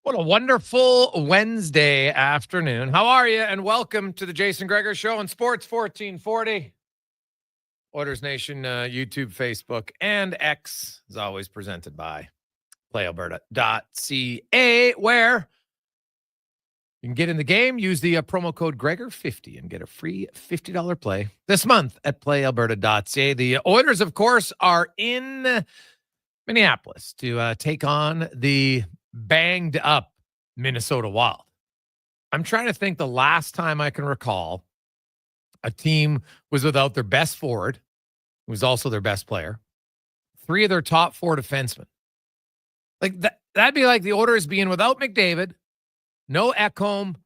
What a wonderful Wednesday afternoon. How are you? And welcome to the Jason Gregor Show on Sports 1440. Oilers Nation, YouTube, Facebook, and X is always presented by PlayAlberta.ca, where you can get in the game, use the promo code Gregor50 and get a free $50 play this month at PlayAlberta.ca. The Oilers, of course, are in Minneapolis to take on the banged up Minnesota Wild. I'm trying to think the last time I can recall a team was without their best forward, who was also their best player, three of their top four defensemen. Like that'd be like the Oilers being without McDavid, no Ekholm,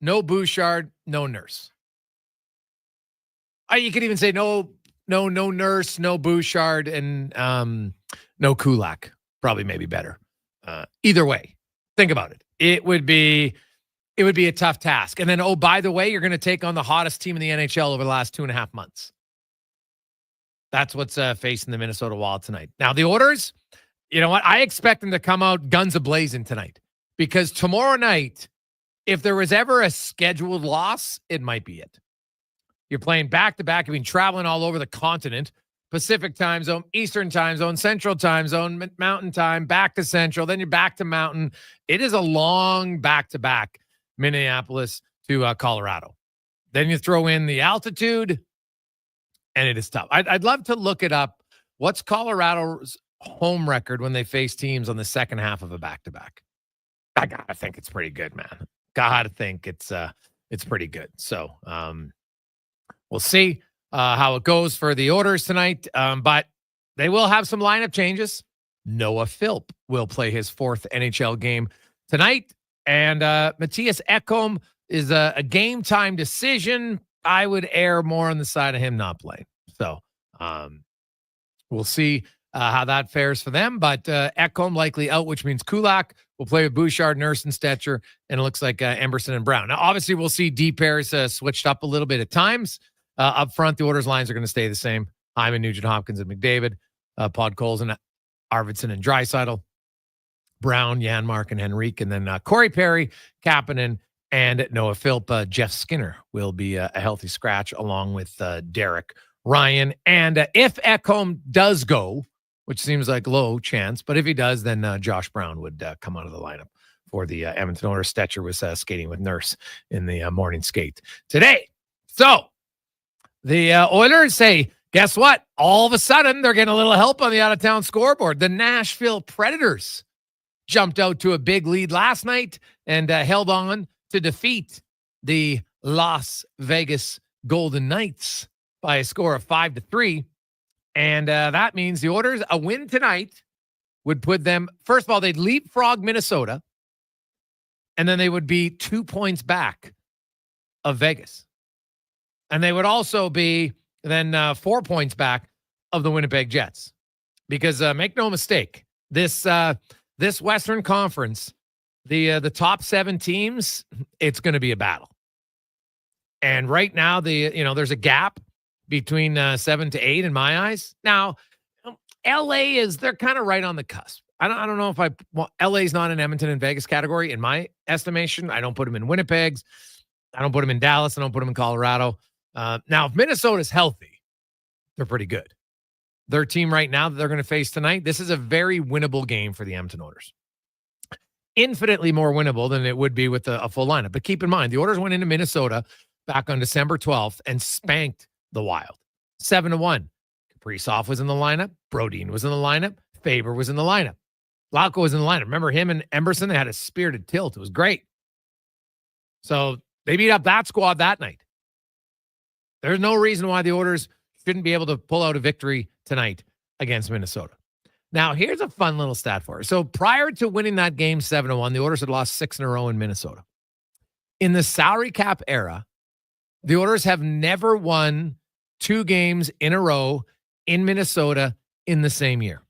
no Bouchard, no Nurse. You could even say no Nurse, no Bouchard, and no Kulak. Probably maybe better. Either way, think about it. It would be a tough task. And then, oh, by the way, you're going to take on the hottest team in the NHL over the last 2.5 months. That's what's facing the Minnesota Wild tonight. Now, the Oilers, you know what? I expect them to come out guns a-blazing tonight, because tomorrow night, if there was ever a scheduled loss, it might be it. You're playing back-to-back. You've been traveling all over the continent. Pacific time zone, Eastern time zone, Central time zone, Mountain time, back to Central, then you're back to Mountain. It is a long back-to-back, Minneapolis to Colorado. Then you throw in the altitude, and it is tough. I'd love to look it up. What's Colorado's home record when they face teams on the second half of a back-to-back? I gotta think it's pretty good, man. Gotta think it's pretty good. So we'll see how it goes for the Oilers tonight. But they will have some lineup changes. Noah Philp will play his fourth NHL game tonight. And Matthias Ekholm is a game time decision. I would err more on the side of him not playing. So we'll see how that fares for them. But Ekholm likely out, which means Kulak will play with Bouchard, Nurse, and Stetcher. And it looks like Emberson and Brown. Now, obviously, we'll see D pairs switched up a little bit at times. Up front, the Oilers lines are going to stay the same. Hyman, Nugent Hopkins, and McDavid. Podkolzin, Arvidsson, and Draisaitl. Brown, Janmark, and Henrique. And then Corey Perry, Kapanen, and Noah Philp. Jeff Skinner will be a healthy scratch along with Derek Ryan. And if Ekholm does go, which seems like low chance, but if he does, then Josh Brown would come out of the lineup for the Edmonton Oilers. Stetcher was skating with Nurse in the morning skate today. So the Oilers say, guess what? All of a sudden, they're getting a little help on the out-of-town scoreboard. The Nashville Predators jumped out to a big lead last night and held on to defeat the Las Vegas Golden Knights by a score of 5-3. And that means the Oilers, a win tonight would put them, first of all, they'd leapfrog Minnesota, and then they would be 2 points back of Vegas. And they would also be then 4 points back of the Winnipeg Jets. Because make no mistake, this Western Conference, the top 7 teams, it's going to be a battle. And right now, there's a gap between 7 to 8 in my eyes. Now, LA they're kind of right on the cusp. I don't know if LA's not an Edmonton and Vegas category in my estimation. I don't put them in Winnipeg's. I don't put them in Dallas. I don't put them in Colorado. Now, if Minnesota's healthy, they're pretty good. Their team right now that they're going to face tonight, this is a very winnable game for the Edmonton Oilers. Infinitely more winnable than it would be with a full lineup. But keep in mind, the Oilers went into Minnesota back on December 12th and spanked the Wild. 7-1. Kaprizov was in the lineup. Brodin was in the lineup. Faber was in the lineup. Lauko was in the lineup. Remember him and Emberson? They had a spirited tilt. It was great. So they beat up that squad that night. There's no reason why the Oilers shouldn't be able to pull out a victory tonight against Minnesota. Now, here's a fun little stat for you. So prior to winning that game 7-1, the Oilers had lost 6 in a row in Minnesota. In the salary cap era, the Oilers have never won 2 games in a row in Minnesota in the same year.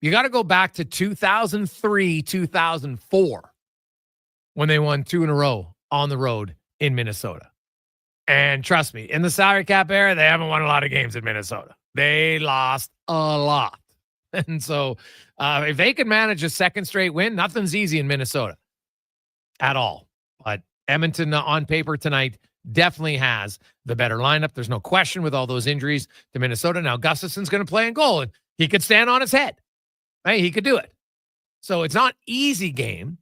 You got to go back to 2003, 2004 when they won 2 in a row on the road in Minnesota. And trust me, in the salary cap era, they haven't won a lot of games in Minnesota. They lost a lot. And so if they can manage a second straight win, nothing's easy in Minnesota at all. But Edmonton on paper tonight definitely has the better lineup. There's no question with all those injuries to Minnesota. Now Gustafson's going to play in goal, and he could stand on his head. Right? He could do it. So it's not an easy game,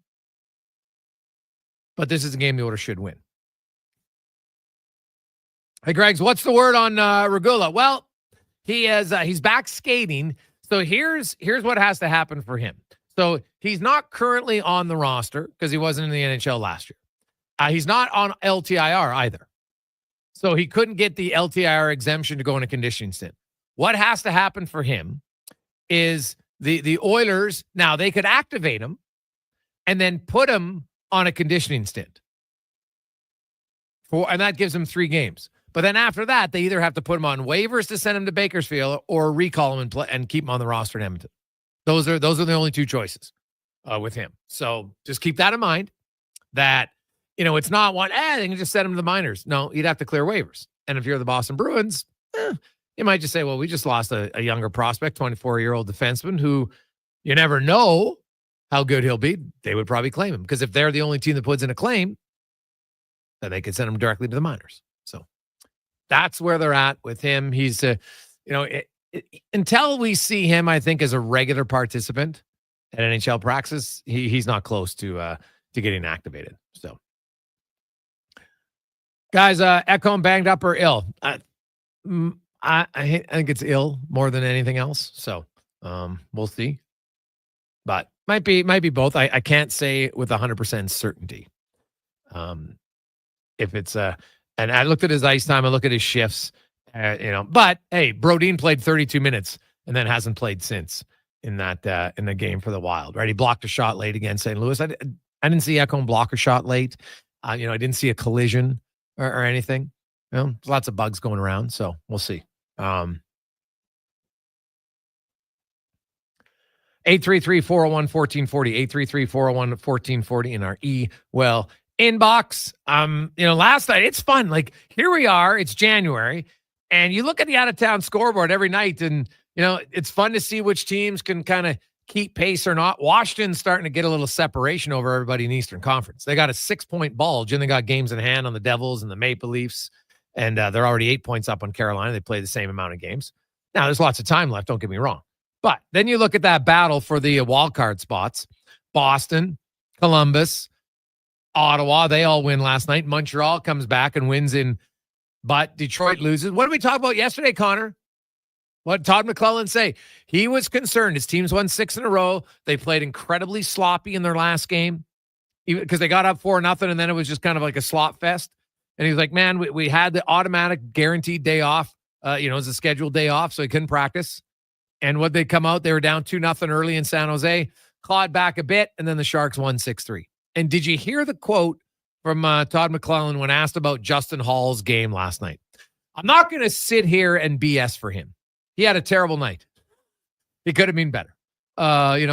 but this is a game the Oilers should win. Hey, Greggs, what's the word on Regula? Well, he's back skating. So here's what has to happen for him. So he's not currently on the roster because he wasn't in the NHL last year. He's not on LTIR either. So he couldn't get the LTIR exemption to go in a conditioning stint. What has to happen for him is the Oilers, now they could activate him and then put him on a conditioning stint. And that gives him 3 games. But then after that, they either have to put him on waivers to send him to Bakersfield or recall him and keep him on the roster in Edmonton. Those are the only 2 choices with him. So just keep that in mind that, it's not one, they can just send him to the minors. No, you'd have to clear waivers. And if you're the Boston Bruins, you might just say, well, we just lost a younger prospect, 24-year-old defenseman who you never know how good he'll be. They would probably claim him because if they're the only team that puts in a claim, then they could send him directly to the minors. So that's where they're at with him. He's, until we see him, I think, as a regular participant at NHL practice, he's not close to getting activated. So, guys, Ekholm banged up or ill? I think it's ill more than anything else. So, we'll see. But might be both. I can't say with 100% certainty. If it's and I looked at his ice time, I look at his shifts, but hey, Brodin played 32 minutes and then hasn't played since in the game for the Wild, right? He blocked a shot late against St. Louis. I didn't see Ekholm block a shot late. I didn't see a collision or anything. Lots of bugs going around, so we'll see. 833-401-1440, 833-401-1440 in our inbox. Last night, it's fun. Like, here we are, it's January, and you look at the out-of-town scoreboard every night, and, it's fun to see which teams can kind of keep pace or not. Washington's starting to get a little separation over everybody in the Eastern Conference. They got a 6-point bulge, and they got games in hand on the Devils and the Maple Leafs, and they're already 8 points up on Carolina. They play the same amount of games. Now, there's lots of time left, don't get me wrong. But then you look at that battle for the wild card spots. Boston, Columbus, Ottawa, they all win last night. Montreal comes back and wins but Detroit loses. What did we talk about yesterday, Connor? What did Todd McClellan say? He was concerned. His teams won 6 in a row. They played incredibly sloppy in their last game because they got up 4-0, and then it was just kind of like a slop fest. And he was like, man, we had the automatic guaranteed day off. It was a scheduled day off, so he couldn't practice. And what they come out, they were down 2-0 early in San Jose, clawed back a bit, and then the Sharks won 6-3. And did you hear the quote from Todd McClellan when asked about Justin Hall's game last night? I'm not going to sit here and BS for him. He had a terrible night. He could have been better.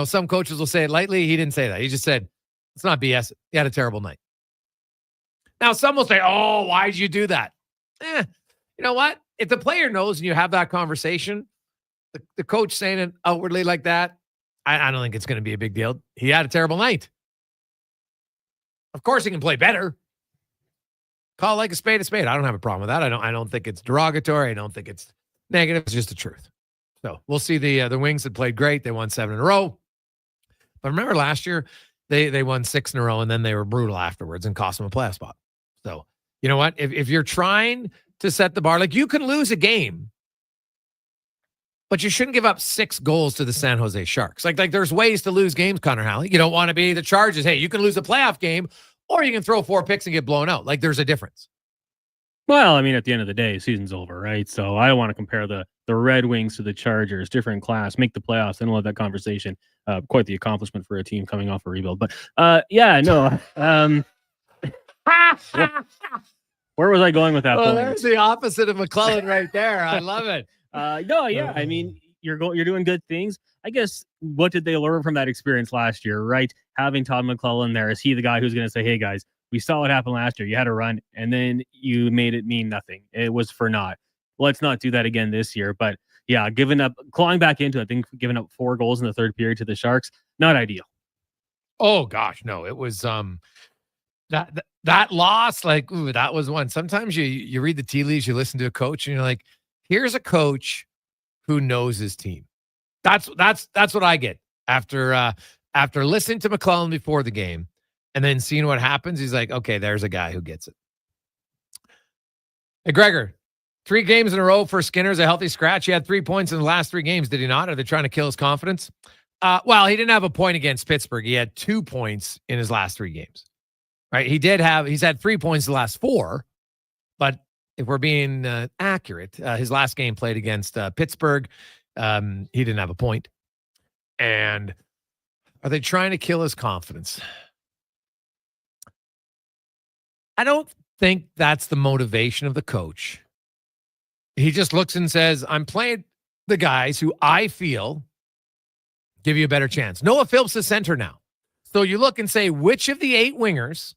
Some coaches will say it lightly. He didn't say that. He just said, it's not BS. He had a terrible night. Now, some will say, oh, why'd you do that? You know what? If the player knows and you have that conversation, the coach saying it outwardly like that, I don't think it's going to be a big deal. He had a terrible night. Of course he can play better. Call like a spade a spade. I don't have a problem with that. I don't think it's derogatory. I don't think it's negative. It's just the truth. So we'll see. The Wings had played great. They won 7 in a row. But remember last year, they won 6 in a row, and then they were brutal afterwards and cost them a playoff spot. So you know what? If you're trying to set the bar, like, you can lose a game, but you shouldn't give up 6 goals to the San Jose Sharks. Like there's ways to lose games, Connor Halley. You don't want to be the Chargers. Hey, you can lose a playoff game, or you can throw 4 picks and get blown out. Like, there's a difference. Well, I mean, at the end of the day, season's over, right? So I don't want to compare the Red Wings to the Chargers, different class, make the playoffs, and we'll have that conversation. Quite the accomplishment for a team coming off a rebuild. But where was I going with that? Oh, there's the opposite of McClellan right there. I love it. I mean, you're doing good things. I guess, what did they learn from that experience last year, right? Having Todd McClellan there, is he the guy who's going to say, hey guys, we saw what happened last year. You had a run and then you made it mean nothing. It was for naught. Let's not do that again this year. But yeah, clawing back into, I think, giving up 4 goals in the third period to the Sharks, not ideal. Oh gosh, no, it was that loss, like, ooh, that was one. Sometimes you read the tea leaves, you listen to a coach, and you're like, here's a coach who knows his team. That's what I get after listening to McClellan before the game and then seeing what happens. He's like, okay, there's a guy who gets it. Hey, Gregor, 3 games in a row for Skinner's a healthy scratch. He had 3 points in the last 3 games, did he not? Are they trying to kill his confidence? Well, he didn't have a point against Pittsburgh. He had 2 points in his last 3 games. Right? He's had 3 points the last 4, but if we're being accurate, his last game played against Pittsburgh, he didn't have a point. And are they trying to kill his confidence? I don't think that's the motivation of the coach. He just looks and says, I'm playing the guys who I feel give you a better chance. Noah Phillips is center now. So you look and say, which of the 8 wingers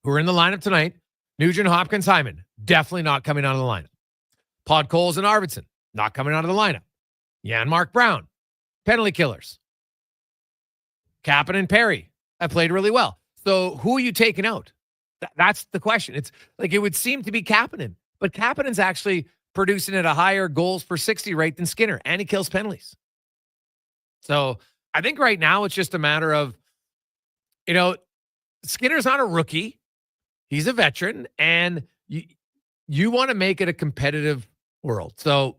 who are in the lineup tonight, Nugent, Hopkins, Hyman, definitely not coming out of the lineup. Podkolzin and Arvidsson, not coming out of the lineup. Mark Brown, penalty killers. Kapanen and Perry have played really well. So who are you taking out? That's the question. It's like it would seem to be Kapanen, but Kapanen's actually producing at a higher goals per 60 rate than Skinner, and he kills penalties. So I think right now it's just a matter of, Skinner's not a rookie. He's a veteran, and you want to make it a competitive world. So,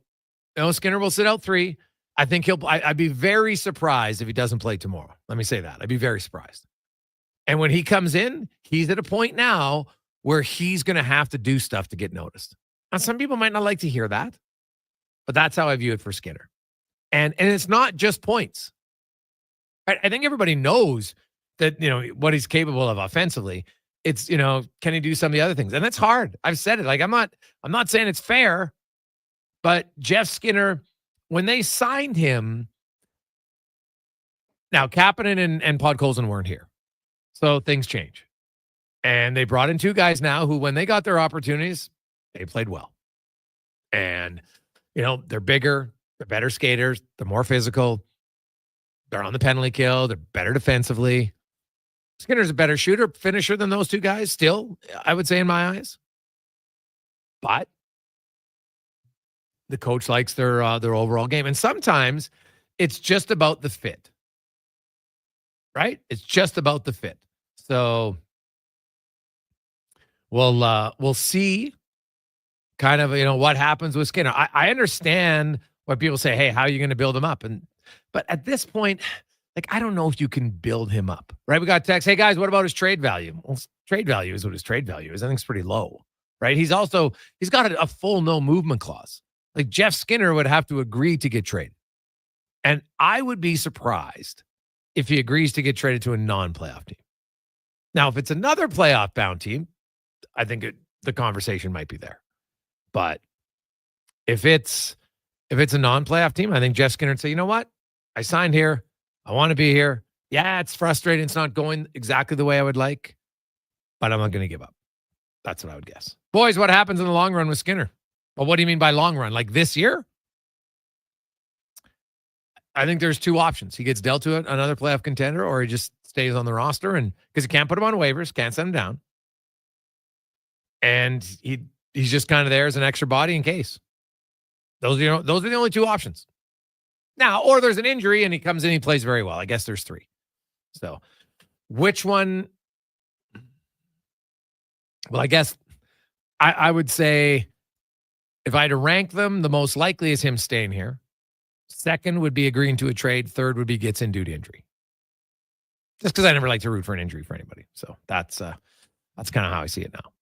Skinner will sit out 3. I think I'd be very surprised if he doesn't play tomorrow. Let me say that. I'd be very surprised. And when he comes in, he's at a point now where he's going to have to do stuff to get noticed. Now, some people might not like to hear that, but that's how I view it for Skinner. And it's not just points. I think everybody knows that, what he's capable of offensively. It's, can he do some of the other things? And that's hard. I've said it. Like, I'm not saying it's fair, but Jeff Skinner, when they signed him, now Kapanen and Podkolzin weren't here. So things change. And they brought in 2 guys now who, when they got their opportunities, they played well. And, they're bigger, they're better skaters, they're more physical, they're on the penalty kill, they're better defensively. Skinner's a better shooter, finisher than those 2 guys, still, I would say, in my eyes. But the coach likes their overall game. And sometimes it's just about the fit. Right? It's just about the fit. So we'll see kind of, what happens with Skinner. I understand what people say, hey, how are you going to build him up? But at this point, like, I don't know if you can build him up, right? We got text. Hey guys, what about his trade value? Well, trade value is what his trade value is. I think it's pretty low, right? He's got a full no movement clause. Like, Jeff Skinner would have to agree to get traded. And I would be surprised if he agrees to get traded to a non-playoff team. Now, if it's another playoff bound team, I think the conversation might be there. But if it's a non-playoff team, I think Jeff Skinner would say, you know what? I signed here. I want to be here. Yeah, it's frustrating. It's not going exactly the way I would like, but I'm not going to give up. That's what I would guess. Boys, what happens in the long run with Skinner? Well, what do you mean by long run? Like this year? I think there's 2 options. He gets dealt to another playoff contender, or he just stays on the roster, and because he can't put him on waivers, can't send him down. And he's just kind of there as an extra body in case. Those are the only 2 options. Now, or there's an injury and he comes in, he plays very well. I guess there's 3. So which one? Well, I guess I would say if I had to rank them, the most likely is him staying here. Second would be agreeing to a trade. Third would be gets in due to injury. Just because I never like to root for an injury for anybody. So that's kind of how I see it now.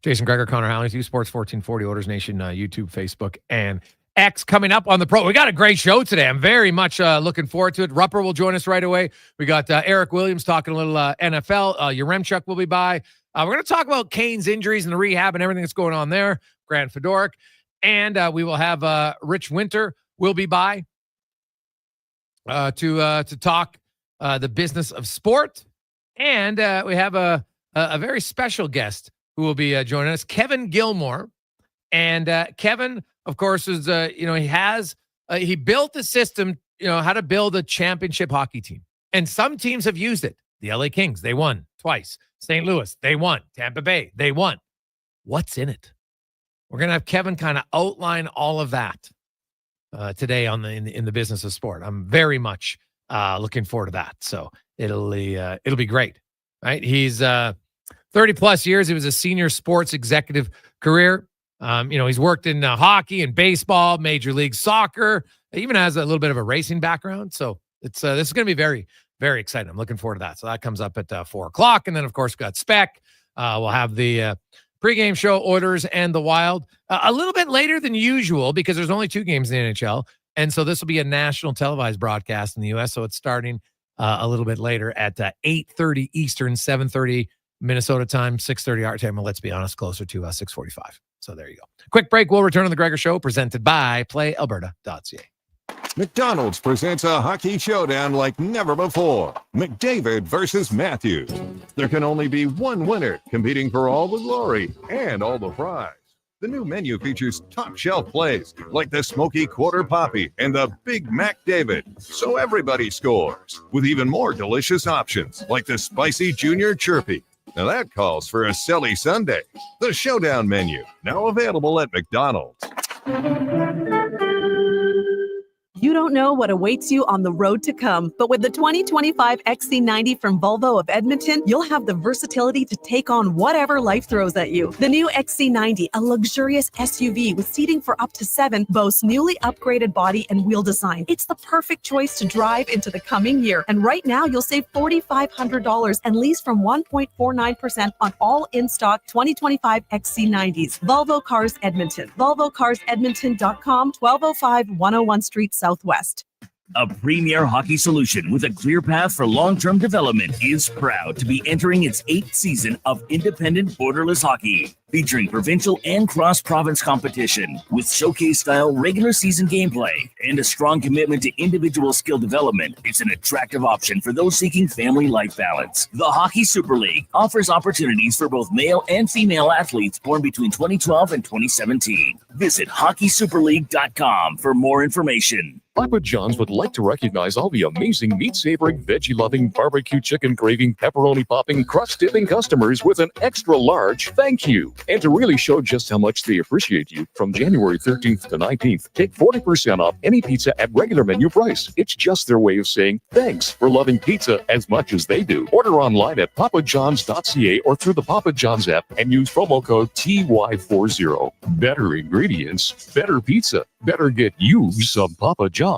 Jason Gregor, Connor Halley, Sports 1440, Oilers Nation, YouTube, Facebook, and X coming up on the pro. We got a great show today. I'm very much looking forward to it. Rupper will join us right away. We got Eric Williams talking a little NFL. Yaremchuk will be by. We're going to talk about Kane's injuries and the rehab and everything that's going on there. Grant Fedoruk. And we will have Ritch Winter will be by to talk the business of sport. And we have a very special guest who will be joining us, Kevin Gilmore. And Kevin, of course, is he built a system, how to build a championship hockey team. And some teams have used it. The LA Kings, they won twice. St. Louis, they won. Tampa Bay, they won. What's in it? We're going to have Kevin kind of outline all of that today in the business of sport. I'm very much looking forward to that. So it'll be great, right? He's 30 plus years. He was a senior sports executive career. He's worked in hockey and baseball, Major League Soccer. He even has a little bit of a racing background. So this is going to be very, very exciting. I'm looking forward to that. So that comes up at 4:00. And then, of course, we've got Spec. We'll have the pregame show, Oilers and the Wild, a little bit later than usual because there's only 2 games in the NHL. And so this will be a national televised broadcast in the U.S. So it's starting a little bit later at 8:30 Eastern, 7:30 Minnesota time, 6:30 our time. Well, let's be honest, closer to 6:45. So there you go. Quick break. We'll return on the Gregor Show, presented by PlayAlberta.ca. McDonald's presents a hockey showdown like never before. McDavid versus Matthews. There can only be one winner, competing for all the glory and all the prize. The new menu features top shelf plays like the Smoky Quarter Poppy and the Big Mac David, so everybody scores, with even more delicious options like the Spicy Junior Chirpy. Now that calls for a silly Sunday. The Showdown menu, now available at McDonald's. You don't know what awaits you on the road to come, but with the 2025 XC90 from Volvo of Edmonton, you'll have the versatility to take on whatever life throws at you. The new XC90, a luxurious SUV with seating for up to 7, boasts newly upgraded body and wheel design. It's the perfect choice to drive into the coming year. And right now, you'll save $4,500 and lease from 1.49% on all in-stock 2025 XC90s. Volvo Cars Edmonton. VolvoCarsEdmonton.com, 1205 101 Street Southwest. A premier hockey solution with a clear path for long-term development is proud to be entering its 8th season of independent borderless hockey, featuring provincial and cross-province competition with showcase-style regular season gameplay and a strong commitment to individual skill development. It's an attractive option for those seeking family life balance. The Hockey Super League offers opportunities for both male and female athletes born between 2012 and 2017. Visit hockeysuperleague.com for more information. Papa John's would like to recognize all the amazing meat-savoring, veggie-loving, barbecue chicken craving, pepperoni-popping, crust-dipping customers with an extra large thank you. And to really show just how much they appreciate you, from January 13th to 19th, take 40% off any pizza at regular menu price. It's just their way of saying thanks for loving pizza as much as they do. Order online at papajohns.ca or through the Papa John's app and use promo code TY40. Better ingredients, better pizza. Better get you some Papa John's.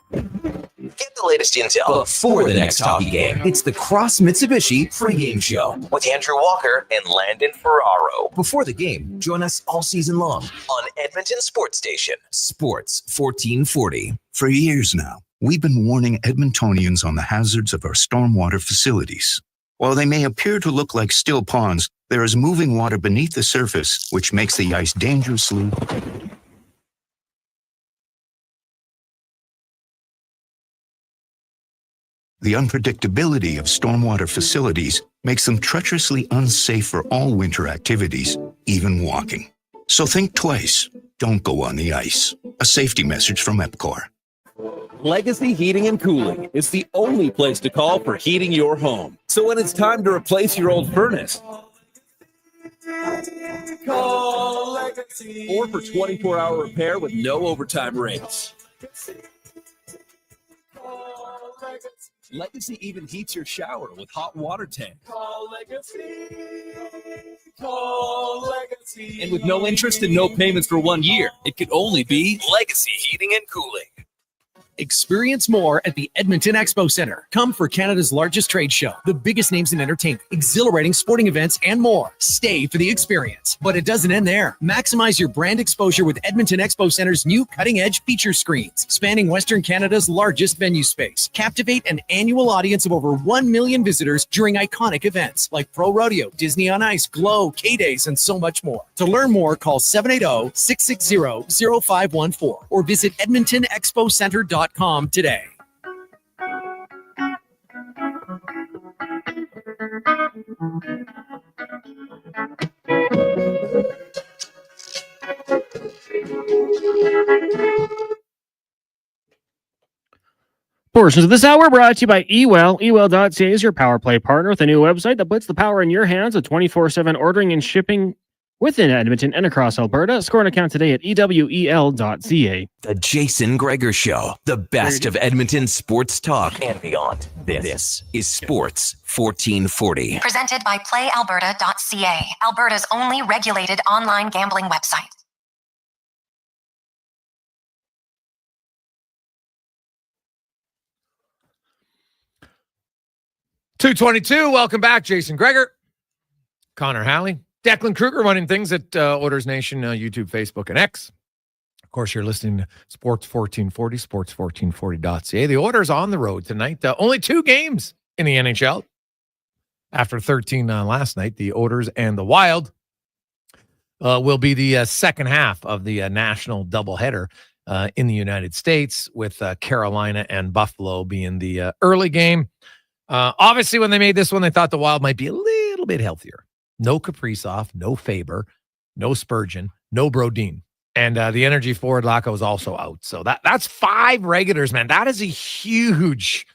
Get the latest intel before the next hockey game. It's the Cross Mitsubishi pregame show with Andrew Walker and Landon Ferraro. Before the game, join us all season long on Edmonton Sports Station, Sports 1440. For years now, we've been warning Edmontonians on the hazards of our stormwater facilities. While they may appear to look like still ponds, there is moving water beneath the surface, which makes the ice dangerously... The unpredictability of stormwater facilities makes them treacherously unsafe for all winter activities, even walking. So think twice. Don't go on the ice. A safety message from EPCOR. Legacy Heating and Cooling is the only place to call for heating your home. So when it's time to replace your old furnace, call Legacy. Or for 24-hour repair with no overtime rates. Legacy even heats your shower with hot water tank. Call Legacy. Call Legacy. And with no interest and no payments for 1 year, it could only be Legacy Heating and Cooling. Experience more at the Edmonton Expo Centre. Come for Canada's largest trade show, the biggest names in entertainment, exhilarating sporting events, and more. Stay for the experience. But it doesn't end there. Maximize your brand exposure with Edmonton Expo Centre's new cutting-edge feature screens, spanning Western Canada's largest venue space. Captivate an annual audience of over 1 million visitors during iconic events like Pro Rodeo, Disney on Ice, Glow, K-Days, and so much more. To learn more, call 780-660-0514 or visit edmontonexpocenter.com today. Portions of this hour brought to you by eWell. eWell.ca is your power play partner with a new website that puts the power in your hands with 24/7 ordering and shipping within Edmonton and across Alberta. Score an account today at ewel.ca. The Jason Gregor Show, the best of Edmonton sports talk and beyond. This is Sports 1440. Presented by PlayAlberta.ca, Alberta's only regulated online gambling website. .222, welcome back. Jason Gregor, Connor Halley, Declan Kruger running things at Oilers Nation, YouTube, Facebook, and X. Of course, you're listening to Sports 1440, sports1440.ca. The Oilers on the road tonight. Only 2 games in the NHL. After 13 last night, the Oilers and the Wild will be the second half of the national doubleheader in the United States, with Carolina and Buffalo being the early game. Obviously, when they made this one, they thought the Wild might be a little bit healthier. No Kaprizov, no Faber, no Spurgeon, no Brodin. And the energy forward Lacko was also out. So that's 5 regulars, man. That is a huge,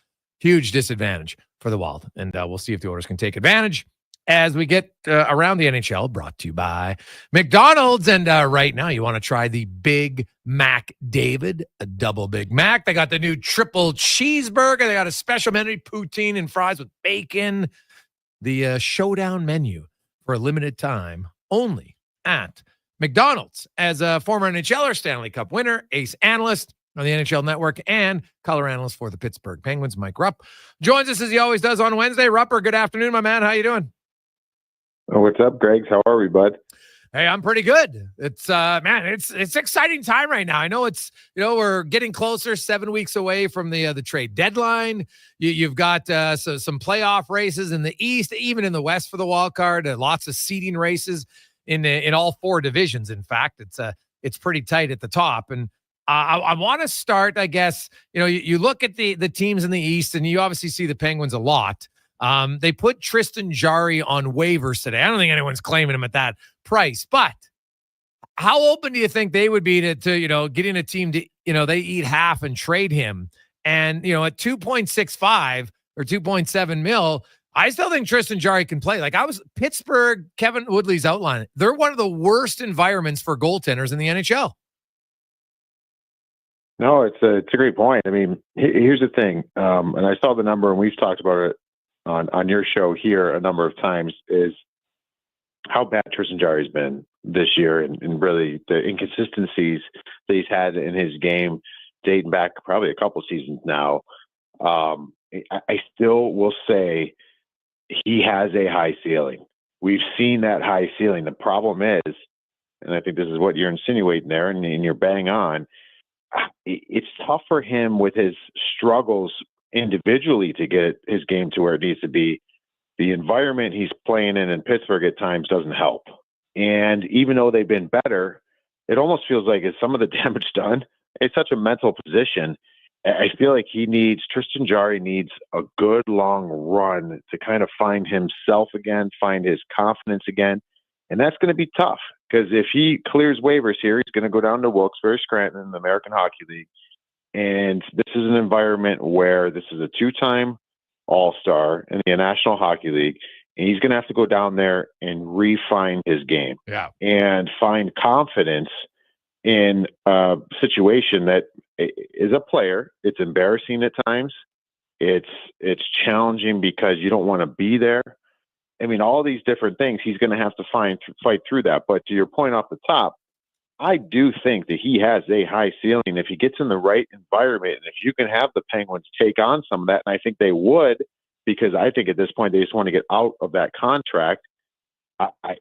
huge disadvantage for the Wild. And we'll see if the Oilers can take advantage as we get around the NHL, brought to you by McDonald's. And right now, you want to try the Big Mac David, a double Big Mac. They got the new triple cheeseburger. They got a special menu, poutine and fries with bacon. The showdown menu for a limited time only at McDonald's. As a former NHLer, Stanley Cup winner, ace analyst on the NHL Network, and color analyst for the Pittsburgh Penguins, Mike Rupp joins us as he always does on Wednesday. Rupper, good afternoon, my man. How you doing? Oh, what's up, Greg? How are we, bud? Hey, I'm pretty good. It's man, it's exciting time right now. I know it's, we're getting closer, 7 weeks away from the trade deadline. You've got some playoff races in the East, even in the West for the wild card. Lots of seeding races in all 4 divisions. In fact, it's pretty tight at the top. And I want to start, I guess, you look at the teams in the East, and you obviously see the Penguins a lot. They put Tristan Jarry on waivers today. I don't think anyone's claiming him at that price, but how open do you think they would be to getting a team to, they eat half and trade him? And, at 2.65 or 2.7 mil, I still think Tristan Jarry can play. Like Pittsburgh, Kevin Woodley's outline. They're one of the worst environments for goaltenders in the NHL. No, it's a great point. I mean, here's the thing. And I saw the number, and we've talked about it on your show here a number of times, is how bad Tristan Jarry's been this year, and really the inconsistencies that he's had in his game dating back probably a couple seasons now. I still will say he has a high ceiling. We've seen that high ceiling. The problem is, and I think this is what you're insinuating there, and you're bang on, it's tough for him with his struggles individually to get his game to where it needs to be. The environment he's playing in Pittsburgh at times doesn't help. And even though they've been better, it almost feels like it's some of the damage done. It's such a mental position. I feel like Tristan Jarry needs a good long run to kind of find himself again, find his confidence again. And that's going to be tough, because if he clears waivers here, he's going to go down to Wilkes-Barre Scranton in the American Hockey League. And this is an environment where this is a 2-time All-Star in the National Hockey League, and he's going to have to go down there and refine his game, and find confidence in a situation that is a player. It's embarrassing at times. It's challenging because you don't want to be there. I mean, all these different things, he's going to have to fight through that. But to your point off the top, I do think that he has a high ceiling if he gets in the right environment, and if you can have the Penguins take on some of that, and I think they would, because I think at this point they just want to get out of that contract. I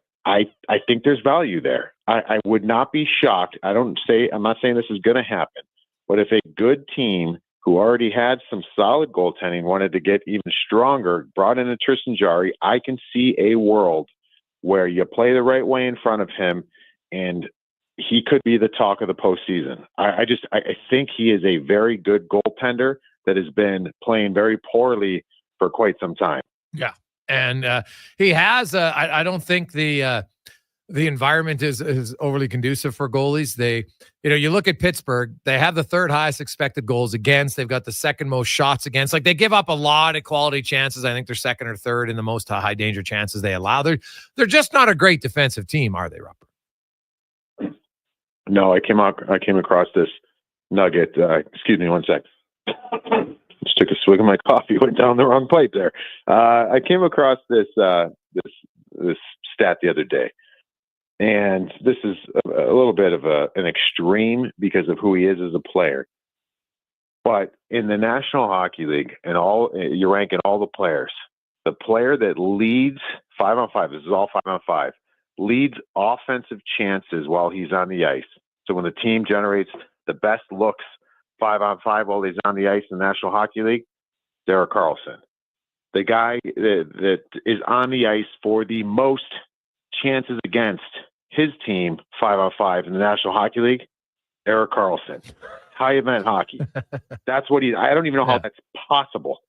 think there's value there. I would not be shocked. I'm not saying this is going to happen, but if a good team who already had some solid goaltending wanted to get even stronger, brought in a Tristan Jarry, I can see a world where you play the right way in front of him, and he could be the talk of the postseason. I think he is a very good goaltender that has been playing very poorly for quite some time. Yeah. And he has, I don't think the the environment is overly conducive for goalies. You look at Pittsburgh, they have the third highest expected goals against. They've got the second most shots against. Like, they give up a lot of quality chances. I think they're second or third in the most high danger chances they allow. They're just not a great defensive team, are they, Rupper? No, I came across this nugget. Excuse me one sec. Just took a swig of my coffee, went down the wrong pipe there. I came across this stat the other day, and this is a little bit of an extreme because of who he is as a player. But in the National Hockey League, and you're ranking all the players, the player that leads 5-on-5, this is all 5-on-5, leads offensive chances while he's on the ice. So when the team generates the best looks 5-on-5 while he's on the ice in the National Hockey League, Derek Carlson. The guy that is on the ice for the most chances against his team 5-on-5 in the National Hockey League, Derek Carlson. High event hockey. That's what I don't even know how that's possible.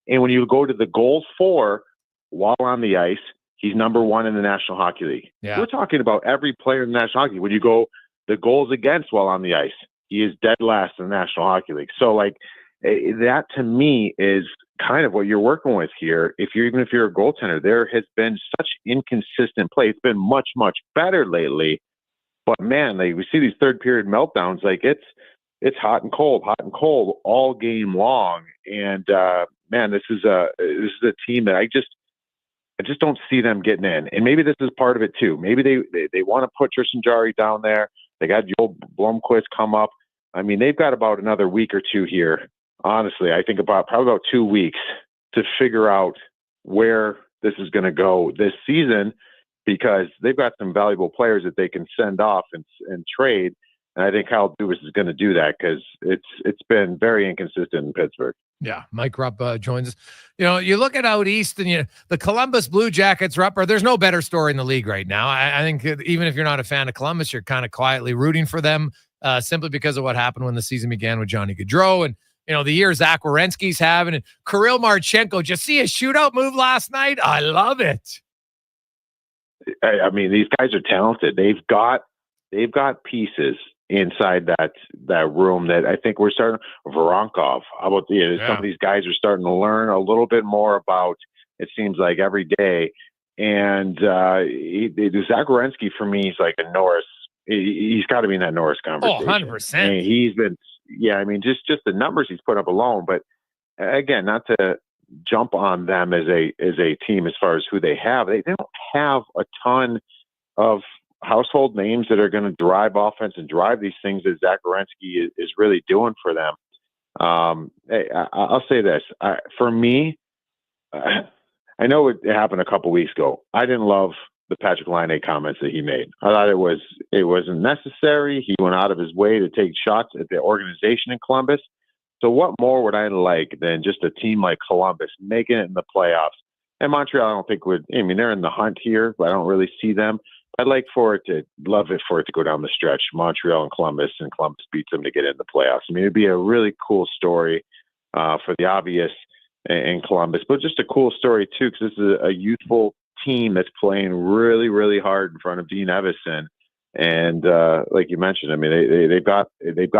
And when you go to the goals for while on the ice, he's number one in the National Hockey League. Yeah. We're talking about every player in the National Hockey League. When you go the goals against while on the ice, he is dead last in the National Hockey League. So, like, that to me is kind of what you're working with here. Even if you're a goaltender, there has been such inconsistent play. It's been much, much better lately. But man, we see these third period meltdowns. Like, it's hot and cold all game long. And man, this is a team that I just don't see them getting in. And maybe this is part of it too. Maybe they want to put Tristan Jarry down there. They got Joel Blomqvist come up. I mean, they've got about another week or two here. Honestly, I think probably about 2 weeks to figure out where this is going to go this season, because they've got some valuable players that they can send off and trade. And I think Kyle Dubas is going to do that because it's been very inconsistent in Pittsburgh. Yeah, Mike Rupp joins us. You look at out east, and the Columbus Blue Jackets, Rupper, there's no better story in the league right now. I think even if you're not a fan of Columbus, you're kind of quietly rooting for them simply because of what happened when the season began with Johnny Gaudreau and, the year Zach Werenski's having. And Kirill Marchenko, just see a shootout move last night? I love it. I mean, these guys are talented. They've got pieces inside that room that I think we're starting. Voronkov, how about some of these guys are starting to learn a little bit more about, it seems like, every day. And Zach Werenski, for me, is like a Norris. He's got to be in that Norris conversation. 100%. I mean, he's been, just the numbers he's put up alone. But again, not to jump on them as a team as far as who they have. They don't have a ton of household names that are going to drive offense and drive these things that Zach Werenski is really doing for them. I'll say this. For me, I know it happened a couple weeks ago. I didn't love the Patrick Laine comments that he made. I thought it wasn't necessary. He went out of his way to take shots at the organization in Columbus. So what more would I like than just a team like Columbus making it in the playoffs? And Montreal, I don't think they're in the hunt here, but I don't really see them. I'd love it for it to go down the stretch, Montreal and Columbus beats them to get in the playoffs. I mean, it'd be a really cool story for the obvious in Columbus, but just a cool story too, because this is a youthful team that's playing really, really hard in front of Dean Evison. And like you mentioned, I mean, they've got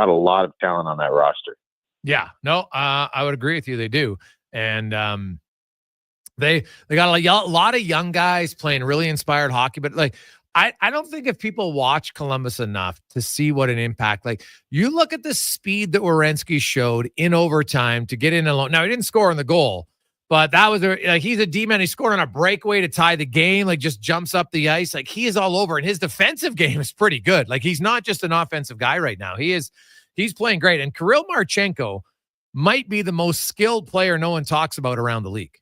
a lot of talent on that roster. Yeah, no, I would agree with you. They do. And they got a lot of young guys playing really inspired hockey, but like, I don't think if people watch Columbus enough to see what an impact, like you look at the speed that Werenski showed in overtime to get in alone. Now he didn't score on the goal, but that was he's a D-man. He scored on a breakaway to tie the game, like just jumps up the ice. Like he is all over, and his defensive game is pretty good. Like he's not just an offensive guy right now. He's playing great. And Kirill Marchenko might be the most skilled player no one talks about around the league.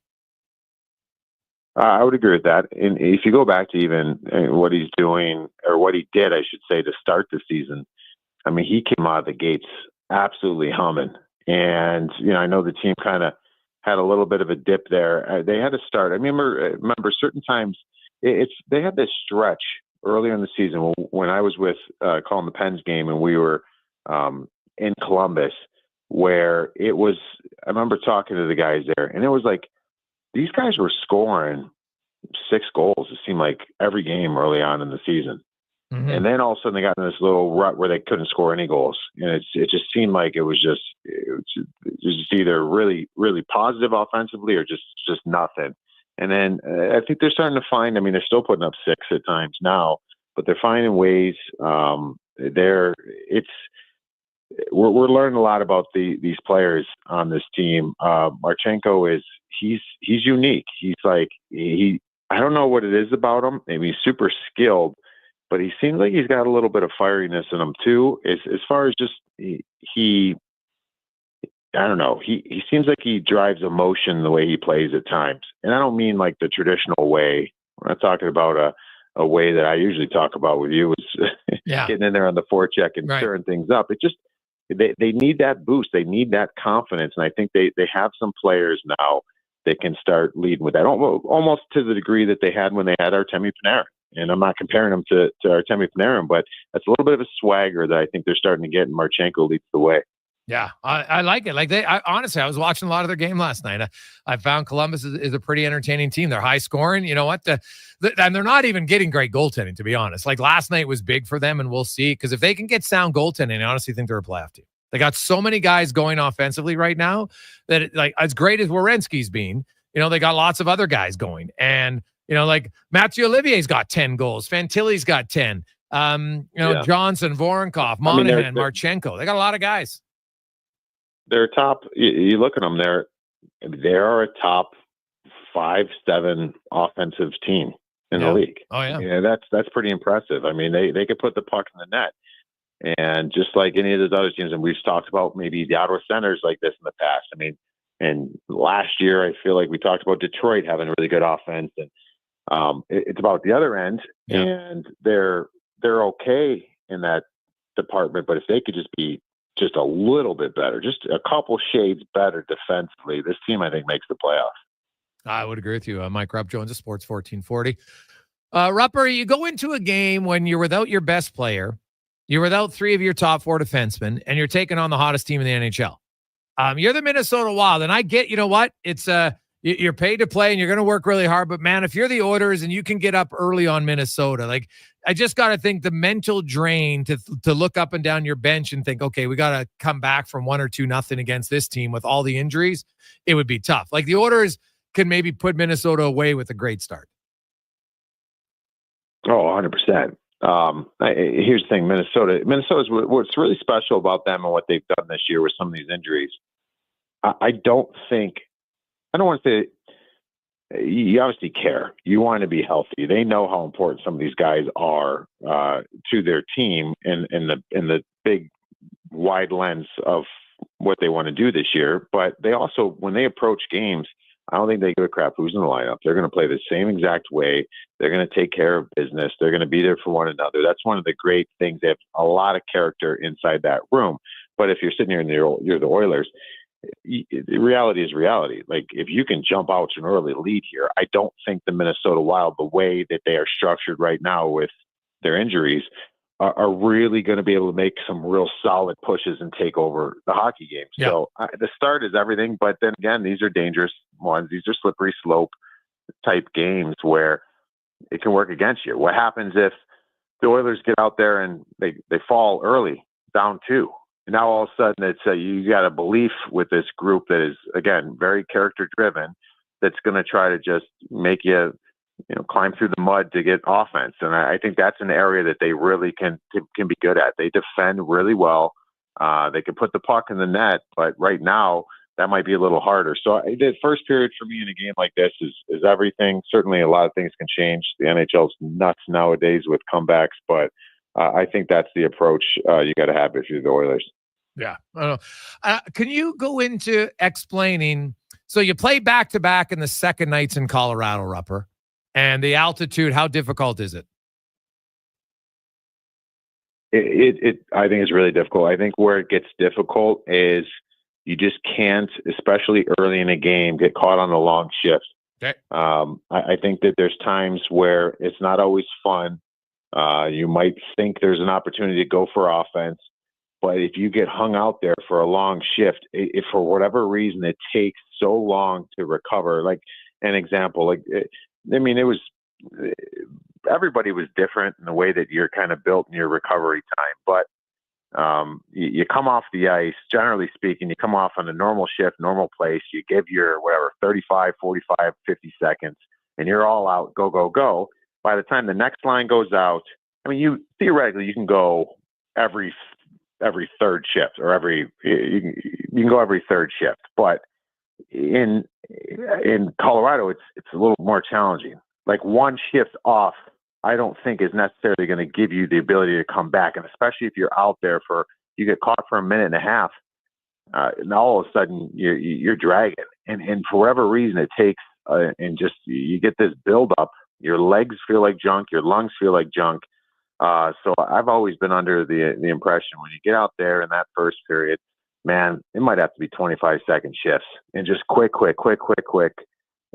I would agree with that. And if you go back to even what he's doing, or what he did, I should say, to start the season, I mean, he came out of the gates absolutely humming. And, I know the team kind of had a little bit of a dip there. They had to start. I remember certain times they had this stretch earlier in the season when I was with calling the Pens game and we were in Columbus, where I remember talking to the guys there, and it was like, these guys were scoring 6 goals. It seemed like every game early on in the season. Mhm. And then all of a sudden they got in this little rut where they couldn't score any goals. And it just seemed like it was just either really, really positive offensively or just nothing. And then I think they're starting to find, I mean, they're still putting up 6 at times now, but they're finding ways. We're learning a lot about these players on this team. Marchenko he's unique. He's like, I don't know what it is about him. Maybe he's super skilled, but he seems like he's got a little bit of fieriness in him too. As far as just I don't know. He seems like he drives emotion the way he plays at times, and I don't mean like the traditional way. We're not talking about a way that I usually talk about with you, is getting in there on the forecheck and stirring things up. It just they need that boost. They need that confidence, and I think they have some players now that can start leading with that, almost to the degree that they had when they had Artemi Panarin. And I'm not comparing him to Artemi Panarin, but that's a little bit of a swagger that I think they're starting to get, and Marchenko leads the way. Yeah, I like it. Like honestly, I was watching a lot of their game last night. I found Columbus is a pretty entertaining team. They're high scoring. You know what? And they're not even getting great goaltending, to be honest. Like last night was big for them, and we'll see. Because if they can get sound goaltending, I honestly think they're a playoff team. They got so many guys going offensively right now that like as great as Werenski's been, they got lots of other guys going. And, like Mathieu Olivier's got 10 goals. Fantilli's got 10. Johnson, Voronkov, Monahan, Marchenko. They got a lot of guys. They're top. You look at them. They're a top 5-7 offensive team in the league. Oh yeah. That's pretty impressive. I mean, they could put the puck in the net, and just like any of those other teams, and we've talked about maybe the Ottawa Senators like this in the past. I mean, and last year I feel like we talked about Detroit having a really good offense, and it's about the other end, and they're okay in that department. But if they could just be just a little bit better, just a couple shades better defensively, this team, I think, makes the playoffs. I would agree with you. Mike Rupp, Jones of Sports 1440. Rupper, you go into a game when you're without your best player, you're without 3 of your top 4 defensemen, and you're taking on the hottest team in the NHL. You're the Minnesota Wild, and I get, you know what? It's you're paid to play, and you're going to work really hard. But man, if you're the Oilers and you can get up early on Minnesota, like I just got to think the mental drain to look up and down your bench and think, okay, we got to come back from 1 or 2-0 against this team with all the injuries. It would be tough. Like the Oilers can maybe put Minnesota away with a great start. Oh, 100%. Here's the thing, Minnesota's what's really special about them and what they've done this year with some of these injuries. I don't want to say, you obviously care. You want to be healthy. They know how important some of these guys are to their team in the big wide lens of what they want to do this year. But they also, when they approach games, I don't think they give a crap who's in the lineup. They're going to play the same exact way. They're going to take care of business. They're going to be there for one another. That's one of the great things. They have a lot of character inside that room. But if you're sitting here and you're the Oilers, the reality is reality. Like if you can jump out to an early lead here, I don't think the Minnesota Wild, the way that they are structured right now with their injuries, are really going to be able to make some real solid pushes and take over the hockey game. Yeah. So the start is everything, but then again, these are dangerous ones. These are slippery slope type games where it can work against you. What happens if the Oilers get out there and they fall early, down 2? And now all of a sudden it's you got a belief with this group that is, again, very character driven, that's going to try to just make you climb through the mud to get offense. And I think that's an area that they really can be good at. They defend really well. They can put the puck in the net, but right now that might be a little harder. So the first period for me in a game like this is everything. Certainly a lot of things can change. The NHL's nuts nowadays with comebacks, but I think that's the approach you got to have if you're the Oilers. Yeah. I don't know. Can you go into explaining? So you play back-to-back in the second nights in Colorado, Rupper, and the altitude, how difficult is it? I think it's really difficult. I think where it gets difficult is you just can't, especially early in a game, get caught on the long shift. Okay. I think that there's times where it's not always fun. You might think there's an opportunity to go for offense, but if you get hung out there for a long shift, if for whatever reason it takes so long to recover, like an example, like I mean, it was everybody was different in the way that you're kind of built in your recovery time. But you come off the ice, generally speaking, you come off on a normal shift, normal place. You give your 35, 45, 50 seconds, and you're all out, go, go, go. By the time the next line goes out, I mean, you theoretically you can go every third shift, or you can go every third shift. But in Colorado, it's a little more challenging. Like one shift off, I don't think is necessarily going to give you the ability to come back. And especially if you're out there you get caught for a minute and a half, and all of a sudden you're dragging. And for whatever reason, it takes, and just, you get this build up, your legs feel like junk, your lungs feel like junk. So I've always been under the impression when you get out there in that first period, man, it might have to be 25-second shifts and just quick.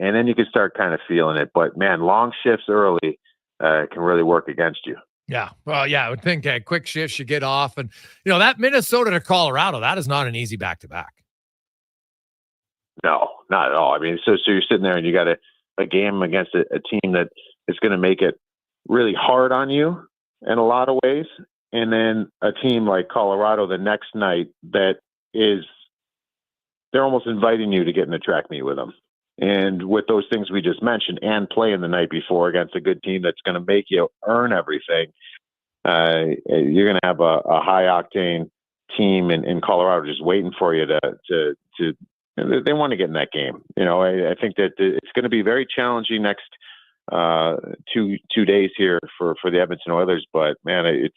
And then you can start kind of feeling it. But man, long shifts early can really work against you. Yeah. Well, yeah, I would think quick shifts you get off. And, that Minnesota to Colorado, that is not an easy back-to-back. No, not at all. I mean, so you're sitting there and you got a game against a team that is going to make it really hard on you in a lot of ways. And then a team like Colorado the next night they're almost inviting you to get in the track meet with them. And with those things we just mentioned, and playing the night before against a good team that's going to make you earn everything, you're going to have a high octane team in Colorado just waiting for you to they want to get in that game. I think that it's going to be very challenging next 2 days here for the Edmonton Oilers. But man, it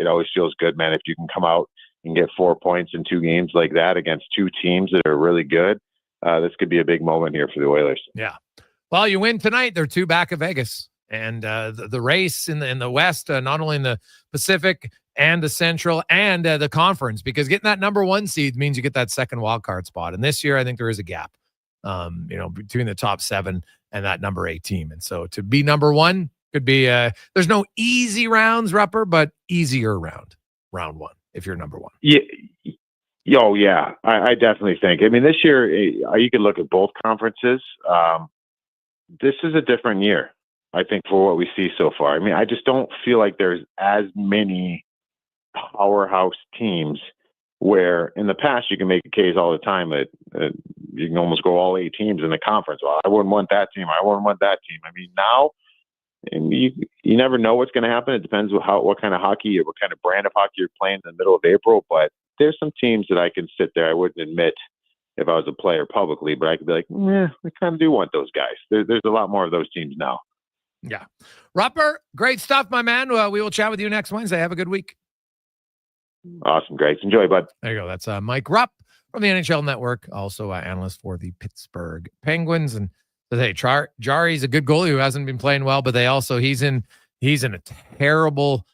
always feels good, man, if you can come out and get 4 points in 2 games like that against 2 teams that are really good. This could be a big moment here for the Oilers. Yeah. Well, you win tonight. They're 2 back of Vegas. And the race in the West, not only in the Pacific and the Central and the conference, because getting that number 1 seed means you get that second wild card spot. And this year, I think there is a gap, between the top 7 and that number 8 team. And so to be number 1 could be, there's no easy rounds, Rupper, but easier round 1 if you're number 1. Yeah. Oh, yeah, I definitely think. I mean, this year, you could look at both conferences. This is a different year, I think, for what we see so far. I mean, I just don't feel like there's as many powerhouse teams where in the past you can make a case all the time that you can almost go all 8 teams in the conference. Well, I wouldn't want that team. I wouldn't want that team. I mean, now you never know what's going to happen. It depends what kind of hockey or what kind of brand of hockey you're playing in the middle of April. But there's some teams that I can sit there. I wouldn't admit if I was a player publicly, but I could be like, we kind of do want those guys. There's a lot more of those teams now. Yeah. Rupper, great stuff, my man. We will chat with you next Wednesday. Have a good week. Awesome. Great. Enjoy, bud. There you go. That's Mike Rupp from the NHL Network, also analyst for the Pittsburgh Penguins. And hey, Jari's a good goalie who hasn't been playing well, but he's in a terrible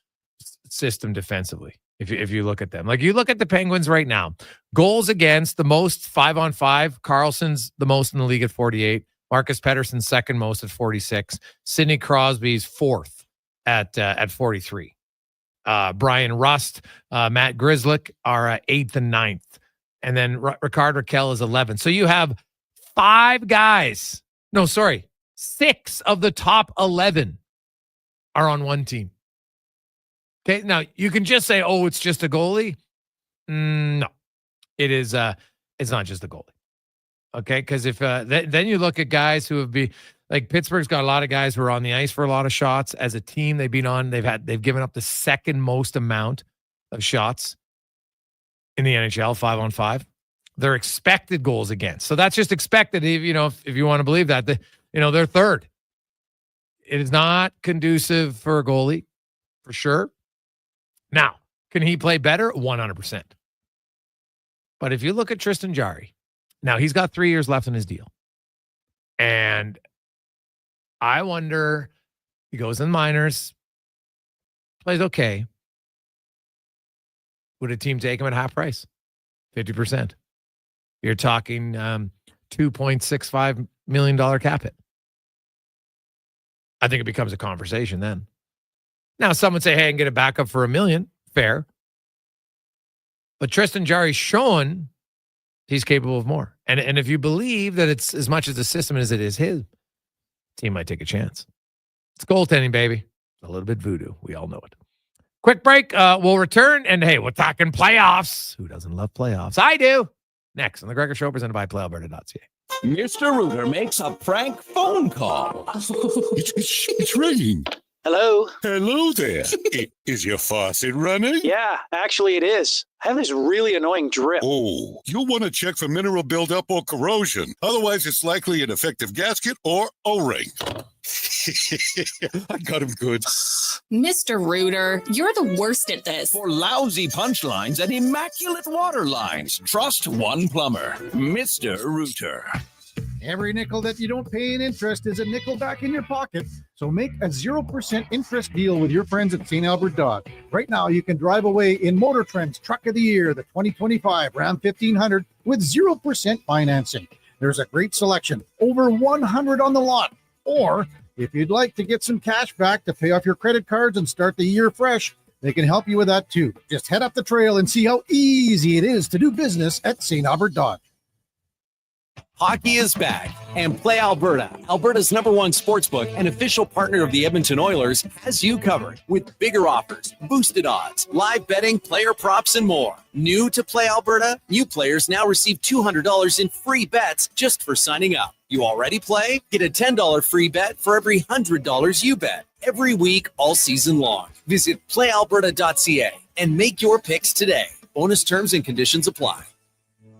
system defensively. If you look at them, like you look at the Penguins right now, goals against, the most 5-on-5. Carlson's the most in the league at 48. Marcus Pettersson's second most at 46. Sidney Crosby's 4th at 43. Brian Rust, Matt Grzelcyk are 8th and 9th. And then Rickard Rakell is 11th. So you have 6 of the top 11 are on one team. Okay, now you can just say, "Oh, it's just a goalie." No, it is. It's not just a goalie. Okay, because if then you look at guys who have been like Pittsburgh's got a lot of guys who are on the ice for a lot of shots as a team. They've given up the second most amount of shots in the NHL 5-on-5. Their expected goals against, so that's just expected. If you want to believe that, they're third. It is not conducive for a goalie, for sure. Now, can he play better? 100%. But if you look at Tristan Jarry, now he's got 3 years left in his deal. And I wonder, he goes in minors, plays okay. Would a team take him at half price? 50%. You're talking $2.65 million cap hit. I think it becomes a conversation then. Now, some would say, hey, I can get it back up for $1 million. Fair. But Tristan Jarry's shown he's capable of more. And if you believe that it's as much as the system as it is his, team might take a chance. It's goaltending, baby. A little bit voodoo. We all know it. Quick break. We'll return. And hey, we're talking playoffs. Who doesn't love playoffs? I do. Next on the Gregor Show, presented by PlayAlberta.ca. Mr. Rooter makes a prank phone call. It's ringing. Hello? Hello there. Is your faucet running? Yeah, actually it is. I have this really annoying drip. Oh, you'll want to check for mineral buildup or corrosion. Otherwise, it's likely an defective gasket or O-ring. I got him good. Mr. Rooter, you're the worst at this. For lousy punchlines and immaculate water lines, trust one plumber, Mr. Rooter. Every nickel that you don't pay in interest is a nickel back in your pocket. So make a 0% interest deal with your friends at St. Albert Dodge. Right now, you can drive away in Motor Trend's Truck of the Year, the 2025 Ram 1500, with 0% financing. There's a great selection, over 100 on the lot. Or if you'd like to get some cash back to pay off your credit cards and start the year fresh, they can help you with that too. Just head up the trail and see how easy it is to do business at St. Albert Dodge. Hockey is back, and Play Alberta, Alberta's #1 sportsbook and official partner of the Edmonton Oilers, has you covered with bigger offers, boosted odds, live betting, player props, and more. New to Play Alberta? New players now receive $200 in free bets just for signing up. You already play? Get a $10 free bet for every $100 you bet. Every week, all season long. Visit playalberta.ca and make your picks today. Bonus terms and conditions apply.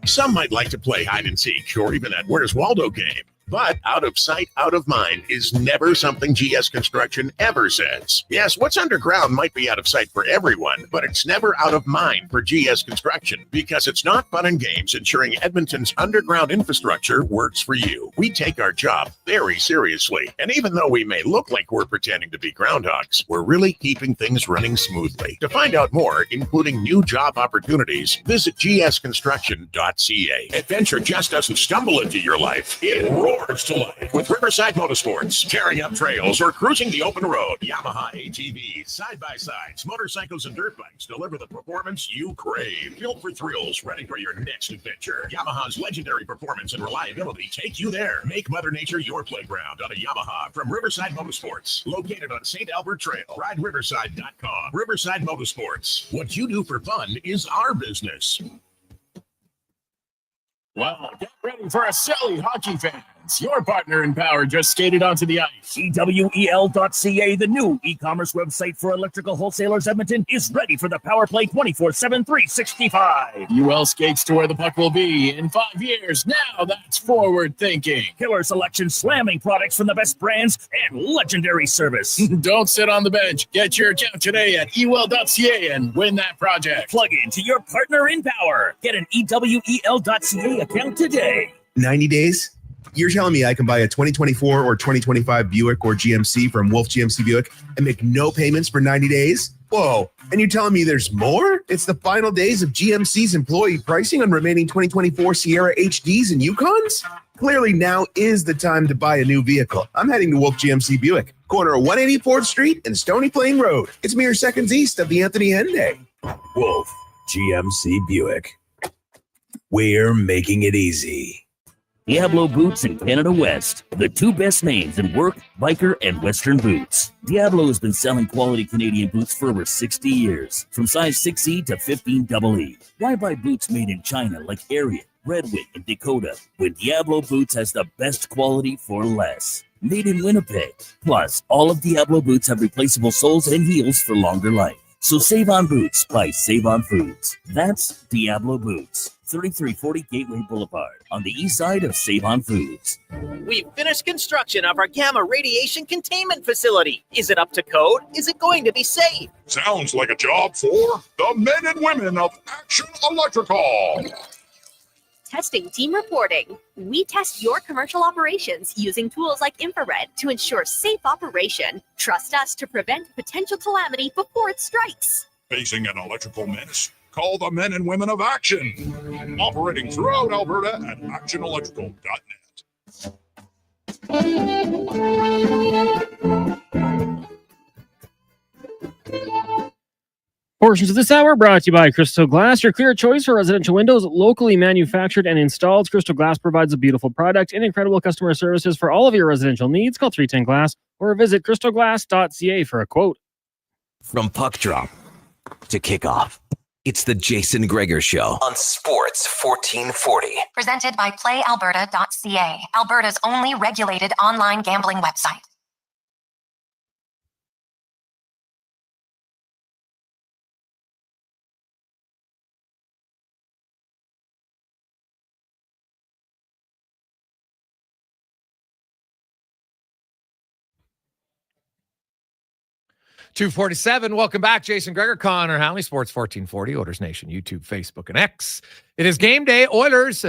Some might like to play hide and seek or even that Where's Waldo game. But out of sight, out of mind is never something GS Construction ever says. Yes, what's underground might be out of sight for everyone, but it's never out of mind for GS Construction because it's not fun and games ensuring Edmonton's underground infrastructure works for you. We take our job very seriously. And even though we may look like we're pretending to be groundhogs, we're really keeping things running smoothly. To find out more, including new job opportunities, visit gsconstruction.ca. Adventure just doesn't stumble into your life. It roars to life with Riverside Motorsports, tearing up trails or cruising the open road. Yamaha ATVs, side-by-sides, motorcycles, and dirt bikes deliver the performance you crave. Built for thrills, ready for your next adventure. Yamaha's legendary performance and reliability take you there. Make Mother Nature your playground on a Yamaha from Riverside Motorsports, located on St. Albert Trail. RideRiverside.com. Riverside Motorsports. What you do for fun is our business. Well, get ready for a silly hockey fans. Your partner in power just skated onto the ice. EWEL.ca, the new e-commerce website for electrical wholesalers Edmonton, is ready for the Power Play 24/7 365. UL skates to where the puck will be in 5 years. Now that's forward thinking. Killer selection, slamming products from the best brands, and legendary service. Don't sit on the bench. Get your account today at EWEL.ca and win that project. Plug into your partner in power. Get an EWEL.ca account today. 90 days? You're telling me I can buy a 2024 or 2025 Buick or GMC from Wolf GMC Buick and make no payments for 90 days? Whoa. And you're telling me there's more? It's the final days of GMC's employee pricing on remaining 2024 Sierra HDs and Yukons? Clearly now is the time to buy a new vehicle. I'm heading to Wolf GMC Buick, corner of 184th Street and Stony Plain Road. It's mere seconds east of the Anthony Henday. Wolf GMC Buick. We're making it easy. Diablo Boots and Canada West, the two best names in work, biker, and western boots. Diablo has been selling quality Canadian boots for over 60 years, from size 6E to 15EE. Why buy boots made in China like Ariat, Redwing, and Dakota, when Diablo Boots has the best quality for less? Made in Winnipeg. Plus, all of Diablo Boots have replaceable soles and heels for longer life. So save on boots by Save on Foods. That's Diablo Boots. 3340 Gateway Boulevard on the east side of Save on Foods. We've finished construction of our gamma radiation containment facility. Is it up to code? Is it going to be safe? Sounds like a job for the men and women of Action Electrical. Testing team reporting. We test your commercial operations using tools like infrared to ensure safe operation. Trust us to prevent potential calamity before it strikes. Facing an electrical menace? Call the men and women of Action. Operating throughout Alberta at actionelectrical.net. Portions of this hour brought to you by Crystal Glass, your clear choice for residential windows, locally manufactured and installed. Crystal Glass provides a beautiful product and incredible customer services for all of your residential needs. Call 310 Glass or visit crystalglass.ca for a quote. From puck drop to kickoff, it's the Jason Gregor Show on Sports 1440. Presented by PlayAlberta.ca, Alberta's only regulated online gambling website. .247. Welcome back. Jason Gregor, Connor Halley, Sports 1440, Oilers Nation, YouTube, Facebook, and X. It is game day. Oilers,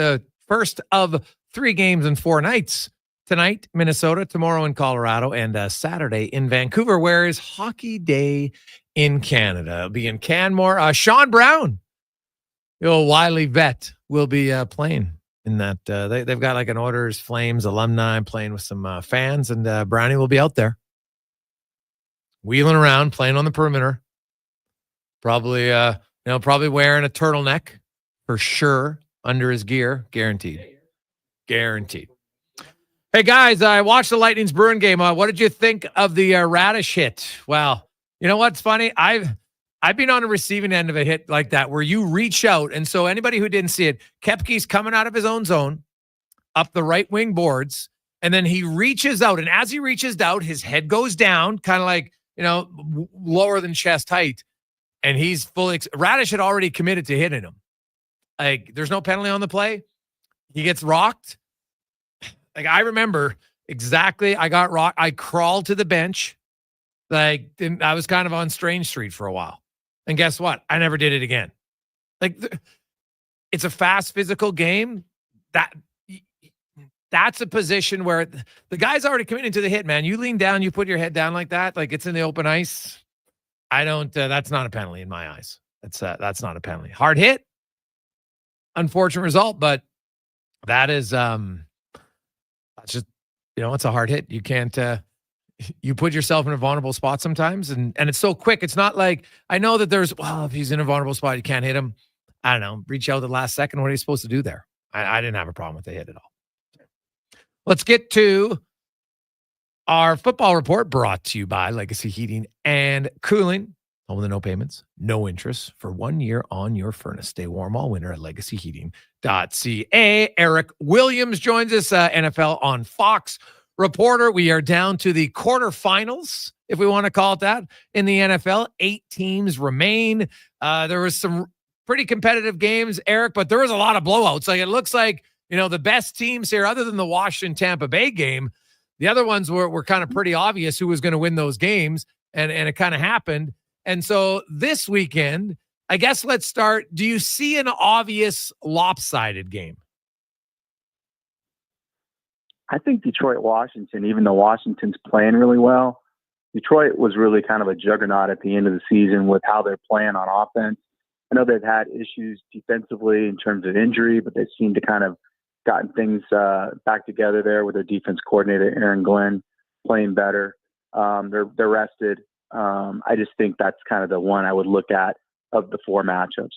first of 3 games in 4 nights. Tonight, Minnesota, tomorrow in Colorado, and Saturday in Vancouver, where is Hockey Day in Canada. It'll be in Canmore. Sean Brown, the old wily vet, will be playing in that. They've got like an Oilers Flames alumni playing with some fans, and Brownie will be out there, wheeling around, playing on the perimeter. Probably, probably wearing a turtleneck for sure under his gear. Guaranteed. Hey, guys, I watched the Lightning's Bruin game. What did you think of the Radish hit? Well, you know what's funny? I've been on the receiving end of a hit like that where you reach out. And so anybody who didn't see it, Kepke's coming out of his own zone up the right wing boards. And then he reaches out. And as he reaches out, his head goes down, kind of like, lower than chest height, and he's fully. Radish had already committed to hitting him. Like, there's no penalty on the play. He gets rocked. Like, I remember exactly. I got rocked. I crawled to the bench. Like, I was kind of on Strange Street for a while. And guess what? I never did it again. Like, it's a fast, physical game. That's a position where the guy's already committed to the hit, man. You lean down, you put your head down like that, like it's in the open ice. I don't, that's not a penalty in my eyes. That's not a penalty. Hard hit. Unfortunate result, but that is, that's just, it's a hard hit. You can't, you put yourself in a vulnerable spot sometimes, and it's so quick. It's not like, I know that if he's in a vulnerable spot, you can't hit him. I don't know, reach out the last second. What are you supposed to do there? I didn't have a problem with the hit at all. Let's get to our football report, brought to you by Legacy Heating and Cooling. Home with the no payments, no interest for 1 year on your furnace. Stay warm all winter at legacyheating.ca. Eric Williams joins us, NFL on Fox reporter. We are down to the quarterfinals, if we want to call it that, in the NFL. 8 teams remain. There was some pretty competitive games, Eric, but there was a lot of blowouts. Like, it looks like, the best teams here, other than the Washington-Tampa Bay game, the other ones were kind of pretty obvious who was going to win those games, and it kind of happened. And so this weekend, I guess let's start. Do you see an obvious lopsided game? I think Detroit-Washington, even though Washington's playing really well, Detroit was really kind of a juggernaut at the end of the season with how they're playing on offense. I know they've had issues defensively in terms of injury, but they seem to kind of gotten things back together there with their defense coordinator, Aaron Glenn, playing better. They're rested. I just think that's kind of the one I would look at of the 4 matchups.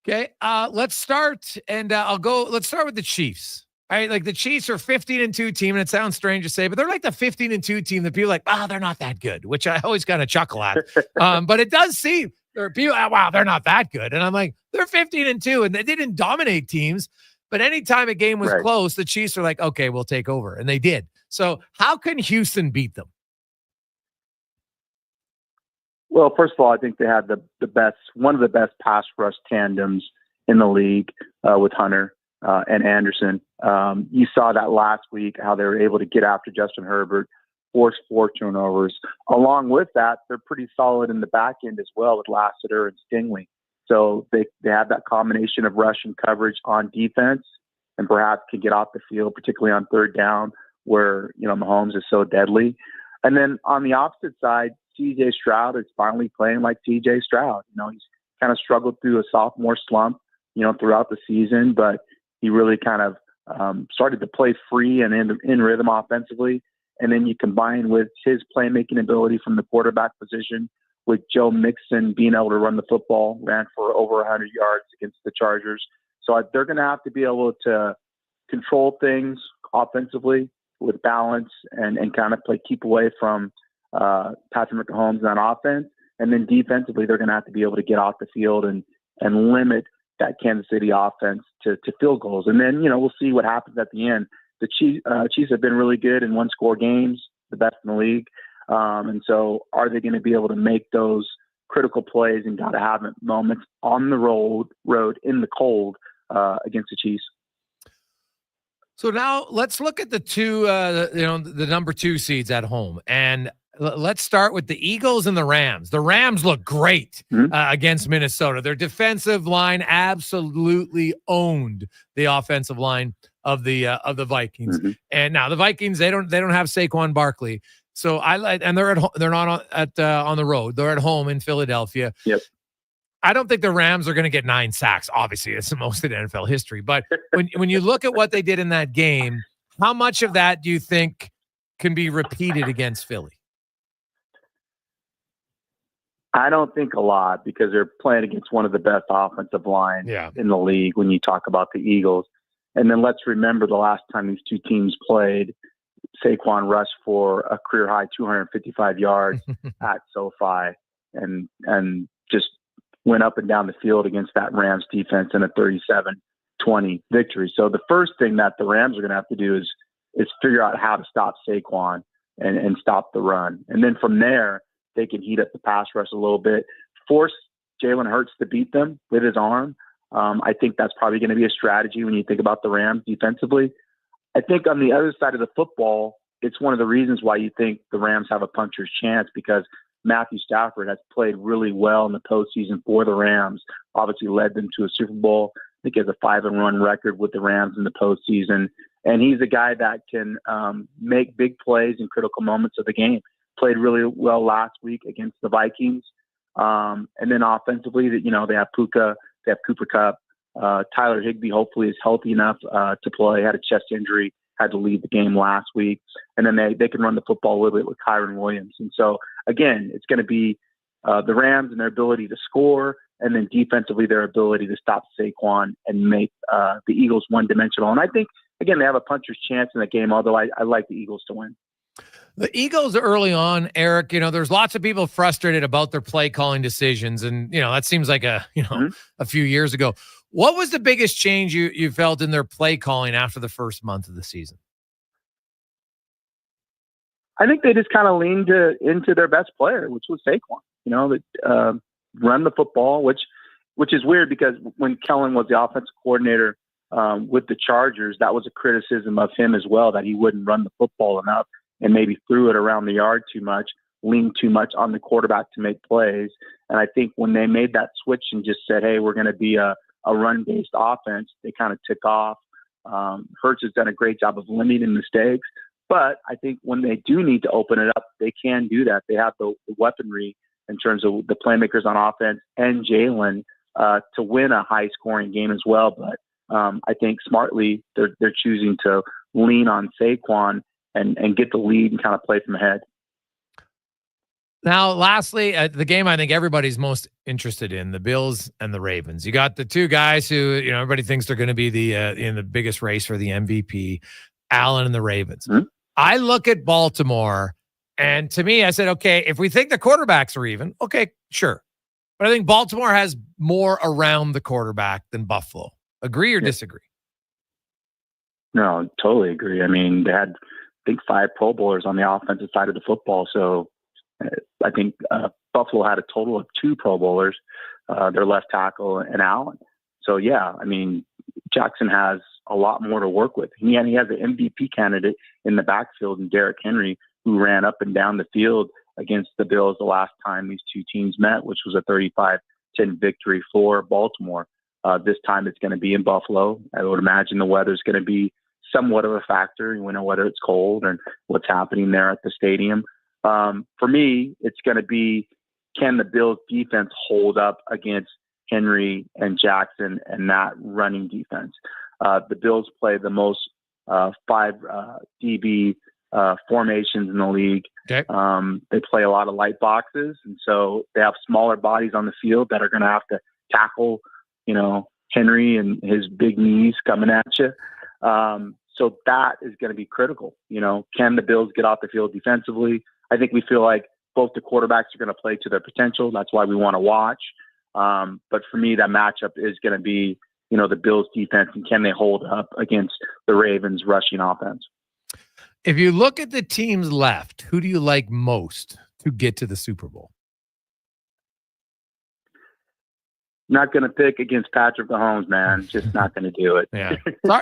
Okay, let's start, and let's start with the Chiefs. All right, like the Chiefs are 15-2 team, and it sounds strange to say, but they're like the 15-2 team that people are like, they're not that good, which I always kind of chuckle at. But it does seem there are people, they're not that good. And I'm like, they're 15-2, and they didn't dominate teams. But anytime a game was close, the Chiefs are like, okay, we'll take over. And they did. So how can Houston beat them? Well, first of all, I think they had one of the best pass rush tandems in the league with Hunter and Anderson. You saw that last week, how they were able to get after Justin Herbert, force 4 turnovers. Along with that, they're pretty solid in the back end as well with Lassiter and Stingley. So they have that combination of rush and coverage on defense, and perhaps can get off the field, particularly on 3rd down where, Mahomes is so deadly. And then on the opposite side, CJ Stroud is finally playing like CJ Stroud. He's kind of struggled through a sophomore slump, throughout the season, but he really kind of started to play free and in rhythm offensively. And then you combine with his playmaking ability from the quarterback position with Joe Mixon being able to run the football, ran for over 100 yards against the Chargers. So they're going to have to be able to control things offensively with balance and kind of keep away from Patrick Mahomes on offense. And then defensively, they're going to have to be able to get off the field and limit that Kansas City offense to field goals. And then, we'll see what happens at the end. The Chiefs have been really good in one-score games, the best in the league. And so are they going to be able to make those critical plays and got to have moments on the road in the cold against the Chiefs? So now let's look at the two, the number 2 seeds at home. And let's start with the Eagles and the Rams. The Rams look great against Minnesota. Their defensive line absolutely owned the offensive line of the Vikings. Mm-hmm. And now the Vikings, they don't have Saquon Barkley. So and they're not on the road. They're at home in Philadelphia. Yep. I don't think the Rams are going to get 9 sacks. Obviously, it's the most in NFL history. But when you look at what they did in that game, how much of that do you think can be repeated against Philly? I don't think a lot, because they're playing against one of the best offensive lines in the league when you talk about the Eagles. And then let's remember the last time these two teams played, Saquon rushed for a career-high 255 yards at SoFi and just went up and down the field against that Rams defense in a 37-20 victory. So the first thing that the Rams are going to have to do is figure out how to stop Saquon and stop the run. And then from there, they can heat up the pass rush a little bit, force Jalen Hurts to beat them with his arm. I think that's probably going to be a strategy when you think about the Rams defensively. I think on the other side of the football, it's one of the reasons why you think the Rams have a puncher's chance, because Matthew Stafford has played really well in the postseason for the Rams, obviously led them to a Super Bowl. I think he has a 5-1 record with the Rams in the postseason. And he's a guy that can make big plays in critical moments of the game. Played really well last week against the Vikings. And then offensively, they have Puka, they have Cooper Kupp. Tyler Higbee hopefully is healthy enough to play. Had a chest injury, had to leave the game last week. And then they can run the football a little bit with Kyron Williams. And so, again, it's going to be the Rams and their ability to score, and then defensively their ability to stop Saquon and make the Eagles one-dimensional. And I think, again, they have a puncher's chance in the game, although I like the Eagles to win. The Eagles early on, Eric, there's lots of people frustrated about their play calling decisions. And, that seems like a few years ago. What was the biggest change you felt in their play calling after the first month of the season? I think they just kind of leaned into their best player, which was Saquon, run the football, which is weird, because when Kellen was the offensive coordinator with the Chargers, that was a criticism of him as well, that he wouldn't run the football enough and maybe threw it around the yard too much, leaned too much on the quarterback to make plays. And I think when they made that switch and just said, hey, we're going to be a run-based offense, they kind of took off. Hurts has done a great job of limiting mistakes. But I think when they do need to open it up, they can do that. They have the weaponry in terms of the playmakers on offense and Jalen to win a high-scoring game as well. But I think smartly they're choosing to lean on Saquon and get the lead and kind of play from ahead. Now, lastly, the game I think everybody's most interested in, the Bills and the Ravens. You got the two guys who, everybody thinks they're going to be in the biggest race for the MVP, Allen and the Ravens. Mm-hmm. I look at Baltimore, and to me, I said, okay, if we think the quarterbacks are even, okay, sure. But I think Baltimore has more around the quarterback than Buffalo. Agree or disagree? No, totally agree. I mean, they had, I think, 5 Pro Bowlers on the offensive side of the football. So I think Buffalo had a total of 2 Pro Bowlers, their left tackle and Allen. So, yeah, I mean, Jackson has a lot more to work with. He has an MVP candidate in the backfield in Derrick Henry, who ran up and down the field against the Bills the last time these two teams met, which was a 35-10 victory for Baltimore. This time it's going to be in Buffalo. I would imagine the weather's going to be somewhat of a factor, whether it's cold and what's happening there at the stadium. For me, it's going to be, can the Bills defense hold up against Henry and Jackson and that running defense? The Bills play the most 5 DB formations in the league. Okay. They play a lot of light boxes, and so they have smaller bodies on the field that are going to have to tackle, Henry and his big knees coming at you. So that is going to be critical. Can the Bills get off the field defensively? I think we feel like both the quarterbacks are going to play to their potential. That's why we want to watch. But for me, that matchup is going to be, the Bills defense, and can they hold up against the Ravens rushing offense? If you look at the teams left, who do you like most to get to the Super Bowl? Not going to pick against Patrick Mahomes, man. Just not going to do it. Yeah,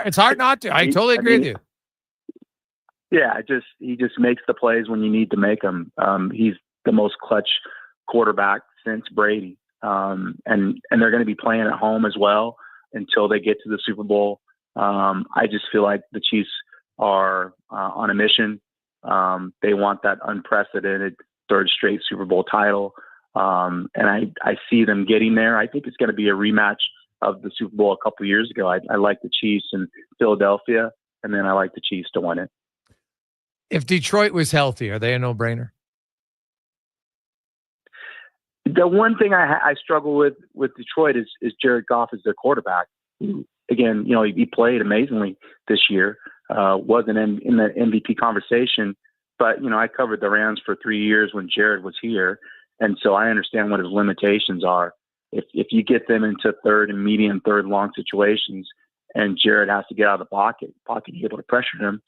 it's hard not to. I totally agree with you. Yeah, he just makes the plays when you need to make them. He's the most clutch quarterback since Brady, and they're going to be playing at home as well until they get to the Super Bowl. I just feel like the Chiefs are on a mission. They want that unprecedented third straight Super Bowl title. And I see them getting there. I think it's going to be a rematch of the Super Bowl a couple of years ago. I like the Chiefs in Philadelphia, and then I like the Chiefs to win it. If Detroit was healthy, are they a no-brainer? The one thing I struggle with Detroit is Jared Goff as their quarterback. Again, he played amazingly this year. Wasn't in the MVP conversation, but I covered the Rams for 3 years when Jared was here, and so I understand what his limitations are. If you get them into third and medium, third long situations, and Jared has to get out of the pocket, be able to pressure him,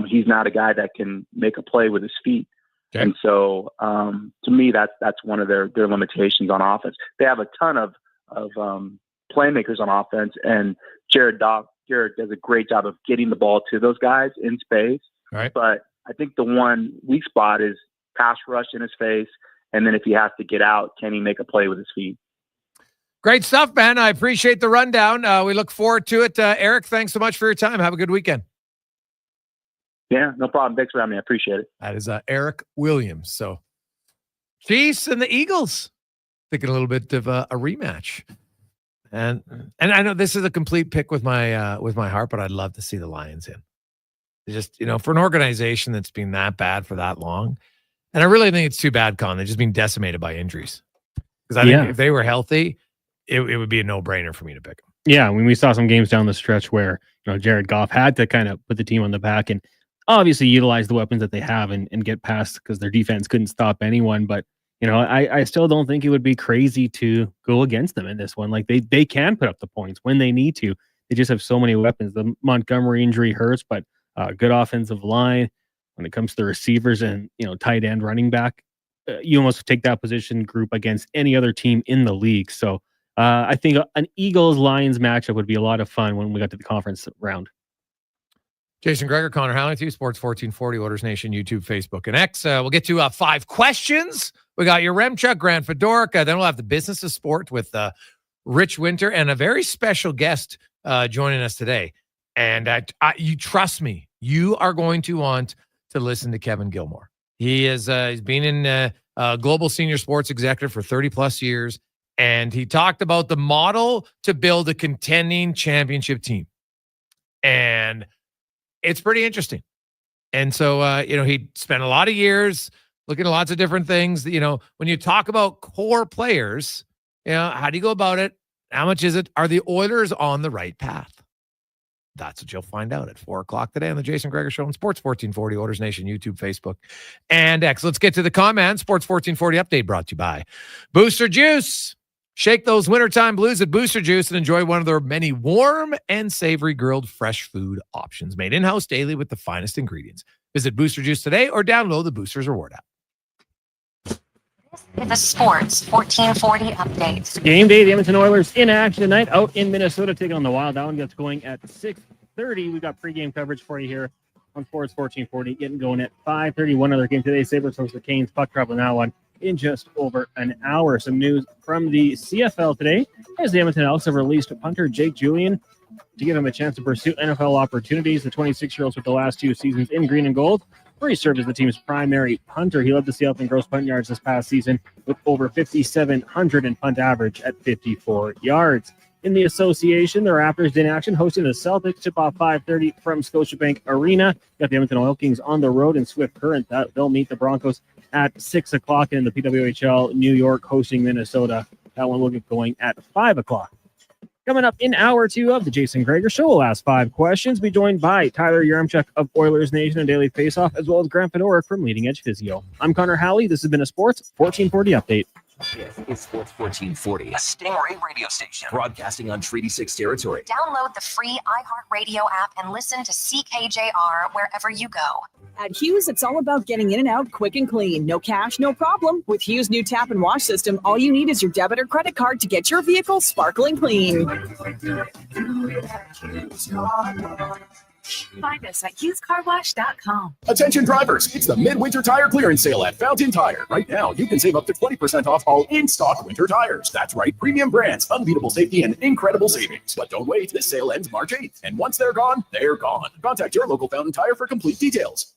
he's not a guy that can make a play with his feet. Okay. And so, to me, that's one of their limitations on offense. They have a ton of playmakers on offense, and Jared does a great job of getting the ball to those guys in space. Right. But I think the one weak spot is pass rush in his face, and then if he has to get out, can he make a play with his feet? Great stuff, man. I appreciate the rundown. We look forward to it. Eric, thanks so much for your time. Have a good weekend. Yeah, no problem. Thanks for having me. I appreciate it. That is Eric Williams. So, Chiefs and the Eagles thinking a little bit of a rematch, and I know this is a complete pick with my heart, but I'd love to see the Lions in. Just for an organization that's been that bad for that long, and I really think it's too bad, Con. They've just been decimated by injuries. Because I think if they were healthy, it would be a no-brainer for me to pick them. Yeah, when we saw some games down the stretch where Jared Goff had to kind of put the team on the back and obviously utilize the weapons that they have and get past because their defense couldn't stop anyone. But, I still don't think it would be crazy to go against them in this one. Like they can put up the points when they need to. They just have so many weapons. The Montgomery injury hurts, but good offensive line when it comes to the receivers and, tight end, running back. You almost take that position group against any other team in the league. So I think an Eagles-Lions matchup would be a lot of fun when we got to the conference round. Jason Gregor, Connor Halley, Sports 1440, Oilers Nation, YouTube, Facebook, and X. We'll get to 5 questions. We got your Remchuk, Grant Fedorka. Then we'll have the business of sport with Ritch Winter and a very special guest joining us today. And you trust me, you are going to want to listen to Kevin Gilmore. He is he's been in global senior sports executive for 30 plus years. And he talked about the model to build a contending championship team. And it's pretty interesting. And so, he spent a lot of years looking at lots of different things. When you talk about core players, how do you go about it? How much is it? Are the Oilers on the right path? That's what you'll find out at 4:00 today on the Jason Gregor Show on Sports 1440, Oilers Nation, YouTube, Facebook, and X. Let's get to the comments. Sports 1440 update brought to you by Booster Juice. Shake those wintertime blues at Booster Juice and enjoy one of their many warm and savory grilled fresh food options made in-house daily with the finest ingredients. Visit Booster Juice today or download the Boosters Reward app. The Sports 1440 update. Game day, the Edmonton Oilers in action tonight out in Minnesota taking on the Wild. That one gets going at 6:30. We got pregame coverage for you here on Sports 1440. Getting going at 5:30. One other game today. Sabres host the Canes. Puck drop on that one in just over an hour. Some news from the CFL today as the Edmonton Elks have released punter Jake Julian to give him a chance to pursue NFL opportunities. The 26-year-old spent the last 2 seasons in green and gold, where he served as the team's primary punter. He led the CFL in gross punt yards this past season with over 5,700 and punt average at 54 yards. In the association, the Raptors in action, hosting the Celtics. Tip-off 5:30 from Scotiabank Arena. Got the Edmonton Oil Kings on the road in Swift Current. They'll meet the Broncos at 6 o'clock. And in the PWHL, New York hosting Minnesota. That one will get going at 5 o'clock. Coming up in hour 2 of the Jason Gregor Show, we'll ask 5 questions. Be joined by Tyler Yaremchuk of Oilers Nation and Daily Faceoff, as well as Grant Fedora from Leading Edge Physio. I'm Connor Halley. This has been a Sports 1440 update. This is Sports 1440, a Stingray radio station broadcasting on Treaty 6 territory. Download the free iHeartRadio app and listen to CKJR wherever you go. At Hughes, it's all about getting in and out quick and clean. No cash, no problem. With Hughes' new tap and wash system, all you need is your debit or credit card to get your vehicle sparkling clean. Find us at HughesCarWash.com. Attention drivers, it's the midwinter tire clearance sale at Fountain Tire. Right now, you can save up to 20% off all in-stock winter tires. That's right, premium brands, unbeatable safety, and incredible savings. But don't wait, this sale ends March 8th. And once they're gone, they're gone. Contact your local Fountain Tire for complete details.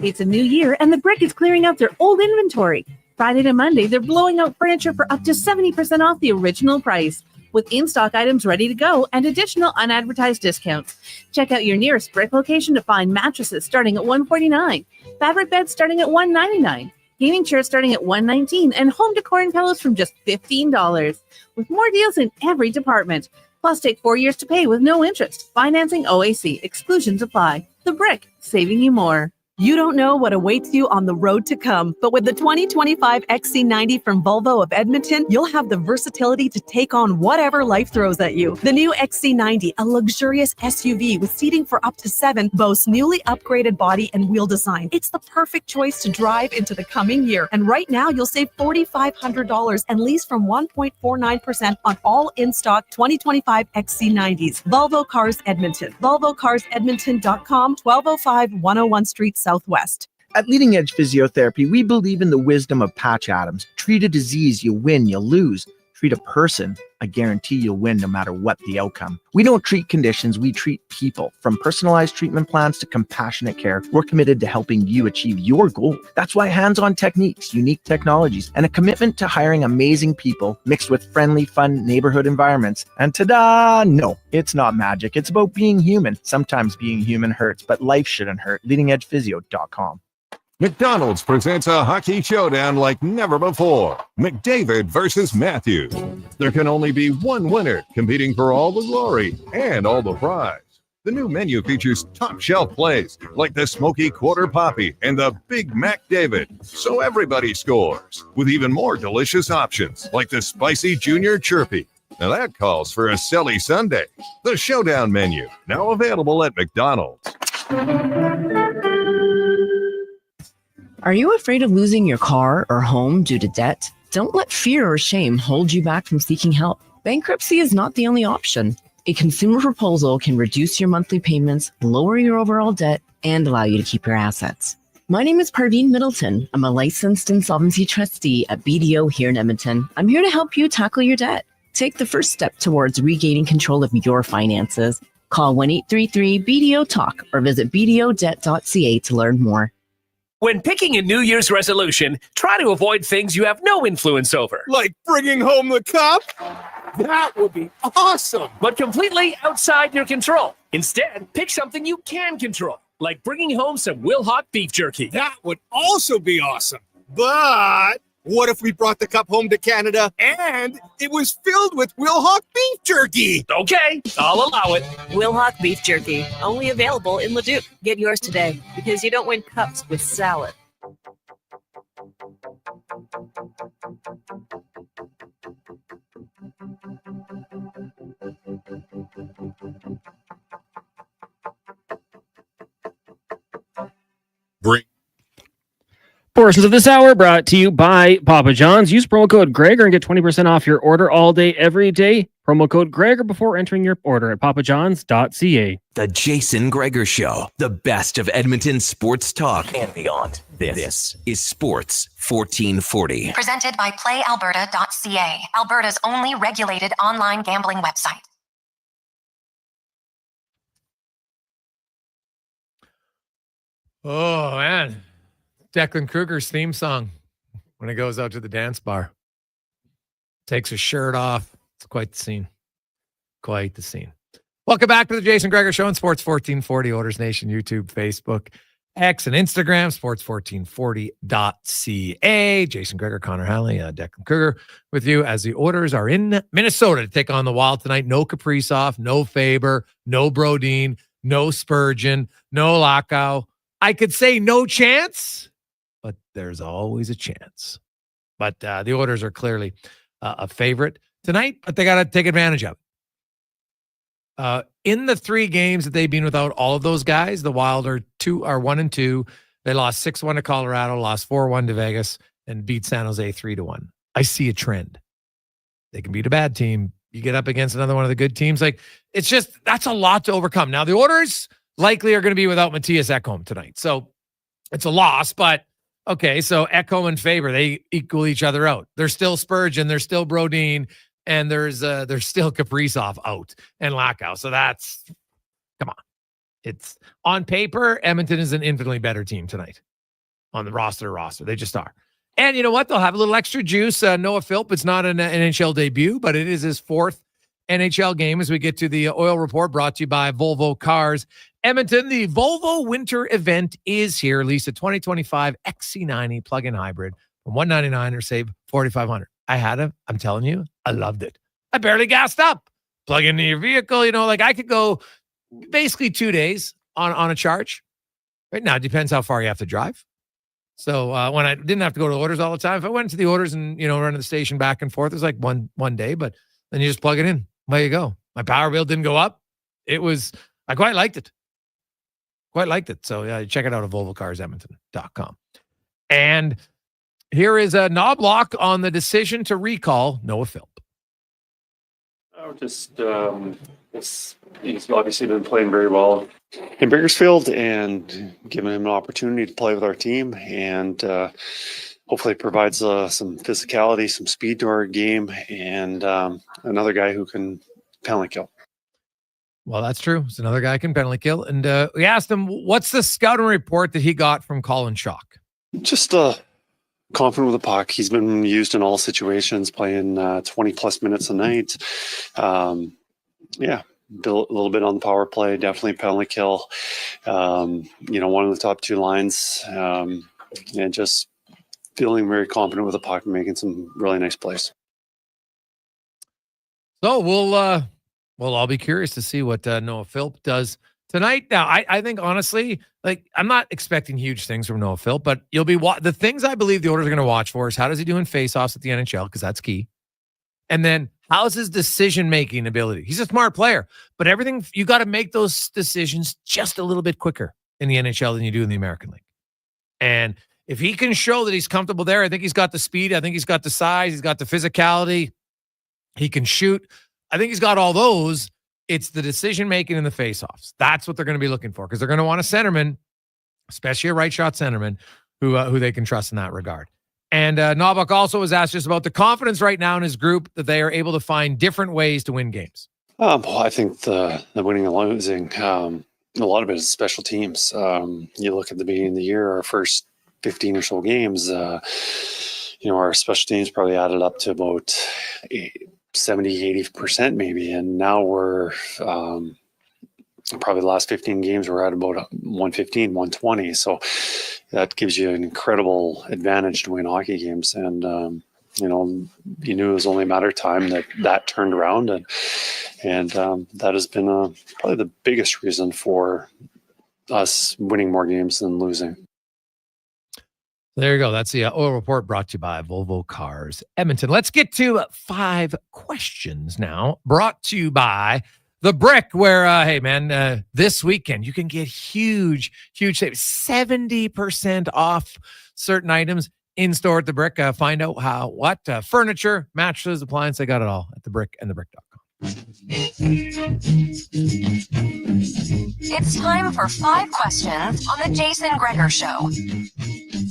It's a new year, and the Brick is clearing out their old inventory. Friday to Monday, they're blowing out furniture for up to 70% off the original price, with in-stock items ready to go and additional unadvertised discounts. Check out your nearest Brick location to find mattresses starting at $149, fabric beds starting at $199, gaming chairs starting at $119, and home decor and pillows from just $15. With more deals in every department. Plus, take 4 years to pay with no interest. Financing OAC. Exclusions apply. The Brick, saving you more. You don't know what awaits you on the road to come, but with the 2025 XC90 from Volvo of Edmonton, you'll have the versatility to take on whatever life throws at you. The new XC90, a luxurious SUV with seating for up to 7, boasts newly upgraded body and wheel design. It's the perfect choice to drive into the coming year. And right now, you'll save $4,500 and lease from 1.49% on all in-stock 2025 XC90s. Volvo Cars Edmonton. VolvoCarsEdmonton.com, 1205 101 Street Southwest. At Leading Edge Physiotherapy, we believe in the wisdom of Patch Adams. Treat a disease, you win, you lose. Treat a person, I guarantee you'll win no matter what the outcome. We don't treat conditions, we treat people. From personalized treatment plans to compassionate care, we're committed to helping you achieve your goal. That's why hands-on techniques, unique technologies, and a commitment to hiring amazing people mixed with friendly, fun neighborhood environments. And ta-da! No, it's not magic. It's about being human. Sometimes being human hurts, but life shouldn't hurt. LeadingEdgePhysio.com. McDonald's presents a hockey showdown like never before. McDavid versus Matthews. There can only be one winner, competing for all the glory and all the prize. The new menu features top shelf plays like the Smoky Quarter Poppy and the Big Mac David, so everybody scores, with even more delicious options like the Spicy Junior Chirpy. Now that calls for a silly Sunday. The Showdown menu, now available at McDonald's. Are you afraid of losing your car or home due to debt? Don't let fear or shame hold you back from seeking help. Bankruptcy is not the only option. A consumer proposal can reduce your monthly payments, lower your overall debt, and allow you to keep your assets. My name is Parveen Middleton. I'm a licensed insolvency trustee at BDO here in Edmonton. I'm here to help you tackle your debt. Take the first step towards regaining control of your finances. Call 1-833-BDO-TALK or visit bdodebt.ca to learn more. When picking a New Year's resolution, try to avoid things you have no influence over. Like bringing home the cup? That would be awesome. But completely outside your control. Instead, pick something you can control, like bringing home some Wilhauk beef jerky. That would also be awesome. But what if we brought the cup home to Canada and it was filled with Wilhauk beef jerky? Okay, I'll allow it. Wilhauk beef jerky, only available in Leduc. Get yours today, because you don't win cups with salad. Bring. Portions of this hour brought to you by Papa John's. Use promo code Gregor and get 20% off your order all day, every day. Promo code Gregor before entering your order at papajohns.ca. The Jason Gregor Show, the best of Edmonton sports talk and beyond. This is Sports 1440. Presented by PlayAlberta.ca, Alberta's only regulated online gambling website. Oh, man. Declan Kruger's theme song when he goes out to the dance bar. Takes his shirt off. It's quite the scene. Quite the scene. Welcome back to the Jason Gregor Show on Sports 1440, Oilers Nation, YouTube, Facebook, X, and Instagram, sports1440.ca. Jason Gregor, Connor Halley, Declan Kruger with you as the Oilers are in Minnesota to take on the Wild tonight. No Kaprizov, no Faber, no Brodin, no Spurgeon, no Lackow. I could say no chance, but there's always a chance. But the Oilers are clearly a favorite tonight, but they got to take advantage of it. In the 3 games that they've been without all of those guys, the Wild are 1-2. They lost 6-1 to Colorado, lost 4-1 to Vegas, and beat San Jose 3-1. I see a trend. They can beat a bad team. You get up against another one of the good teams. Like, it's just, that's a lot to overcome. Now, the Oilers likely are going to be without Matthias Ekholm tonight. So it's a loss, but okay, so Ekholm and Faber, they equal each other out. There's still Spurgeon, there's still Brodin, and there's still Kaprizov out and Lackow. So that's, come on. It's on paper, Edmonton is an infinitely better team tonight on the roster. They just are. And you know what? They'll have a little extra juice. Noah Philp, it's not an NHL debut, but it is his 4th NHL game as we get to the Oil Report, brought to you by Volvo Cars. Edmonton, the Volvo Winter event is here. Lease a 2025 XC90 plug-in hybrid from $199 or save $4,500. I had him. I'm telling you, I loved it. I barely gassed up. Plug into your vehicle. Like I could go basically 2 days on a charge. Right now, it depends how far you have to drive. So when I didn't have to go to Oilers all the time, if I went to the Oilers and, run to the station back and forth, it was like one day, but then you just plug it in. There you go. My power bill didn't go up. I quite liked it. So yeah, check it out at VolvoCarsEdmonton.com. And here is a Knobloch on the decision to recall Noah Philp. He's obviously been playing very well in Bakersfield and giving him an opportunity to play with our team, and hopefully provides some physicality, some speed to our game, and another guy who can penalty kill. Well, that's true. It's another guy who can penalty kill. And we asked him, what's the scouting report that he got from Colin Schock? Just confident with the puck. He's been used in all situations, playing 20-plus minutes a night. Built a little bit on the power play, definitely penalty kill. One of the top 2 lines, and just feeling very confident with the puck and making some really nice plays. So we'll all be curious to see what Noah Philp does tonight. Now, I think honestly, I'm not expecting huge things from Noah Philp, but you'll be the things I believe the Oilers are going to watch for is how does he do in faceoffs at the NHL, because that's key. And then how's his decision-making ability? He's a smart player, but everything, you got to make those decisions just a little bit quicker in the NHL than you do in the American League. And if he can show that he's comfortable there, I think he's got the speed. I think he's got the size. He's got the physicality. He can shoot. I think he's got all those. It's the decision-making and the faceoffs. That's what they're going to be looking for, because they're going to want a centerman, especially a right-shot centerman, who they can trust in that regard. And Knobloch also was asked just about the confidence right now in his group that they are able to find different ways to win games. I think the winning and losing, a lot of it is special teams. You look at the beginning of the year, our first 15 or so games, our special teams probably added up to about 70-80% maybe, and now we're probably the last 15 games we're at about 115, 120. So that gives you an incredible advantage to win hockey games. And you knew it was only a matter of time that turned around, and that has been probably the biggest reason for us winning more games than losing. There you go. That's the Oil Report, brought to you by Volvo Cars Edmonton. Let's get to 5 questions now, brought to you by The Brick, where, hey, man, this weekend you can get huge savings, 70% off certain items in store at The Brick. Find out what furniture, mattresses, appliances, they got it all at The Brick and thebrick.com. It's time for 5 questions on the Jason Gregor Show.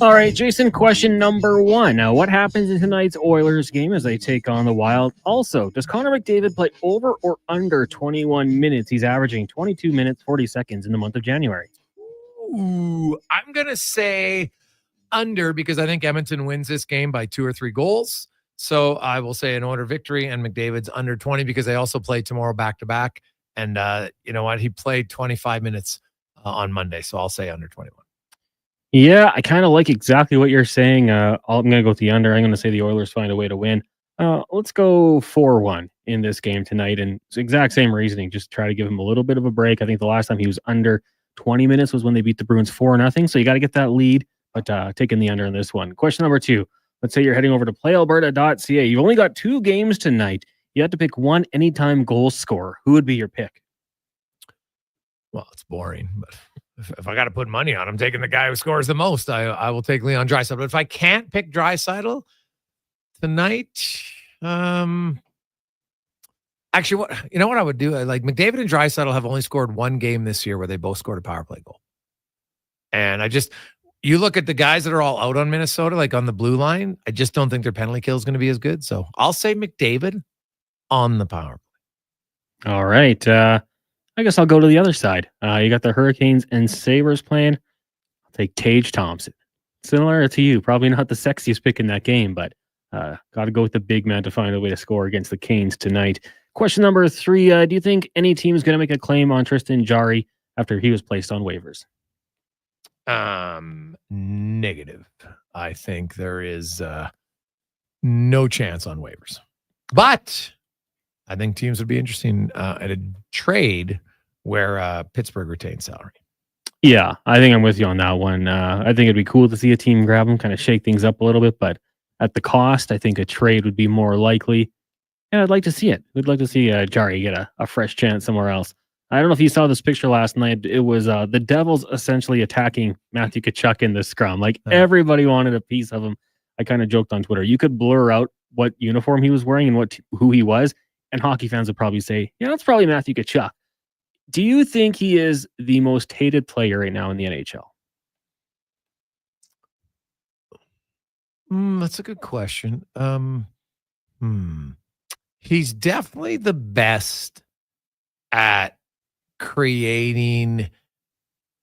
All right, Jason, question number 1. Now, what happens in tonight's Oilers game as they take on the Wild? Also, does Connor McDavid play over or under 21 minutes? He's averaging 22 minutes, 40 seconds in the month of January. Ooh, I'm going to say under, because I think Edmonton wins this game by 2 or 3 goals. So I will say an Oiler victory and McDavid's under 20 because they also play tomorrow back-to-back. And you know what? He played 25 minutes on Monday. So I'll say under 21. Yeah, I kind of like exactly what you're saying. I'm going to go with the under. I'm going to say the Oilers find a way to win. Let's go 4-1 in this game tonight. And it's the exact same reasoning. Just try to give him a little bit of a break. I think the last time he was under 20 minutes was when they beat the Bruins 4-0. So you got to get that lead, but taking the under in this one. Question number 2. Let's say you're heading over to playalberta.ca. You've only got 2 games tonight. You have to pick one anytime goal scorer. Who would be your pick? Well, it's boring, but if I got to put money on, I'm taking the guy who scores the most. I will take Leon Draisaitl. But if I can't pick Draisaitl tonight, actually, what I would do? Like McDavid and Draisaitl have only scored 1 game this year where they both scored a power play goal. And you look at the guys that are all out on Minnesota, like on the blue line, I just don't think their penalty kill is going to be as good. So I'll say McDavid on the power play. All right. I guess I'll go to the other side. You got the Hurricanes and Sabres playing. I'll take Tage Thompson. Similar to you, probably not the sexiest pick in that game, but got to go with the big man to find a way to score against the Canes tonight. Question number 3. Do you think any team is going to make a claim on Tristan Jarry after he was placed on waivers? Negative. I think there is no chance on waivers. But I think teams would be interested at a trade where Pittsburgh retains salary. Yeah, I think I'm with you on that one. I think it'd be cool to see a team grab him, kind of shake things up a little bit, but at the cost, I think a trade would be more likely. And I'd like to see it. We'd like to see Jarry get a fresh chance somewhere else. I don't know if you saw this picture last night. It was the Devils essentially attacking Matthew Tkachuk in the scrum. Like everybody wanted a piece of him. I kind of joked on Twitter. You could blur out what uniform he was wearing and who he was, and hockey fans would probably say, yeah, that's probably Matthew Tkachuk. Do you think he is the most hated player right now in the NHL? That's a good question. He's definitely the best at creating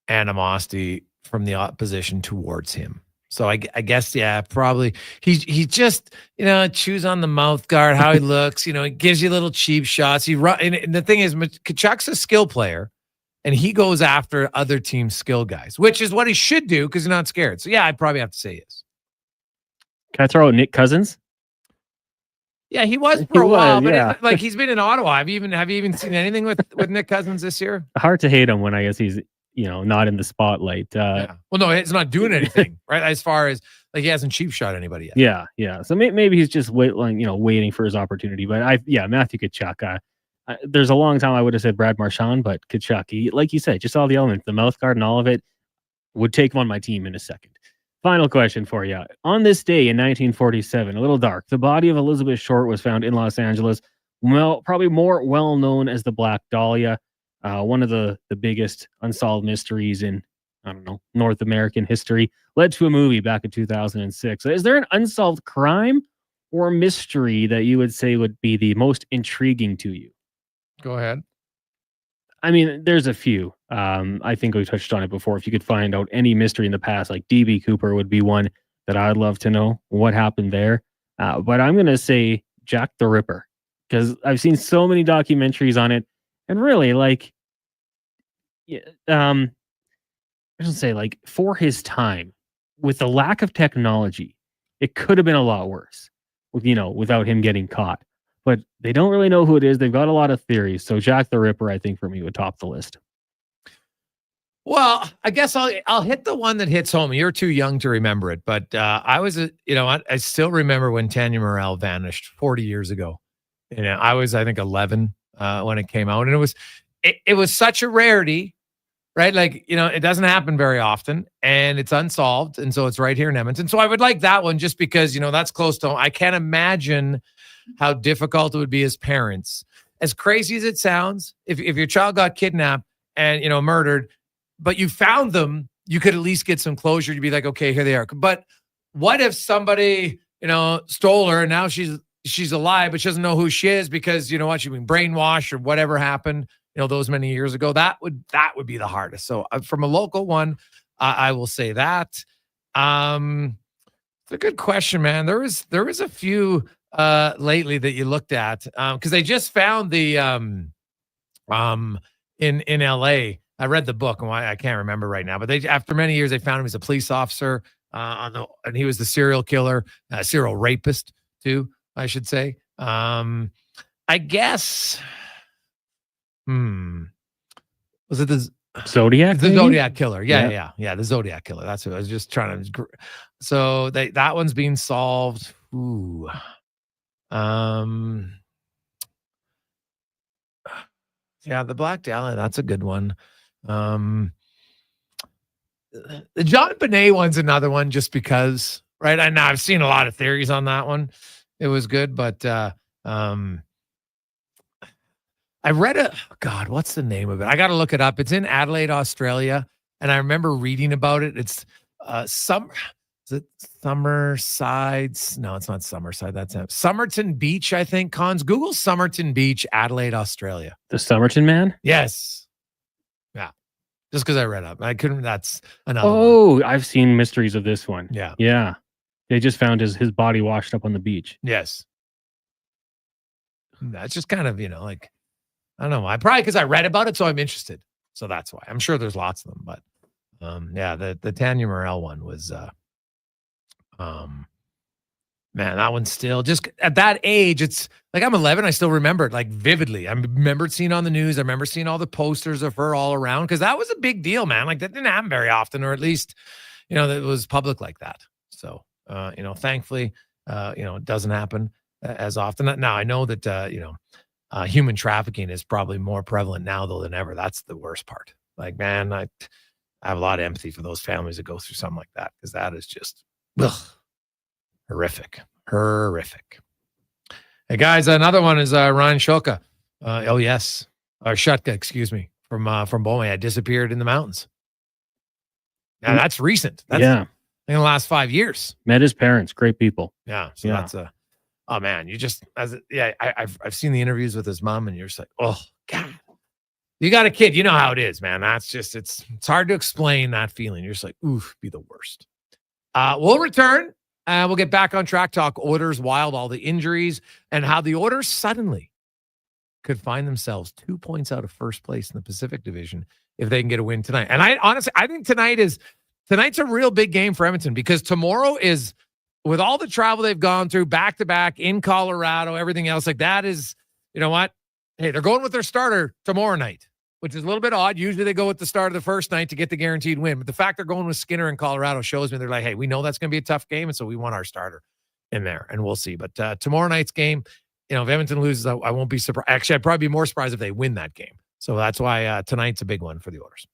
animosity from the opposition towards him. So I guess, yeah, probably he just, chews on the mouth guard, how he looks, he gives you little cheap shots. And the thing is, Tkachuk's a skill player and he goes after other team skill guys, which is what he should do because he's not scared. So yeah, I'd probably have to say yes. Can I throw out Nick Cousins? Yeah, he was for a while, but he's been in Ottawa. Have you even seen anything with Nick Cousins this year? Hard to hate him when I guess he's not in the spotlight. Well, no, it's not doing anything, right? As far as he hasn't cheap shot anybody yet. Yeah. So maybe he's just waiting for his opportunity. But Matthew Tkachuk. There's a long time I would have said Brad Marchand, but Tkachuk, like you said, just all the elements, the mouth guard and all of it, would take him on my team in a second. Final question for you. On this day in 1947, a little dark, the body of Elizabeth Short was found in Los Angeles. Well, probably more well known as the Black Dahlia. One of the biggest unsolved mysteries in, North American history, led to a movie back in 2006. So is there an unsolved crime or mystery that you would say would be the most intriguing to you? Go ahead. I mean, there's a few. I think we touched on it before. If you could find out any mystery in the past, like DB Cooper would be one that I'd love to know what happened there. But I'm going to say Jack the Ripper because I've seen so many documentaries on it. And really, for his time, with the lack of technology, it could have been a lot worse, without him getting caught. But they don't really know who it is. They've got a lot of theories. So Jack the Ripper, I think, for me, would top the list. Well, I guess I'll hit the one that hits home. You're too young to remember it, but I still remember when Tanya Morrell vanished 40 years ago. I was, I think, 11 when it came out, and it was such a rarity, right? It doesn't happen very often, and it's unsolved, and so it's right here in Edmonton. So I would like that one just because that's close to home. I can't imagine how difficult it would be as parents. As crazy as it sounds, if your child got kidnapped and murdered, but you found them, you could at least get some closure. You'd be like, okay, here they are. But what if somebody stole her and now she's alive, but she doesn't know who she is because she's been brainwashed or whatever happened those many years ago? That would be the hardest. So from a local one, I will say that. It's a good question, man. There is a few lately that you looked at? Because they just found the in LA. I read the book and why I can't remember right now, but they after many years they found him as a police officer and he was the serial killer, serial rapist too, I should say. I guess. Was it the Zodiac? The maybe? Zodiac killer. Yeah. The Zodiac killer. That's what I was just trying to. So that one's being solved. Ooh. Yeah, the Black Dahlia. That's a good one. The John Bonet one's another one, just because, right? I know I've seen a lot of theories on that one. It was good, but I read what's the name of it? I got to look it up. It's in Adelaide, Australia, and I remember reading about it. It's Summerside? No, it's not Summerside. That's it. Somerton Beach, I think. Cons, Google Somerton Beach, Adelaide, Australia. The Somerton Man? Yes. Yeah. Just because I read up. I couldn't. That's another one. Oh, I've seen mysteries of this one. Yeah. Yeah. They just found his body washed up on the beach. Yes. That's just kind of, like, I don't know. I probably because I read about it, so I'm interested. So that's why. I'm sure there's lots of them, but yeah, the Tanya Morrell one was man, that one's still just at that age. It's like I'm 11. I still remember it like vividly. I remember seeing on the news. I remember seeing all the posters of her all around because that was a big deal, man. Like that didn't happen very often, or at least, that it was public like that. So, thankfully, it doesn't happen as often. Now I know that, human trafficking is probably more prevalent now though than ever. That's the worst part. Like, man, I have a lot of empathy for those families that go through something like that because that is just horrific. Hey guys, another one is Ryan Shulka. Shutka, excuse me, from Beaumont. Had disappeared in the mountains. Now that's recent. That's in the last 5 years. Met his parents, great people. Yeah, so that's oh man, you just I've seen the interviews with his mom, and you're just like, oh God, you got a kid, you know how it is, man. That's just it's hard to explain that feeling. You're just like, oof, be the worst. We'll return. We'll get back on track. Talk Oilers, Wild, all the injuries, and how the Oilers suddenly could find themselves 2 points out of first place in the Pacific Division if they can get a win tonight. And I honestly think tonight's a real big game for Edmonton because tomorrow is. With all the travel they've gone through back-to-back in Colorado, everything else, like that is, you know what? Hey, they're going with their starter tomorrow night, which is a little bit odd. Usually they go with the start of the first night to get the guaranteed win. But the fact they're going with Skinner in Colorado shows me they're like, hey, we know that's going to be a tough game, and so we want our starter in there, and we'll see. But tomorrow night's game, if Edmonton loses, I won't be surprised. Actually, I'd probably be more surprised if they win that game. So that's why tonight's a big one for the Oilers.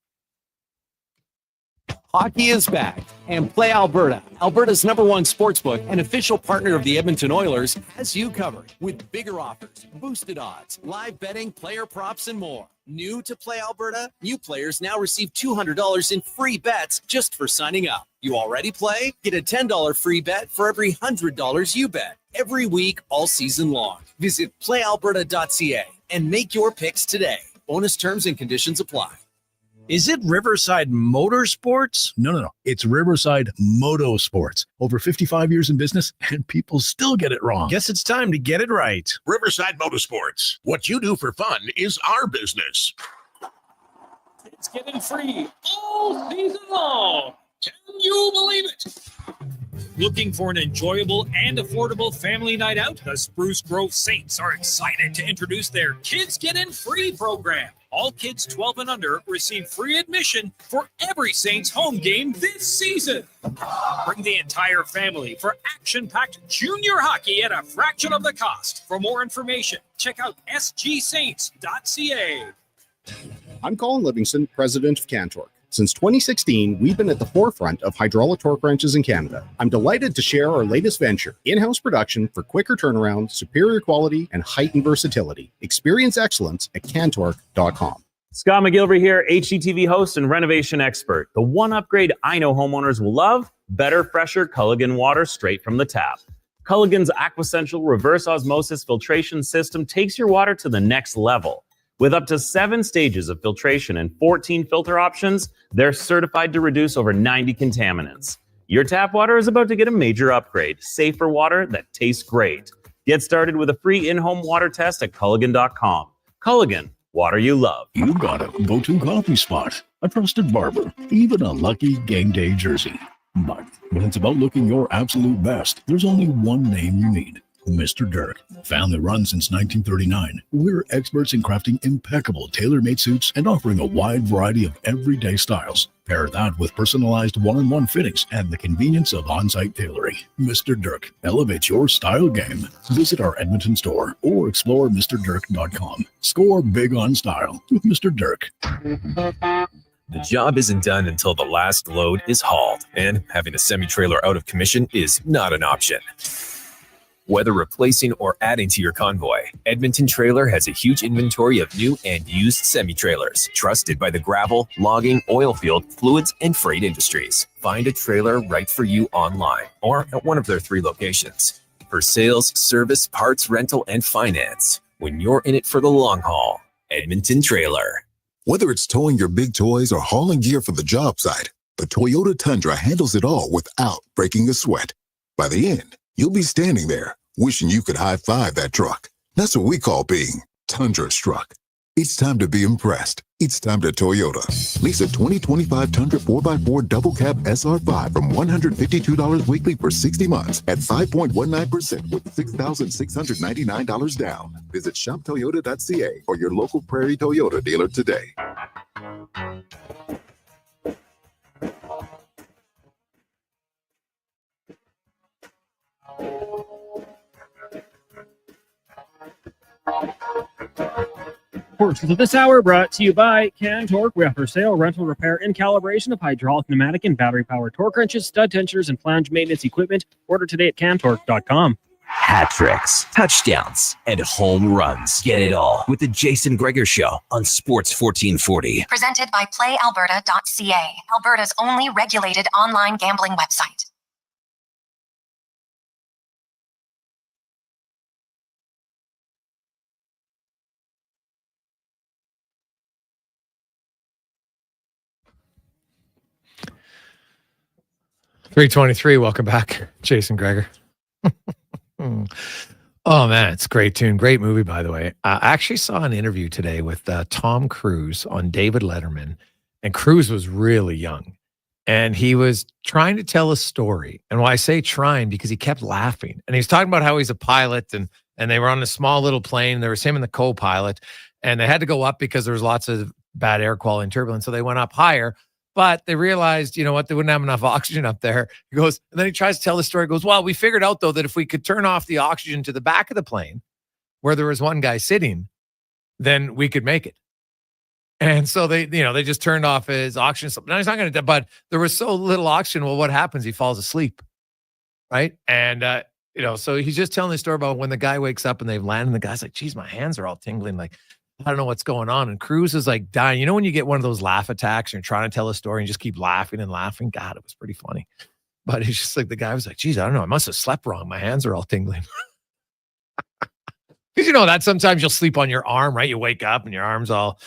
Hockey is back, and Play Alberta, Alberta's #1 sportsbook and official partner of the Edmonton Oilers, has you covered with bigger offers, boosted odds, live betting, player props, and more. New to Play Alberta? New players now receive $200 in free bets just for signing up. You already play? Get a $10 free bet for every $100 you bet every week all season long. Visit playalberta.ca and make your picks today. Bonus terms and conditions apply. Is it Riverside Motorsports? No. It's Riverside Motosports. Over 55 years in business, and people still get it wrong. Guess it's time to get it right. Riverside Motorsports. What you do for fun is our business. It's getting free all season long. Can you believe it? Looking for an enjoyable and affordable family night out? The Spruce Grove Saints are excited to introduce their Kids Get In Free program. All kids 12 and under receive free admission for every Saints home game this season. Bring the entire family for action-packed junior hockey at a fraction of the cost. For more information, check out sgsaints.ca. I'm Colin Livingston, president of Cantork. Since 2016, we've been at the forefront of hydraulic torque wrenches in Canada. I'm delighted to share our latest venture, in-house production for quicker turnaround, superior quality, and heightened versatility. Experience excellence at cantork.com. Scott McGilvery here, HGTV host and renovation expert. The one upgrade I know homeowners will love, better, fresher Culligan water straight from the tap. Culligan's Aquasential reverse osmosis filtration system takes your water to the next level. With up to 7 stages of filtration and 14 filter options, they're certified to reduce over 90 contaminants. Your tap water is about to get a major upgrade. Safer water that tastes great. Get started with a free in-home water test at Culligan.com. Culligan, water you love. You got a go-to coffee spot, a trusted barber, even a lucky game day jersey. But when it's about looking your absolute best, there's only one name you need. Mr. Dirk. Family run since 1939, we're experts in crafting impeccable tailor-made suits and offering a wide variety of everyday styles. Pair that with personalized one-on-one fittings and the convenience of on-site tailoring. Mr. Dirk elevates your style game. Visit our Edmonton store or explore MrDirk.com. Score big on style with Mr. Dirk. The job isn't done until the last load is hauled, and having a semi-trailer out of commission is not an option. Whether replacing or adding to your convoy, Edmonton Trailer has a huge inventory of new and used semi-trailers, trusted by the gravel, logging, oil field, fluids, and freight industries. Find a trailer right for you online or at one of their 3 locations. For sales, service, parts, rental, and finance, when you're in it for the long haul, Edmonton Trailer. Whether it's towing your big toys or hauling gear for the job site, the Toyota Tundra handles it all without breaking a sweat. By the end, you'll be standing there, wishing you could high-five that truck. That's what we call being Tundra-struck. It's time to be impressed. It's time to Toyota. Lease a 2025 Tundra 4x4 double cab SR5 from $152 weekly for 60 months at 5.19% with $6,699 down. Visit shoptoyota.ca or your local Prairie Toyota dealer today. Portions of this hour brought to you by Cantork. We offer sale, rental, repair, and calibration of hydraulic, pneumatic, and battery-powered torque wrenches, stud tensors, and flange maintenance equipment. Order today at Cantork.com. Hat tricks, touchdowns, and home runs. Get it all with the Jason Gregor Show on Sports 1440. Presented by PlayAlberta.ca, Alberta's only regulated online gambling website. .323, welcome back. Jason Gregor. Oh, man, it's a great tune. Great movie, by the way. I actually saw an interview today with Tom Cruise on David Letterman, and Cruise was really young. And he was trying to tell a story. And when I say trying, because he kept laughing. And he was talking about how he's a pilot, and they were on a small little plane. There was him and the co-pilot, and they had to go up because there was lots of bad air quality and turbulence, so they went up higher. But they realized, you know what, they wouldn't have enough oxygen up there. He goes, and then he tries to tell the story. He goes, well, we figured out, though, that if we could turn off the oxygen to the back of the plane where there was one guy sitting, then we could make it. And so they just turned off his oxygen. Now he's not going to, but there was so little oxygen. Well, what happens? He falls asleep. Right. And, so he's just telling the story about when the guy wakes up and they've landed, and the guy's like, geez, my hands are all tingling. Like, I don't know what's going on. And Cruz is like dying. You know, when you get one of those laugh attacks and you're trying to tell a story and just keep laughing and laughing? God, it was pretty funny. But it's just like the guy was like, geez, I don't know. I must have slept wrong. My hands are all tingling. Because you know that sometimes you'll sleep on your arm, right? You wake up and your arm's all,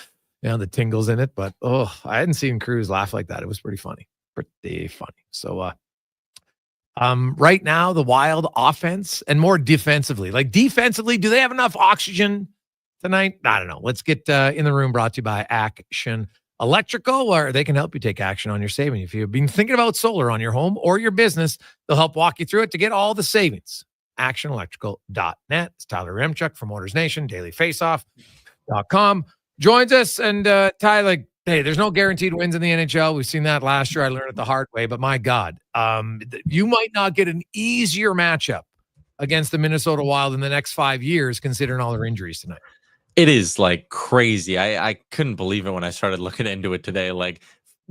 the tingles in it. But, I hadn't seen Cruz laugh like that. It was pretty funny. Pretty funny. So, right now, the Wild offense and more defensively. Like defensively, do they have enough oxygen tonight? I don't know. Let's get in the room, brought to you by Action Electrical, where they can help you take action on your saving. If you've been thinking about solar on your home or your business, they'll help walk you through it to get all the savings. ActionElectrical.net. It's Tyler Remchuk from Orders Nation, dailyfaceoff.com. Joins us. And Ty, like, hey, there's no guaranteed wins in the NHL. We've seen that last year. I learned it the hard way, but my God, you might not get an easier matchup against the Minnesota Wild in the next 5 years, considering all their injuries tonight. It is like crazy. I couldn't believe it when I started looking into it today. Like,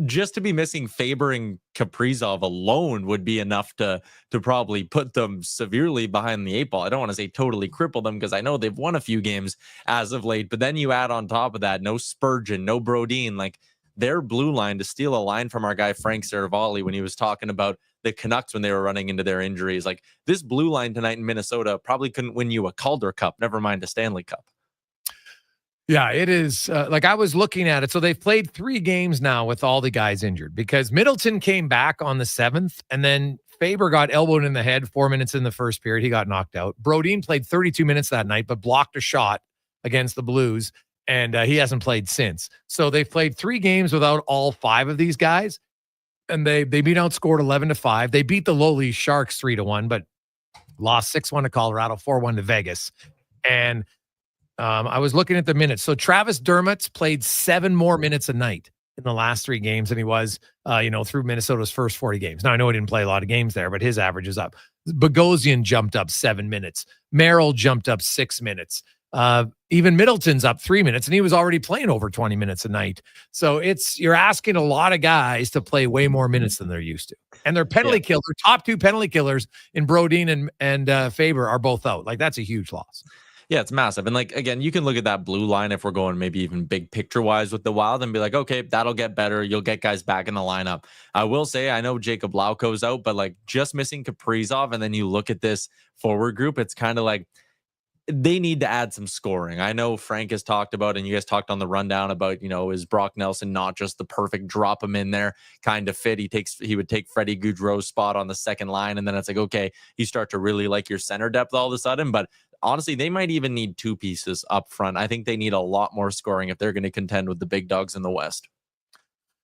just to be missing Faber and Kaprizov alone would be enough to probably put them severely behind the 8 ball. I don't want to say totally cripple them, because I know they've won a few games as of late, but then you add on top of that, no Spurgeon, no Brodin, like their blue line, to steal a line from our guy Frank Saravalli when he was talking about the Canucks when they were running into their injuries. Like, this blue line tonight in Minnesota probably couldn't win you a Calder Cup, never mind a Stanley Cup. Yeah, it is. Like, I was looking at it. So they've played 3 games now with all the guys injured, because Middleton came back on the 7th, and then Faber got elbowed in the head 4 minutes in the first period. He got knocked out. Brodin played 32 minutes that night, but blocked a shot against the Blues, and he hasn't played since. So they've played 3 games without all 5 of these guys, and they beat outscored 11-5. They beat the lowly Sharks 3-1, but lost 6-1 to Colorado, 4-1 to Vegas. And I was looking at the minutes. So Travis Dermott's played 7 more minutes a night in the last 3 games than he was, through Minnesota's first 40 games. Now, I know he didn't play a lot of games there, but his average is up. Bogosian jumped up 7 minutes. Merrill jumped up 6 minutes. Even Middleton's up 3 minutes, and he was already playing over 20 minutes a night. So you're asking a lot of guys to play way more minutes than they're used to. And their penalty killer, top 2 penalty killers in Brodin and Faber are both out. Like, that's a huge loss. Yeah, it's massive. And like, again, you can look at that blue line if we're going maybe even big picture wise with the Wild and be like, okay, that'll get better. You'll get guys back in the lineup. I will say, I know Jacob Lauko's out, but like just missing Kaprizov. And then you look at this forward group, it's kind of like they need to add some scoring. I know Frank has talked about, and you guys talked on the rundown about, is Brock Nelson not just the perfect drop him in there kind of fit? He would take Freddie Gaudreau's spot on the second line. And then it's like, okay, you start to really like your center depth all of a sudden. But honestly, they might even need 2 pieces up front. I think they need a lot more scoring if they're going to contend with the big dogs in the West.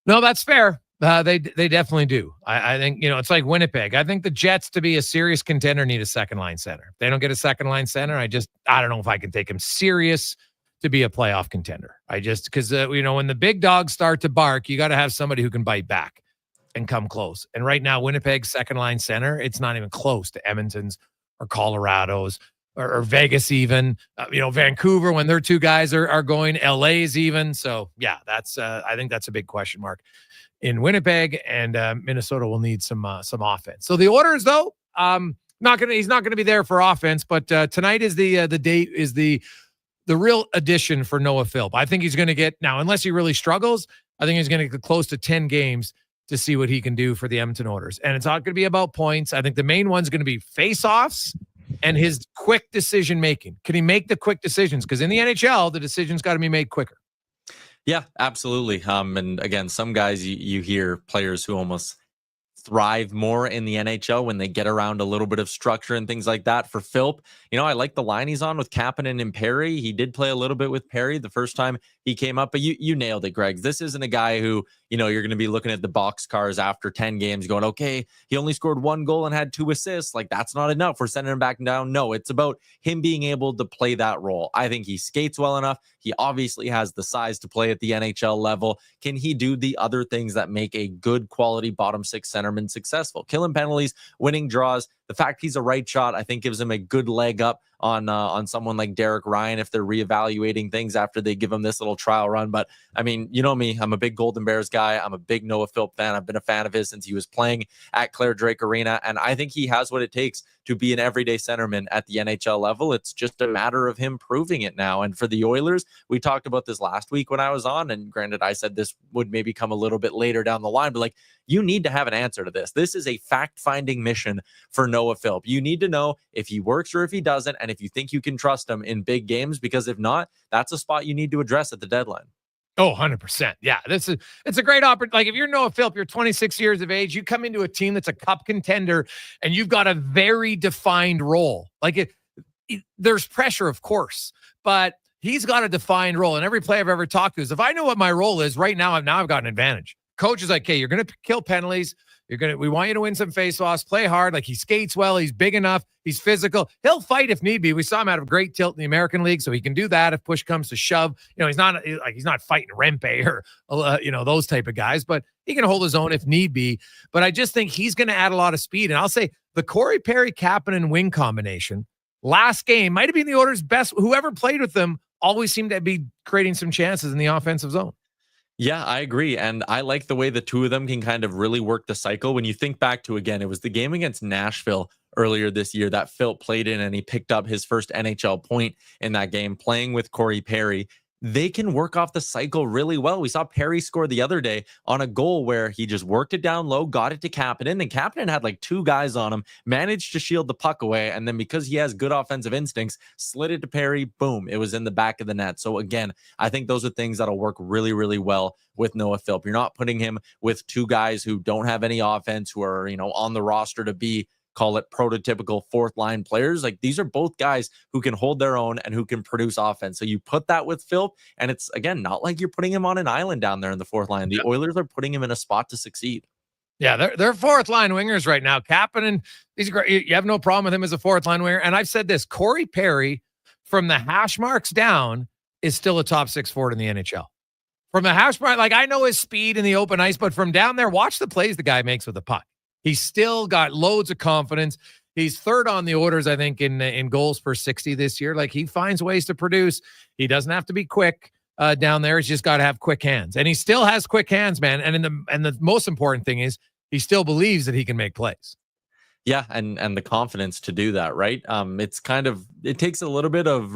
No, that's fair. They definitely do. I think, it's like Winnipeg. I think the Jets, to be a serious contender, need a second line center. If they don't get a second line center, I don't know if I can take them serious to be a playoff contender. Because when the big dogs start to bark, you got to have somebody who can bite back and come close. And right now, Winnipeg's second line center, it's not even close to Edmonton's or Colorado's or Vegas even. Vancouver, when their 2 guys are going, LA's even. So yeah, that's I think that's a big question mark in Winnipeg, and Minnesota will need some offense. So the Oilers, though, he's not gonna be there for offense, but tonight is the date is the real addition for Noah Philp. I think he's going to get, now, unless he really struggles, I think he's going to get close to 10 games to see what he can do for the Edmonton Oilers. And it's not going to be about points. I think the main one's going to be face-offs and his quick decision making. Can he make the quick decisions? Because in the NHL, the decisions got to be made quicker. Yeah, absolutely. And again, some guys you hear players who almost thrive more in the NHL when they get around a little bit of structure and things like that. For Philp, I like the line he's on with Kapanen and Perry. He did play a little bit with Perry the first time he came up, but you nailed it, Greg. This isn't a guy who, you're going to be looking at the box cars after 10 games going, okay, he only scored 1 goal and had 2 assists. Like, that's not enough. We're sending him back down. No, it's about him being able to play that role. I think he skates well enough. He obviously has the size to play at the NHL level. Can he do the other things that make a good quality bottom 6 centerman successful? Killing penalties, winning draws. The fact he's a right shot, I think, gives him a good leg up on someone like Derek Ryan if they're reevaluating things after they give him this little trial run. But I mean, you know me, I'm a big Golden Bears guy. I'm a big Noah Philp fan. I've been a fan of his since he was playing at Claire Drake Arena, and I think he has what it takes to be an everyday centerman at the NHL level. It's just a matter of him proving it now. And for the Oilers, we talked about this last week when I was on, and granted, I said this would maybe come a little bit later down the line, but like, you need to have an answer to this. This is a fact-finding mission for Noah Philp. You need to know if he works or if he doesn't, and if you think you can trust him in big games, because if not, that's a spot you need to address at the deadline. Oh, 100%. Yeah, it's a great opportunity. Like, if you're Noah Philp, you're 26 years of age, you come into a team that's a cup contender, and you've got a very defined role. Like, there's pressure, of course, but he's got a defined role. And every player I've ever talked to is, if I know what my role is right now, I've got an advantage. Coach is like, hey, you're going to kill penalties. We want you to win some faceoffs, play hard. Like, he skates well. He's big enough. He's physical. He'll fight if need be. We saw him out of great tilt in the American League, so he can do that if push comes to shove. He's not fighting Rempe or, those type of guys, but he can hold his own if need be. But I just think he's going to add a lot of speed. And I'll say the Corey Perry Kapanen wing combination last game might have been the Oilers' best. Whoever played with them always seemed to be creating some chances in the offensive zone. Yeah, I agree. And I like the way the two of them can kind of really work the cycle. When you think back to, again, it was the game against Nashville earlier this year that Philp played in, and he picked up his first NHL point in that game, playing with Corey Perry. they can work off the cycle really well. We saw Perry score the other day on a goal where he just worked it down low, got it to Kapanen, and Kapanen had like 2 guys on him, managed to shield the puck away, and then because he has good offensive instincts, slid it to Perry, boom, it was in the back of the net. So again, I think those are things that'll work really, really well with Noah Philp. You're not putting him with 2 guys who don't have any offense, who are, on the roster to be, call it prototypical 4th line players. Like, these are both guys who can hold their own and who can produce offense. So you put that with Philp, and it's, again, not like you're putting him on an island down there in the 4th line. The Oilers are putting him in a spot to succeed. Yeah, they're 4th line wingers right now. Kapanen, he's great. You have no problem with him as a 4th line winger. And I've said this, Corey Perry, from the hash marks down, is still a top 6 forward in the NHL. From the hash mark, like, I know his speed in the open ice, but from down there, watch the plays the guy makes with the puck. He's still got loads of confidence. He's 3rd on the Oilers, I think, in goals per 60 this year. Like, he finds ways to produce. He doesn't have to be quick down there. He's just got to have quick hands, and he still has quick hands, man. And the most important thing is he still believes that he can make plays. Yeah, and the confidence to do that, right? It takes a little bit of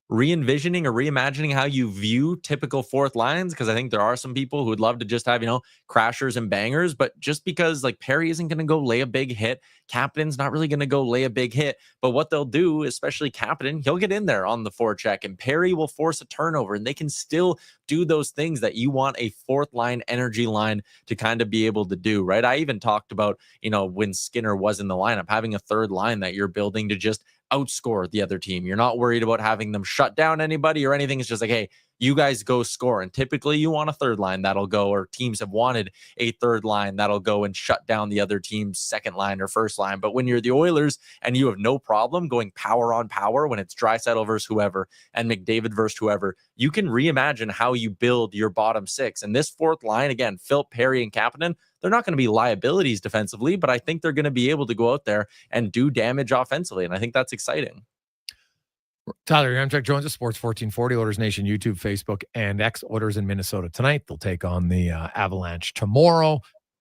re-envisioning or reimagining how you view typical 4th lines, because I think there are some people who would love to just have, crashers and bangers, but just because like Perry isn't going to go lay a big hit, Kapanen's not really going to go lay a big hit, but what they'll do, especially Kapanen, he'll get in there on the forecheck and Perry will force a turnover, and they can still do those things that you want a 4th line energy line to kind of be able to do, right? I even talked about, when Skinner was in the lineup, having a 3rd line that you're building to just outscore the other team. You're not worried about having them shut down anybody or anything. It's just like, hey, you guys go score. And typically you want a 3rd line that'll go, or teams have wanted a 3rd line that'll go and shut down the other team's 2nd line or 1st line. But when you're the Oilers and you have no problem going power on power, when it's Draisaitl versus whoever and McDavid versus whoever, you can reimagine how you build your bottom 6. And this 4th line, again, Philp, Perry, and Kapanen, they're not going to be liabilities defensively, but I think they're going to be able to go out there and do damage offensively. And I think that's exciting. Tyler Yamchuk joins us, Sports 1440, Oilers Nation, YouTube, Facebook, and X. Oilers in Minnesota tonight. They'll take on the Avalanche tomorrow.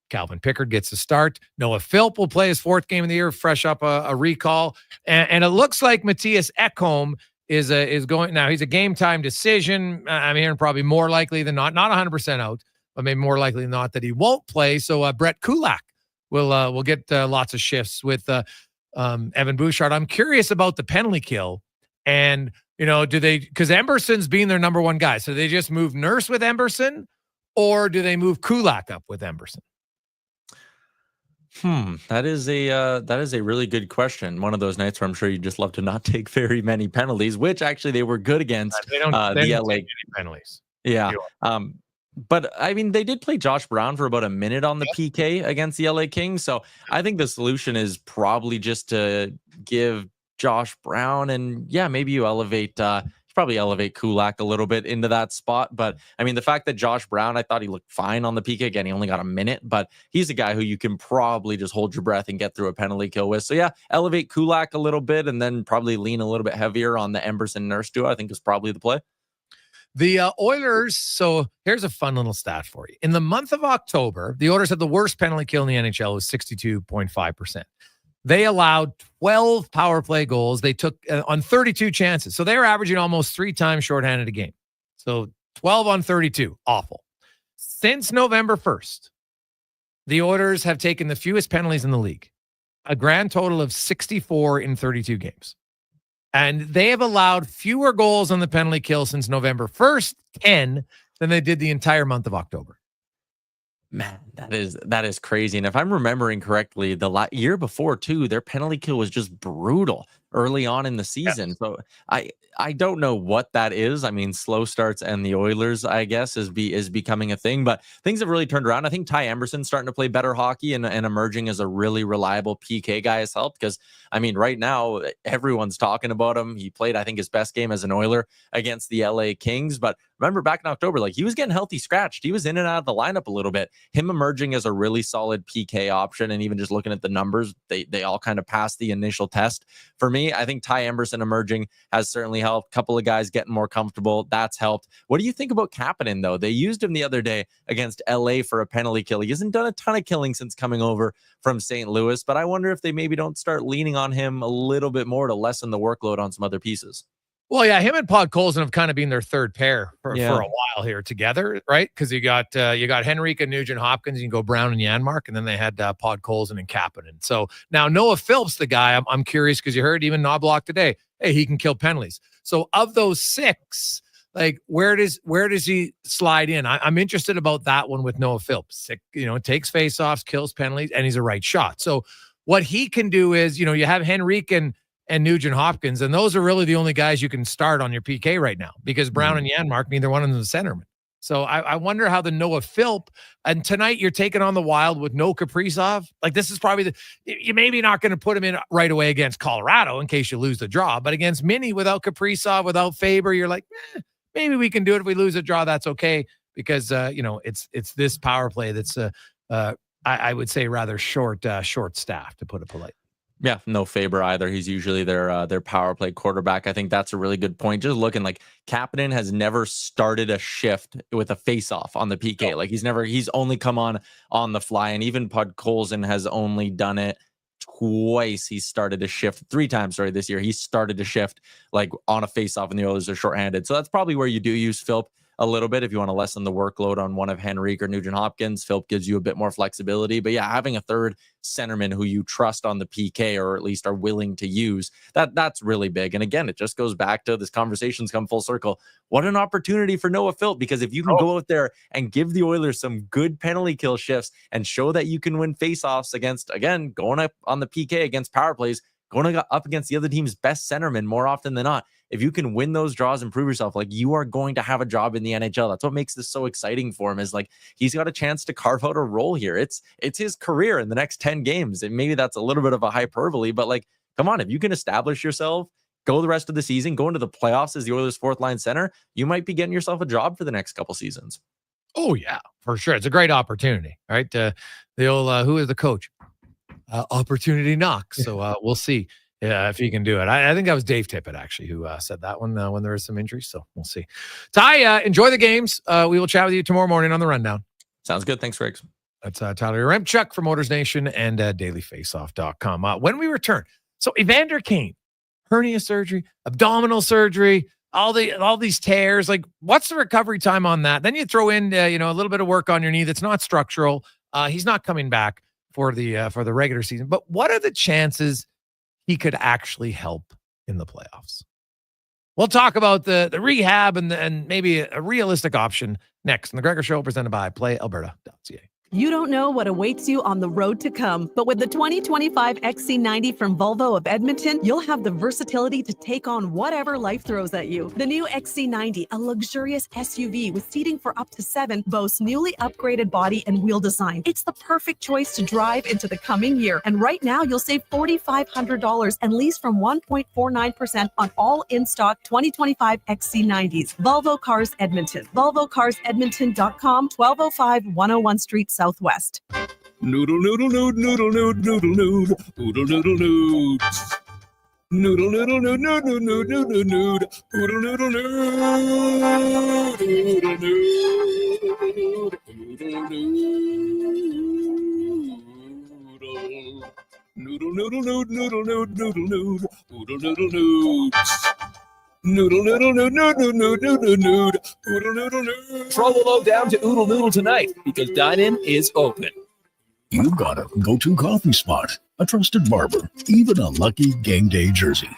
Calvin Pickard gets a start. Noah Philp will play his 4th game of the year, fresh up a recall. And it looks like Matthias Ekholm is going now. He's a game time decision. I'm hearing probably more likely than not 100% out, but maybe more likely than not that he won't play. So Brett Kulak will get lots of shifts with Evan Bouchard. I'm curious about the penalty kill. And, do they, because Emberson's being their number 1 guy, so they just move Nurse with Emberson, or do they move Kulak up with Emberson? That is a really good question. One of those nights where I'm sure you just love to not take very many penalties, which actually they were good against They don't the LA take any penalties. Yeah. But I mean, they did play Josh Brown for about a minute on the PK against the LA Kings. So I think the solution is probably just to give Josh Brown, and maybe you probably elevate Kulak a little bit into that spot. But I mean, the fact that Josh Brown, I thought he looked fine on the PK. Again, he only got a minute, but he's a guy who you can probably just hold your breath and get through a penalty kill with. So elevate Kulak a little bit, and then probably lean a little bit heavier on the Emberson Nurse duo, I think is probably the play. The Oilers, so here's a fun little stat for you. In the month of October, the Oilers had the worst penalty kill in the NHL, was 62.5%. They allowed 12 power play goals. They took on 32 chances. So they were averaging almost 3 times shorthanded a game. So 12 on 32, awful. Since November 1st, the Oilers have taken the fewest penalties in the league, a grand total of 64 in 32 games. And they have allowed fewer goals on the penalty kill since November 1st, 10, than they did the entire month of October. Man, that is crazy. And if I'm remembering correctly, the year before too, their penalty kill was just brutal early on in the season. Yes. So I don't know what that is. I mean, slow starts and the Oilers, I guess, is becoming a thing, but things have really turned around. I think Ty Emberson's starting to play better hockey and emerging as a really reliable PK guy has helped, because I mean, right now everyone's talking about him. He played, I think, his best game as an Oiler against the LA Kings, but remember back in October, like, he was getting healthy scratched. He was in and out of the lineup a little bit. Him emerging as a really solid PK option, and even just looking at the numbers, they all kind of passed the initial test. For me, I think Ty Emberson emerging has certainly helped. A couple of guys getting more comfortable, that's helped. What do you think about Kapanen, though? They used him the other day against LA for a penalty kill. He hasn't done a ton of killing since coming over from St. Louis, but I wonder if they maybe don't start leaning on him a little bit more to lessen the workload on some other pieces. Well, yeah, him and Podkolzin have kind of been their third pair for a Yeah. while here together, right? Because you got Henrique and Nugent Hopkins, you can go Brown and Janmark, and then they had Podkolzin and Kapanen. So now Noah Phillips, the guy, I'm curious because you heard even Knobloch today, hey, he can kill penalties. So of those 6, like where does he slide in? I'm interested about that one with Noah Phillips. Takes faceoffs, kills penalties, and he's a right shot. So what he can do is, you have Henrique and Nugent Hopkins, and those are really the only guys you can start on your PK right now because Brown and Janmark, neither one of them is a centerman. So I wonder how the Noah Philp, and tonight you're taking on the Wild with no Kaprizov. Like this is probably you're maybe not going to put him in right away against Colorado in case you lose the draw, but against Mini without Kaprizov, without Faber, you're like, maybe we can do it. If we lose a draw, that's okay because it's this power play that's I would say rather short staff, to put it polite. Yeah, no Faber either. He's usually their power play quarterback. I think that's a really good point. Just looking like Kapanen has never started a shift with a face-off on the PK. Like he's only come on the fly, and even Podkolzin has only done it twice. He started a shift 3 times. Sorry, this year he started a shift like on a face-off, and the Oilers are shorthanded. So that's probably where you do use Philp a little bit if you want to lessen the workload on one of Henrique or Nugent Hopkins. Philp gives you a bit more flexibility. But yeah, having a third centerman who you trust on the PK or at least are willing to use, that's really big. And again, it just goes back to this conversation's come full circle. What an opportunity for Noah Philp, because if you can go out there and give the Oilers some good penalty kill shifts and show that you can win faceoffs against, again, going up on the PK against power plays, going up against the other team's best centerman more often than not. If you can win those draws and prove yourself, like you are going to have a job in the NHL. That's what makes this so exciting for him, is like he's got a chance to carve out a role here. It's his career in the next 10 games. And maybe that's a little bit of a hyperbole, but like, come on, if you can establish yourself, go the rest of the season, go into the playoffs as the Oilers' 4th line center, you might be getting yourself a job for the next couple seasons. Oh yeah, for sure. It's a great opportunity. All right. The old, who is the coach? Opportunity knocks. So we'll see. Yeah, if he can do it. I think that was Dave Tippett, actually, who said that one when there was some injuries. So we'll see. Ty, enjoy the games. We will chat with you tomorrow morning on the Rundown. Sounds good. Thanks, Riggs. That's Tyler Remchuk from Motors Nation and dailyfaceoff.com. When we return, so Evander Kane, hernia surgery, abdominal surgery, all these tears. Like, what's the recovery time on that? Then you throw in a little bit of work on your knee that's not structural. He's not coming back for the regular season. But what are the chances he could actually help in the playoffs? We'll talk about the rehab and maybe a realistic option next on the Gregor Show, presented by PlayAlberta.ca. You don't know what awaits you on the road to come, but with the 2025 XC90 from Volvo of Edmonton, you'll have the versatility to take on whatever life throws at you. The new XC90, a luxurious SUV with seating for up to 7, boasts newly upgraded body and wheel design. It's the perfect choice to drive into the coming year. And right now, you'll save $4,500 and lease from 1.49% on all in-stock 2025 XC90s. Volvo Cars Edmonton. VolvoCarsEdmonton.com, 1205 101 Street Southwest. Noodle, noodle, noodle, noodle, noodle, noodle, noodle, noodle, noodle, noodle. Noodle, noodle, noodle, noodle, noodle, noodle, noodle, noodle, noodle, noodle, noodle, noodle, noodle, noodle, noodle, noodle, noodle, noodle, noodle. Noodle, noodle, noodle, noodle, noodle, noodle, noodle, noodle, noodle. Troll low down to Oodle Noodle tonight because dine-in is open. You've got a go-to coffee spot, a trusted barber, even a lucky game day jersey.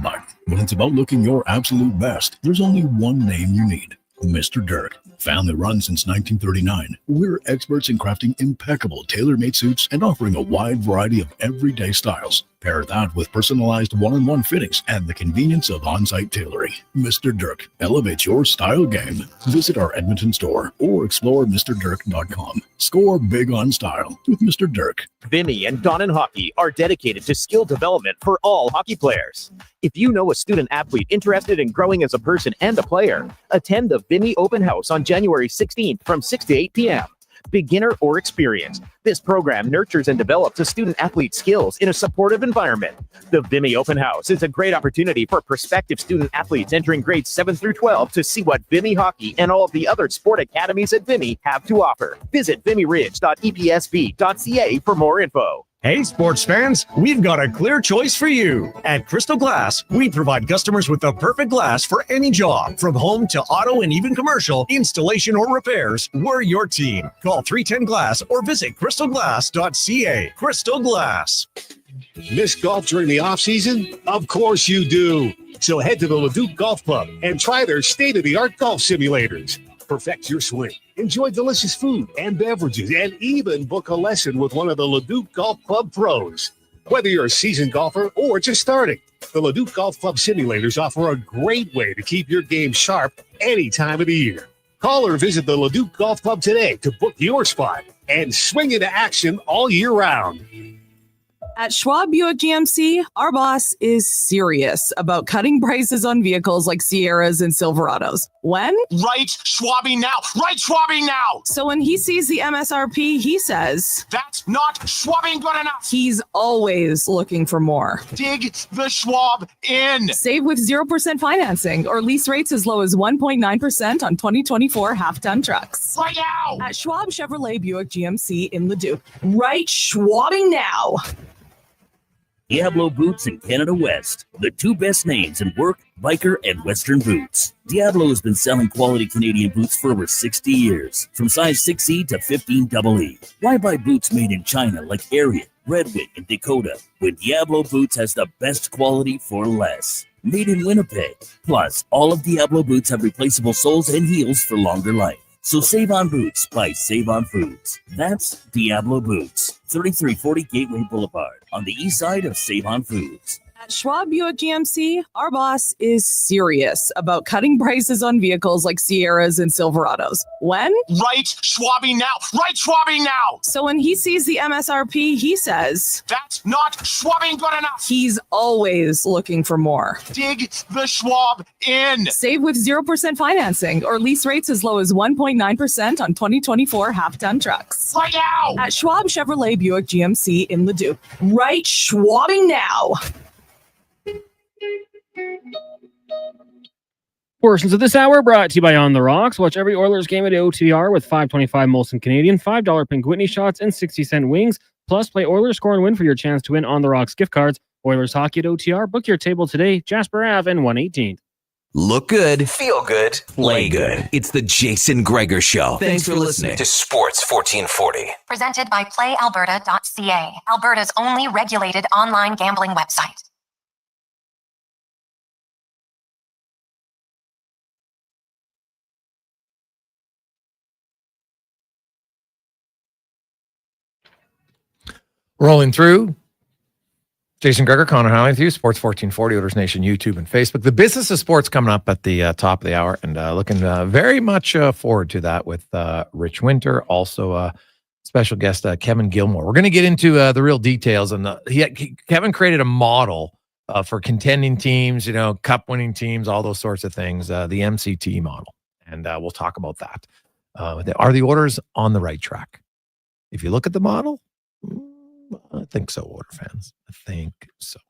But when it's about looking your absolute best, there's only one name you need: Mr. Dirk. Family run since 1939, we're experts in crafting impeccable tailor-made suits and offering a wide variety of everyday styles. Pair that with personalized one-on-one fittings and the convenience of on-site tailoring. Mr. Dirk elevates your style game. Visit our Edmonton store or explore MrDirk.com. Score big on style with Mr. Dirk. Vimy and Donnan Hockey are dedicated to skill development for all hockey players. If you know a student athlete interested in growing as a person and a player, attend the Vimy Open House on January 16th from 6 to 8 p.m. Beginner or experienced, this program nurtures and develops a student-athlete skills in a supportive environment. The Vimy Open House is a great opportunity for prospective student-athletes entering grades 7 through 12 to see what Vimy Hockey and all of the other sport academies at Vimy have to offer. Visit vimyridge.epsv.ca for more info. Hey, sports fans, we've got a clear choice for you. At Crystal Glass, we provide customers with the perfect glass for any job. From home to auto and even commercial, installation or repairs, we're your team. Call 310 Glass or visit crystalglass.ca. Crystal Glass. Miss golf during the off-season? Of course you do. So head to the Leduc Golf Club and try their state-of-the-art golf simulators. Perfect your swing. Enjoy delicious food and beverages, and even book a lesson with one of the Leduc Golf Club pros. Whether you're a seasoned golfer or just starting, the Leduc Golf Club simulators offer a great way to keep your game sharp any time of the year. Call or visit the Leduc Golf Club today to book your spot and swing into action all year round. At Schwab Buick GMC, our boss is serious about cutting prices on vehicles like Sierras and Silverados. When? Right Schwabbing now! Right Schwabbing now! So when he sees the MSRP, he says, "That's not Schwabbing good enough!" He's always looking for more. Dig the Schwab in! Save with 0% financing or lease rates as low as 1.9% on 2024 half-ton trucks. Right now! At Schwab Chevrolet Buick GMC in Leduc. Right Schwabbing now! Diablo Boots in Canada West, the two best names in work, biker, and western boots. Diablo has been selling quality Canadian boots for over 60 years, from size 6E to 15EE. Why buy boots made in China like Ariat, Redwing, and Dakota, when Diablo Boots has the best quality for less? Made in Winnipeg. Plus, all of Diablo Boots have replaceable soles and heels for longer life. So save on boots by Save on Foods. That's Diablo Boots, 3340 Gateway Boulevard, on the east side of Save on Foods. At Schwab Buick GMC, our boss is serious about cutting prices on vehicles like Sierras and Silverados. When? Right Schwabbing now! Right Schwabbing now! So when he sees the MSRP, he says, "That's not Schwabbing good enough!" He's always looking for more. Dig the Schwab in! Save with 0% financing or lease rates as low as 1.9% on 2024 half-ton trucks. Right now! At Schwab Chevrolet Buick GMC in Leduc. Right Schwabbing now! Portions of this hour brought to you by On the Rocks. Watch every Oilers game at OTR with $5.25 Molson Canadian, $5 Pink Whitney shots, and 60-cent wings. Plus, play Oilers Score and Win for your chance to win On the Rocks gift cards. Oilers hockey at OTR. Book your table today. Jasper Ave and 118th. Look good, feel good, play good. It's the Jason Gregor Show. Thanks for listening to Sports 1440. Presented by PlayAlberta.ca, Alberta's only regulated online gambling website. Rolling through. Jason Gregor, Connor Halley with you, Sports 1440, Oilers Nation, YouTube, and Facebook. The business of sports coming up at the top of the hour, and looking very much forward to that with Ritch Winter, also special guest Kevin Gilmore. We're going to get into the real details, and Kevin created a model for contending teams, cup winning teams, all those sorts of things, the MCT model, and we'll talk about that. Are the Oilers on the right track? If you look at the model, I think so, Oiler fans. I think so.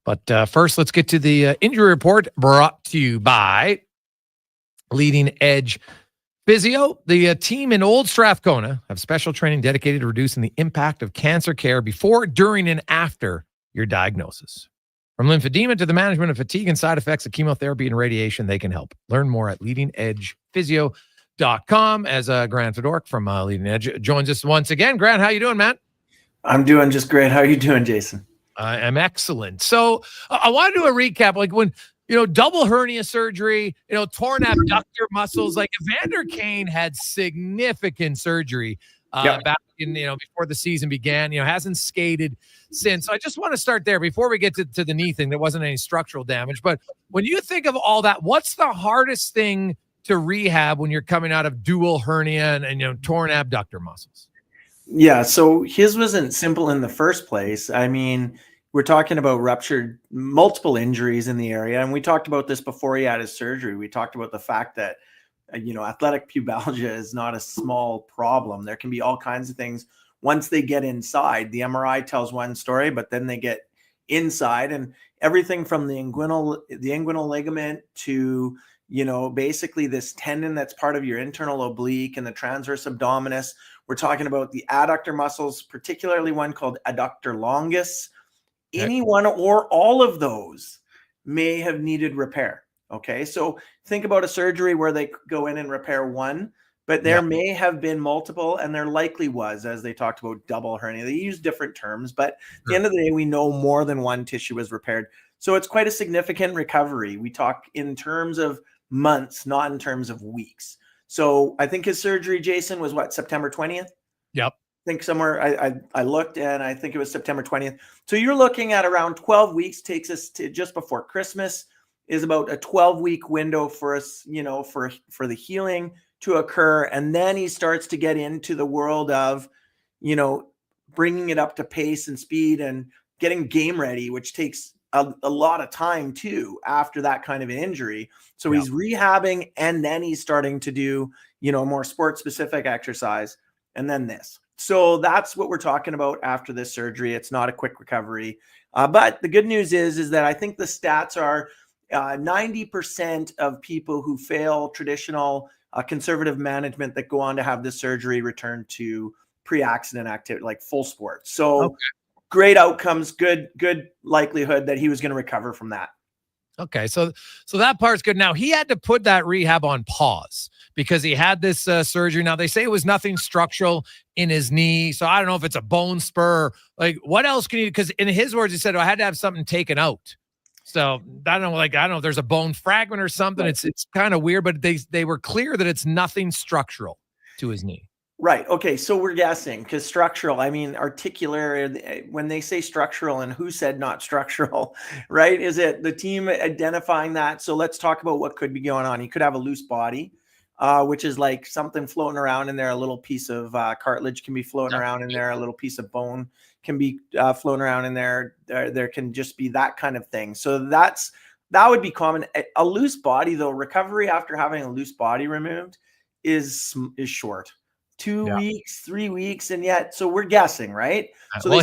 But first, let's get to the injury report brought to you by Leading Edge Physio. The team in Old Strathcona have special training dedicated to reducing the impact of cancer care before, during, and after your diagnosis. From lymphedema to the management of fatigue and side effects of chemotherapy and radiation, they can help. Learn more at leadingedgephysio.com. As Grant Fedork from Leading Edge joins us once again. Grant, how you doing, man? I'm doing just great. How are you doing, Jason? I'm excellent. So I want to do a recap. Like when, double hernia surgery, torn abductor muscles, like Evander Kane had significant surgery back in, before the season began, hasn't skated since. So I just want to start there before we get to the knee thing. There wasn't any structural damage. But when you think of all that, what's the hardest thing to rehab when you're coming out of dual hernia and torn abductor muscles? Yeah, so his wasn't simple in the first place. I mean, we're talking about ruptured multiple injuries in the area. And we talked about this before he had his surgery. We talked about the fact that, athletic pubalgia is not a small problem. There can be all kinds of things. Once they get inside, the MRI tells one story, but then they get inside, and everything from the inguinal ligament to, basically this tendon that's part of your internal oblique and the transverse abdominis. We're talking about the adductor muscles, particularly one called adductor longus. Any one or all of those may have needed repair. Okay, so think about a surgery where they go in and repair one, but there may have been multiple, and there likely was, as they talked about double hernia. They use different terms, but at the end of the day, we know more than one tissue was repaired. So it's quite a significant recovery. We talk in terms of months, not in terms of weeks. So I think his surgery, Jason, was what, September 20th? Yep. I think somewhere I looked, and I think it was September 20th. So you're looking at around 12 weeks, takes us to just before Christmas, is about a 12-week window for us, for the healing to occur. And then he starts to get into the world of, bringing it up to pace and speed and getting game ready, which takes a lot of time too, after that kind of an injury. So he's rehabbing, and then he's starting to do, more sport specific exercise. And then this. So that's what we're talking about after this surgery. It's not a quick recovery. But the good news is that I think the stats are 90% of people who fail traditional conservative management that go on to have this surgery return to pre-accident activity, like full sports. So great outcomes, good likelihood that he was going to recover from that. Okay, so that part's good. Now, he had to put that rehab on pause because he had this surgery. Now, they say it was nothing structural in his knee. So I don't know if it's a bone spur. Like, what else can you, because in his words, he said, I had to have something taken out. So I don't know if there's a bone fragment or something. Right. It's kind of weird, but they were clear that it's nothing structural to his knee. Right. Okay. So we're guessing, because structural, articular, when they say structural, and who said not structural, right? Is it the team identifying that? So let's talk about what could be going on. He could have a loose body, which is like something floating around in there. A little piece of cartilage can be floating around in there. A little piece of bone can be floating around in there. There can just be that kind of thing. So that would be common. A loose body, though, recovery after having a loose body removed is short. 2 weeks, 3 weeks, and yet, so we're guessing, right? So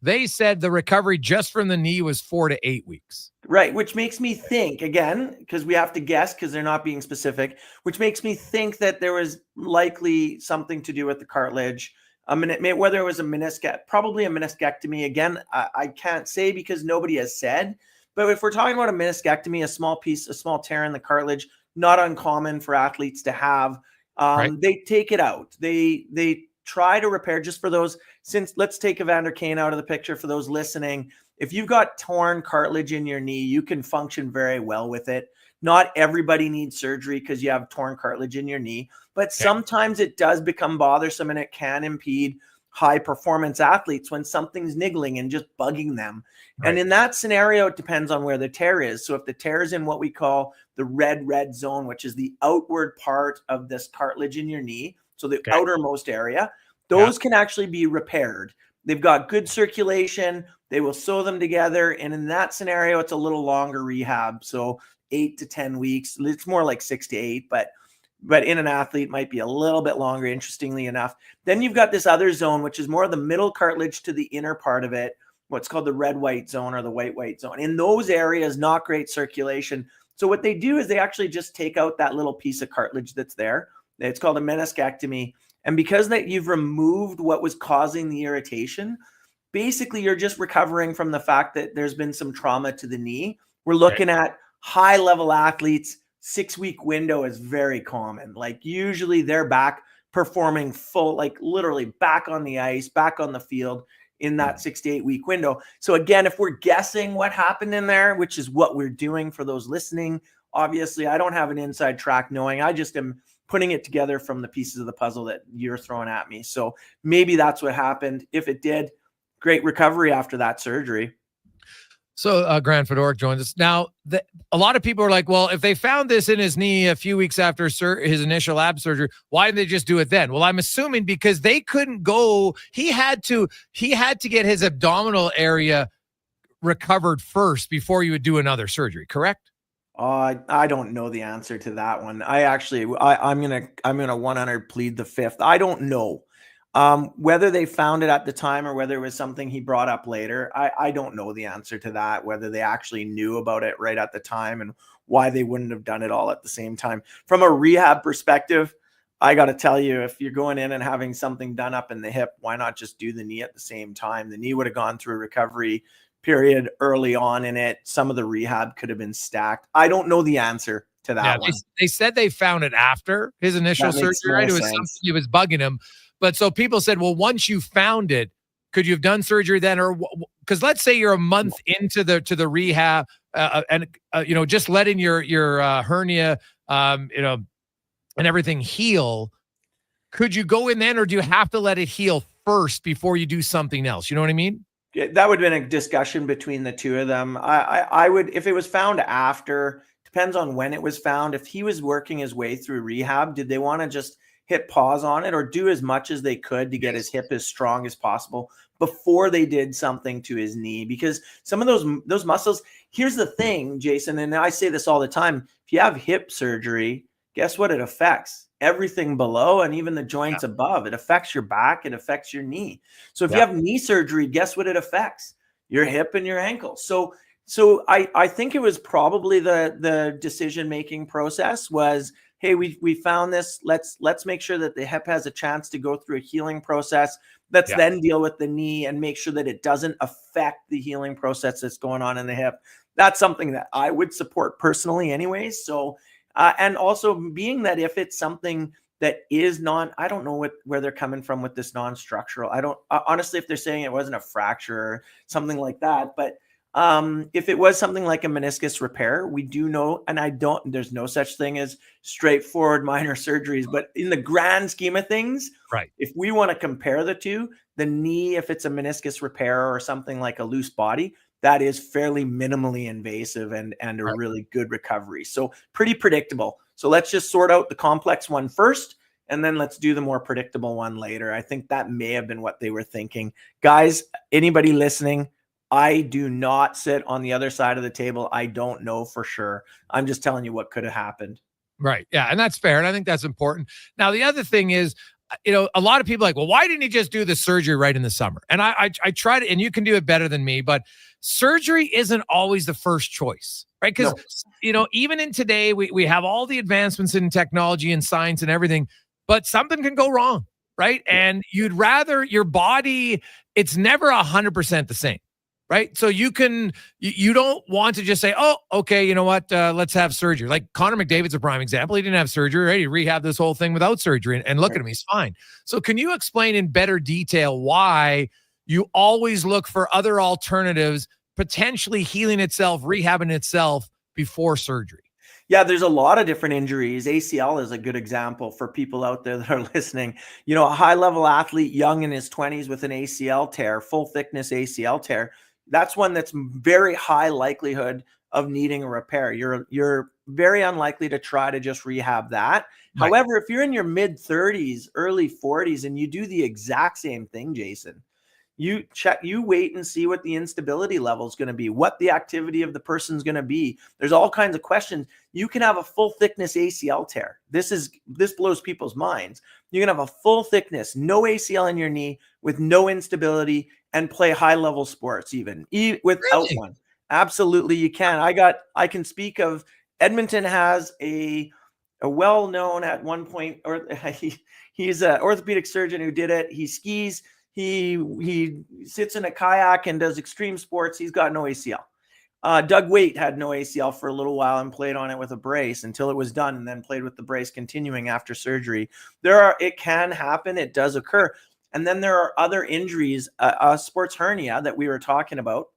they said the recovery just from the knee was 4 to 8 weeks. Right, which makes me think, again, because we have to guess because they're not being specific, which makes me think that there was likely something to do with the cartilage. Whether it was a meniscus, probably a meniscectomy. Again, I can't say because nobody has said. But if we're talking about a meniscectomy, a small tear in the cartilage, not uncommon for athletes to have. They take it out. They try to repair, just for those, since let's take Evander Kane out of the picture for those listening. If you've got torn cartilage in your knee, you can function very well with it. Not everybody needs surgery because you have torn cartilage in your knee, but sometimes it does become bothersome, and it can impede high performance athletes when something's niggling and just bugging them. Right. And in that scenario, it depends on where the tear is. So if the tear is in what we call the red zone, which is the outward part of this cartilage in your knee, so the outermost area, those can actually be repaired. They've got good circulation. They will sew them together. And in that scenario, it's a little longer rehab. So 8 to 10 weeks. It's more like 6 to 8, but in an athlete might be a little bit longer, interestingly enough. Then you've got this other zone, which is more of the middle cartilage to the inner part of it, what's called the red-white zone or the white-white zone. In those areas, not great circulation. So what they do is they actually just take out that little piece of cartilage that's there. It's called a meniscectomy. And because that you've removed what was causing the irritation, basically you're just recovering from the fact that there's been some trauma to the knee. We're looking at high-level athletes. 6-week window is very common. Like usually they're back performing full, like literally back on the ice, back on the field in that 6 to 8 week window. So again, if we're guessing what happened in there, which is what we're doing for those listening, obviously I don't have an inside track knowing. I just am putting it together from the pieces of the puzzle that you're throwing at me. So maybe that's what happened. If it did, great recovery after that surgery. So Grant Fedoruk joins us. Now, a lot of people are like, well, if they found this in his knee a few weeks after his initial ab surgery, why didn't they just do it then? Well, I'm assuming because they couldn't go. He had to get his abdominal area recovered first before you would do another surgery, correct? I don't know the answer to that one. I'm gonna 100 plead the fifth. I don't know. Whether they found it at the time or whether it was something he brought up later, I don't know the answer to that, whether they actually knew about it right at the time and why they wouldn't have done it all at the same time. From a rehab perspective, I got to tell you, if you're going in and having something done up in the hip, why not just do the knee at the same time? The knee would have gone through a recovery period early on in it. Some of the rehab could have been stacked. I don't know the answer to that one. They said they found it after his initial That makes surgery, right? It was something that was bugging him. But so people said, well, once you found it, could you have done surgery then? Or because let's say you're a month into the rehab and just letting your hernia, and everything heal. Could you go in then, or do you have to let it heal first before you do something else? You know what I mean? Yeah, that would have been a discussion between the two of them. I would, if it was found after, depends on when it was found. If he was working his way through rehab, did they want to just hit pause on it or do as much as they could to get his hip as strong as possible before they did something to his knee? Because some of those muscles, here's the thing, Jason, and I say this all the time. If you have hip surgery, guess what it affects? Everything below and even the joints above. It affects your back. It affects your knee. So if you have knee surgery, guess what it affects? Your hip and your ankle. So I think it was probably the decision-making process was, hey, we found this. Let's make sure that the hip has a chance to go through a healing process. Let's then deal with the knee and make sure that it doesn't affect the healing process that's going on in the hip. That's something that I would support personally anyways. So and also being that if it's something that is I don't know where they're coming from with this non-structural. I don't honestly, if they're saying it wasn't a fracture or something like that, but if it was something like a meniscus repair, we do know, and there's no such thing as straightforward minor surgeries, but in the grand scheme of things, right? If we want to compare the two, the knee, if it's a meniscus repair or something like a loose body, that is fairly minimally invasive and a really good recovery. So pretty predictable. So let's just sort out the complex one first, and then let's do the more predictable one later. I think that may have been what they were thinking. Guys, anybody listening, I do not sit on the other side of the table. I don't know for sure. I'm just telling you what could have happened. Right. Yeah. And that's fair. And I think that's important. Now, the other thing is, a lot of people are like, well, why didn't he just do the surgery right in the summer? And I tried it, and you can do it better than me, but surgery isn't always the first choice, right? Because, even in today, we have all the advancements in technology and science and everything, but something can go wrong, right? And you'd rather your body, it's never 100% the same. Right. So you don't want to just say, oh, okay, you know what? Let's have surgery. Like Connor McDavid's a prime example. He didn't have surgery, right? He rehabbed this whole thing without surgery and look at him. He's fine. So can you explain in better detail why you always look for other alternatives, potentially healing itself, rehabbing itself before surgery? Yeah, there's a lot of different injuries. ACL is a good example for people out there that are listening. A high-level athlete, young in his 20s with an ACL tear, full thickness ACL tear, that's one that's very high likelihood of needing a repair. You're very unlikely to try to just rehab that. Right. However, if you're in your mid 30s, early 40s, and you do the exact same thing, Jason, you wait and see what the instability level is going to be, what the activity of the person's going to be. There's all kinds of questions. You can have a full thickness ACL tear. This blows people's minds. You can have a full thickness, no ACL in your knee with no instability and play high level sports even without one. Absolutely. You can. I can speak of Edmonton has a well-known at one point, or he's an orthopedic surgeon who did it. He skis. He sits in a kayak and does extreme sports. He's got no ACL. Doug Waite had no ACL for a little while and played on it with a brace until it was done, and then played with the brace continuing after surgery. It can happen. It does occur. And then there are other injuries. A sports hernia that we were talking about,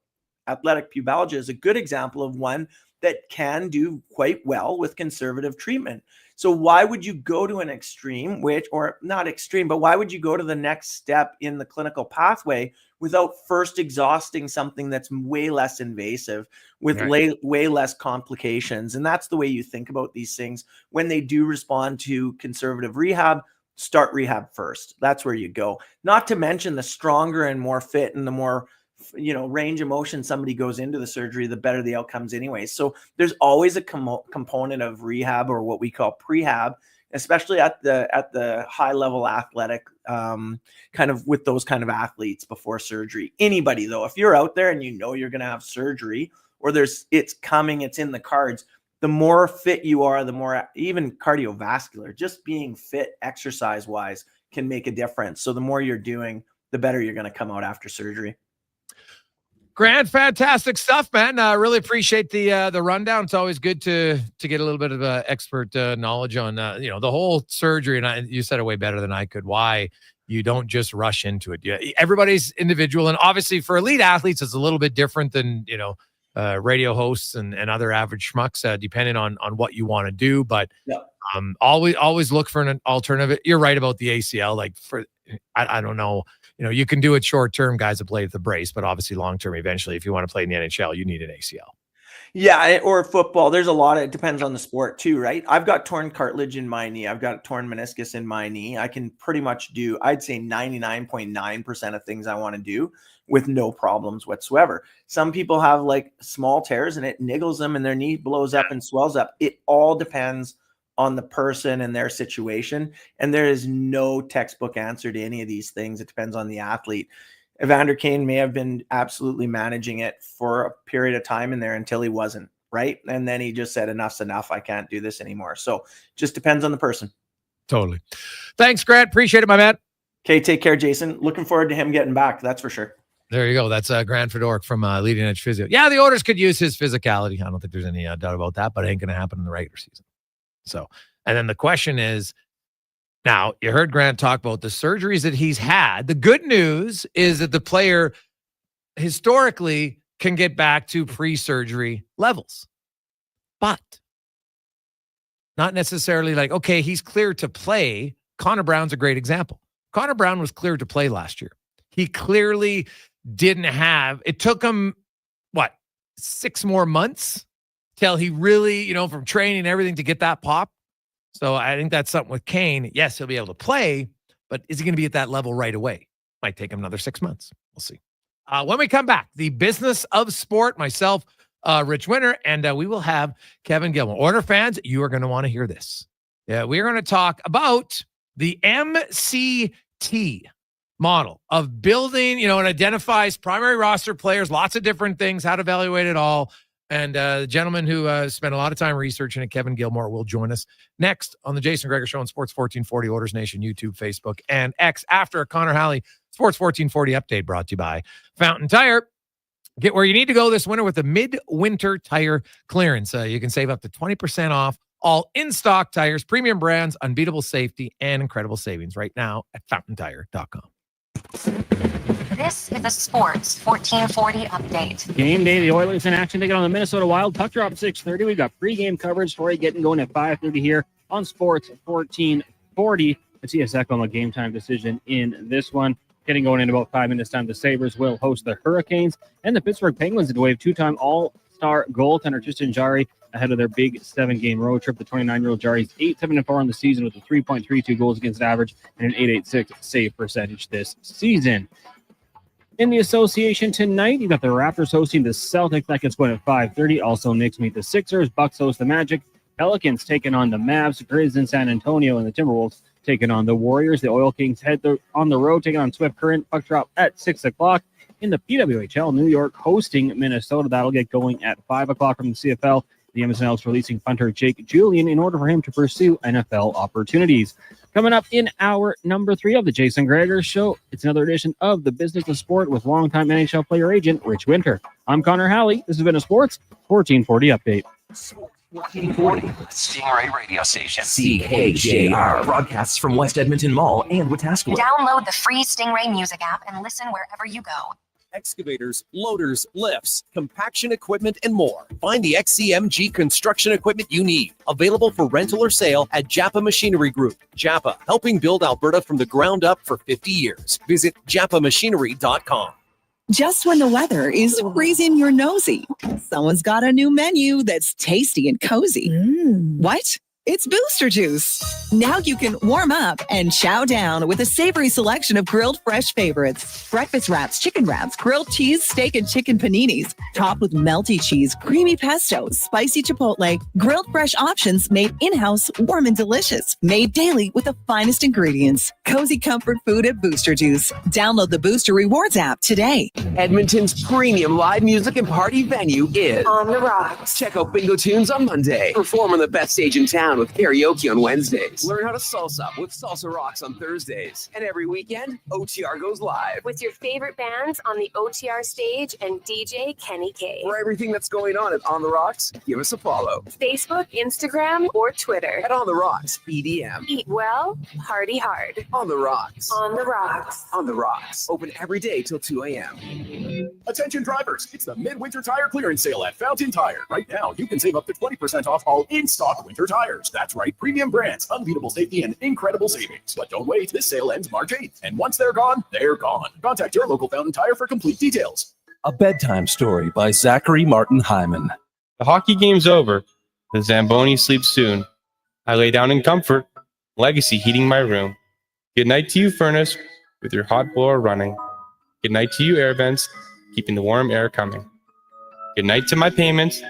athletic pubalgia, is a good example of one that can do quite well with conservative treatment. So why would you go to an extreme, or not extreme, but why would you go to the next step in the clinical pathway without first exhausting something that's way less invasive with way less complications? And that's the way you think about these things. When they do respond to conservative rehab, start rehab first. That's where you go. Not to mention the stronger and more fit and the more range of motion somebody goes into the surgery, the better the outcomes anyway. So there's always a component of rehab, or what we call prehab, especially at the high level athletic kind of with those kind of athletes before surgery. Anybody though, if you're out there and you're going to have surgery, or it's coming, it's in the cards, the more fit you are, the more even cardiovascular, just being fit exercise wise can make a difference. So the more you're doing, the better you're going to come out after surgery. Grant, fantastic stuff, man. Really appreciate the rundown. It's always good to get a little bit of expert knowledge on the whole surgery. And you said it way better than I could. Why you don't just rush into it. Everybody's individual, and obviously for elite athletes, it's a little bit different than radio hosts and other average schmucks, depending on what you want to do. But always look for an alternative. You're right about the ACL. Like I don't know. You can do it short term, guys that play with the brace, but obviously long term, eventually, if you want to play in the NHL, you need an ACL. Yeah, or football. There's a lot it depends on the sport too, right? I've got torn cartilage in my knee. I've got torn meniscus in my knee. I can pretty much do, I'd say 99.9% of things I want to do with no problems whatsoever. Some people have like small tears and it niggles them and their knee blows up and swells up. It all depends on the person and their situation. And there is no textbook answer to any of these things. It depends on the athlete. Evander Kane may have been absolutely managing it for a period of time in there until he wasn't, right? And then he just said, enough's enough. I can't do this anymore. So just depends on the person. Totally. Thanks, Grant. Appreciate it, my man. Okay, take care, Jason. Looking forward to him getting back. That's for sure. There you go. That's Grant Fedoruk from Leading Edge Physio. Yeah, the Oilers could use his physicality. I don't think there's any doubt about that, but it ain't going to happen in the regular season. So, and then the question is, now you heard Grant talk about the surgeries that he's had. The good news is that the player historically can get back to pre-surgery levels, but not necessarily like, okay, he's cleared to play. Connor Brown's a great example. Connor Brown was cleared to play last year. He clearly didn't have, it took him, 6 more months till he really, from training and everything to get that pop. So I think that's something with Kane. Yes, he'll be able to play, but is he going to be at that level right away? Might take him another 6 months. We'll see. When we come back, the business of sport, myself, Ritch Winter, and we will have Kevin Gilmore. Oilers fans, you are going to want to hear this. Yeah, we're going to talk about the MCT model of building, it identifies primary roster players, lots of different things, how to evaluate it all. And the gentleman who spent a lot of time researching it, Kevin Gilmore, will join us next on the Jason Gregor Show on Sports 1440, Oilers Nation, YouTube, Facebook, and X. After a Connor Halley Sports 1440 update brought to you by Fountain Tire. Get where you need to go this winter with the mid-winter tire clearance. You can save up to 20% off all in-stock tires, premium brands, unbeatable safety, and incredible savings right now at fountaintire.com. This is a Sports 1440 update. Game day, the Oilers in action taking on the Minnesota Wild. Puck drop 6:30. We've got pregame coverage for you getting going at 5:30 here on Sports 1440. Let's see a second on the game time decision in this one. Getting going in about 5 minutes time, the Sabres will host the Hurricanes, and the Pittsburgh Penguins to wave two-time All-Star goaltender Tristan Jarry ahead of their big 7-game road trip. The 29-year-old Jarry is 8-7-4 on the season with a 3.32 goals against average and an .886 save percentage this season. In the association tonight, you got the Raptors hosting the Celtics. That gets going at 5:30. Also, Knicks meet the Sixers. Bucks host the Magic. Pelicans taking on the Mavs. Grizz in San Antonio, and the Timberwolves taking on the Warriors. The Oil Kings head on the road, taking on Swift Current. Puck drop at 6 o'clock. In the PWHL, New York hosting Minnesota. That'll get going at 5 o'clock from the CFL. The Edmonton Elks releasing punter Jake Julian in order for him to pursue NFL opportunities. Coming up in hour number 3 of the Jason Gregor Show, it's another edition of the Business of Sport with longtime NHL player agent Ritch Winter. I'm Connor Halley. This has been a Sports 1440 update. 1440, Stingray Radio Station. CKJR broadcasts from West Edmonton Mall and Wetaskiwin. Download the free Stingray music app and listen wherever you go. Excavators, loaders, lifts, compaction equipment, and more. Find the XCMG construction equipment you need. Available for rental or sale at Japa Machinery Group. Japa, helping build Alberta from the ground up for 50 years. Visit japamachinery.com. Just when the weather is raising your nosy, someone's got a new menu that's tasty and cozy. What? It's Booster Juice. Now you can warm up and chow down with a savory selection of grilled fresh favorites. Breakfast wraps, chicken wraps, grilled cheese, steak, and chicken paninis. Topped with melty cheese, creamy pesto, spicy chipotle, grilled fresh options made in-house, warm and delicious. Made daily with the finest ingredients. Cozy comfort food at Booster Juice. Download the Booster Rewards app today. Edmonton's premium live music and party venue is On the Rocks. Check out Bingo Tunes on Monday. Perform on the best stage in town with karaoke on Wednesdays. Learn how to salsa with Salsa Rocks on Thursdays. And every weekend, OTR goes live. With your favorite bands on the OTR stage and DJ Kenny K. For everything that's going on at On The Rocks, give us a follow. Facebook, Instagram, or Twitter. At On The Rocks, EDM. Eat well, party hard. On The Rocks. On the Rocks. On The Rocks. Open every day till 2 a.m. Attention drivers, it's the midwinter tire clearance sale at Fountain Tire. Right now, you can save up to 20% off all in-stock winter tires. That's right, premium brands, unbeatable safety, and incredible savings. But don't wait, this sale ends March 8th. And once they're gone, they're gone. Contact your local Fountain Tire for complete details. A Bedtime Story by Zachary Martin Hyman. The hockey game's over. The Zamboni sleeps soon. I lay down in comfort, legacy heating my room. Good night to you, furnace, with your hot blower running. Good night to you, air vents, keeping the warm air coming. Good night to my payments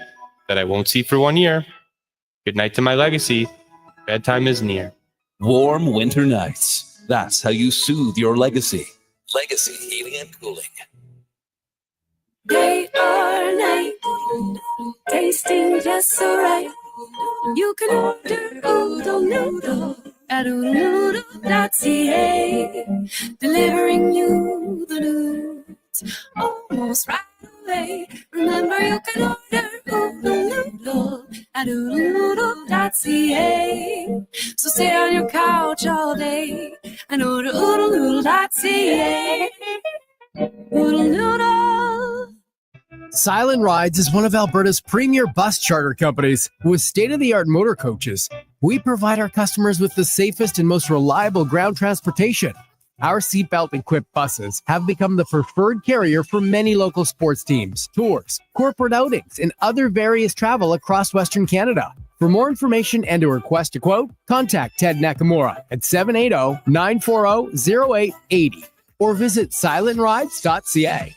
that I won't see for 1 year. Good night to my legacy. Bedtime is near. Warm winter nights. That's how you soothe your legacy. Legacy Heating and Cooling. Day or night, tasting just so right. You can order oodle noodle at oodlenoodle.ca, delivering you the news almost right away. Remember, you can order oodle noodle at oodlenoodle.ca. So stay on your couch all day and order oodlenoodle.ca. Oodle noodle. Silent Rides is one of Alberta's premier bus charter companies with state-of-the-art motor coaches. We provide our customers with the safest and most reliable ground transportation. Our seatbelt-equipped buses have become the preferred carrier for many local sports teams, tours, corporate outings, and other various travel across Western Canada. For more information and to request a quote, contact Ted Nakamura at 780-940-0880 or visit silentrides.ca.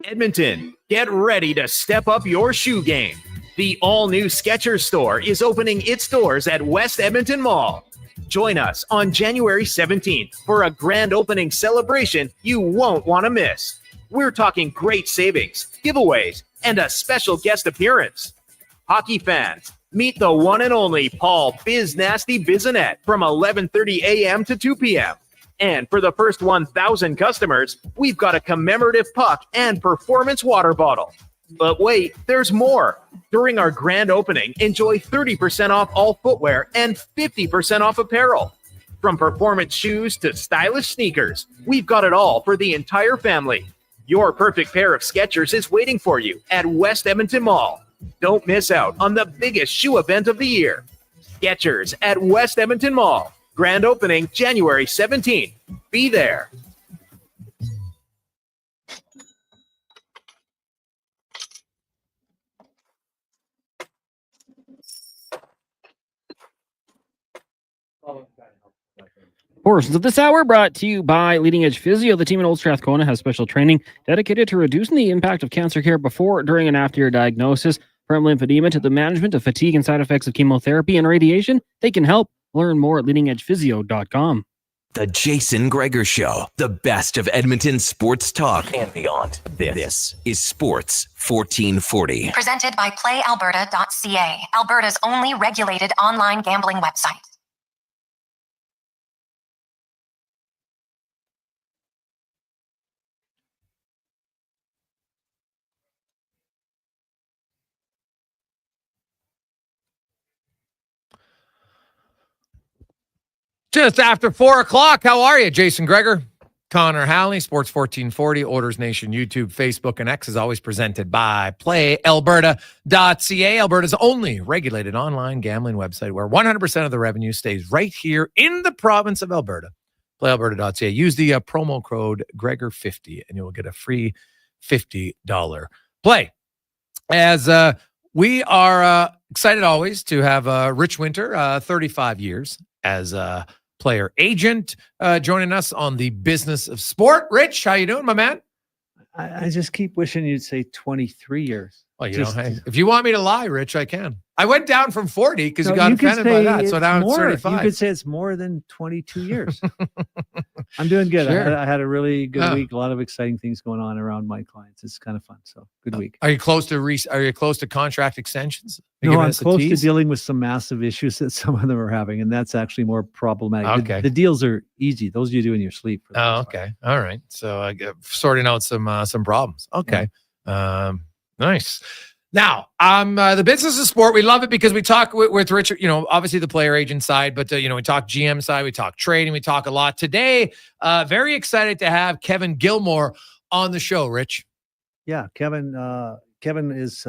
Edmonton, get ready to step up your shoe game. The all-new Skechers store is opening its doors at West Edmonton Mall. Join us on January 17th for a grand opening celebration you won't want to miss. We're talking great savings, giveaways, and a special guest appearance. Hockey fans, meet the one and only Paul Biz Nasty Bizanet from 11:30 a.m. to 2 p.m. And for the first 1,000 customers, we've got a commemorative puck and performance water bottle. But wait, there's more. During our grand opening, enjoy 30% off all footwear and 50% off apparel. From performance shoes to stylish sneakers, we've got it all for the entire family. Your perfect pair of Skechers is waiting for you at West Edmonton Mall. Don't miss out on the biggest shoe event of the year. Skechers at West Edmonton Mall. Grand opening January 17th. Be there. Portions of this hour brought to you by Leading Edge Physio. The team in Old Strathcona has special training dedicated to reducing the impact of cancer care before, during, and after your diagnosis. From lymphedema to the management of fatigue and side effects of chemotherapy and radiation, they can help. Learn more at leadingedgephysio.com. The Jason Gregor Show, the best of Edmonton sports talk and beyond. This is Sports 1440. Presented by PlayAlberta.ca, Alberta's only regulated online gambling website. Just after 4 o'clock. How are you, Jason Gregor? Connor Halley, Sports 1440, Orders Nation, YouTube, Facebook, and X is always presented by PlayAlberta.ca, Alberta's only regulated online gambling website where 100% of the revenue stays right here in the province of Alberta. PlayAlberta.ca. Use the promo code Gregor50 and you will get a free $50 play. As we are excited always to have Ritch Winter, 35 years as a player agent, joining us on the business of sport. Rich, how you doing, my man? I just keep wishing you'd say 23 years. Well, hey, if you want me to lie, Rich, I can. I went down from 40 because you got offended by that. So now it's 35. You could say it's more than 22 years. I'm doing good. Sure. I had a really good week. A lot of exciting things going on around my clients. It's kind of fun. So good week. Are you close to contract extensions? No, I'm close to dealing with some massive issues that some of them are having, and that's actually more problematic. Okay. The deals are easy. Those you do in your sleep. Oh, okay. All right. So I get sorting out some problems. Okay. Yeah. Nice. Now, the business of sport, we love it because we talk with Richard, obviously the player agent side, but, we talk GM side, we talk trading, we talk a lot. Today, very excited to have Kevin Gilmore on the show, Rich. Yeah, Kevin is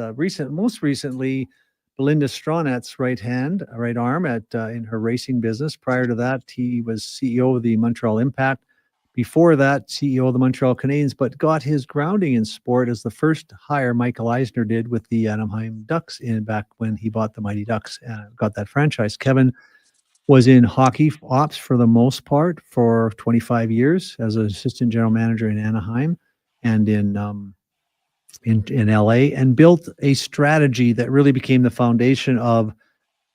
most recently Belinda Strawnet's right arm in her racing business. Prior to that, he was CEO of the Montreal Impact. Before that, CEO of the Montreal Canadiens, but got his grounding in sport as the first hire Michael Eisner did with the Anaheim Ducks back when he bought the Mighty Ducks and got that franchise. Kevin was in hockey ops for the most part for 25 years as an assistant general manager in Anaheim and in LA, and built a strategy that really became the foundation of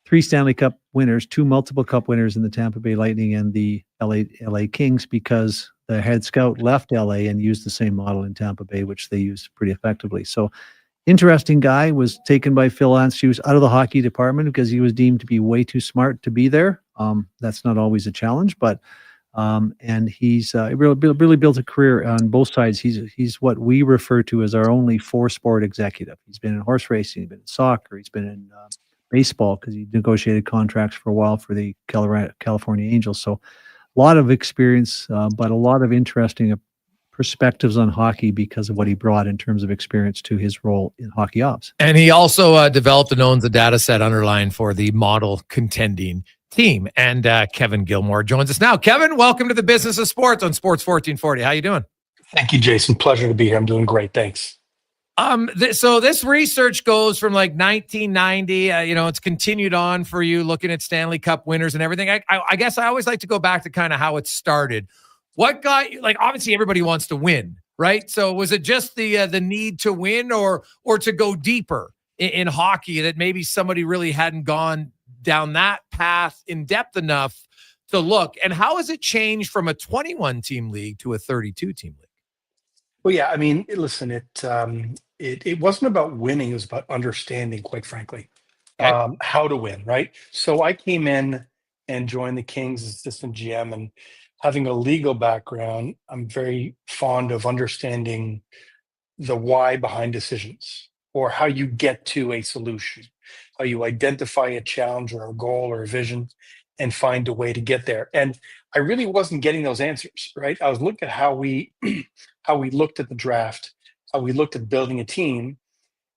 3 Stanley Cup winners, 2 multiple cup winners in the Tampa Bay Lightning and the LA Kings, because the head scout left LA and used the same model in Tampa Bay, which they used pretty effectively. So interesting guy, was taken by Phil Anstrews out of the hockey department because he was deemed to be way too smart to be there. That's not always a challenge, but and he's really built a career on both sides. He's what we refer to as our only 4-sport executive. He's been in horse racing, he's been in soccer, he's been in baseball because he negotiated contracts for a while for the California Angels. So a lot of experience, but a lot of interesting perspectives on hockey because of what he brought in terms of experience to his role in hockey ops. And he also developed and owns a data set underlying for the model contending team. And Kevin Gilmore joins us now. Kevin, welcome to the Business of Sports on Sports 1440. How you doing? Thank you, Jason. Pleasure to be here. I'm doing great. Thanks. So this research goes from like 1990. It's continued on for you, looking at Stanley Cup winners and everything. I guess I always like to go back to kind of how it started. What got you? Like, obviously, everybody wants to win, right? So was it just the need to win, or to go deeper in hockey that maybe somebody really hadn't gone down that path in depth enough to look? And how has it changed from a 21 team league to a 32 team league? Well, yeah. I mean, listen, it wasn't about winning. It was about understanding, quite frankly, how to win, right? So I came in and joined the Kings as assistant GM, and having a legal background, I'm very fond of understanding the why behind decisions, or how you get to a solution, how you identify a challenge or a goal or a vision and find a way to get there. And I really wasn't getting those answers, right? I was looking at how we looked at the draft, how we looked at building a team,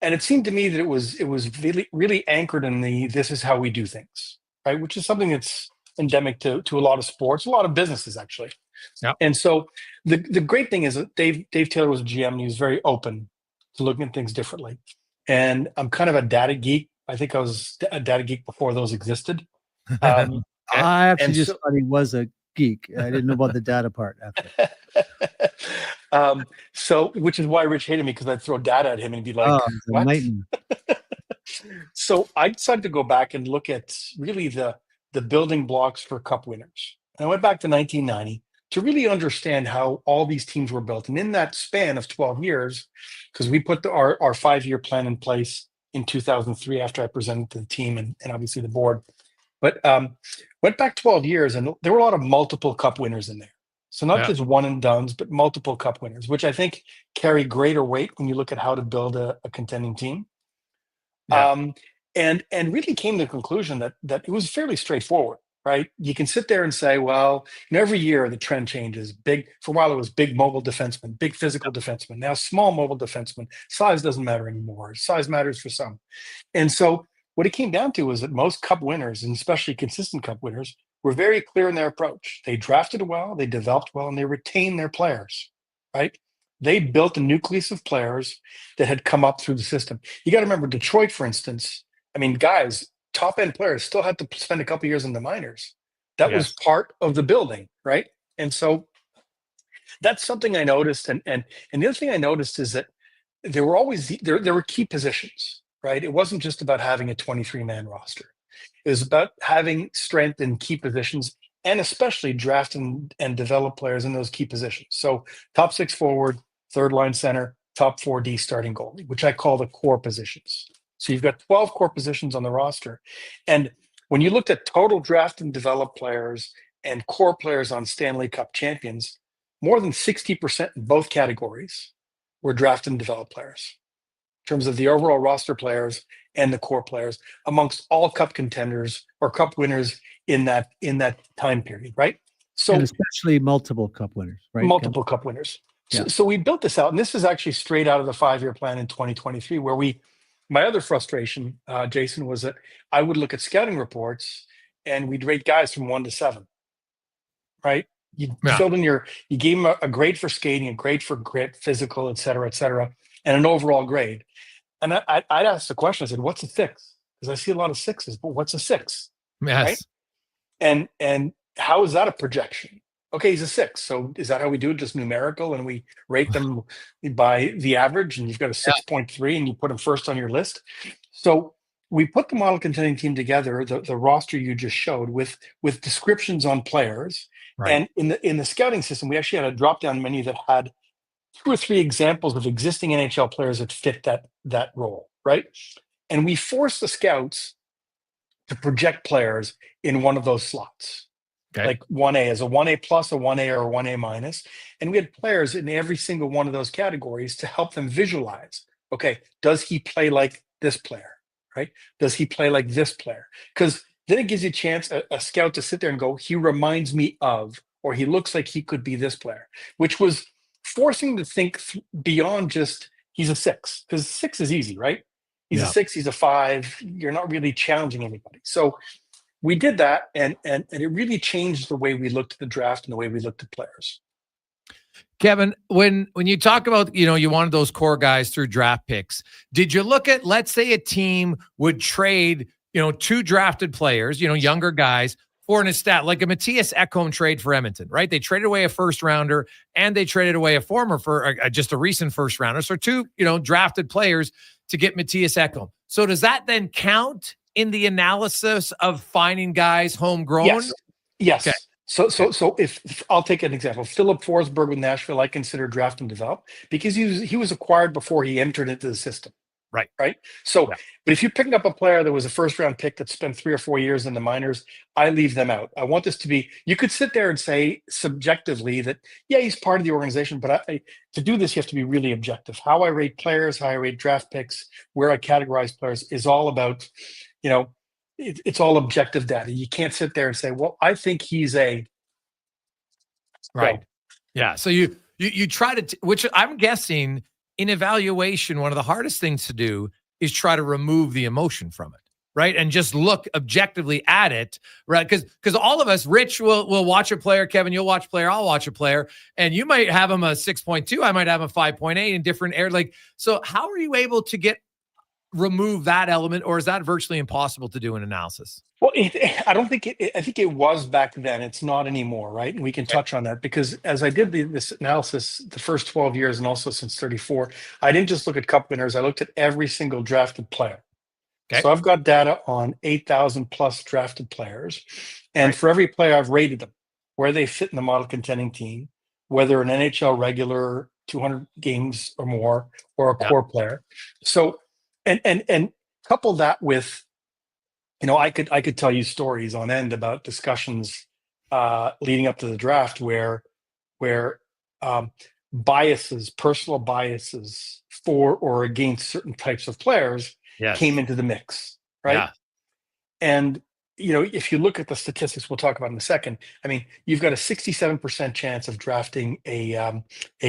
and it seemed to me that it was really, really anchored in this is how we do things, right? Which is something that's endemic to a lot of sports, a lot of businesses actually. Yep. And so the great thing is that Dave Taylor was a GM, and he was very open to looking at things differently. And I'm kind of a data geek. I think I was a data geek before those existed. I actually just thought he was a geek. I didn't know about the data part after. So, which is why Rich hated me, because I'd throw data at him and he'd be like, what? So I decided to go back and look at really the building blocks for cup winners. And I went back to 1990 to really understand how all these teams were built. And in that span of 12 years, because we put our 5-year plan in place in 2003 after I presented to the team and obviously the board. But went back 12 years, and there were a lot of multiple cup winners in there. So not just one and dones, but multiple cup winners, which I think carry greater weight when you look at how to build a contending team. Yeah. And really came to the conclusion that it was fairly straightforward, right? You can sit there and say, well, every year the trend changes. For a while it was big mobile defensemen, big physical defensemen. Now small mobile defensemen. Size doesn't matter anymore. Size matters for some. And so what it came down to was that most cup winners, and especially consistent cup winners, were very clear in their approach. They drafted well, they developed well, and they retained their players, right? They built a nucleus of players that had come up through the system. You got to remember, Detroit, for instance, I mean, guys, top end players still had to spend a couple years in the minors. That was Yes. part of the building, right? And so that's something I noticed. And the other thing I noticed is that there were always there were key positions, right? It wasn't just about having a 23-man roster. It was about having strength in key positions, and especially draft and develop players in those key positions. So top 6 forward, third line center, top 4D starting goalie, which I call the core positions. So you've got 12 core positions on the roster. And when you looked at total draft and develop players and core players on Stanley Cup champions, more than 60% in both categories were draft and develop players in terms of the overall roster players and the core players amongst all cup contenders or cup winners in that time period, right? So and especially multiple cup winners, right? multiple cup winners. Yeah. So we built this out, and this is actually straight out of the 5-year plan in 2023, where my other frustration, Jason, was that I would look at scouting reports and we'd rate guys from 1 to 7, right? You filled in you gave them a grade for skating, a grade for grit, physical, et cetera, and an overall grade. And I'd ask the question, I said, what's a 6? Because I see a lot of 6s, but what's a 6? Yes. Right? And how is that a projection? Okay, he's a 6. So is that how we do it? Just numerical, and we rate them by the average, and you've got a 6.3 and you put them first on your list. So we put the model contending team together, the roster you just showed, with descriptions on players. Right. And in the scouting system, we actually had a drop-down menu that had 2 or 3 examples of existing NHL players that fit that role, right? And we forced the scouts to project players in one of those slots. Okay. Like 1A as a 1A plus, a 1A, or a 1A minus. And we had players in every single one of those categories to help them visualize, okay, does he play like this player, right? Does he play like this player? Because then it gives you a chance, a scout, to sit there and go, he reminds me of, or he looks like he could be this player, which was forcing to think beyond just he's a 6, because 6 is easy, right? He's a 6, he's a 5. You're not really challenging anybody. So we did that, and it really changed the way we looked at the draft and the way we looked at players. Kevin, when you talk about, you wanted those core guys through draft picks, did you look at, let's say a team would trade, 2 drafted players, younger guys, for an estat, like a Matthias Ekholm trade for Edmonton, right? They traded away a first rounder and they traded away a former for just a recent first rounder. So 2, drafted players to get Matthias Ekholm. So does that then count in the analysis of finding guys homegrown? Yes. Okay. So if I'll take an example, Philip Forsberg with Nashville, I consider draft and develop because he was acquired before he entered into the system. Right. So, but if you're picking up a player that was a first round pick that spent 3 or 4 years in the minors, I leave them out. I want this to be, you could sit there and say subjectively that, he's part of the organization, but to do this, you have to be really objective. How I rate players, how I rate draft picks, where I categorize players is all about, it's all objective data. You can't sit there and say, well, I think he's a. Right. Yeah. So you try to, which I'm guessing, in evaluation, one of the hardest things to do is try to remove the emotion from it, right? And just look objectively at it, right? Because all of us, Rich will watch a player, Kevin, you'll watch a player, I'll watch a player, and you might have him a 6.2, I might have him a 5.8 in different areas. Like, so how are you able to remove that element, or is that virtually impossible to do in analysis? Well, I don't think I think it was back then. It's not anymore, right? And we can touch on that because as I did this analysis the first 12 years and also since 34, I didn't just look at cup winners. I looked at every single drafted player. Okay. So I've got data on 8,000 plus drafted players. And for every player, I've rated them, where they fit in the model contending team, whether an NHL regular, 200 games or more, or a core player. So, and couple that with, I could tell you stories on end about discussions leading up to the draft where personal biases for or against certain types of players came into the mix, right? Yeah. And if you look at the statistics, we'll talk about in a second. I mean, you've got a 67% chance of drafting a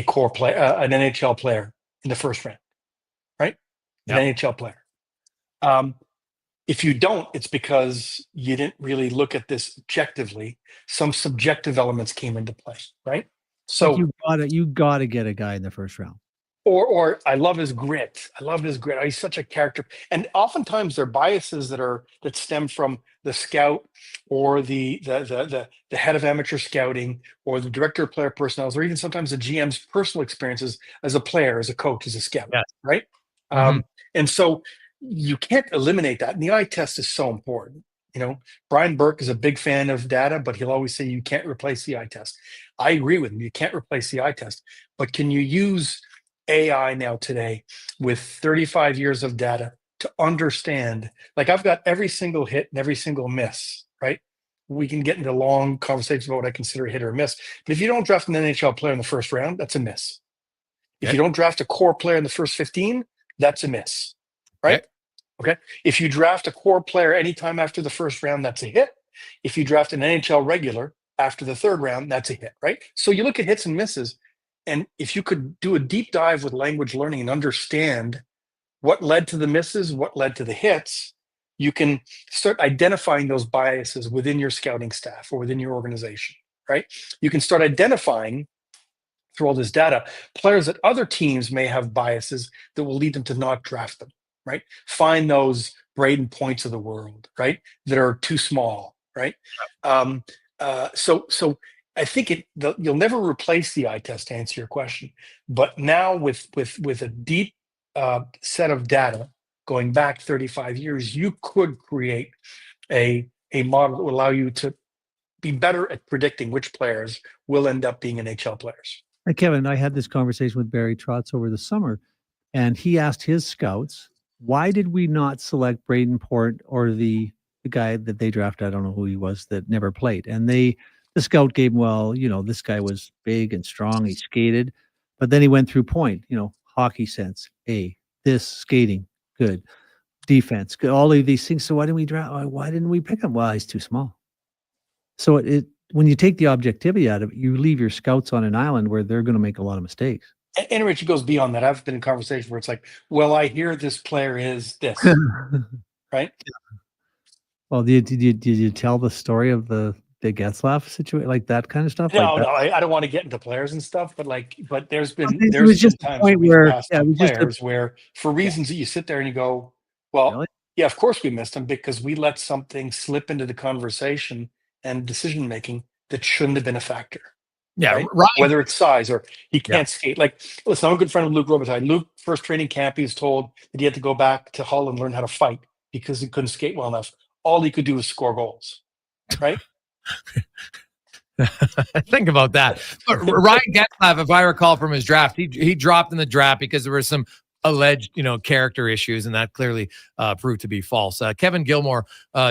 core player, an NHL player in the first round, right? An NHL player. If you don't, it's because you didn't really look at this objectively. Some subjective elements came into play, right? So you gotta get a guy in the first round. Or I love his grit. I love his grit. He's such a character. And oftentimes they're biases that stem from the scout or the head of amateur scouting or the director of player personnel, or even sometimes the GM's personal experiences as a player, as a coach, as a scout. Yes. Right. And so you can't eliminate that. And the eye test is so important. Brian Burke is a big fan of data, but he'll always say you can't replace the eye test. I agree with him. You can't replace the eye test, but can you use AI now today with 35 years of data to understand, like I've got every single hit and every single miss, right? We can get into long conversations about what I consider a hit or a miss. But if you don't draft an NHL player in the first round, that's a miss. If you don't draft a core player in the first 15, that's a miss, right? Okay. If you draft a core player anytime after the first round, that's a hit. If you draft an NHL regular after the third round, that's a hit, right? So you look at hits and misses. And if you could do a deep dive with language learning and understand what led to the misses, what led to the hits, you can start identifying those biases within your scouting staff or within your organization, right? You can start identifying through all this data players that other teams may have biases that will lead them to not draft them, right? Find those Braden Points of the world, right? That are too small, right? So I think you'll never replace the eye test to answer your question, but now with a deep set of data going back 35 years, you could create a model that will allow you to be better at predicting which players will end up being NHL players. Hey, Kevin, I had this conversation with Barry Trotz over the summer, and he asked his scouts, why did we not select Braden Port or the guy that they drafted? I don't know who he was that never played. And the scout gave him, well, this guy was big and strong. He skated, but then he went through point, hockey sense, this skating, good, defense, good, all of these things. So why didn't we pick him? Well, he's too small. So when you take the objectivity out of it, you leave your scouts on an island where they're going to make a lot of mistakes. And Rich, it goes beyond that. I've been in conversation where it's like, well, I hear this player is this, right? Well, did you tell the story of the Getzlaff situation, like that kind of stuff? No, I don't want to get into players and stuff, but there's been times where for reasons that you sit there and you go, well, really? Yeah, of course we missed him because we let something slip into the conversation and decision making that shouldn't have been a factor. Yeah, right? Whether it's size or he can't skate. Like, listen, I'm a good friend of Luke Robitaille. Luke, first training camp, he was told that he had to go back to Hull and learn how to fight because he couldn't skate well enough. All he could do was score goals, right? Think about that. But Ryan Getzlaff, if I recall from his draft, he dropped in the draft because there were some alleged, character issues, and that clearly proved to be false. Kevin Gilmore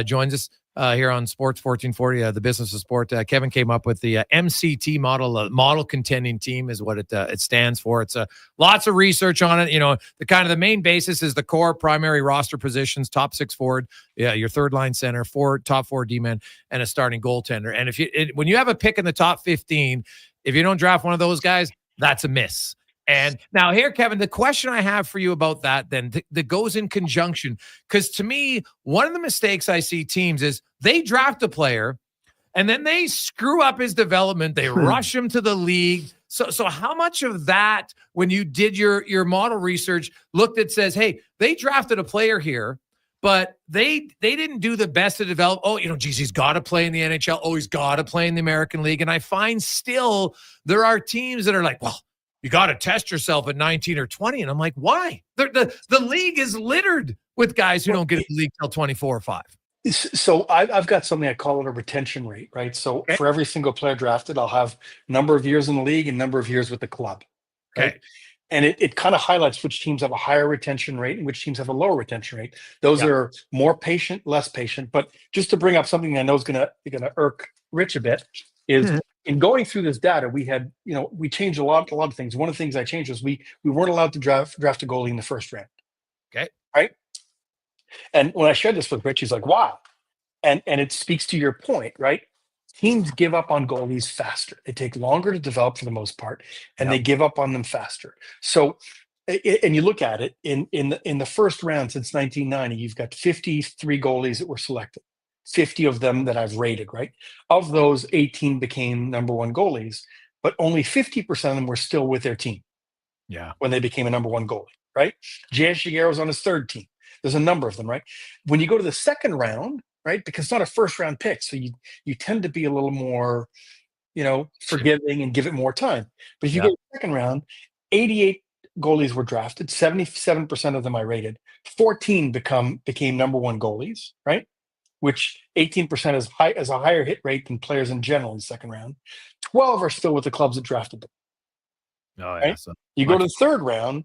joins us here on Sports 1440, the business of sport. Kevin came up with the MCT model. Model contending team is what it stands for. It's lots of research on it. The main basis is the core primary roster positions, top 6 forward, your third line center, top 4 D-men, and a starting goaltender. And when you have a pick in the top 15, if you don't draft one of those guys, that's a miss. And now here, Kevin, the question I have for you about that then that goes in conjunction, because to me, one of the mistakes I see teams is they draft a player and then they screw up his development. They rush him to the league. So how much of that, when you did your model research, looked at says, hey, they drafted a player here, but they didn't do the best to develop. Oh, he's got to play in the NHL. Oh, he's got to play in the American League. And I find still there are teams that are like, well, you got to test yourself at 19 or 20. And I'm like, why? The league is littered with guys who don't get in the league till 24 or 5. So I've got something I call it a retention rate, right? So for every single player drafted, I'll have number of years in the league and number of years with the club. Right? Okay. And it kind of highlights which teams have a higher retention rate and which teams have a lower retention rate. Those are more patient, less patient. But just to bring up something I know is gonna irk Rich a bit is in going through this data, we had, we changed a lot of things. One of the things I changed was we weren't allowed to draft a goalie in the first round. Okay. Right. And when I shared this with Rich, he's like, wow. And it speaks to your point, right? Teams give up on goalies faster. They take longer to develop for the most part, and they give up on them faster. So, and you look at it in the first round since 1990, you've got 53 goalies that were selected. 50 of them that I've rated, right? Of those, 18 became number 1 goalies, but only 50% of them were still with their team. Yeah. when they became a number one goalie, right? J.S. Shigeru's on his third team. There's a number of them, right? When you go to the second round, right, because it's not a first round pick, so you tend to be a little more, forgiving and give it more time. But if you go to the second round, 88 goalies were drafted, 77% of them I rated. 14 became number one goalies, right? Which 18% is a higher hit rate than players in general in the second round. 12 are still with the clubs that drafted them. Oh, yeah. Right? So You go to the third round,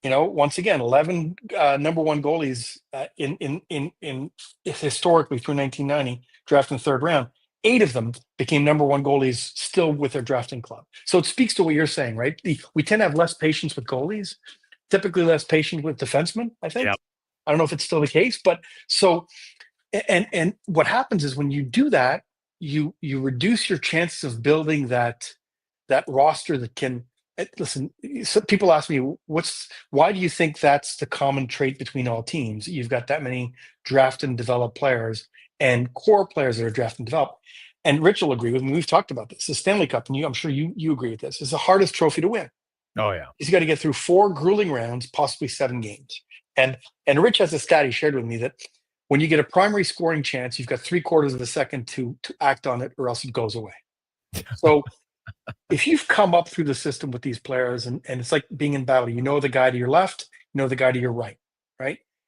once again, 11 number one goalies in historically through 1990 drafted in the third round. 8 of them became number one goalies still with their drafting club. So it speaks to what you're saying, right? We tend to have less patience with goalies, typically less patience with defensemen, I think. Yep. I don't know if it's still the case, but so, and what happens is when you do that, you reduce your chances of building that roster that can, listen, so people ask me, why do you think that's the common trait between all teams? You've got that many draft and develop players and core players that are draft and develop. And Ritch will agree with me. We've talked about this. The Stanley Cup, and I'm sure you agree with this, is the hardest trophy to win. Oh, yeah. He's got to get through 4 grueling rounds, possibly 7 games. And Ritch has a stat he shared with me that when you get a primary scoring chance, you've got 3/4 of a second to act on it, or else it goes away. So if you've come up through the system with these players, and it's like being in battle, you know the guy to your left, you know the guy to your right?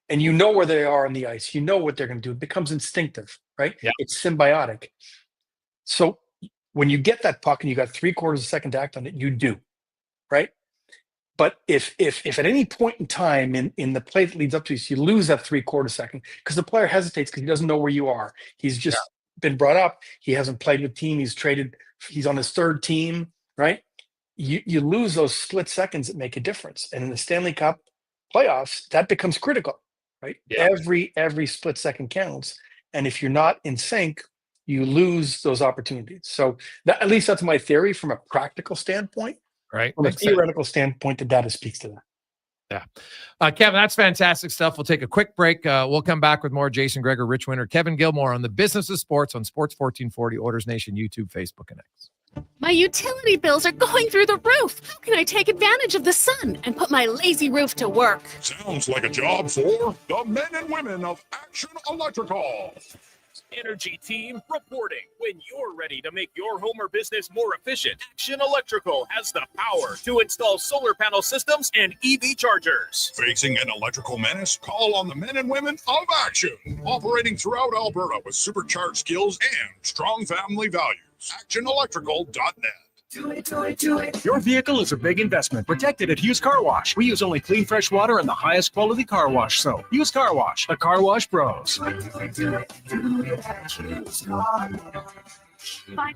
And you know where they are on the ice. You know what they're going to do. It becomes instinctive, right? Yeah. It's symbiotic. So when you get that puck and you got 3/4 of a second to act on it, you do, right? But if at any point in time in the play that leads up to this, you lose that 3/4 second because the player hesitates because he doesn't know where you are. He's just been brought up. He hasn't played with team. He's traded. He's on his third team, right? You lose those split seconds that make a difference. And in the Stanley Cup playoffs, that becomes critical, right? Yeah. Every split second counts. And if you're not in sync, you lose those opportunities. So at least that's my theory from a practical standpoint. Right. From a Makes sense. theoretical standpoint, the data speaks to that. Yeah. Kevin, that's fantastic stuff. We'll take a quick break. We'll come back with more Jason Gregor, Ritch Winter, Kevin Gilmore on the Business of Sports on Sports 1440, Oilers Nation, YouTube, Facebook, and X. My utility bills are going through the roof. How can I take advantage of the sun and put my lazy roof to work? Sounds like a job for the men and women of Action Electrical. Energy team reporting. When you're ready to make your home or business more efficient, Action Electrical has the power to install solar panel systems and EV chargers. Facing an electrical menace? Call on the men and women of Action. Operating throughout Alberta with supercharged skills and strong family values. ActionElectrical.net. Do it. Your vehicle is a big investment. Protect it at Hughes Car Wash. We use only clean, fresh water and the highest quality car wash soap. Hughes Car Wash, the car wash pros. Find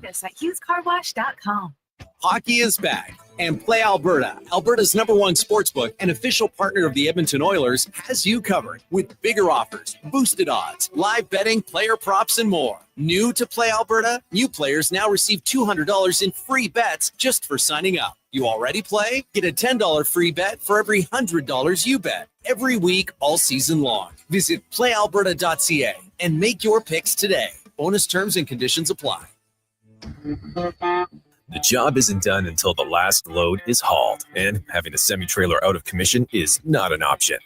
us at HughesCarWash.com. Hockey is back, and Play Alberta, Alberta's #1 sportsbook and official partner of the Edmonton Oilers, has you covered with bigger offers, boosted odds, live betting, player props, and more. New to Play Alberta? New players now receive $200 in free bets just for signing up. You already play? Get a $10 free bet for every $100 you bet. Every week, all season long. Visit playalberta.ca and make your picks today. Bonus terms and conditions apply. The job isn't done until the last load is hauled, and having a semi-trailer out of commission is not an option.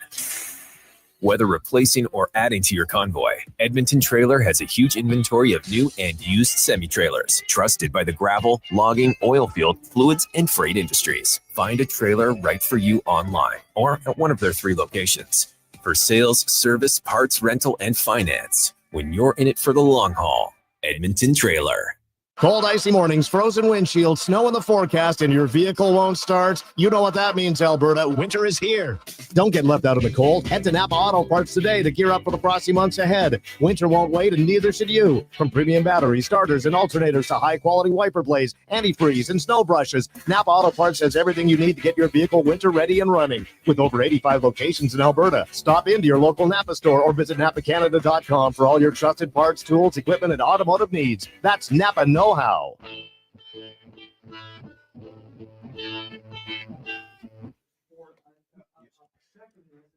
Whether replacing or adding to your convoy, Edmonton Trailer has a huge inventory of new and used semi-trailers, trusted by the gravel, logging, oil field, fluids, and freight industries. Find a trailer right for you online or at one of their 3 locations. For sales, service, parts, rental, and finance, when you're in it for the long haul, Edmonton Trailer. Cold, icy mornings, frozen windshield, snow in the forecast, and your vehicle won't start. You know what that means, Alberta. Winter is here. Don't get left out of the cold. Head to Napa Auto Parts today to gear up for the frosty months ahead. Winter won't wait, and neither should you. From premium batteries, starters, and alternators to high-quality wiper blades, antifreeze, and snow brushes, Napa Auto Parts has everything you need to get your vehicle winter ready and running. With over 85 locations in Alberta, stop into your local Napa store or visit NapaCanada.com for all your trusted parts, tools, equipment, and automotive needs. That's Napa know-how.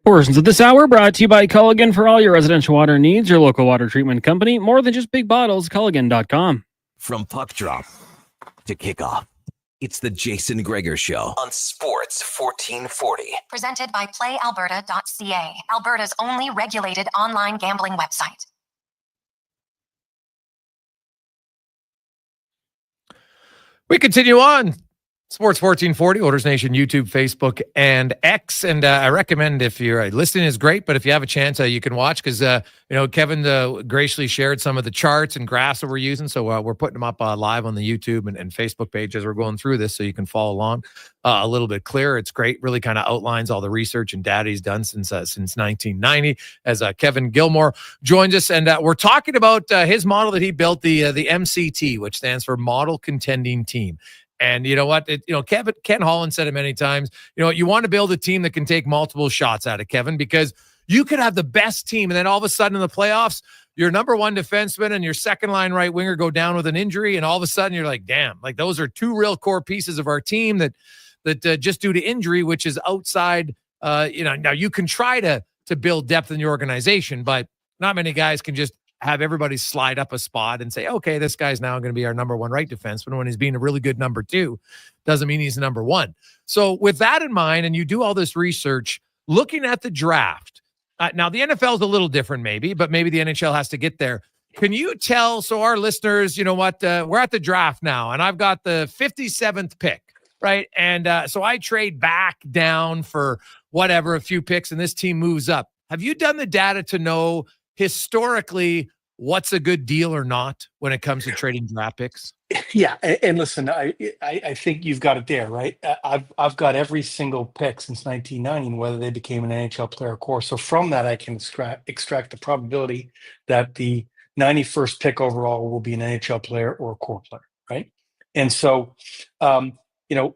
Portions of this hour brought to you by Culligan for all your residential water needs, your local water treatment company. More than just big bottles, Culligan.com. From puck drop to kickoff, It's the Jason Gregor Show on Sports 1440. Presented by PlayAlberta.ca, Alberta's only regulated online gambling website. We continue on. Sports 1440, Oilers Nation, YouTube, Facebook, and X. And I recommend, if you're listening is great, but if you have a chance, you can watch because, Kevin graciously shared some of the charts and graphs that we're using. So we're putting them up live on the YouTube and Facebook page as we're going through this so you can follow along a little bit clearer. It's great. Really kind of outlines all the research and data he's done since 1990 as Kevin Gilmore joins us. And we're talking about his model that he built, the MCT, which stands for Model Contending Team. And you know what? Ken Holland said it many times. You want to build a team that can take multiple shots at it, Kevin, because you could have the best team, and then all of a sudden in the playoffs, your number one defenseman and your second line right winger go down with an injury, and all of a sudden you're like, damn, like those are two real core pieces of our team that just due to injury, which is outside. Now you can try to build depth in your organization, but not many guys can just have everybody slide up a spot and say, okay, this guy's now going to be our number one right defenseman when he's being a really good number two. Doesn't mean he's number one. So with that in mind, and you do all this research, looking at the draft, now the NFL is a little different maybe, but maybe the NHL has to get there. Can you tell, so our listeners, we're at the draft now, and I've got the 57th pick, right? And so I trade back down for whatever, a few picks, and this team moves up. Have you done the data to know historically what's a good deal or not when it comes to trading draft picks? Yeah, and listen, I think you've got it there, right? I've got every single pick since 1990, whether they became an NHL player or core. So from that, I can extract the probability that the 91st pick overall will be an NHL player or a core player, right? And so,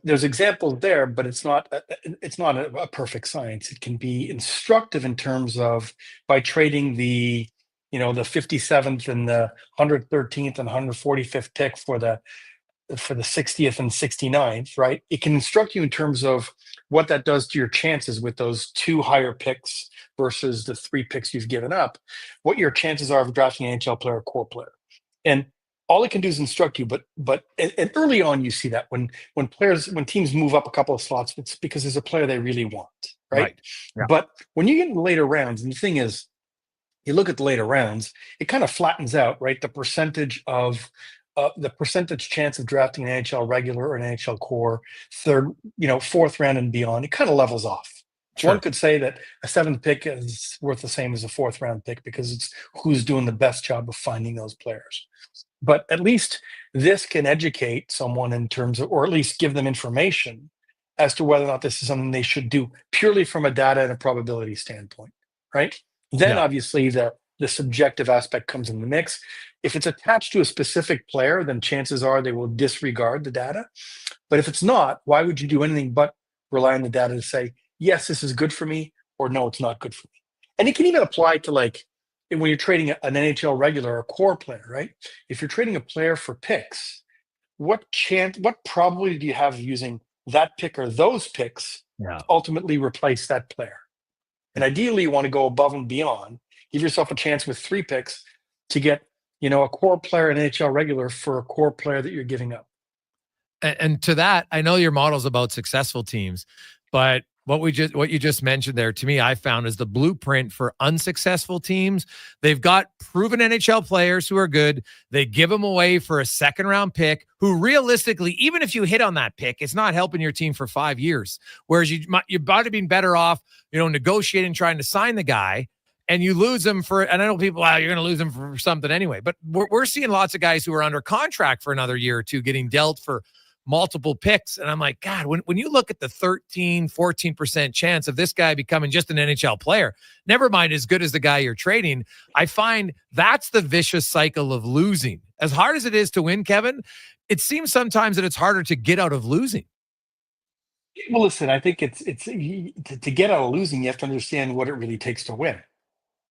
there's examples there, but it's not a perfect science. It can be instructive in terms of by trading the 57th and the 113th and 145th pick for the 60th and 69th, right? It can instruct you in terms of what that does to your chances with those two higher picks versus the three picks you've given up, what your chances are of drafting an NHL player or core player. And all it can do is instruct you, but early on you see that when teams move up a couple of slots, it's because there's a player they really want, right? Yeah. But when you get in the later rounds, and the thing is, you look at the later rounds, it kind of flattens out, right? The percentage chance of drafting an NHL regular or an NHL core, fourth round and beyond, it kind of levels off. Sure. One could say that a seventh pick is worth the same as a fourth round pick because it's who's doing the best job of finding those players. But at least this can educate someone in terms of, or at least give them information as to whether or not this is something they should do purely from a data and a probability standpoint, right? Then obviously the subjective aspect comes in the mix. If it's attached to a specific player, then chances are they will disregard the data. But if it's not, why would you do anything but rely on the data to say, yes, this is good for me, or no, it's not good for me? And it can even apply to when you're trading an NHL regular or core player, right? If you're trading a player for picks, what probability do you have of using that pick or those picks to ultimately replace that player? And ideally, you want to go above and beyond. Give yourself a chance with three picks to get, a core player and NHL regular for a core player that you're giving up. And to that, I know your model's about successful teams, but what you just mentioned there, to me, I found is the blueprint for unsuccessful teams. They've got proven NHL players who are good. They give them away for a second round pick who realistically, even if you hit on that pick, it's not helping your team for 5 years. Whereas you might have been better off, negotiating, trying to sign the guy, and you lose them for, and I know people, you're going to lose them for something anyway, but we're seeing lots of guys who are under contract for another year or two getting dealt for multiple picks. And I'm like, God, when you look at the 14% chance of this guy becoming just an NHL player, never mind as good as the guy you're trading, I find that's the vicious cycle of losing. As hard as it is to win, Kevin, it seems sometimes that it's harder to get out of losing. Well, listen, I think it's to get out of losing, you have to understand what it really takes to win,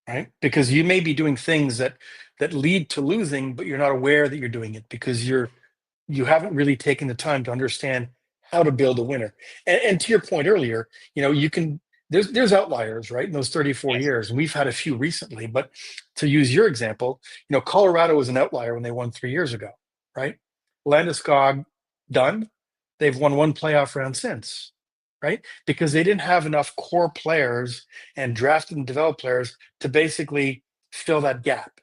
right? Because you may be doing things that lead to losing, but you're not aware that you're doing it because you haven't really taken the time to understand how to build a winner. And to your point earlier, there's outliers, right? In those 34 years, and we've had a few recently, but to use your example, Colorado was an outlier when they won 3 years ago, right? Landeskog done. they've won one playoff round since, right? Because they didn't have enough core players and drafted and developed players to basically fill that gap,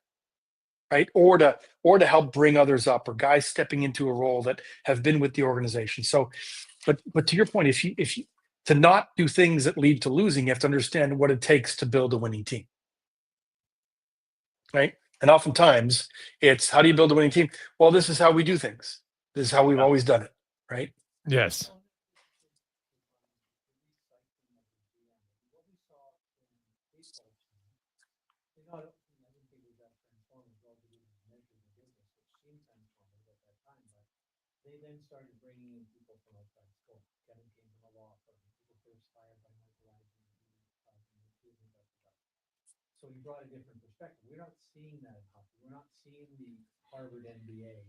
right? Or to help bring others up, or guys stepping into a role that have been with the organization. So, but to your point, if you to not do things that lead to losing, you have to understand what it takes to build a winning team, right? And oftentimes it's, how do you build a winning team? Well, this is how we do things. This is how we've always done it, right? Yes. They then started bringing in people from outside school. Kevin came from a law firm. People first hired by Michael Eisner. So you brought a different perspective. We're not seeing that in hockey. We're not seeing the Harvard MBA.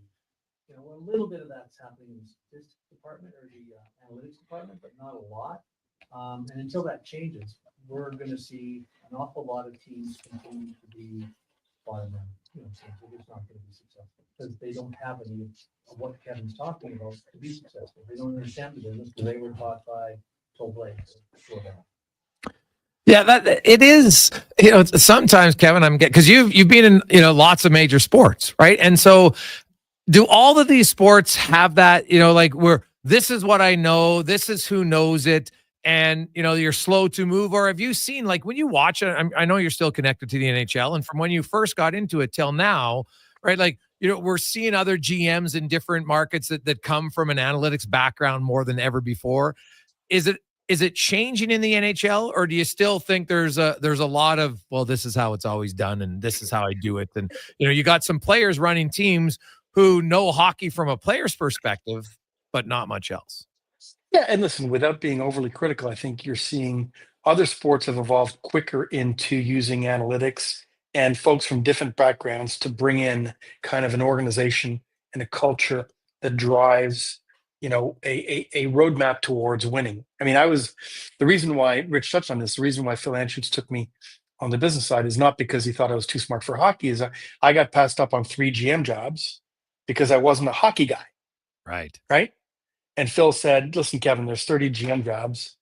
You know, a little bit of that's happening in the statistics department or the analytics department, but not a lot. And until that changes, we're going to see an awful lot of teams continue to be bottom run. You know, so they're just not going to be successful because they don't have any of what Kevin's talking about to be successful. They don't understand the business because they were taught by Phil Blake. Yeah, that it is. You know, sometimes Kevin, I'm getting, because you've been in, you know, lots of major sports, right? And so, do all of these sports have that? You know, like, where this is what I know, this is who knows it, and you know, you're slow to move? Or have you seen, like, when you watch it? I know you're still connected to the NHL, and from when you first got into it till now, right? Like, you know, we're seeing other GMs in different markets that come from an analytics background more than ever before. Is it changing in the NHL, or do you still think there's a lot of, well, this is how it's always done and this is how I do it? And you know, you got some players running teams who know hockey from a player's perspective, but not much else. Yeah, and listen, without being overly critical, I think you're seeing other sports have evolved quicker into using analytics and folks from different backgrounds to bring in kind of an organization and a culture that drives, you know, a roadmap towards winning. I mean, the reason why Rich touched on this, the reason why Phil Anschutz took me on the business side is not because he thought I was too smart for hockey. Is I got passed up on 3 GM jobs because I wasn't a hockey guy. Right. And Phil said, listen, Kevin, there's 30 GM jobs.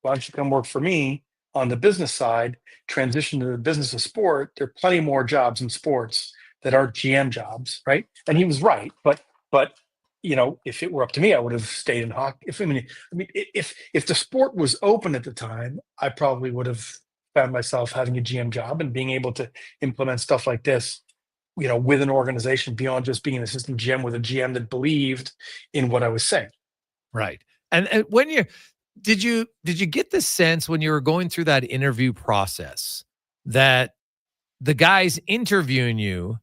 Why don't you come work for me on the business side, transition to the business of sport? There are plenty more jobs in sports that aren't GM jobs, right? And he was right. But you know, if it were up to me, I would have stayed in hockey. If the sport was open at the time, I probably would have found myself having a GM job and being able to implement stuff like this, you know, with an organization beyond just being an assistant GM, with a GM that believed in what I was saying. Right. And when did you get the sense when you were going through that interview process that the guys interviewing you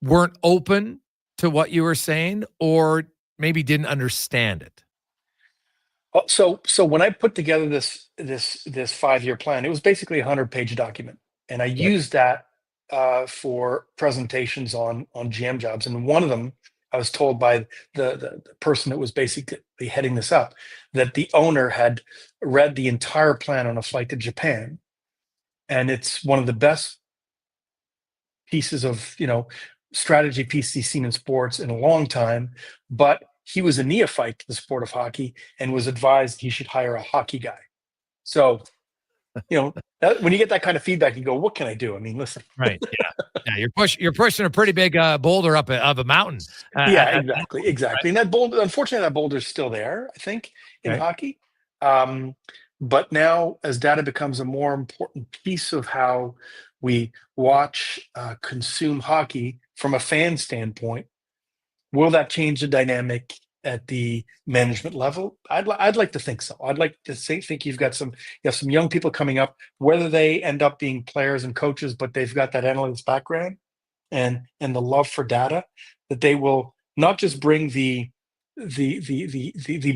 weren't open to what you were saying, or maybe didn't understand it? So when I put together this 5-year plan, it was basically a 100-page document, and I used that for presentations on GM jobs. And one of them, I was told by the person that was basically heading this up, that the owner had read the entire plan on a flight to Japan, and it's one of the best pieces of, you know, strategy piece he's seen in sports in a long time. But he was a neophyte to the sport of hockey and was advised he should hire a hockey guy. So, you know, when you get that kind of feedback, you go, what can I do? I mean, listen. Right. Yeah. You're pushing a pretty big boulder up a mountain. Yeah, exactly. And that boulder, unfortunately, that boulder's still there, I think, in hockey. But now, as data becomes a more important piece of how we watch, consume hockey from a fan standpoint, will that change the dynamic at the management level? I'd like to think so. I'd like to think you have some young people coming up, whether they end up being players and coaches, but they've got that analytics background and the love for data, that they will not just bring the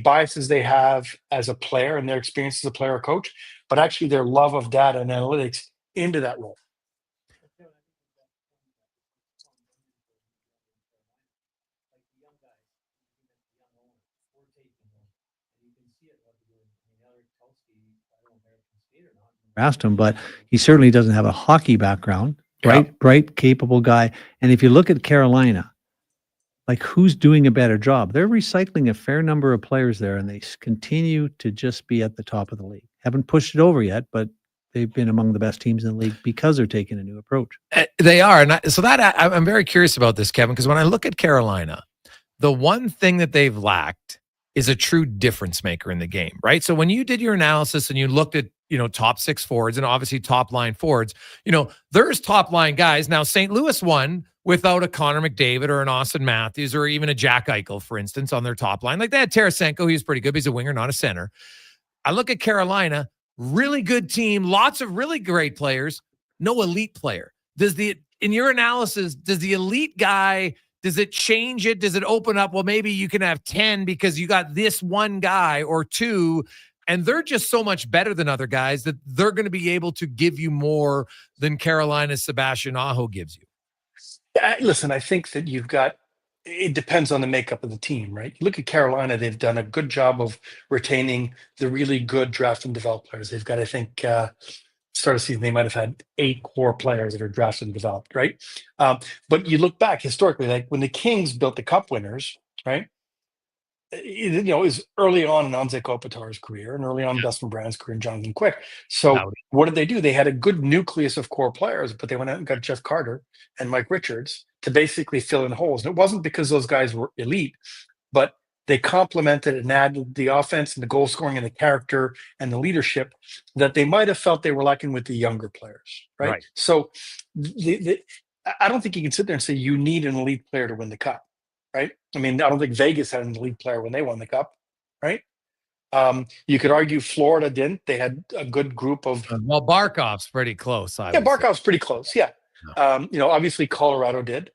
biases they have as a player and their experience as a player or coach, but actually their love of data and analytics into that role. Asked him, but he certainly doesn't have a hockey background. Bright, capable guy. And if you look at Carolina, like who's doing a better job? They're recycling a fair number of players there, and they continue to just be at the top of the league. Haven't pushed it over yet, but they've been among the best teams in the league because they're taking a new approach. They are. And I'm very curious about this, Kevin, because when I look at Carolina, the one thing that they've lacked is a true difference maker in the game, right? So when you did your analysis and you looked at, top six forwards and obviously top line forwards, there's top line guys. Now, St. Louis won without a Connor McDavid or an Austin Matthews or even a Jack Eichel, for instance, on their top line. Like they had Tarasenko. He was pretty good, but he's a winger, not a center. I look at Carolina, really good team, lots of really great players, no elite player. In your analysis, does the elite guy, does it change it? Does it open up? Well, maybe you can have 10 because you got this one guy or two, and they're just so much better than other guys that they're going to be able to give you more than Carolina's Sebastian Aho gives you. Listen, I think that it depends on the makeup of the team, right? You look at Carolina, they've done a good job of retaining the really good draft and develop players. They've got, I think, start of season, they might have had 8 core players that are drafted and developed, right? But you look back historically, like when the Kings built the Cup winners, right? It was early on in Anze Kopitar's career and early on in Dustin Brown's career and Jonathan Quick. So what did they do? They had a good nucleus of core players, but they went out and got Jeff Carter and Mike Richards to basically fill in holes. And it wasn't because those guys were elite, but they complemented and added the offense and the goal scoring and the character and the leadership that they might have felt they were lacking with the younger players, right? So I don't think you can sit there and say you need an elite player to win the Cup. Right. I mean, I don't think Vegas had an elite player when they won the Cup. Right. You could argue Florida didn't. They had a good group of. Well, Barkov's pretty close. Barkov's pretty close. Yeah. Obviously Colorado did.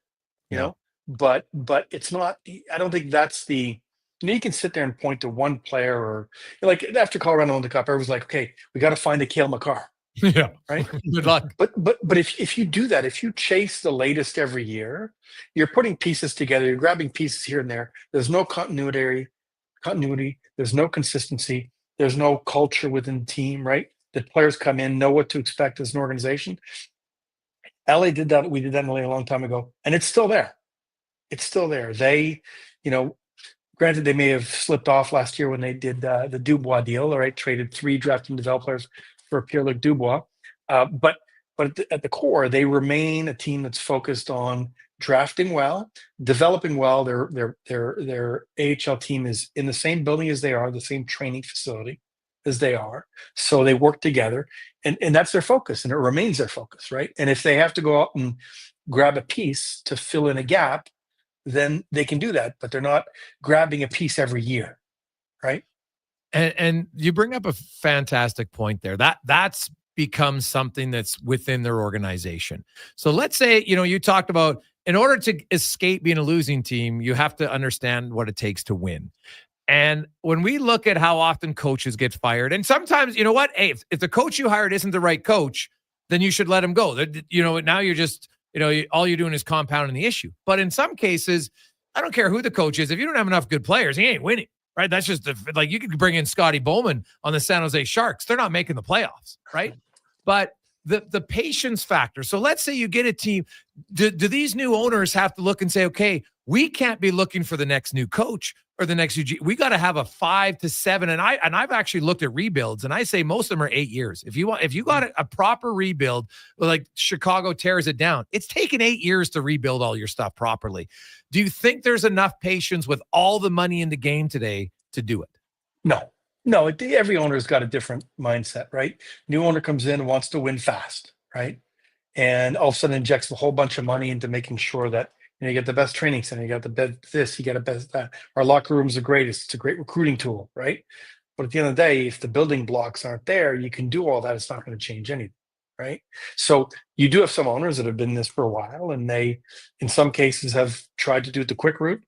You know, but it's not. I don't think that's the. You can sit there and point to one player or like after Colorado won the Cup, everyone's like, okay, we got to find a Cale Makar. Yeah. Right. Good luck. But if you do that, if you chase the latest every year, you're putting pieces together, you're grabbing pieces here and there. There's no continuity, there's no consistency, there's no culture within the team, right? The players come in, know what to expect as an organization. LA did that. We did that in LA a long time ago, and it's still there. It's still there. They, granted, they may have slipped off last year when they did the Dubois deal, all right, traded 3 draft and develop players for Pierre-Luc Dubois. But at the core, they remain a team that's focused on drafting well, developing well. Their AHL team is in the same building as they are, the same training facility as they are. So they work together, and that's their focus, and it remains their focus, right? And if they have to go out and grab a piece to fill in a gap, then they can do that, but they're not grabbing a piece every year, right? And you bring up a fantastic point there. That's become something that's within their organization. So let's say, you talked about in order to escape being a losing team, you have to understand what it takes to win. And when we look at how often coaches get fired, and sometimes, you know what? Hey, if the coach you hired isn't the right coach, then you should let him go. Now you're just, all you're doing is compounding the issue. But in some cases, I don't care who the coach is. If you don't have enough good players, he ain't winning. Right. That's just like you could bring in Scotty Bowman on the San Jose Sharks. They're not making the playoffs. Right. But the patience factor. So let's say you get a team. Do these new owners have to look and say, OK, we can't be looking for the next new coach or the next UG. We got to have a 5 to 7. And I've actually looked at rebuilds, and I say most of them are 8 years. If you got a proper rebuild, like Chicago tears it down, it's taken 8 years to rebuild all your stuff properly. Do you think there's enough patience with all the money in the game today to do it? No. Every owner's got a different mindset, right? New owner comes in and wants to win fast, right? And all of a sudden injects a whole bunch of money into making sure that you get the best training center, you got the best this, you got the best that. Our locker room's the greatest. It's a great recruiting tool, right? But at the end of the day, if the building blocks aren't there, you can do all that. It's not going to change anything, right? So you do have some owners that have been in this for a while, and they, in some cases, have tried to do it the quick route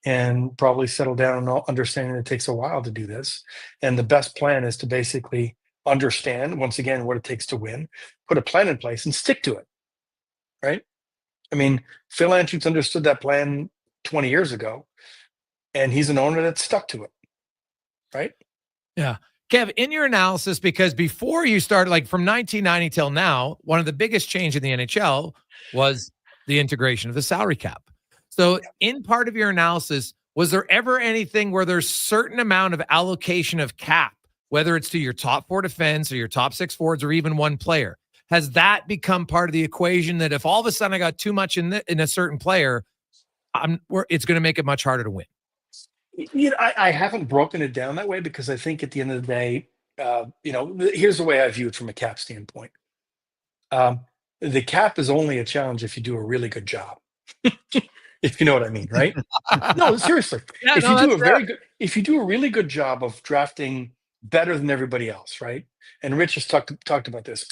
and probably settle down and understanding it takes a while to do this. And the best plan is to basically understand, once again, what it takes to win, put a plan in place and stick to it, right? I mean, Phil Anschutz understood that plan 20 years ago, and he's an owner that stuck to it, right? Yeah. Kev, in your analysis, because before you started, like from 1990 till now, one of the biggest change in the NHL was the integration of the salary cap. So in part of your analysis, was there ever anything where there's certain amount of allocation of cap, whether it's to your top 4 defense or your top 6 forwards or even one player? Has that become part of the equation that if all of a sudden I got too much in a certain player, it's going to make it much harder to win? I haven't broken it down that way because I think at the end of the day, here's the way I view it from a cap standpoint. The cap is only a challenge if you do a really good job. If you know what I mean, right? No, seriously. If you do a really good job of drafting better than everybody else, right? And Ritch has talked about this.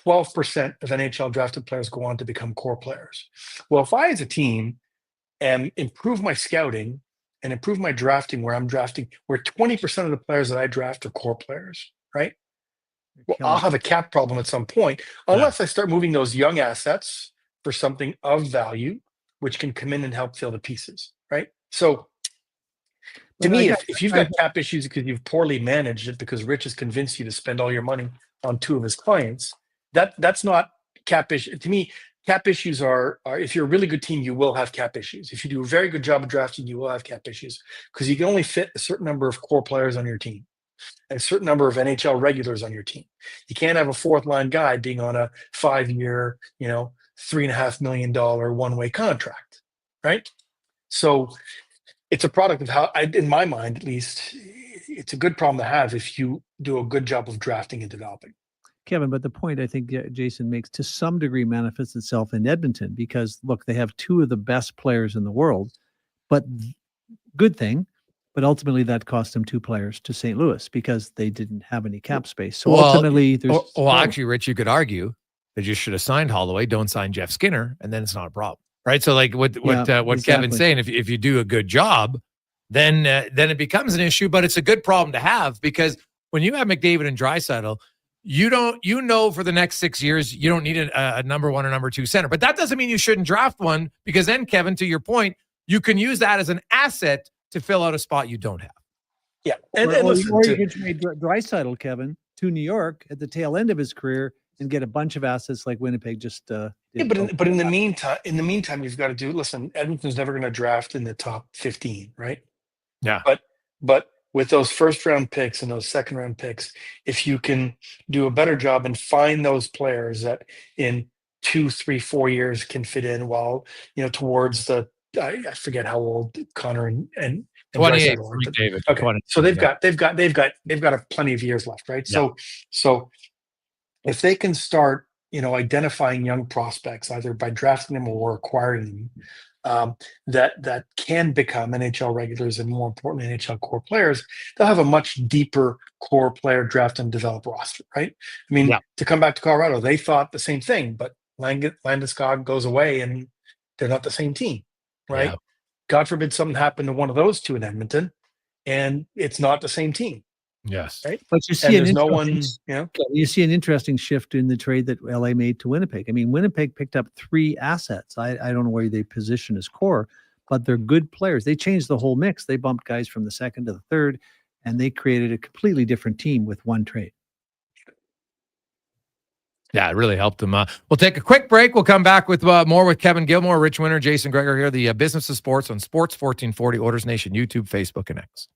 12% of NHL drafted players go on to become core players. Well, if I as a team improve my scouting and improve my drafting where 20% of the players that I draft are core players, right? Well, I'll have a cap problem at some point unless I start moving those young assets for something of value, which can come in and help fill the pieces, right? So to me, if you've got cap issues because you've poorly managed it because Ritch has convinced you to spend all your money on 2 of his clients, that's not cap issue. To me, cap issues are if you're a really good team, you will have cap issues. If you do a very good job of drafting, you will have cap issues because you can only fit a certain number of core players on your team and a certain number of NHL regulars on your team. You can't have a 4th line guy being on a 5-year, $3.5 million one-way contract, right? So it's a product of how, in my mind at least, it's a good problem to have if you do a good job of drafting and developing. Kevin, but the point I think Jason makes to some degree manifests itself in Edmonton because, look, they have 2 of the best players in the world, but good thing, but ultimately that cost them 2 players to St. Louis because they didn't have any cap space. So ultimately, there's... actually, Ritch, you could argue they just should have signed Holloway, don't sign Jeff Skinner, and then it's not a problem, right? So like what exactly. Kevin's saying, if you do a good job, then it becomes an issue, but it's a good problem to have because when you have McDavid and Draisaitl, for the next 6 years, you don't need a number 1 or number 2 center. But that doesn't mean you shouldn't draft one because then, Kevin, to your point, you can use that as an asset to fill out a spot you don't have. Yeah. Or you could trade Draisaitl, Kevin, to New York at the tail end of his career and get a bunch of assets like Winnipeg just but in the meantime, you've got to do, listen, Edmonton's never going to draft in the top 15, right? Yeah. But with those 1st-round picks and those 2nd-round picks, if you can do a better job and find those players that in 2, 3, 4 years can fit in while, towards the, I forget how old Connor and 28, David. Okay. 20, so they've got plenty of years left, right? Yeah. So if they can start, identifying young prospects either by drafting them or acquiring them, that can become NHL regulars and more importantly NHL core players, they'll have a much deeper core player draft and develop roster, right? I mean, to come back to Colorado, they thought the same thing, but Landeskog goes away and they're not the same team, right? Yeah. God forbid something happened to one of those 2 in Edmonton and it's not the same team. Yes. Right. But you see you see an interesting shift in the trade that LA made to Winnipeg. I mean, Winnipeg picked up 3 assets. I don't know where they position as core, but they're good players. They changed the whole mix. They bumped guys from the 2nd to the 3rd, and they created a completely different team with one trade. Yeah, it really helped them. We'll take a quick break. We'll come back with more with Kevin Gilmore, Ritch Winter, Jason Gregor here, the Business of Sports on Sports 1440, Oilers Nation, YouTube, Facebook, and X.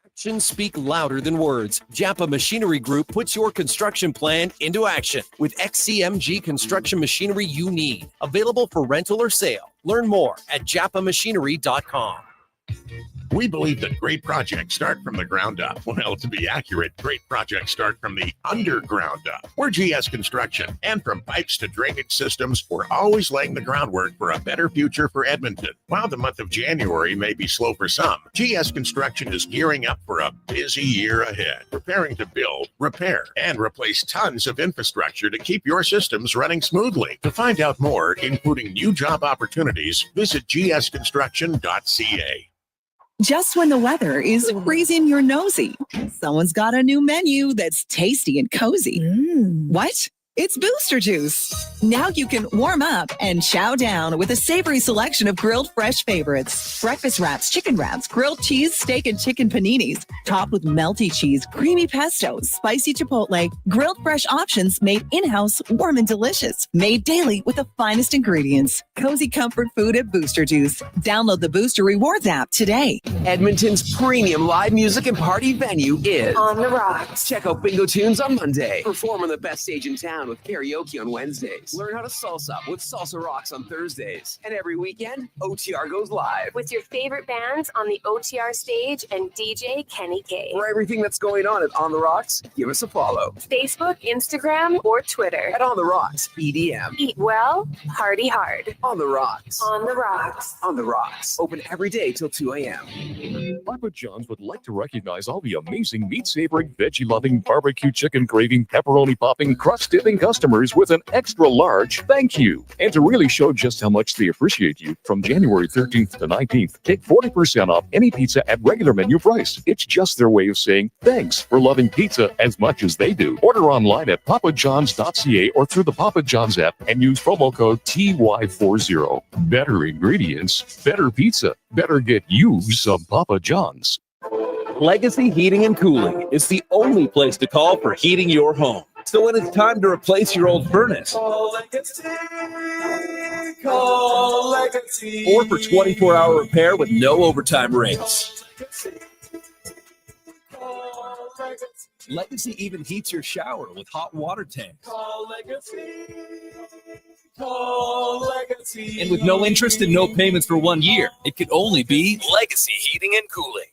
Actions speak louder than words. Japa Machinery Group puts your construction plan into action with XCMG construction machinery you need. Available for rental or sale. Learn more at japamachinery.com. We believe that great projects start from the ground up. Well, to be accurate, great projects start from the underground up. We're GS Construction, and from pipes to drainage systems, we're always laying the groundwork for a better future for Edmonton. While the month of January may be slow for some, GS Construction is gearing up for a busy year ahead, preparing to build, repair, and replace tons of infrastructure to keep your systems running smoothly. To find out more, including new job opportunities, visit gsconstruction.ca. Just when the weather is freezing your nosy, someone's got a new menu that's tasty and cozy. What? It's Booster Juice. Now you can warm up and chow down with a savory selection of grilled fresh favorites. Breakfast wraps, chicken wraps, grilled cheese, steak, and chicken paninis. Topped with melty cheese, creamy pesto, spicy chipotle, grilled fresh options made in-house, warm and delicious. Made daily with the finest ingredients. Cozy comfort food at Booster Juice. Download the Booster Rewards app today. Edmonton's premium live music and party venue is On the Rocks. Check out Bingo Tunes on Monday. Perform on the best stage in town with karaoke on Wednesdays. Learn how to salsa with Salsa Rocks on Thursdays. And every weekend, OTR goes live. With your favorite bands on the OTR stage and DJ Kenny K. For everything that's going on at On the Rocks, give us a follow. Facebook, Instagram, or Twitter. At On the Rocks, EDM. Eat well, party hard. On the Rocks. On the Rocks. On the Rocks. Open every day till 2 a.m. Papa John's would like to recognize all the amazing meat-savoring, veggie-loving, barbecue chicken craving, pepperoni-popping, crust-dipping customers with an extra large thank you. And to really show just how much they appreciate you, from January 13th to 19th, take 40% off any pizza at regular menu price. It's just their way of saying thanks for loving pizza as much as they do. Order online at papajohns.ca or through the Papa John's app and use promo code TY40. Better ingredients, better pizza. Better get you some Papa John's. Legacy Heating and Cooling is the only place to call for heating your home. So when it's time to replace your old furnace, or for 24-hour repair with no overtime rates. Legacy even heats your shower with hot water tanks. And with no interest and no payments for 1 year, it could only be Legacy Heating and Cooling.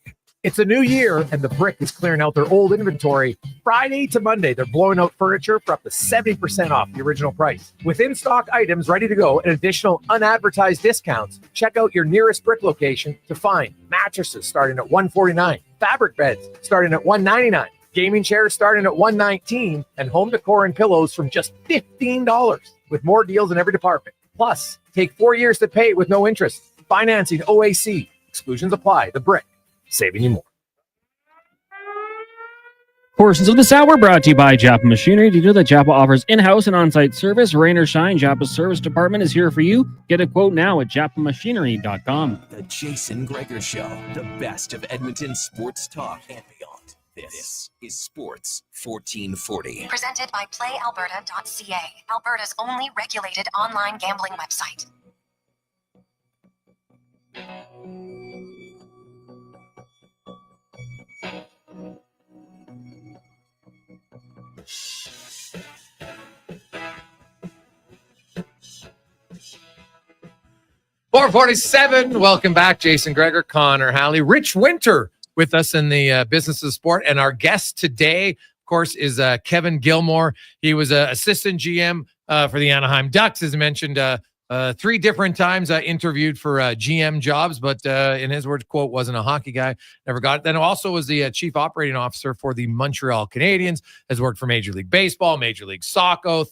It's a new year, and the Brick is clearing out their old inventory. Friday to Monday, they're blowing out furniture for up to 70% off the original price. With in-stock items ready to go and additional unadvertised discounts, check out your nearest Brick location to find mattresses starting at $149, fabric beds starting at $199, gaming chairs starting at $119, and home decor and pillows from just $15, with more deals in every department. Plus, take 4 years to pay with no interest. Financing OAC. Exclusions apply. The Brick. Saving you more. Portions of this hour brought to you by Japa Machinery. Did you know that Japa offers in-house and on-site service? Rain or shine, Japa's service department is here for you. Get a quote now at japamachinery.com. The Jason Gregor Show, the best of Edmonton sports talk and beyond. This is Sports 1440. Presented by PlayAlberta.ca, Alberta's only regulated online gambling website. $447. Welcome back, Jason Gregor, Connor Halley, Ritch Winter with us in the business of sport. And our guest today, of course, is Kevin Gilmore. He was an assistant GM for the Anaheim Ducks, as mentioned, 3 different times interviewed for GM jobs, but in his words, quote, wasn't a hockey guy, never got it. Then also was the chief operating officer for the Montreal Canadiens, has worked for Major League Baseball, Major League Soccer,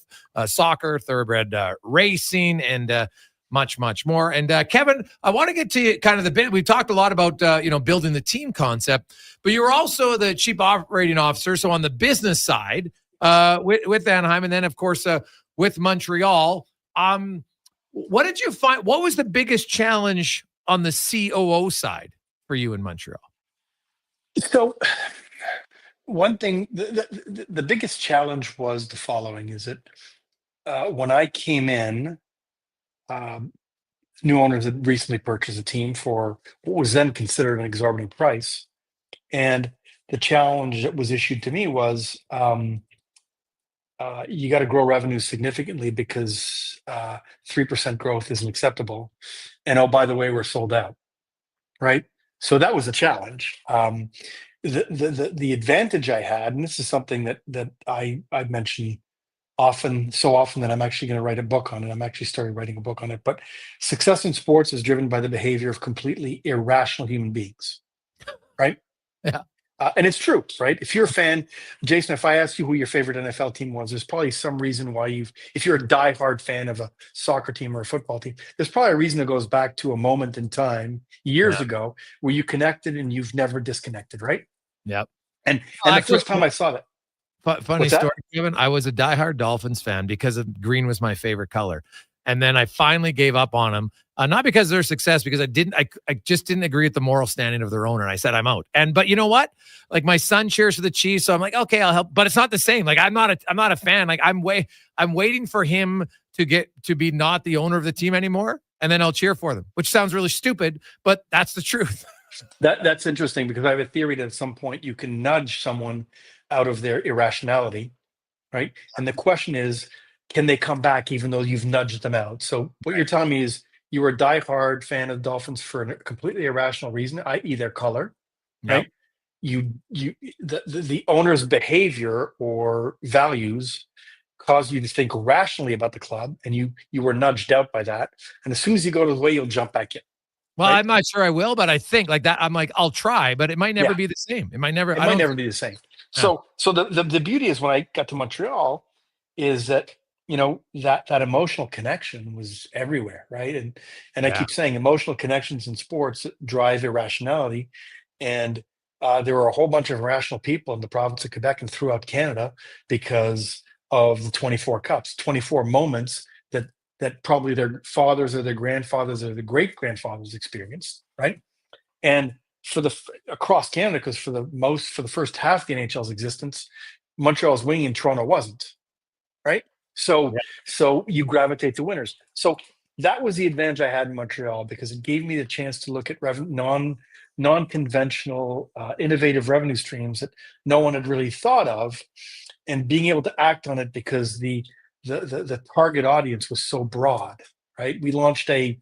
thoroughbred racing, and much, much more. And Kevin, I want to get to kind of the bit. We've talked a lot about, building the team concept, but you were also the chief operating officer. So on the business side with Anaheim, and then of course with Montreal, what did you find? What was the biggest challenge on the COO side for you in Montreal? So one thing, the biggest challenge was the following, is that when I came in, new owners had recently purchased a team for what was then considered an exorbitant price. And the challenge that was issued to me was you got to grow revenue significantly because 3% growth isn't acceptable. And oh, by the way, we're sold out, right? So that was a challenge. The advantage I had, and this is something that I mention so often that I'm actually going to write a book on it. I'm actually started writing a book on it. But success in sports is driven by the behavior of completely irrational human beings, right? Yeah. And it's true, right? If you're a fan, Jason, if I ask you who your favorite NFL team was, there's probably some reason why if you're a diehard fan of a soccer team or a football team, there's probably a reason that goes back to a moment in time years ago where you connected and you've never disconnected, right? Yep. And the first time I saw that. Funny What's that? story, Kevin. I was a diehard Dolphins fan because green was my favorite color. And then I finally gave up on them. Not because of their success, because I just didn't agree with the moral standing of their owner. And I said, I'm out. But you know what? Like, my son cheers for the Chiefs. So I'm like, okay, I'll help. But it's not the same. Like, I'm not a fan. Like, I'm waiting for him to be not the owner of the team anymore. And then I'll cheer for them, which sounds really stupid, but that's the truth. That's interesting, because I have a theory that at some point you can nudge someone out of their irrationality, right? And the question is, can they come back even though you've nudged them out? So what you're telling me is you were a diehard fan of the Dolphins for a completely irrational reason, i.e. their color, right? The owner's behavior or values caused you to think rationally about the club, and you were nudged out by that. And as soon as you go to the way, you'll jump back in. Well, right? I'm not sure I will, but I think like that. I'm like, I'll try, but it might never be the same. It might never. It might never be the same. So the beauty is, when I got to Montreal, is that that emotional connection was everywhere, right? And I keep saying emotional connections in sports drive irrationality, and there were a whole bunch of irrational people in the province of Quebec and throughout Canada because of the 24 cups, 24 moments that probably their fathers or their grandfathers or their great grandfathers experienced, right? And across Canada, because for the first half of the NHL's existence, Montreal's winning and Toronto wasn't, right? So you gravitate to winners. So that was the advantage I had in Montreal, because it gave me the chance to look at non-conventional, innovative revenue streams that no one had really thought of, and being able to act on it because the target audience was so broad, right? We launched a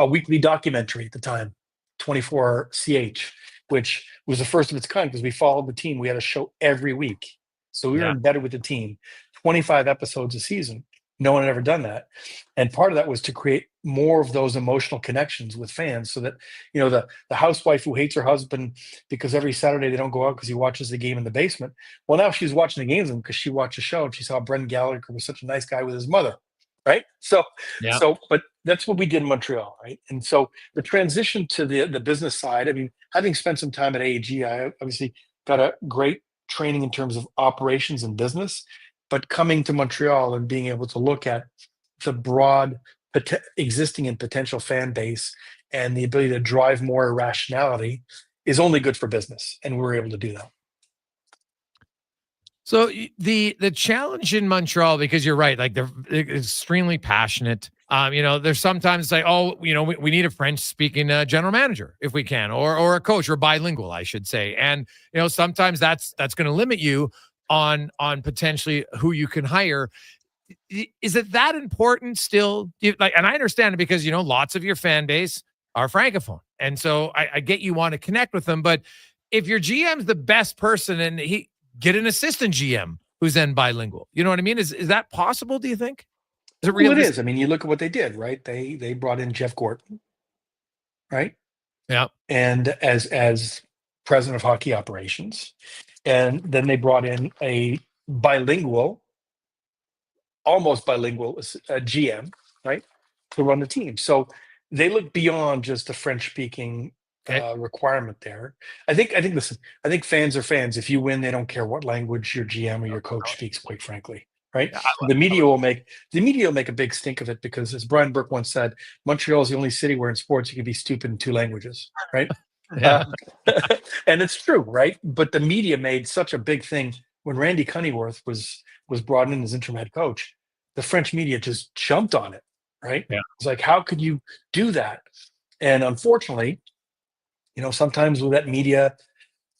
weekly documentary at the time, 24CH, which was the first of its kind, because we followed the team. We had a show every week. So we were embedded with the team, 25 episodes a season. No one had ever done that. And part of that was to create more of those emotional connections with fans, so that, the housewife who hates her husband because every Saturday they don't go out because he watches the game in the basement. Well, now she's watching the games because she watched a show and she saw Brendan Gallagher was such a nice guy with his mother, right? But that's what we did in Montreal, right? And so the transition to the business side, I mean, having spent some time at AAG, I obviously got a great training in terms of operations and business. But coming to Montreal and being able to look at the broad existing and potential fan base and the ability to drive more irrationality is only good for business. And we were able to do that. So the challenge in Montreal, because you're right, like they're extremely passionate. There's sometimes like, we need a French-speaking general manager if we can, or a coach, or bilingual, I should say. And sometimes that's going to limit you on potentially who you can hire. Is it that important still? And I understand it, because lots of your fan base are francophone, and so I get you want to connect with them. But if your GM's the best person, and he get an assistant GM who's then bilingual, you know what I mean? Is that possible? Do you think? Is it realistic? Well, it is. I mean, you look at what they did, right? They brought in Jeff Gorton, right? Yeah, and as president of hockey operations. And then they brought in a almost bilingual GM, right, to run the team. So they look beyond just the French-speaking requirement there. I think fans are fans. If you win, they don't care what language your GM or your coach speaks, quite frankly, right? The media will make a big stink of it, because, as Brian Burke once said, Montreal is the only city where in sports you can be stupid in 2 languages, right? And it's true, right? But the media made such a big thing when Randy Cunneyworth was brought in as interim head coach. The French media just jumped on it, right? Yeah. It's like, how could you do that? And unfortunately, sometimes with that media,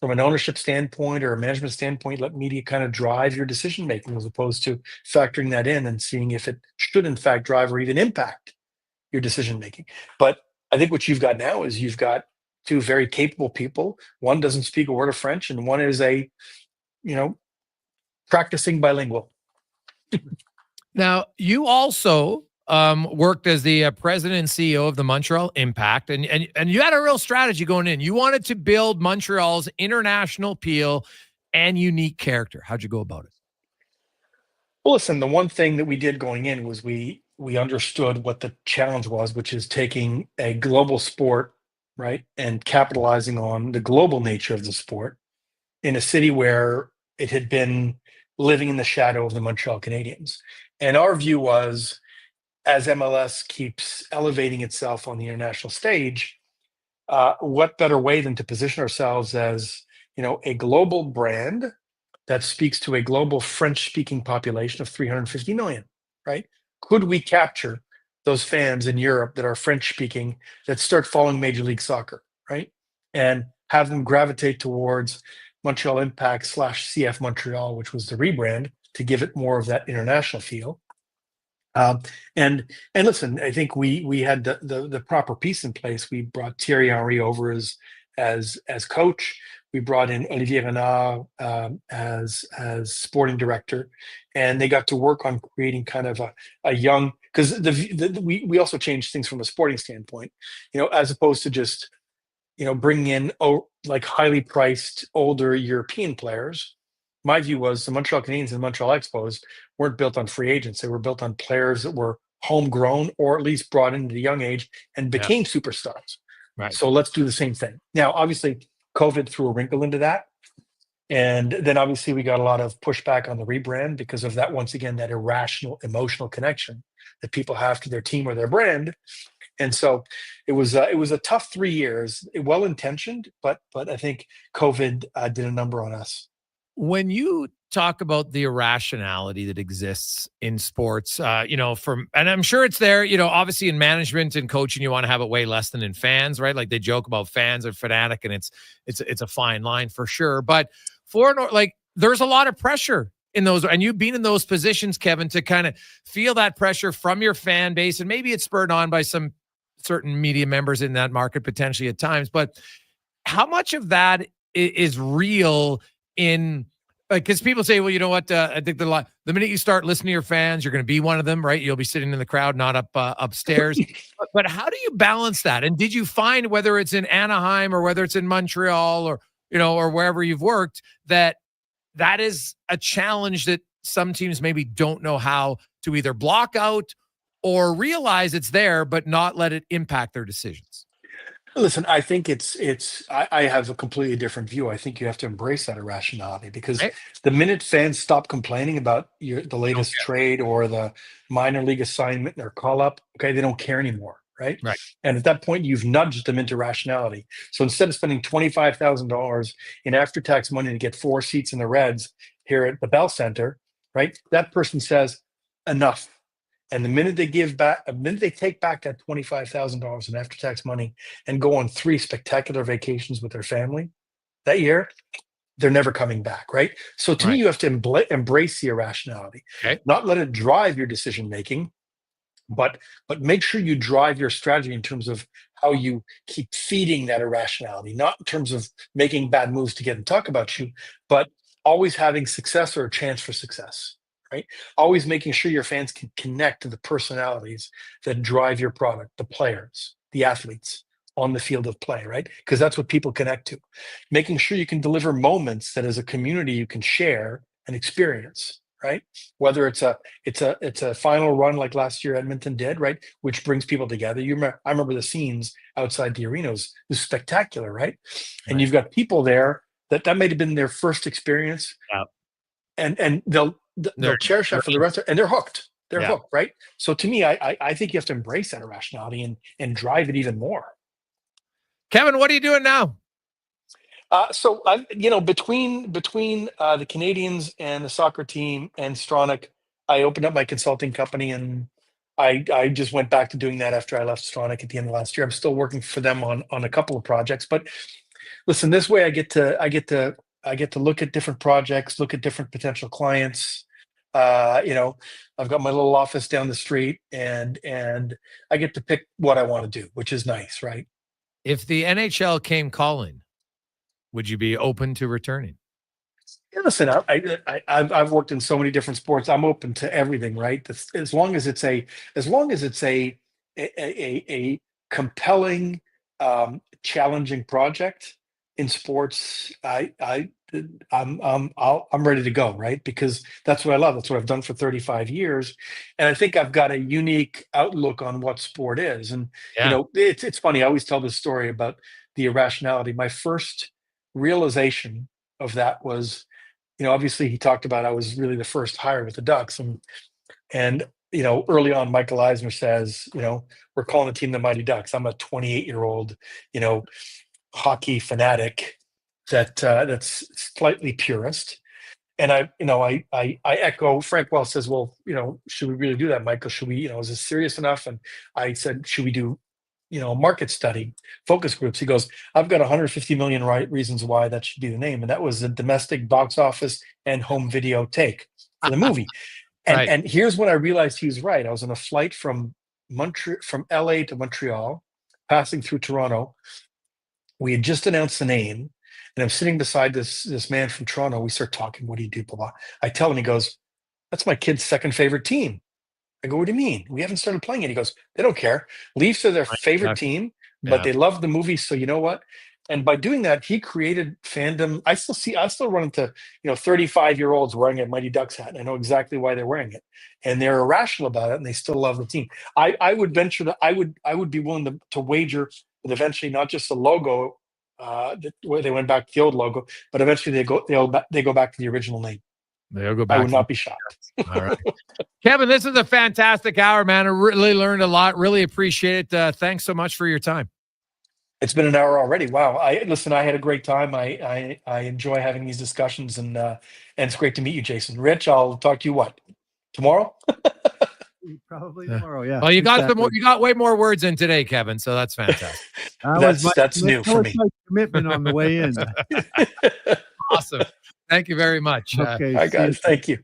from an ownership standpoint or a management standpoint, let media kind of drive your decision making, as opposed to factoring that in and seeing if it should in fact drive or even impact your decision making. But I think what you've got now is you've got 2 very capable people. One doesn't speak a word of French, and one is a, practicing bilingual. Now, you also worked as the president and CEO of the Montreal Impact, and you had a real strategy going in. You wanted to build Montreal's international appeal and unique character. How'd you go about it? Well, listen, the one thing that we did going in was we understood what the challenge was, which is taking a global sport, right, and capitalizing on the global nature of the sport in a city where it had been living in the shadow of the Montreal Canadiens. And our view was, as MLS keeps elevating itself on the international stage, what better way than to position ourselves as, a global brand that speaks to a global French-speaking population of 350 million, right? Could we capture those fans in Europe that are French-speaking that start following Major League Soccer, right? And have them gravitate towards Montreal Impact / CF Montreal, which was the rebrand, to give it more of that international feel. And listen, I think we had the proper piece in place. We brought Thierry Henry over as coach. We brought in Olivier Renard as sporting director, and they got to work on creating kind of a young, because we also changed things from a sporting standpoint, as opposed to just bringing in like highly priced older European players. My view was the Montreal Canadiens and Montreal Expos weren't built on free agents. They were built on players that were homegrown or at least brought into the young age and became superstars. Right. So let's do the same thing. Now, obviously, COVID threw a wrinkle into that. And then obviously we got a lot of pushback on the rebrand because of that, once again, that irrational emotional connection that people have to their team or their brand. And so it was a tough 3 years, well-intentioned, but I think COVID did a number on us. When you talk about the irrationality that exists in sports, and I'm sure it's there, obviously in management and coaching, you want to have it way less than in fans, right? Like they joke about fans are fanatic, and it's a fine line for sure. But there's a lot of pressure in those, and you've been in those positions, Kevin, to kind of feel that pressure from your fan base, and maybe it's spurred on by some certain media members in that market potentially at times. But how much of that is real? Because people say, well, you know what? I think the minute you start listening to your fans, you're going to be one of them, right? You'll be sitting in the crowd, not upstairs. But how do you balance that? And did you find, whether it's in Anaheim or whether it's in Montreal or or wherever you've worked, that is a challenge that some teams maybe don't know how to either block out or realize it's there, but not let it impact their decisions? Listen, I think I have a completely different view. I think you have to embrace that irrationality, because the minute fans stop complaining about the latest trade or the minor league assignment or call up, okay, they don't care anymore, right? Right. And at that point, you've nudged them into rationality. So instead of spending $25,000 in after-tax money to get 4 seats in the Reds here at the Bell Center, right? That person says, enough. And the minute they take back that $25,000 in after-tax money and go on 3 spectacular vacations with their family that year, they're never coming back, right? So to me, you have to embrace the irrationality, not let it drive your decision-making, but make sure you drive your strategy in terms of how you keep feeding that irrationality, not in terms of making bad moves to get and talk about you, but always having success or a chance for success. Right? Always making sure your fans can connect to the personalities that drive your product, the players, the athletes on the field of play, right? Because that's what people connect to. Making sure you can deliver moments that as a community you can share and experience, right? Whether it's a final run like last year Edmonton did, right? Which brings people together. I remember the scenes outside the arenas. It was spectacular, right? And you've got people there that might have been their first experience. And they'll cherish that for the rest of, and they're hooked. They're hooked, right? So to me, I think you have to embrace that irrationality and drive it even more. Kevin, what are you doing now? So between the Canadiens and the soccer team and Stronach, I opened up my consulting company, and I just went back to doing that after I left Stronach at the end of last year. I'm still working for them on a couple of projects, but listen, this way I get to look at different projects, look at different potential clients. I've got my little office down the street, and I get to pick what I want to do, which is nice, right? If the NHL came calling, would you be open to returning? Yeah, listen, I've worked in so many different sports. I'm open to everything, right? As long as it's a compelling, challenging project in sports, I'm ready to go, right? Because that's what I love. That's what I've done for 35 years. And I think I've got a unique outlook on what sport is. And, it's funny. I always tell this story about the irrationality. My first realization of that was obviously he talked about I was really the first hire with the Ducks, and early on, Michael Eisner says, we're calling the team the Mighty Ducks. I'm a 28-year-old, hockey fanatic that's slightly purist. And I echo. Frank Wells says, well, should we really do that, Michael? Should we, is this serious enough? And I said, should we do, a market study, focus groups? He goes, I've got 150 million reasons why that should be the name. And that was the domestic box office and home video take for the movie. Right. And here's when I realized he was right. I was on a flight from LA to Montreal, passing through Toronto. We had just announced the name. And I'm sitting beside this man from Toronto. We start talking. What do you do? Blah, blah. I tell him, he goes, that's my kid's second favorite team. I go, what do you mean? We haven't started playing it. He goes, they don't care. Leafs are their favorite team, but they love the movie. So you know what? And by doing that, he created fandom. I still run into, 35-year-olds wearing a Mighty Ducks hat. And I know exactly why they're wearing it. And they're irrational about it, and they still love the team. I would venture that I would be willing to wager that eventually not just the logo, where they went back to the old logo, but eventually they go back to the original name. They'll go back. I would not be shocked. All right, Kevin, this is a fantastic hour, man. I really learned a lot. Really appreciate it. Thanks so much for your time. It's been an hour already. Wow. I had a great time. I enjoy having these discussions, and it's great to meet you, Jason. Ritch, I'll talk to you tomorrow? Probably tomorrow. Yeah. Well, you got way more words in today, Kevin. So that's fantastic. That's new for me. My commitment on the way in. Awesome. Thank you very much. Okay. All right, guys. Thank you.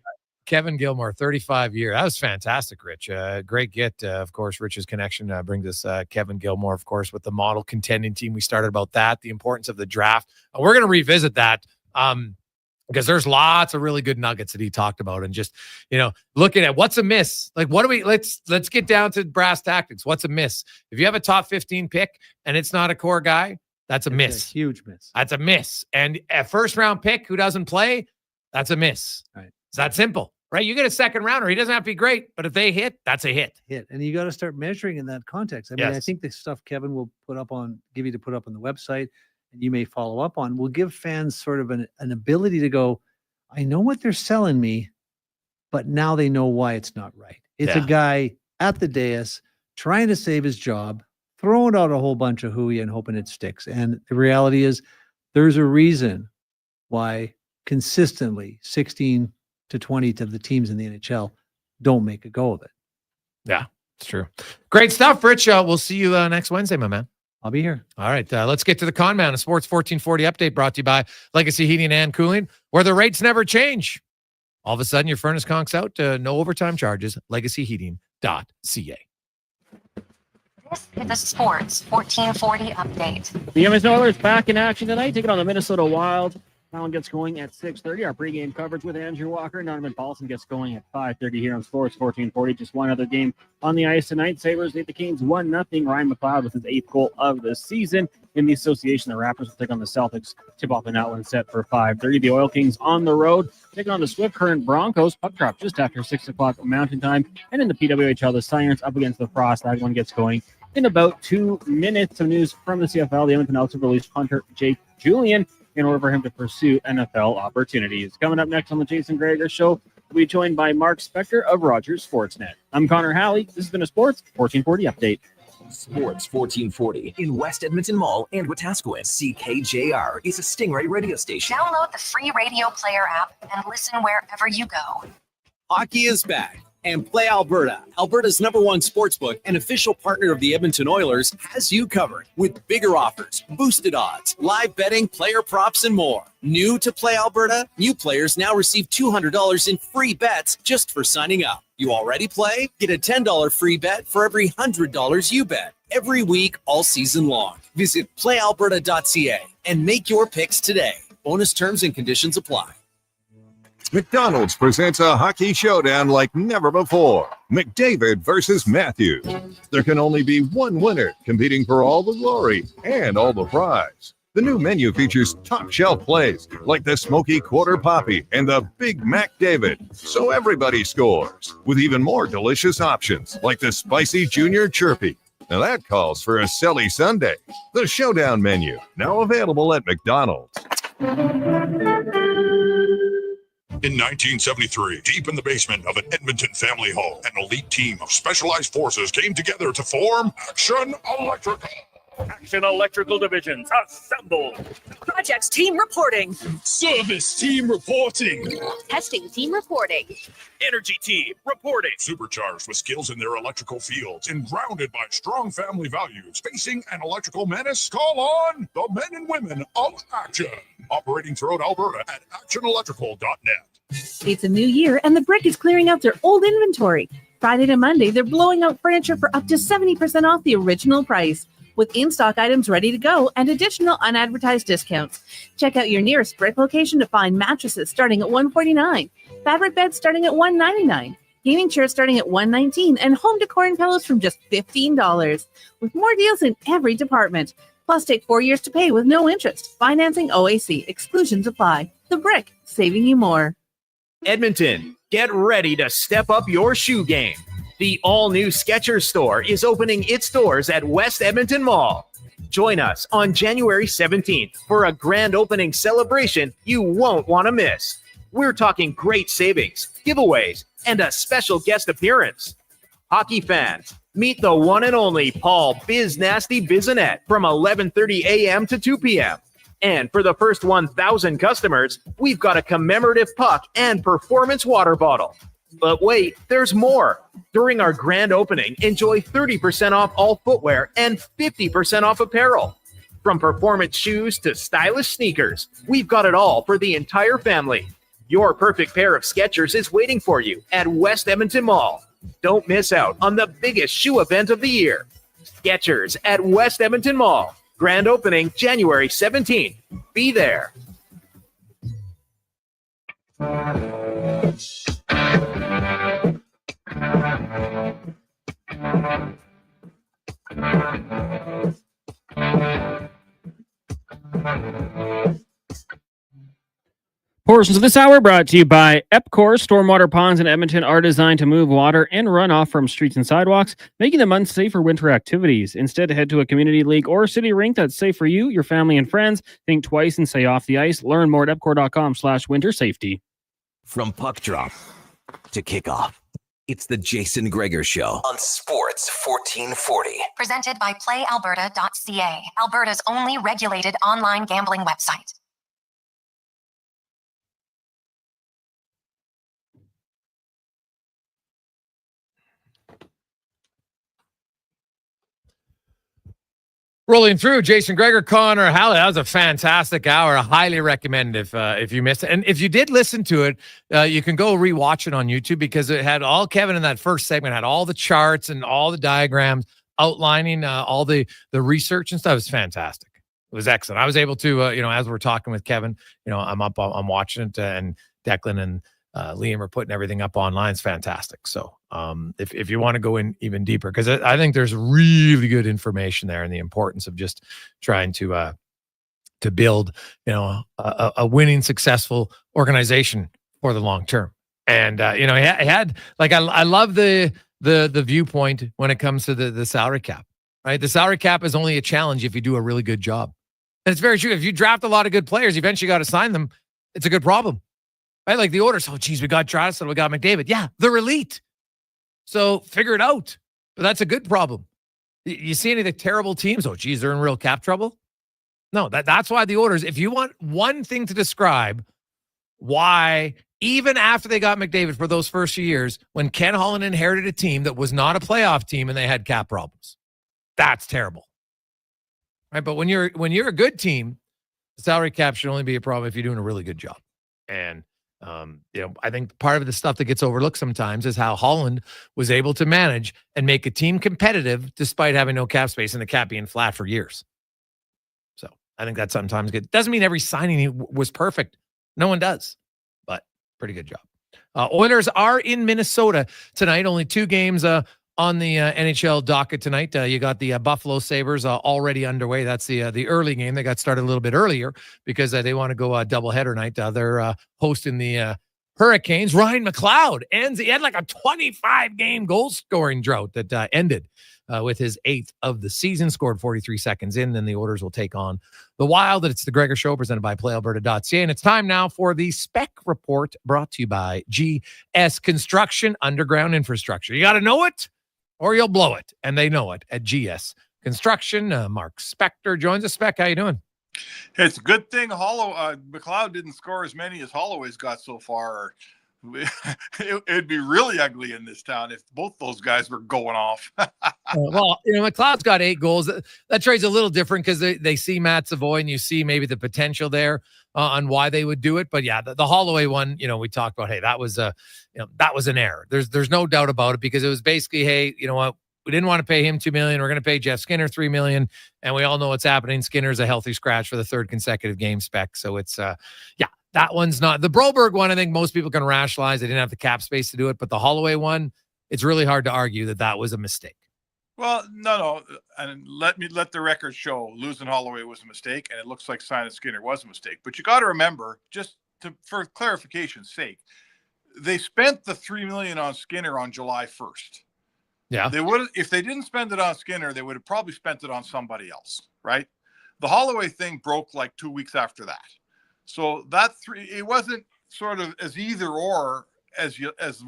Kevin Gilmore, 35 years. That was fantastic, Ritch. Great get. Of course, Rich's connection brings us Kevin Gilmore, of course, with the model contending team. We started about that, the importance of the draft. We're going to revisit that because there's lots of really good nuggets that he talked about, and just, looking at what's a miss. Like, what do we, let's get down to brass tactics. What's a miss? If you have a top 15 pick and it's not a core guy, that's a miss. A huge miss. That's a miss. And a first round pick who doesn't play, that's a miss. Right. It's that simple, right? You get a second rounder. He doesn't have to be great, but if they hit, that's a hit. And you got to start measuring in that context. I mean, I think the stuff Kevin will give you to put up on the website, and you may follow up on, will give fans sort of an ability to go, I know what they're selling me, but now they know why it's not right. It's a guy at the dais trying to save his job, throwing out a whole bunch of hooey and hoping it sticks. And the reality is there's a reason why consistently 16 to 20 of the teams in the NHL don't make a go of it. Yeah, it's true. Great stuff, Ritch. We'll see you next Wednesday, my man. I'll be here. All right, let's get to the Con Man, a Sports 1440 update brought to you by Legacy Heating and Cooling, where the rates never change. All of a sudden, your furnace conks out, no overtime charges, legacyheating.ca. This is the Sports 1440 update. The Edmonton Oilers back in action tonight, taking on the Minnesota Wild. That one gets going at 6:30. Our pregame coverage with Andrew Walker and Donovan Paulson gets going at 5:30 here on Sports 1440. Just one other game on the ice tonight. Sabres lead the Kings 1-0. Ryan McLeod with his 8th goal of the season. In the association, the Raptors will take on the Celtics. Tip-off in that one set for 5:30. The Oil Kings on the road, taking on the Swift Current Broncos. Puck drop just after 6 o'clock Mountain Time. And in the PWHL, the Sirens up against the Frost. That one gets going in about 2 minutes. Of news from the CFL. The Edmonton Elks have released punter Jake Julian in order for him to pursue NFL opportunities. Coming up next on the Jason Gregor Show, we'll be joined by Mark Spector of Rogers Sportsnet. I'm Connor Halley. This has been a Sports 1440 update. Sports 1440 in West Edmonton Mall and Wetaskiwin. CKJR is a Stingray radio station. Download the free radio player app and listen wherever you go. Hockey is back. And Play Alberta, Alberta's #1 sportsbook and official partner of the Edmonton Oilers, has you covered with bigger offers, boosted odds, live betting, player props, and more. New to Play Alberta, new players now receive $200 in free bets just for signing up. You already play? Get a $10 free bet for every $100 you bet. Every week, all season long. Visit playalberta.ca and make your picks today. Bonus terms and conditions apply. McDonald's presents a hockey showdown like never before. McDavid versus Matthews. There can only be one winner, competing for all the glory and all the prize. The new menu features top shelf plays like the Smoky Quarter Poppy and the Big Mac David, so everybody scores, with even more delicious options like the Spicy Junior Chirpy. Now that calls for a silly Sunday. The Showdown menu, now available at McDonald's. In 1973, deep in the basement of an Edmonton family home, an elite team of specialized forces came together to form Action Electrical. Action Electrical Divisions, assemble! Projects team reporting. Service team reporting. Testing team reporting. Energy team reporting. Supercharged with skills in their electrical fields and grounded by strong family values, facing an electrical menace, call on the men and women of Action. Operating throughout Alberta at actionelectrical.net. It's a new year and the Brick is clearing out their old inventory. Friday to Monday, they're blowing out furniture for up to 70% off the original price, with in-stock items ready to go and additional unadvertised discounts. Check out your nearest Brick location to find mattresses starting at $149, fabric beds starting at $199, gaming chairs starting at $119, and home decor and pillows from just $15, with more deals in every department. Plus, take 4 years to pay with no interest. Financing OAC. Exclusions apply. The Brick, saving you more. Edmonton, get ready to step up your shoe game. The all-new Skechers store is opening its doors at West Edmonton Mall. Join us on January 17th for a grand opening celebration you won't want to miss. We're talking great savings, giveaways, and a special guest appearance. Hockey fans, meet the one and only Paul Biz Nasty Bizanet from 11:30 a.m. to 2 p.m. And for the first 1,000 customers, we've got a commemorative puck and performance water bottle. But wait, there's more. During our grand opening, enjoy 30% off all footwear and 50% off apparel. From performance shoes to stylish sneakers, we've got it all for the entire family. Your perfect pair of Skechers is waiting for you at West Edmonton Mall. Don't miss out on the biggest shoe event of the year. Skechers at West Edmonton Mall. Grand opening January 17th. Be there. Portions of this hour brought to you by Epcor. Stormwater ponds in Edmonton are designed to move water and runoff from streets and sidewalks, making them unsafe for winter activities. Instead, head to a community league or city rink that's safe for you, your family, and friends. Think twice and stay off the ice. Learn more at epcor.com/winter safety. From puck drop to kickoff, it's the Jason Gregor Show on Sports 1440. Presented by PlayAlberta.ca, Alberta's only regulated online gambling website. Rolling through, Jason Gregor, Connor Halley. That was a fantastic hour. I highly recommend if you missed it. And if you did listen to it, you can go rewatch it on YouTube because it had all Kevin in that first segment, had all the charts and all the diagrams outlining all the research and stuff. It was fantastic. It was excellent. I was able to, as we're talking with Kevin, I'm watching it and Declan and Liam are putting everything up online. It's fantastic. So if you want to go in even deeper, because I think there's really good information there and the importance of just trying to build, a winning, successful organization for the long term. And, he had like, I love the viewpoint when it comes to the salary cap, right? The salary cap is only a challenge if you do a really good job. And it's very true. If you draft a lot of good players, eventually you got to sign them. It's a good problem. Right? Like the Oilers, we got Travis and we got McDavid. Yeah, they're elite. So figure it out. But that's a good problem. You see any of the terrible teams? They're in real cap trouble. No, that's why the Oilers, if you want one thing to describe why, even after they got McDavid for those first few years, when Ken Holland inherited a team that was not a playoff team and they had cap problems, that's terrible. Right? But when you're a good team, the salary cap should only be a problem if you're doing a really good job. And I think part of the stuff that gets overlooked sometimes is how Holland was able to manage and make a team competitive despite having no cap space and the cap being flat for years. So I think that's sometimes good. Doesn't mean every signing was perfect. No one does, but pretty good job. Oilers are in Minnesota tonight. Only 2 games on the NHL docket tonight. You got the Buffalo Sabres already underway. That's the early game. They got started a little bit earlier because they want to go doubleheader night. They're hosting the Hurricanes. Ryan McLeod ends. He had like a 25-game goal-scoring drought that ended with his 8th of the season, scored 43 seconds in. Then the Oilers will take on the Wild. It's the Gregor Show presented by PlayAlberta.ca. And it's time now for the Spec Report brought to you by GS Construction Underground Infrastructure. You got to know it or you'll blow it. And they know it at GS Construction. Mark Spector joins us. Spec, how you doing? It's a good thing McLeod didn't score as many as Holloway's got so far. It'd be really ugly in this town if both those guys were going off. Well, McLeod's got 8 goals. That trade's a little different because they see Matt Savoy and you see maybe the potential there on why they would do it. But yeah, the Holloway one, we talked about, hey, that was an error. There's no doubt about it because it was basically, hey, you know what? We didn't want to pay him $2 million. We're going to pay Jeff Skinner $3 million. And we all know what's happening. Skinner's a healthy scratch for the 3rd consecutive game, Spec. So it's, that one's not. The Broberg one, I think most people can rationalize. They didn't have the cap space to do it. But the Holloway one, it's really hard to argue that was a mistake. Well, no. And let the record show losing Holloway was a mistake. And it looks like signing Skinner was a mistake. But you got to remember, for clarification's sake, they spent the $3 million on Skinner on July 1st. Yeah. They would, if they didn't spend it on Skinner, they would have probably spent it on somebody else, right? The Holloway thing broke like 2 weeks after that. So it wasn't sort of as either or as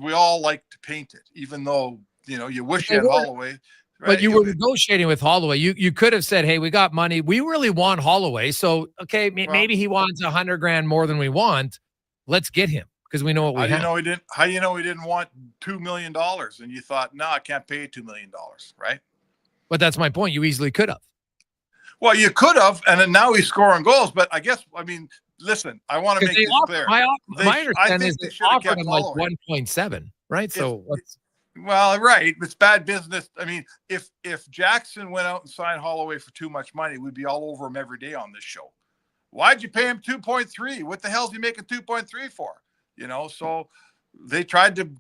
we all like to paint it, even though, you wish you had Holloway. Right? But you were negotiating with Holloway. You could have said, hey, we got money. We really want Holloway. So, okay, maybe he wants $100,000 more than we want. Let's get him because we know what we have. How do you know he didn't want $2 million? And you thought, no, I can't pay you $2 million, right? But that's my point. You easily could have. Well, you could have, and then now he's scoring goals. But listen, I want to make this clear. My understanding is they offered him like 1.7, right? Right. It's bad business. I mean, if Jackson went out and signed Holloway for too much money, we'd be all over him every day on this show. Why'd you pay him 2.3? What the hell is he making 2.3 for? So they tried to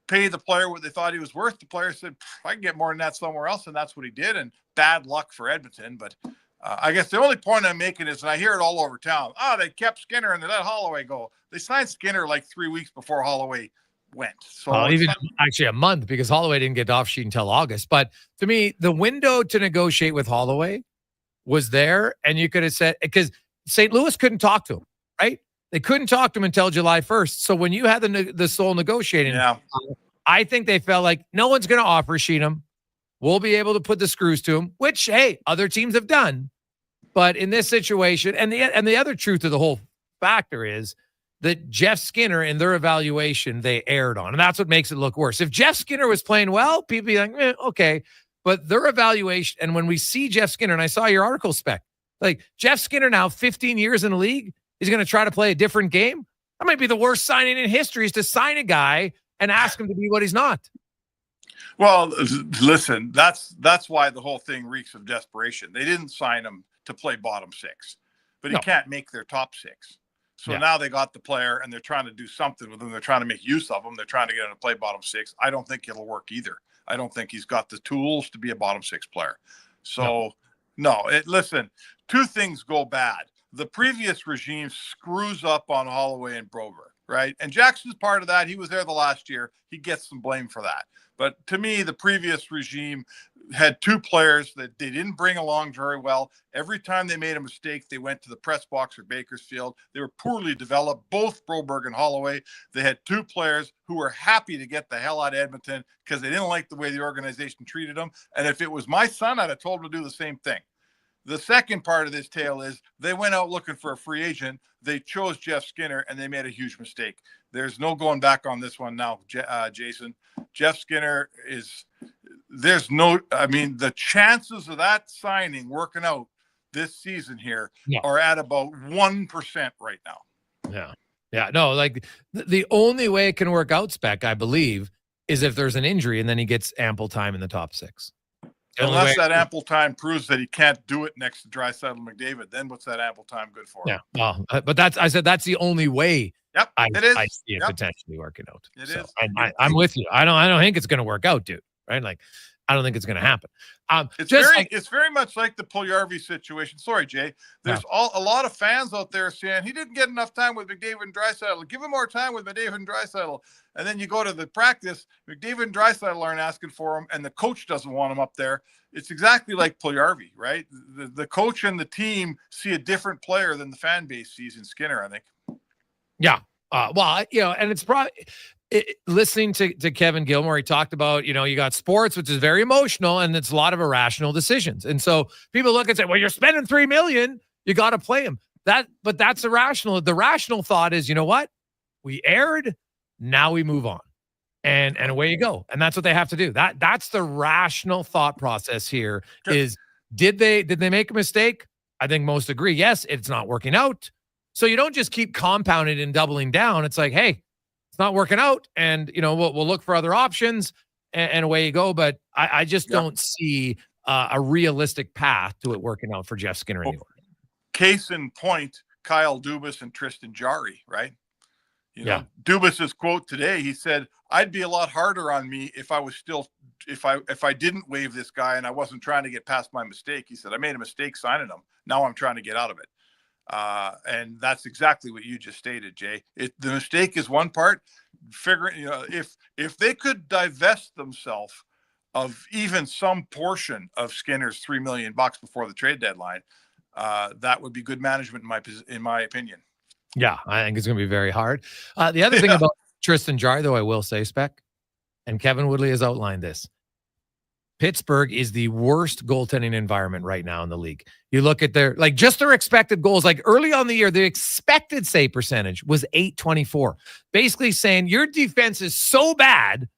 pay the player what they thought he was worth. The player said, I can get more than that somewhere else. And that's what he did. And bad luck for Edmonton. But I guess the only point I'm making is, and I hear it all over town, they kept Skinner and they let Holloway go. They signed Skinner like 3 weeks before Holloway went. So even actually a month because Holloway didn't get off sheet until August. But to me, the window to negotiate with Holloway was there. And you could have said, because St. Louis couldn't talk to him, right? They couldn't talk to him until July 1st. So when you had the sole negotiating, I think they felt like no one's going to offer sheet him. We'll be able to put the screws to him, which, hey, other teams have done. But in this situation, and the other truth of the whole factor is that Jeff Skinner, in their evaluation, they erred on. And that's what makes it look worse. If Jeff Skinner was playing well, people be like, okay. But their evaluation, and when we see Jeff Skinner, and I saw your article, Spec, like Jeff Skinner now, 15 years in the league, is going to try to play a different game. That might be the worst signing in history, is to sign a guy and ask him to be what he's not. Well, listen, that's why the whole thing reeks of desperation. They didn't sign him to play bottom 6, but he can't make their top 6. So now they got the player and they're trying to do something with him. They're trying to make use of him. They're trying to get him to play bottom 6. I don't think it'll work either. I don't think he's got the tools to be a bottom 6 player. So listen, 2 things go bad. The previous regime screws up on Holloway and Broberg, right? And Jackson's part of that. He was there the last year. He gets some blame for that. But to me, the previous regime had 2 players that they didn't bring along very well. Every time they made a mistake, they went to the press box or Bakersfield. They were poorly developed, both Broberg and Holloway. They had 2 players who were happy to get the hell out of Edmonton because they didn't like the way the organization treated them. And if it was my son, I'd have told him to do the same thing. The second part of this tale is they went out looking for a free agent. They chose Jeff Skinner, and they made a huge mistake. There's no going back on this one now, Jason. Jeff Skinner the chances of that signing working out this season here are at about 1% right now. Yeah. No, like the only way it can work out, Spec, I believe, is if there's an injury and then he gets ample time in the top 6. Unless that ample time proves that he can't do it next to Draisaitl and McDavid, then what's that ample time good for? Yeah, well, but that's the only way. Yep, I see it potentially working out. I'm with you. I don't think it's going to work out, dude. Right? Like, I don't think it's going to happen. It's very much like the Puljujarvi situation. Sorry, Jay. There's a lot of fans out there saying he didn't get enough time with McDavid and Draisaitl. Give him more time with McDavid and Draisaitl. And then you go to the practice, McDavid and Draisaitl aren't asking for him, and the coach doesn't want him up there. It's exactly like Puljujarvi, right? The coach and the team see a different player than the fan base sees in Skinner, I think. Yeah. Well, and it's probably listening to Kevin Gilmore, he talked about, you got sports, which is very emotional, and it's a lot of irrational decisions. And so people look and say, well, you're spending $3 million, you got to play him. But that's irrational. The rational thought is, you know what? We aired, now we move on. And away you go. And that's what they have to do. That's the rational thought process here is, did they make a mistake? I think most agree. Yes, it's not working out. So you don't just keep compounding and doubling down. It's like, hey, it's not working out, and we'll look for other options, and away you go. But I just don't see a realistic path to it working out for Jeff Skinner anymore. Case in point, Kyle Dubas and Tristan Jarry, right? Dubas's quote today, he said, "I'd be a lot harder on me if I didn't waive this guy and I wasn't trying to get past my mistake." He said, "I made a mistake signing him. Now I'm trying to get out of it." And that's exactly what you just stated, Jay. The mistake is one part. Figuring, if they could divest themselves of even some portion of Skinner's $3 million before the trade deadline, that would be good management in my opinion. Yeah, I think it's going to be very hard. The other thing about Tristan Jarry, though, I will say, Spec, and Kevin Woodley has outlined this. Pittsburgh is the worst goaltending environment right now in the league. You look at their expected goals, like early on the year, the expected save percentage was .824. Basically saying your defense is so bad,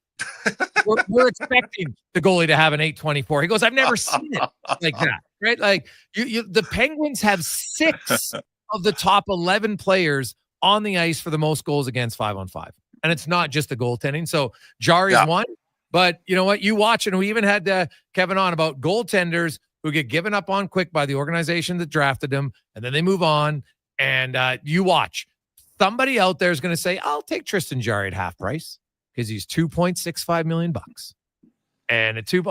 we're expecting the goalie to have an .824. He goes, I've never seen it like that, right? Like the Penguins have 6 of the top 11 players on the ice for the most goals against 5-on-5. And it's not just the goaltending. So Jarry's one. But you know what? You watch, and we even had Kevin on about goaltenders who get given up on quick by the organization that drafted them, and then they move on. And you watch. Somebody out there is going to say, I'll take Tristan Jarry at half price because he's $2.65 million. And you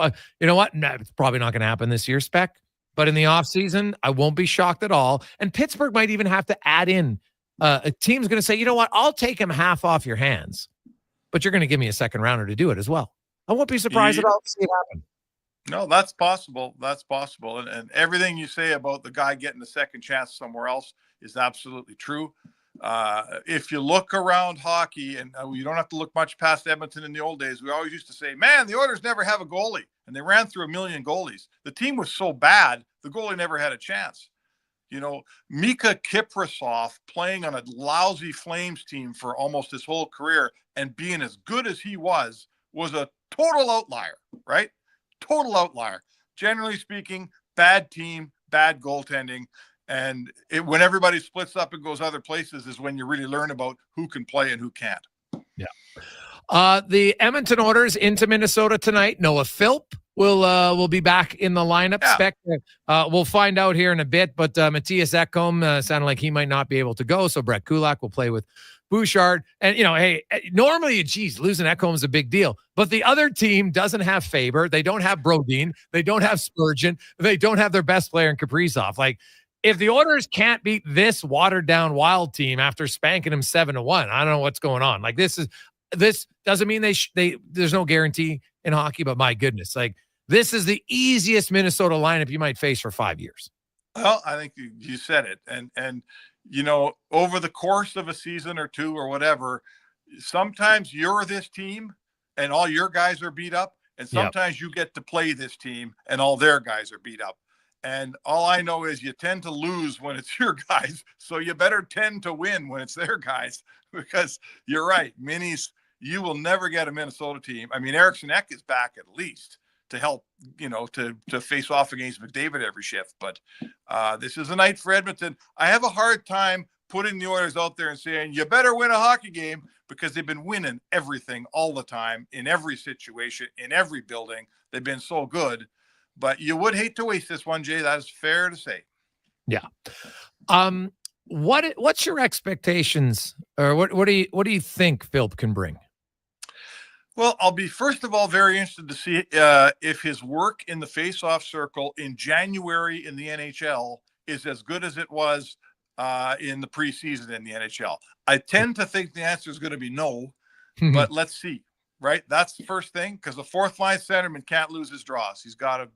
know what? No, it's probably not going to happen this year, Spec. But in the offseason, I won't be shocked at all. And Pittsburgh might even have to add in. A team's going to say, you know what? I'll take him half off your hands, but you're going to give me a second rounder to do it as well. I won't be surprised at all to see it happen. No, that's possible. That's possible. And everything you say about the guy getting a second chance somewhere else is absolutely true. If you look around hockey, and you don't have to look much past Edmonton in the old days, we always used to say, man, the Oilers never have a goalie. And they ran through 1 million goalies. The team was so bad, the goalie never had a chance. Mika Kiprasov playing on a lousy Flames team for almost his whole career and being as good as he was a total outlier, right? Total outlier. Generally speaking, bad team, bad goaltending. And when everybody splits up and goes other places is when you really learn about who can play and who can't. Yeah. The Edmonton Oilers into Minnesota tonight. Noah Philp will be back in the lineup. Yeah. We'll find out here in a bit, but Matthias Ekholm sounded like he might not be able to go. So Brett Kulak will play with Bouchard. And, hey, normally, losing Ekholm is a big deal. But the other team doesn't have Faber. They don't have Brodin. They don't have Spurgeon. They don't have their best player in Kaprizov. Like, if the Oilers can't beat this watered-down Wild team after spanking them 7-1, I don't know what's going on. Like, this doesn't mean there's no guarantee in hockey, but my goodness, like, this is the easiest Minnesota lineup you might face for 5 years. Well, I think you said it. And over the course of a season or two or whatever, sometimes you're this team and all your guys are beat up. And sometimes you get to play this team and all their guys are beat up. And all I know is you tend to lose when it's your guys. So you better tend to win when it's their guys, because you're right. You will never get a Minnesota team. I mean, Eriksson Ek is back at least to help, to face off against McDavid every shift. But this is a night for Edmonton. I have a hard time putting the Oilers out there and saying, you better win a hockey game, because they've been winning everything all the time, in every situation, in every building. They've been so good. But you would hate to waste this one, Jay. That is fair to say. Yeah. What's your expectations, or what do you think Philp can bring? Well, I'll be first of all very interested to see if his work in the face-off circle in January in the NHL is as good as it was in the preseason in the NHL. I tend to think the answer is going to be no, but let's see. Right, that's the first thing, because the fourth line centerman can't lose his draws. You got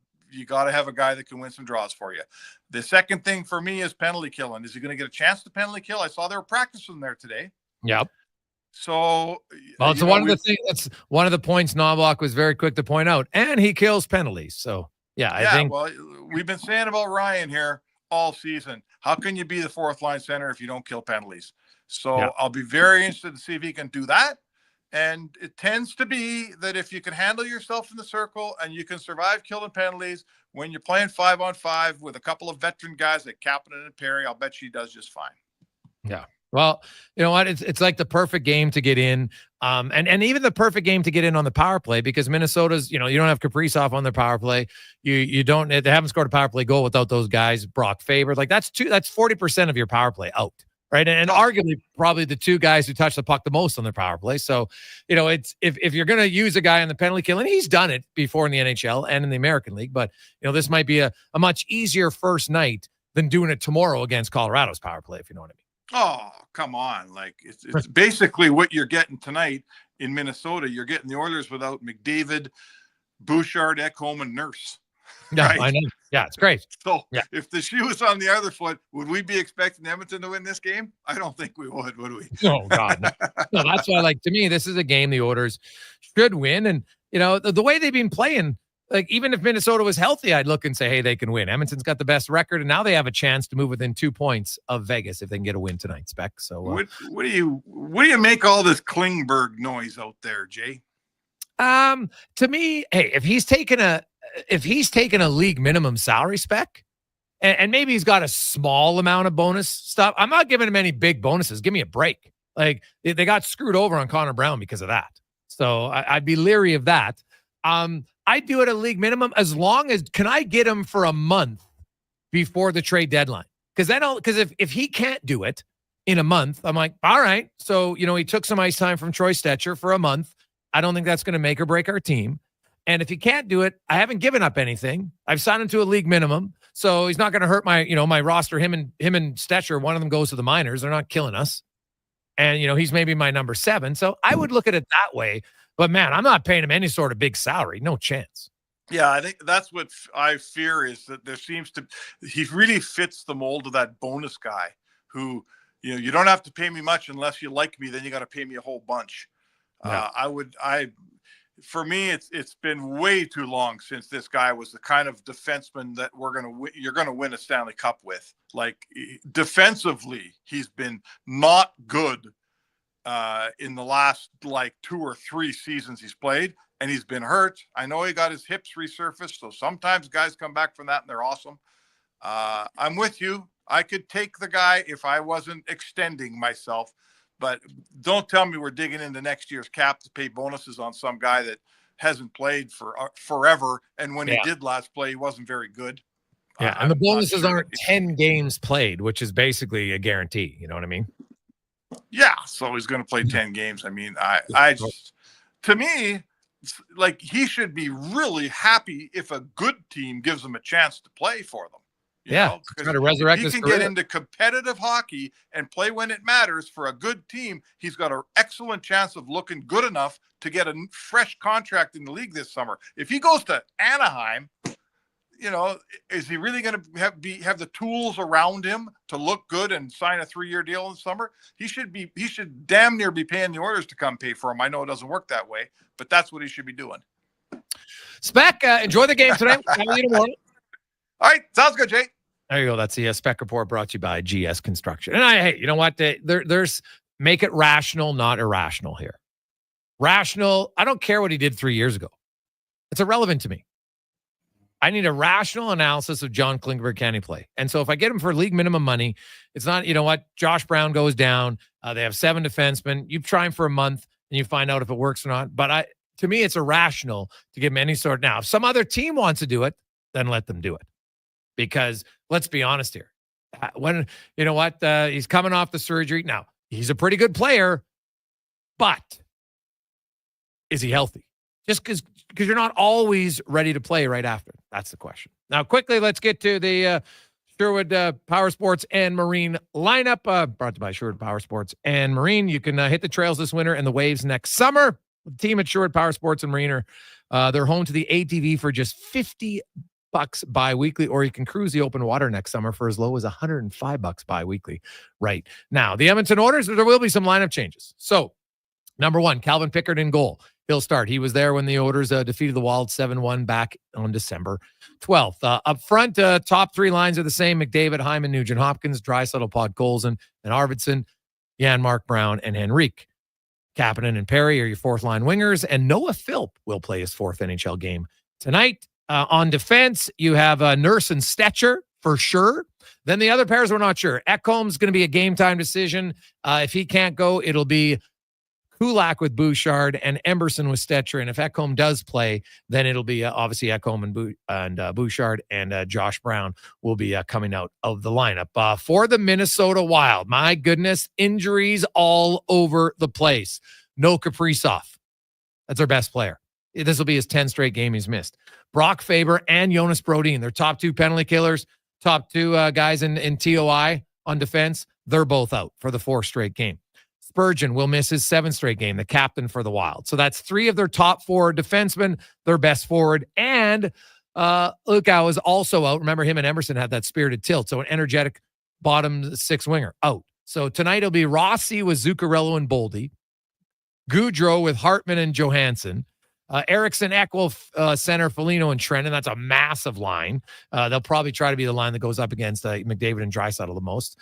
to have a guy that can win some draws for you. The second thing for me is penalty killing. Is he going to get a chance to penalty kill? I saw they were practicing there today. Yep. So, well, it's one of the things. That's one of the points Knobloch was very quick to point out, and he kills penalties. So, I think. Well, we've been saying about Ryan here all season. How can you be the fourth line center if you don't kill penalties? So, I'll be very interested to see if he can do that. And it tends to be that if you can handle yourself in the circle and you can survive killing penalties when you're playing 5-on-5 with a couple of veteran guys like Kapanen and Perry, I'll bet she does just fine. Yeah. Well, you know what? It's like the perfect game to get in. And even the perfect game to get in on the power play, because Minnesota's, you don't have Kaprizov on their power play. They haven't scored a power play goal without those guys. Brock Faber, that's 40% of your power play out. Right. And arguably probably the two guys who touch the puck the most on their power play. So, it's if you're going to use a guy on the penalty kill, and he's done it before in the NHL and in the American League, but this might be a much easier first night than doing it tomorrow against Colorado's power play, if you know what I mean. Oh, come on. It's basically what you're getting tonight in Minnesota. You're getting the Oilers without McDavid, Bouchard, Ekholm, and Nurse. Yeah, right? I know. Yeah, it's great. So if the shoe was on the other foot, would we be expecting Edmonton to win this game? I don't think we would we? Oh, God. No, that's why, to me, this is a game the Oilers should win. And, the way they've been playing, even if Minnesota was healthy, I'd look and say, hey, they can win. Edmonton's got the best record, and now they have a chance to move within 2 points of Vegas if they can get a win tonight, Spec. So what do you make all this Klingberg noise out there, Jay? To me, hey, if he's taken a league minimum salary, Spec, and maybe he's got a small amount of bonus stuff, I'm not giving him any big bonuses. Give me a break. They got screwed over on Connor Brown because of that. So I'd be leery of that. I do it at a league minimum as long as can I get him for a month before the trade deadline? Because if he can't do it in a month, I'm like, all right. So, he took some ice time from Troy Stetcher for a month. I don't think that's going to make or break our team. And if he can't do it, I haven't given up anything. I've signed him to a league minimum. So he's not going to hurt my roster. Him and Stetcher, one of them goes to the minors. They're not killing us. And, he's maybe my number 7. So I would look at it that way. But, man, I'm not paying him any sort of big salary. No chance. Yeah, I think that's what I fear is that he really fits the mold of that bonus guy who, you don't have to pay me much unless you like me. Then you got to pay me a whole bunch. Yeah. For me, it's been way too long since this guy was the kind of defenseman that you're going to win a Stanley Cup with. Defensively, he's been not good in the last 2 or 3 seasons he's played, and he's been hurt. I know he got his hips resurfaced, so sometimes guys come back from that and they're awesome. I'm with you. I could take the guy if I wasn't extending myself, but don't tell me we're digging into next year's cap to pay bonuses on some guy that hasn't played for forever, and when he did last play, he wasn't very good. Yeah, and the bonuses aren't 10 games played, which is basically a guarantee. You know what I mean? Yeah, so he's going to play 10 games. I mean, to me, he should be really happy if a good team gives him a chance to play for them. Try to resurrect his career. He can get into competitive hockey and play when it matters for a good team. He's got an excellent chance of looking good enough to get a fresh contract in the league this summer. If he goes to Anaheim, is he really going to have the tools around him to look good and sign a 3-year deal in the summer? He should damn near be paying the Oilers to come pay for him. I know it doesn't work that way, but that's what he should be doing. Spec, enjoy the game today. All right, sounds good, Jay. There you go. That's the Spec Report brought to you by GS Construction. And hey, you know what? There's make it rational, not irrational here. Rational. I don't care what he did 3 years ago. It's irrelevant to me. I need a rational analysis of John Klingberg. Can he play? And so if I get him for league minimum money, it's not, Josh Brown goes down. They have 7 defensemen. You try him for a month and you find out if it works or not. But to me, it's irrational to give him any sort. Now, if some other team wants to do it, then let them do it. Because let's be honest here. When he's coming off the surgery. Now, he's a pretty good player, but is he healthy? Just because you're not always ready to play right after. That's the question. Now, quickly, let's get to the Sherwood Power Sports and Marine lineup, brought to you by Sherwood Power Sports and Marine. You can hit the trails this winter and the waves next summer. The team at Sherwood Power Sports and Marine they're home to the ATV for just $50 bi-weekly, or you can cruise the open water next summer for as low as $105 bi-weekly right now. The Edmonton Oilers, there will be some lineup changes. So, number one, Calvin Pickard in goal. He'll start. He was there when the Oilers defeated the Wild 7-1 back on December 12th. Up front, top three lines are the same. McDavid, Hyman, Nugent Hopkins, Draisaitl, Podkolzin, and Arvidsson, Jan-Mark Brown, and Henrique. Kapanen and Perry are your fourth line wingers, and Noah Philp will play his fourth NHL game tonight. On defense, you have Nurse and Stetcher for sure. Then the other pairs we're not sure. Ekholm's going to be a game time decision. If he can't go, it'll be Kulak with Bouchard and Emberson with Stetcher. And if Ekholm does play, then it'll be obviously Ekholm and Bouchard, and Josh Brown will be coming out of the lineup. For the Minnesota Wild, my goodness, injuries all over the place. No Kaprizov. That's our best player. This will be his 10th straight game he's missed. Brock Faber and Jonas Brodin, their top two penalty killers, top two guys in TOI on defense, they're both out for the fourth straight game. Spurgeon will miss his 7th straight game, the captain for the Wild. So that's 3 of their top 4 defensemen, their best forward. And Lukau is also out. Remember, him and Emerson had that spirited tilt. So an energetic bottom 6 winger out. So tonight it'll be Rossi with Zuccarello and Boldy, Goudreau with Hartman and Johansson, Eriksson, Ekholm, center, Foligno, and Trenton. That's a massive line. They'll probably try to be the line that goes up against McDavid and Draisaitl the most.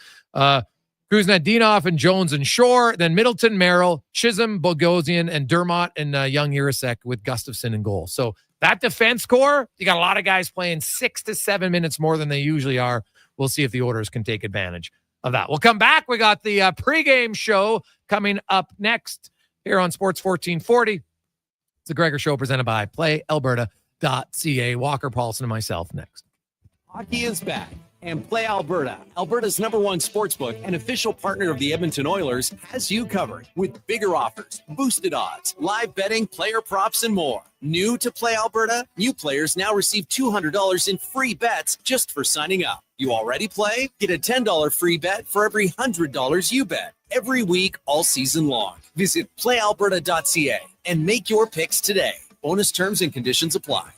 Kuznetsov and Jones and Shore, then Middleton, Merrill, Chisholm, Bogosian, and Dermott, and young Urasek with Gustafsson in goal. So that defense core, you got a lot of guys playing 6 to 7 minutes more than they usually are. We'll see if the Oilers can take advantage of that. We'll come back. We got the pregame show coming up next here on Sports 1440. It's the Gregor Show presented by PlayAlberta.ca. Walker, Paulson, and myself next. Hockey is back. And Play Alberta, Alberta's #1 sportsbook and official partner of the Edmonton Oilers, has you covered with bigger offers, boosted odds, live betting, player props, and more. New to Play Alberta? New players now receive $200 in free bets just for signing up. You already play? Get a $10 free bet for every $100 you bet every week all season long. Visit playalberta.ca and make your picks today. Bonus terms and conditions apply.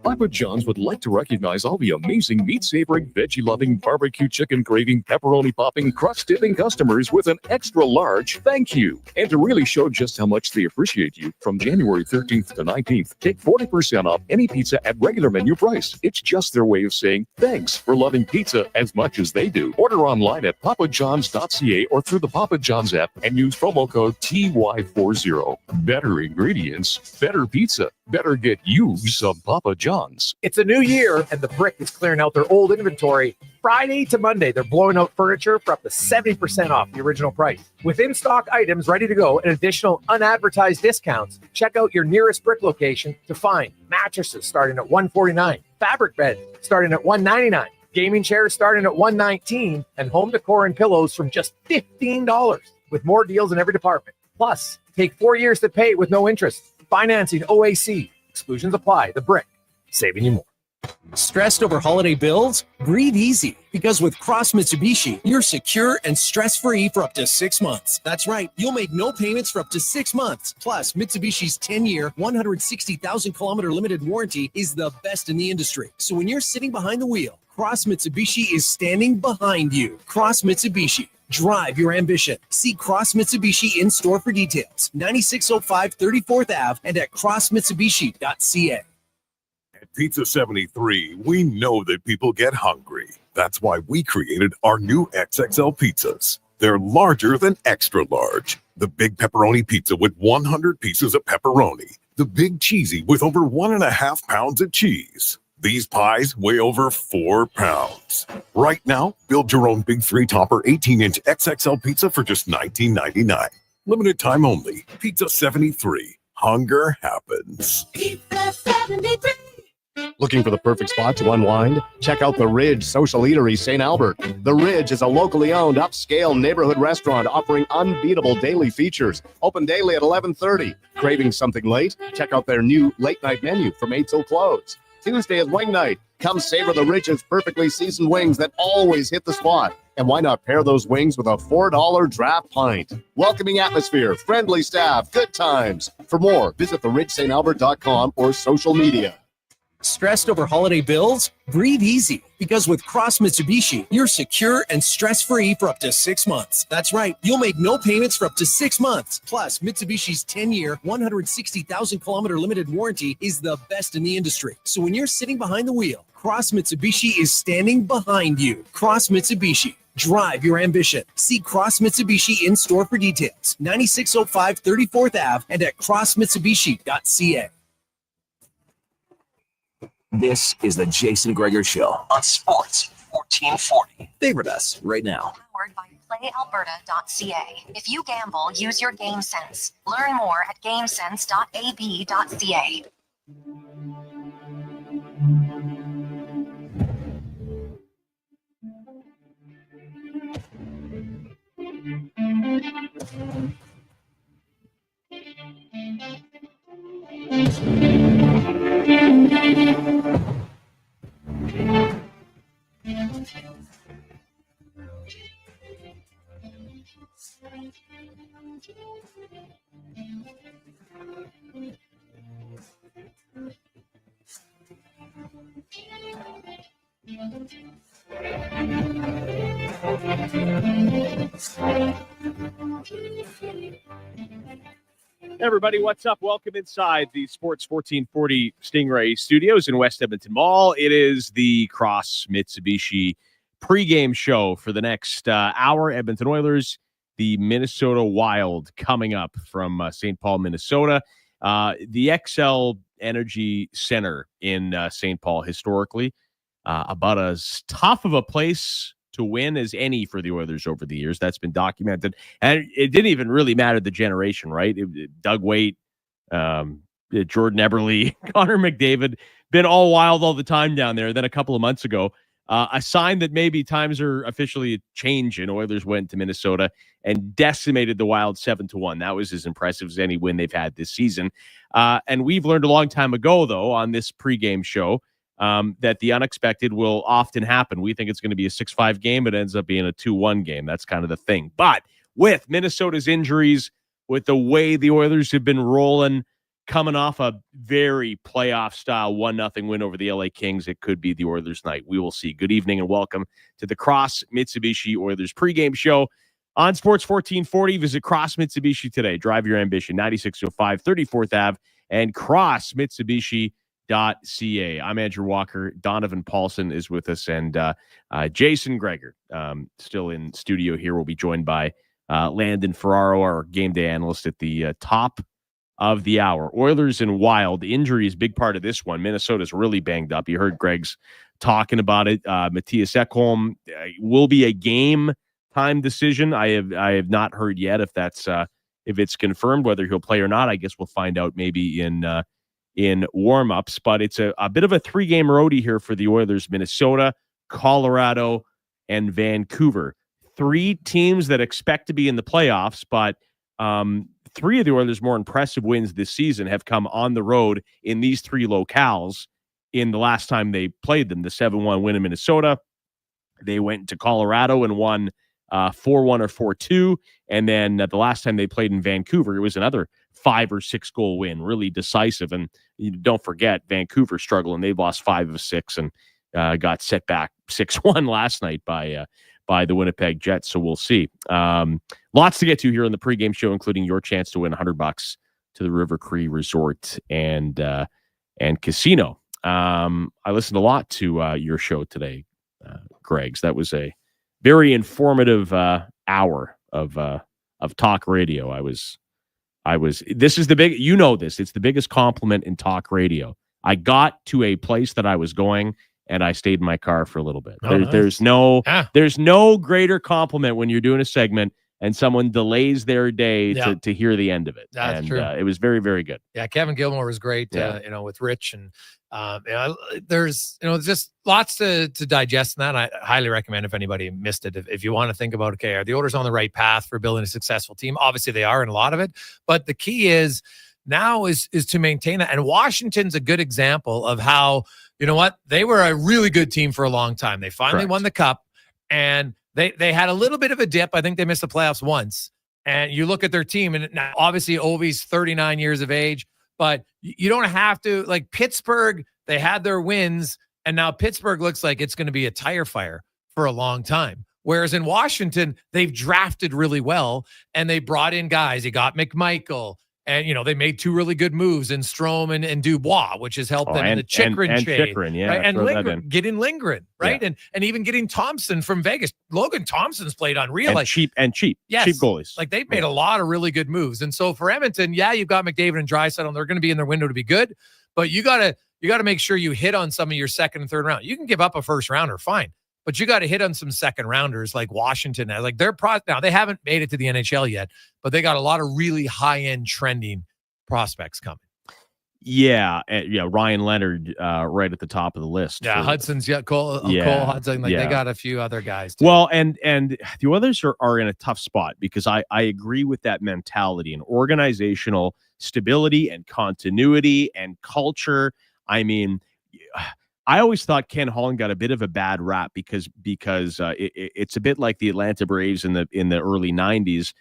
Papa John's would like to recognize all the amazing meat-savoring, veggie-loving, barbecue chicken-craving, pepperoni-popping, crust-dipping customers with an extra-large thank you. And to really show just how much they appreciate you, from January 13th to 19th, take 40% off any pizza at regular menu price. It's just their way of saying thanks for loving pizza as much as they do. Order online at papajohns.ca or through the Papa John's app and use promo code TY40. Better ingredients, better pizza. Better get you some Papa John's. It's a new year, and the Brick is clearing out their old inventory. Friday to Monday, they're blowing out furniture for up to 70% off the original price. With in-stock items ready to go and additional unadvertised discounts, check out your nearest Brick location to find mattresses starting at $149, fabric beds starting at $199, gaming chairs starting at $119, and home decor and pillows from just $15, with more deals in every department. Plus, take 4 years to pay with no interest. Financing OAC. Exclusions apply. The Brick. Saving you more. Stressed over holiday bills? Breathe easy, because with Cross Mitsubishi, you're secure and stress-free for up to 6 months. That's right, you'll make no payments for up to 6 months. Plus, Mitsubishi's 10-year, 160,000-kilometer limited warranty is the best in the industry. So when you're sitting behind the wheel, Cross Mitsubishi is standing behind you. Cross Mitsubishi. Drive your ambition. See Cross Mitsubishi in store for details. 9605 34th Ave and at crossmitsubishi.ca. At Pizza 73, we know that people get hungry. That's why we created our new XXL pizzas. They're larger than extra large. The big pepperoni pizza with 100 pieces of pepperoni. The big cheesy with over 1.5 pounds of cheese. These pies weigh over 4 pounds. Right now, build your own big 3-topper 18-inch XXL pizza for just $19.99. Limited time only. Pizza 73. Hunger happens. Pizza 73. Looking for the perfect spot to unwind? Check out the Ridge Social Eatery St. Albert. The Ridge is a locally owned upscale neighborhood restaurant offering unbeatable daily features. Open daily at 11:30. Craving something late? Check out their new late night menu from 8 till close. Tuesday is wing night. Come savor the Ridge's perfectly seasoned wings that always hit the spot. And why not pair those wings with a $4 draft pint? Welcoming atmosphere, friendly staff, good times. For more, visit theridgestantalbert.com or social media. Stressed over holiday bills? Breathe easy, because with Cross Mitsubishi, you're secure and stress-free for up to 6 months. That's right, you'll make no payments for up to 6 months. Plus, Mitsubishi's 10-year, 160,000-kilometer limited warranty is the best in the industry. So when you're sitting behind the wheel, Cross Mitsubishi is standing behind you. Cross Mitsubishi. Drive your ambition. See Cross Mitsubishi in store for details. 9605 34th Ave and at crossmitsubishi.ca. This is the Jason Gregor Show on Sports 1440. Favorite us right now. Powered by playalberta.ca. If you gamble, use your game sense. Learn more at gamesense.ab.ca. Everybody, what's up? Welcome inside the Sports 1440 Stingray Studios in West Edmonton Mall. It is the Cross Mitsubishi pregame show for the next hour. Edmonton Oilers, the Minnesota Wild coming up from St. Paul, Minnesota. The XL Energy Center in St. Paul, historically, about as tough of a place to win as any for the Oilers over the years. That's been documented. And it didn't even really matter the generation, right? Doug Waite, Jordan Eberle, Connor McDavid, been all wild all the time down there. Then a couple of months ago, a sign that maybe times are officially changing. Oilers went to Minnesota and decimated the Wild 7-1. That was as impressive as any win they've had this season. And we've learned a long time ago, though, on this pregame show, that the unexpected will often happen. We think it's going to be a 6-5 game. It ends up being a 2-1 game. That's kind of the thing. But with Minnesota's injuries, with the way the Oilers have been rolling, coming off a very playoff-style 1-0 win over the LA Kings, it could be the Oilers' night. We will see. Good evening and welcome to the Cross Mitsubishi Oilers pregame show on Sports 1440. Visit Cross Mitsubishi today. Drive your ambition. 9605 34th Ave and crossmitsubishi.ca. I'm Andrew Walker. Donovan Paulson is with us, and Jason Gregor still in studio here. We'll be joined by Landon Ferraro, our game day analyst, at the top of the hour. Oilers and Wild. Injuries, big part of this one. Minnesota's really banged up. You heard Greg's talking about it. Matthias Ekholm will be a game time decision. I have not heard yet if that's if it's confirmed whether he'll play or not. I guess we'll find out maybe in warm-ups, but it's a bit of a 3-game roadie here for the Oilers. Minnesota, Colorado, and Vancouver. 3 teams that expect to be in the playoffs, but 3 of the Oilers' more impressive wins this season have come on the road in these 3 locales in the last time they played them. The 7-1 win in Minnesota. They went to Colorado and won 4-1 or 4-2. And then the last time they played in Vancouver, it was another 5 or 6 goal win, really decisive. And you don't forget, Vancouver struggling. They've lost 5 of 6 and got set back 6-1 last night by the Winnipeg Jets. So we'll see. Lots to get to here on the pregame show, including your chance to win $100 to the River Cree Resort and Casino. I listened a lot to your show today, Greg's. That was a very informative hour of talk radio. I was. This is the big. You know this. It's the biggest compliment in talk radio. I got to a place that I was going, and I stayed in my car for a little bit. There's no greater compliment when you're doing a segment and someone delays their day Yeah. to hear the end of it. That's and true. It was very, very good. Yeah, Kevin Gilmore was great, Yeah. with Ritch. And there's just lots to digest in that. I highly recommend if anybody missed it, if you want to think about, okay, are the Oilers on the right path for building a successful team? Obviously they are in a lot of it, but the key is now is to maintain that. And Washington's a good example of how, you know what, they were a really good team for a long time. They finally Correct. won the cup, and they had a little bit of a dip. I think they missed the playoffs once. And you look at their team, and now obviously Ovi's 39 years of age, but you don't have to, like Pittsburgh, they had their wins, and now Pittsburgh looks like it's going to be a tire fire for a long time. Whereas in Washington, they've drafted really well, and they brought in guys. You got McMichael, and, they made two really good moves in Strome and Dubois, which has helped them in the Chikrin and trade. Chikrin, yeah, right? And throw that Lindgren, in. getting Lindgren, right? Yeah. And even getting Thompson from Vegas. Logan Thompson's played unreal. And cheap Yes. cheap goalies. Like they've made a lot of really good moves. And so for Edmonton, you've got McDavid and Draisaitl, and they're going to be in their window to be good, but you got to make sure you hit on some of your second and third round. You can give up a first rounder, fine, but you got to hit on some second rounders like Washington. Like now they haven't made it to the NHL yet, but they got a lot of really high end trending prospects coming. Yeah, Ryan Leonard right at the top of the list. Yeah, Hudson's Cole Hudson. They got a few other guys too. Well, and the Oilers are in a tough spot because I agree with that mentality and organizational stability and continuity and culture. I mean, I always thought Ken Holland got a bit of a bad rap because it's a bit like the Atlanta Braves in the early 90s.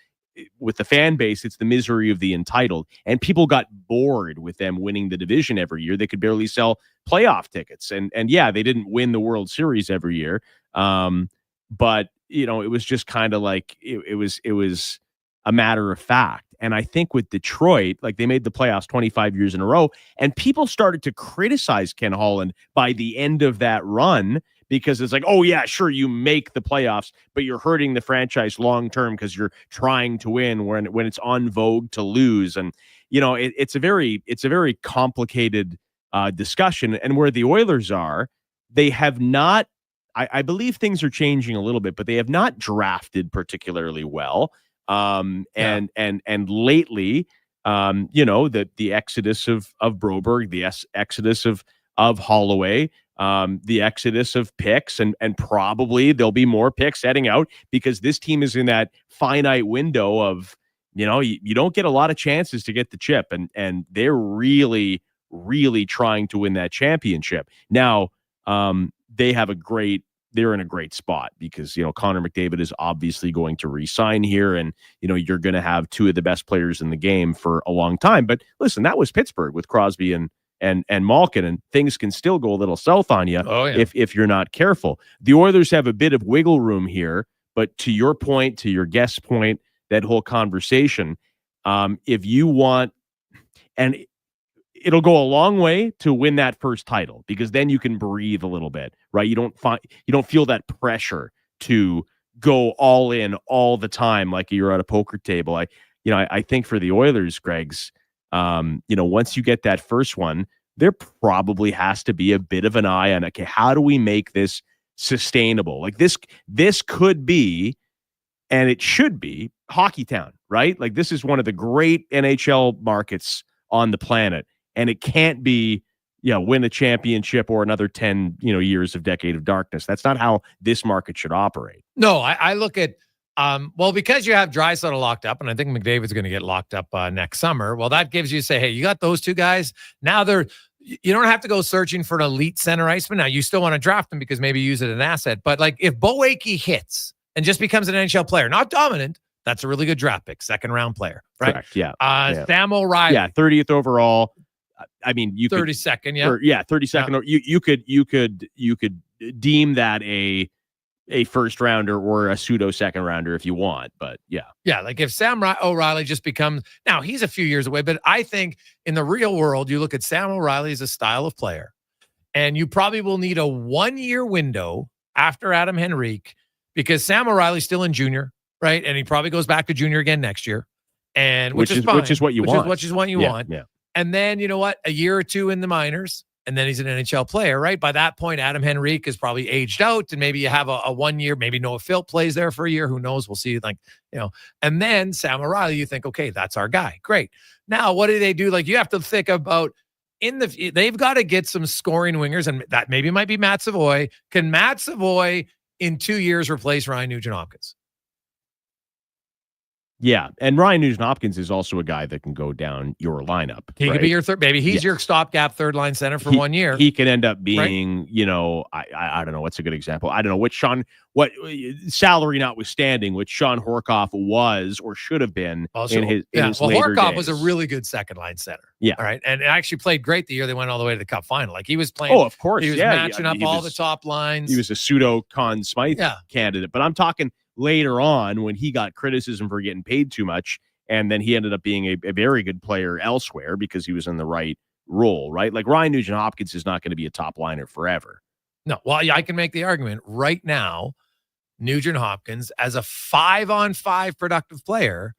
With the fan base, it's the misery of the entitled, and people got bored with them winning the division every year. They could barely sell playoff tickets, and they didn't win the World Series every year. But it was just kind of like it was a matter of fact. And I think with Detroit, like they made the playoffs 25 years in a row, and people started to criticize Ken Holland by the end of that run. Because it's like, oh yeah, sure, you make the playoffs, but you're hurting the franchise long term because you're trying to win when it's en vogue to lose, and it's a very complicated discussion. And where the Oilers are, they have not. I believe things are changing a little bit, but they have not drafted particularly well. And lately, the exodus of Broberg, the exodus of Holloway. The exodus of picks, and probably there'll be more picks heading out because this team is in that finite window of, you don't get a lot of chances to get the chip, and they're really, really trying to win that championship. Now, they're in a great spot because, Connor McDavid is obviously going to re-sign here, and, you're going to have two of the best players in the game for a long time. But listen, that was Pittsburgh with Crosby and Malkin, and things can still go a little south on you if you're not careful. The Oilers have a bit of wiggle room here, but to your point, to your guest's point, that whole conversation, if you want, and it'll go a long way to win that first title because then you can breathe a little bit, right? You don't feel that pressure to go all in all the time like you're at a poker table. I think for the Oilers, Greg's. Once you get that first one, there probably has to be a bit of an eye on, okay, how do we make this sustainable? Like this could be, and it should be, Hockey Town, right? Like this is one of the great NHL markets on the planet, and it can't be, win a championship or another 10, years of decade of darkness. That's not how this market should operate. No, I look at, because you have Draisaitl locked up, and I think McDavid's going to get locked up next summer. Well, that gives you hey, you got those two guys. Now you don't have to go searching for an elite center iceman. Now you still want to draft them because maybe use it as an asset. But like if Bo Akey hits and just becomes an NHL player, not dominant, that's a really good draft pick, second round player, right? Correct, yeah. Sam O'Reilly. Yeah, 30th overall. I mean, you 32nd, could, 32nd. Yeah. You could deem that a first rounder or a pseudo second rounder if you want, but yeah. Like if Sam O'Reilly just becomes, now he's a few years away, but I think in the real world, you look at Sam O'Reilly as a style of player, and you probably will need a 1-year window after Adam Henrique because Sam O'Reilly's still in junior, right? And he probably goes back to junior again next year, and which is fine, which is what you want. Which is what you want. Yeah. And then you know what? A year or two in the minors, and then he's an NHL player, right? By that point, Adam Henrique is probably aged out, and maybe you have a 1 year, maybe Noah Phil plays there for a year. Who knows? We'll see. And then Sam O'Reilly, you think, okay, that's our guy. Great. Now, what do they do? Like, you have to think about they've got to get some scoring wingers, and that maybe might be Matt Savoy. Can Matt Savoy in 2 years replace Ryan Nugent-Hopkins? Yeah, and Ryan Nugent-Hopkins is also a guy that can go down your lineup. He could be your third. Maybe he's your stopgap third line center for 1 year. He could end up being, I don't know what's a good example. I don't know what salary notwithstanding, which Sean Horkoff was or should have been in his later Horkoff days. was a really good second line center. Yeah, all right, and it actually played great the year they went all the way to the Cup final. Like, he was playing. Oh, of course, he was matching up all the top lines. He was a pseudo Conn Smythe candidate, but I'm talking later on when he got criticism for getting paid too much, and then he ended up being a very good player elsewhere because he was in the right role, right? Like, Ryan Nugent-Hopkins is not going to be a top liner forever. No, well, I can make the argument right now. Nugent-Hopkins, as a 5-on-5 productive player,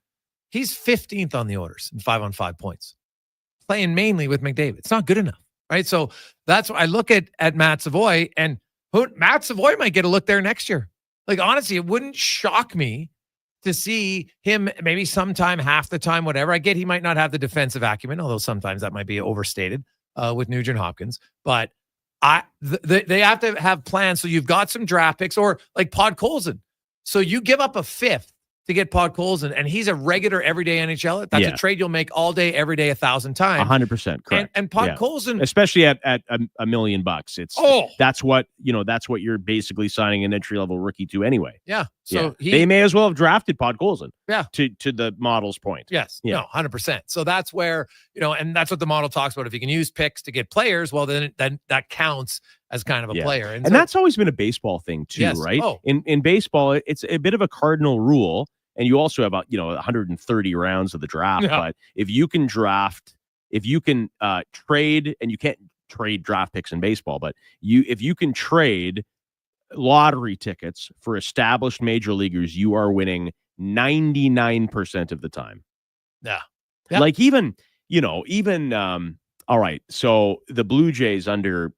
he's 15th on the Oilers in 5-on-5 points, playing mainly with McDavid. It's not good enough, right? So that's why I look at Matt Savoy, and Matt Savoy might get a look there next year. Like, honestly, it wouldn't shock me to see him maybe sometime, half the time, whatever. I get he might not have the defensive acumen, although sometimes that might be overstated with Nugent-Hopkins. But they have to have plans. So you've got some draft picks, or like Podkolzin. So you give up a fifth to get Podkolzin, and he's a regular everyday NHLer. That's a trade you'll make all day, every day, 1,000 times. 100% correct. And Podkolzin, especially at $1 million, that's what you're basically signing an entry level rookie to anyway. Yeah. So they may as well have drafted Podkolzin. Yeah. To the model's point. Yes. Yeah. No, 100%. So that's where, and that's what the model talks about. If you can use picks to get players, well, then that counts as kind of a player. And that's always been a baseball thing too, right? Oh. In baseball, it's a bit of a cardinal rule. And you also have 130 rounds of the draft. Yeah. But if you can trade, and you can't trade draft picks in baseball, but if you can trade lottery tickets for established major leaguers, you are winning 99% of the time. Yeah. Like even all right. So the Blue Jays under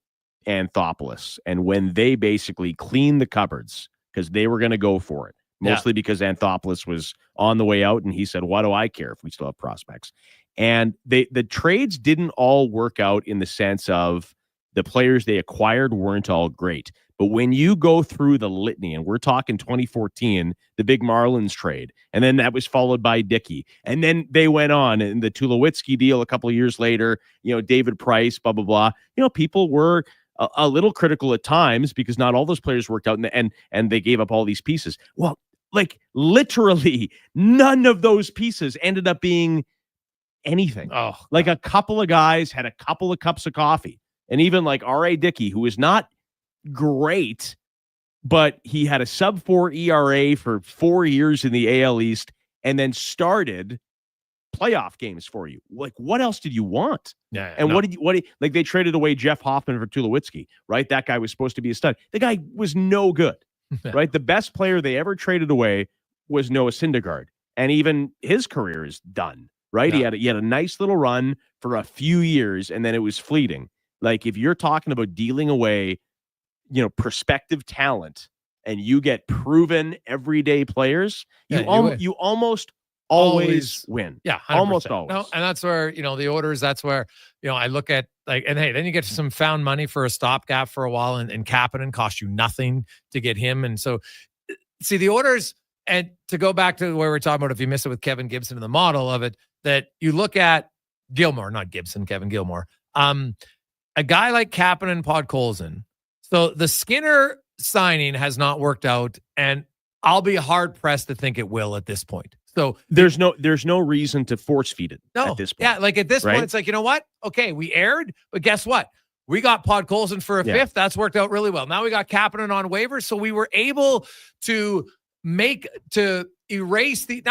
Anthopoulos, and when they basically cleaned the cupboards because they were going to go for it, mostly because Anthopoulos was on the way out, and he said, "What do I care if we still have prospects?" And the trades didn't all work out in the sense of the players they acquired weren't all great. But when you go through the litany, and we're talking 2014, the big Marlins trade, and then that was followed by Dickey, and then they went on, and the Tulowitzki deal a couple of years later, David Price, blah, blah, blah. People were a little critical at times because not all those players worked out, and they gave up all these pieces. Well, like, literally none of those pieces ended up being anything. Oh, like, a couple of guys had a couple of cups of coffee, and even like R.A. Dickey, who is not great, but he had a sub-4 ERA for 4 years in the AL East, and then started playoff games for you. Like, what else did you want? Yeah. And what did they traded away Jeff Hoffman for Tulowitzki, right? That guy was supposed to be a stud. The guy was no good, right? The best player they ever traded away was Noah Syndergaard, and even his career is done, right? Yeah. He had a nice little run for a few years, and then it was fleeting. Like, if you're talking about dealing away, prospective talent, and you get proven everyday players, you almost always win. Yeah, 100%. Almost always. No, and that's where, the Oilers, that's where, I look at, and hey, then you get some found money for a stopgap for a while, and Kapanen cost you nothing to get him. And so, see, the Oilers, and to go back to where we're talking about, if you miss it with Kevin Gibson and the model of it, that you look at Kevin Gilmore, a guy like Kapanen, Podkolzin. So the Skinner signing has not worked out, and I'll be hard pressed to think it will at this point. So there's no reason to force feed it at this point. Yeah, like at this point, it's like, you know what? Okay, we erred, but guess what? We got Podkolzin for a fifth. That's worked out really well. Now we got Kapanen on waivers, so we were able to erase the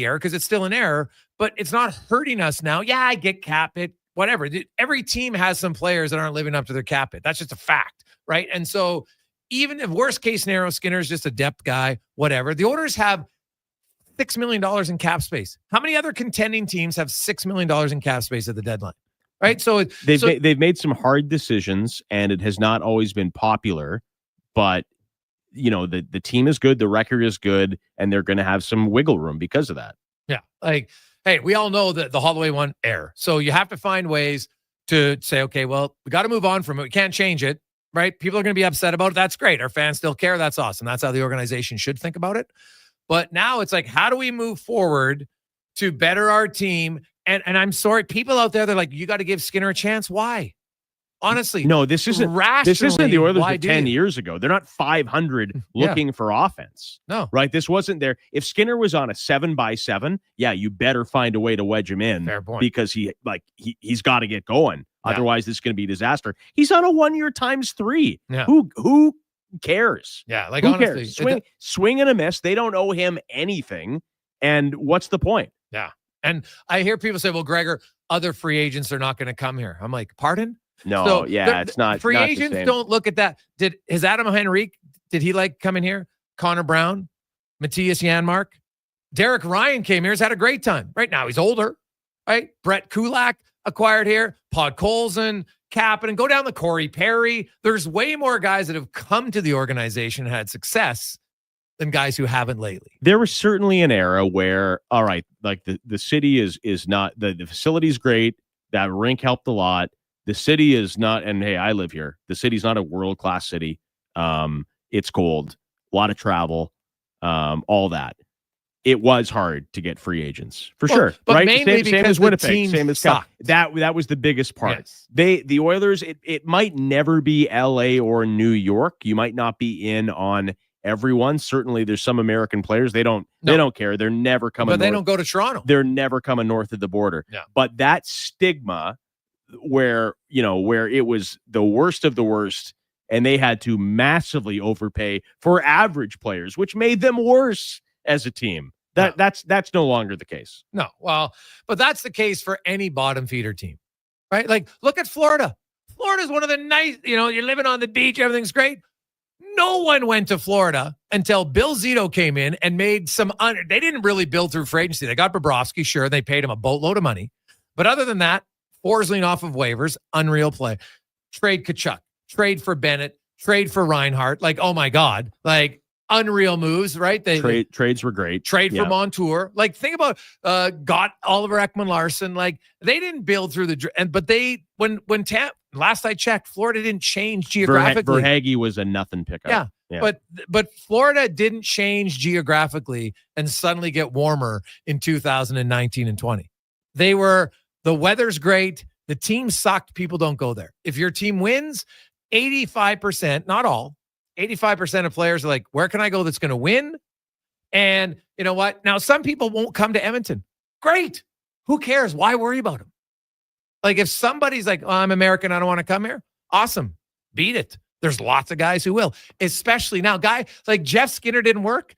error, because it's still an error, but it's not hurting us now. Yeah, I get cap it, whatever. Every team has some players that aren't living up to their cap it. That's just a fact, right? And so even if worst case scenario, Skinner's just a depth guy, whatever, the Oilers have $6 million in cap space. How many other contending teams have $6 million in cap space at the deadline? right? So they've made some hard decisions, and it has not always been popular, but the team is good, the record is good, and they're going to have some wiggle room because of that. Yeah. Like, hey, we all know that the Holloway one error. So you have to find ways to say, okay, well, we got to move on from it. We can't change it, right? People are going to be upset about it. That's great. Our fans still care. That's awesome. That's how the organization should think about it. But now it's like, how do we move forward to better our team? And I'm sorry, people out there, they're like, you got to give Skinner a chance. Why? Honestly, no, this isn't the Oilers of 10 years ago. They're not 500 looking for offense. No, right? This wasn't there. If Skinner was on a 7x7, yeah, you better find a way to wedge him in. Fair point. Because he's got to get going. Yeah. Otherwise, this is going to be a disaster. He's on a 1 year ×3. Yeah. Who cares? Yeah, like who honestly, cares? Swing and a miss. They don't owe him anything. And what's the point? Yeah. And I hear people say, well, Gregor, other free agents are not going to come here. I'm like, pardon? No, so it's not. Free not agents don't look at that. Has Adam Henrique, did he like come in here? Connor Brown, Matthias Janmark, Derek Ryan came here, has had a great time. Right now, he's older, right? Brett Kulak acquired here, Podkolzin, Kapanen, go down the Corey Perry. There's way more guys that have come to the organization and had success than guys who haven't lately. There was certainly an era where, all right, like the city is not, the facility's great. That rink helped a lot. The city is not, and hey, I live here. The city's not a world-class city. It's cold, a lot of travel, all that. It was hard to get free agents for sure, but right? Mainly Same as Winnipeg, same as Cal. That was the biggest part. Yes. The Oilers, it might never be LA or New York. You might not be in on everyone. Certainly, there's some American players. They don't care. They're never coming. But they don't go to Toronto. They're never coming north of the border. Yeah. But that stigma, where it was the worst of the worst, and they had to massively overpay for average players, which made them worse as a team. That's no longer the case. No, well, but that's the case for any bottom feeder team, right? Like, look at Florida. Florida's one of the nice, you're living on the beach, everything's great. No one went to Florida until Bill Zito came in and made some. They didn't really build through free agency. They got Bobrovsky, sure, they paid him a boatload of money, but other than that, Forsling off of waivers, unreal play. Trade Tkachuk, trade for Bennett, trade for Reinhart. Like, oh my God, like unreal moves, right? Trades were great. Trade for Montour. Like, think about got Oliver Ekman-Larsson. Like, they didn't build through but they when last I checked, Florida didn't change geographically. Verhaeghe was a nothing pickup. Yeah. But Florida didn't change geographically and suddenly get warmer in 2019 and 20. The weather's great. The team sucked. People don't go there. If your team wins, 85%, not all, 85% of players are like, where can I go that's going to win? And you know what? Now, some people won't come to Edmonton. Great. Who cares? Why worry about them? Like, if somebody's like, oh, I'm American, I don't want to come here. Awesome. Beat it. There's lots of guys who will, especially now. Guy like Jeff Skinner didn't work.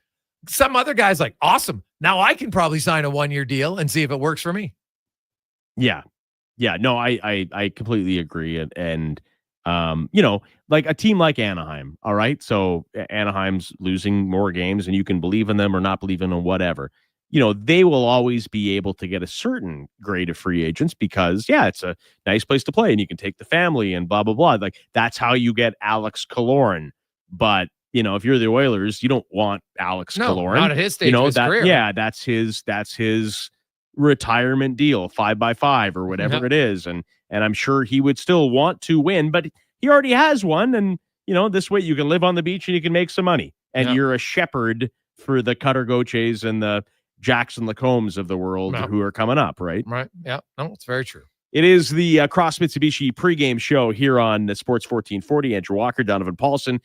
Some other guys like, awesome. Now I can probably sign a 1-year deal and see if it works for me. Yeah. No, I completely agree. And like a team like Anaheim. All right. So Anaheim's losing more games, and you can believe in them or not believe in them, whatever. They will always be able to get a certain grade of free agents because, it's a nice place to play and you can take the family and blah, blah, blah. Like, that's how you get Alex Killorn. But, if you're the Oilers, you don't want Alex Killorn. Not at his stage of his career. Yeah, that's his retirement deal, 5x5 or whatever it is. And I'm sure he would still want to win, but he already has one. And, this way you can live on the beach and you can make some money. And you're a shepherd for the Cutter Gauthiers and the Jackson Lacombs of the world who are coming up, right? Right. Yeah. No, it's very true. It is the Cross Mitsubishi pregame show here on Sports 1440. Andrew Walker, Donovan Paulson,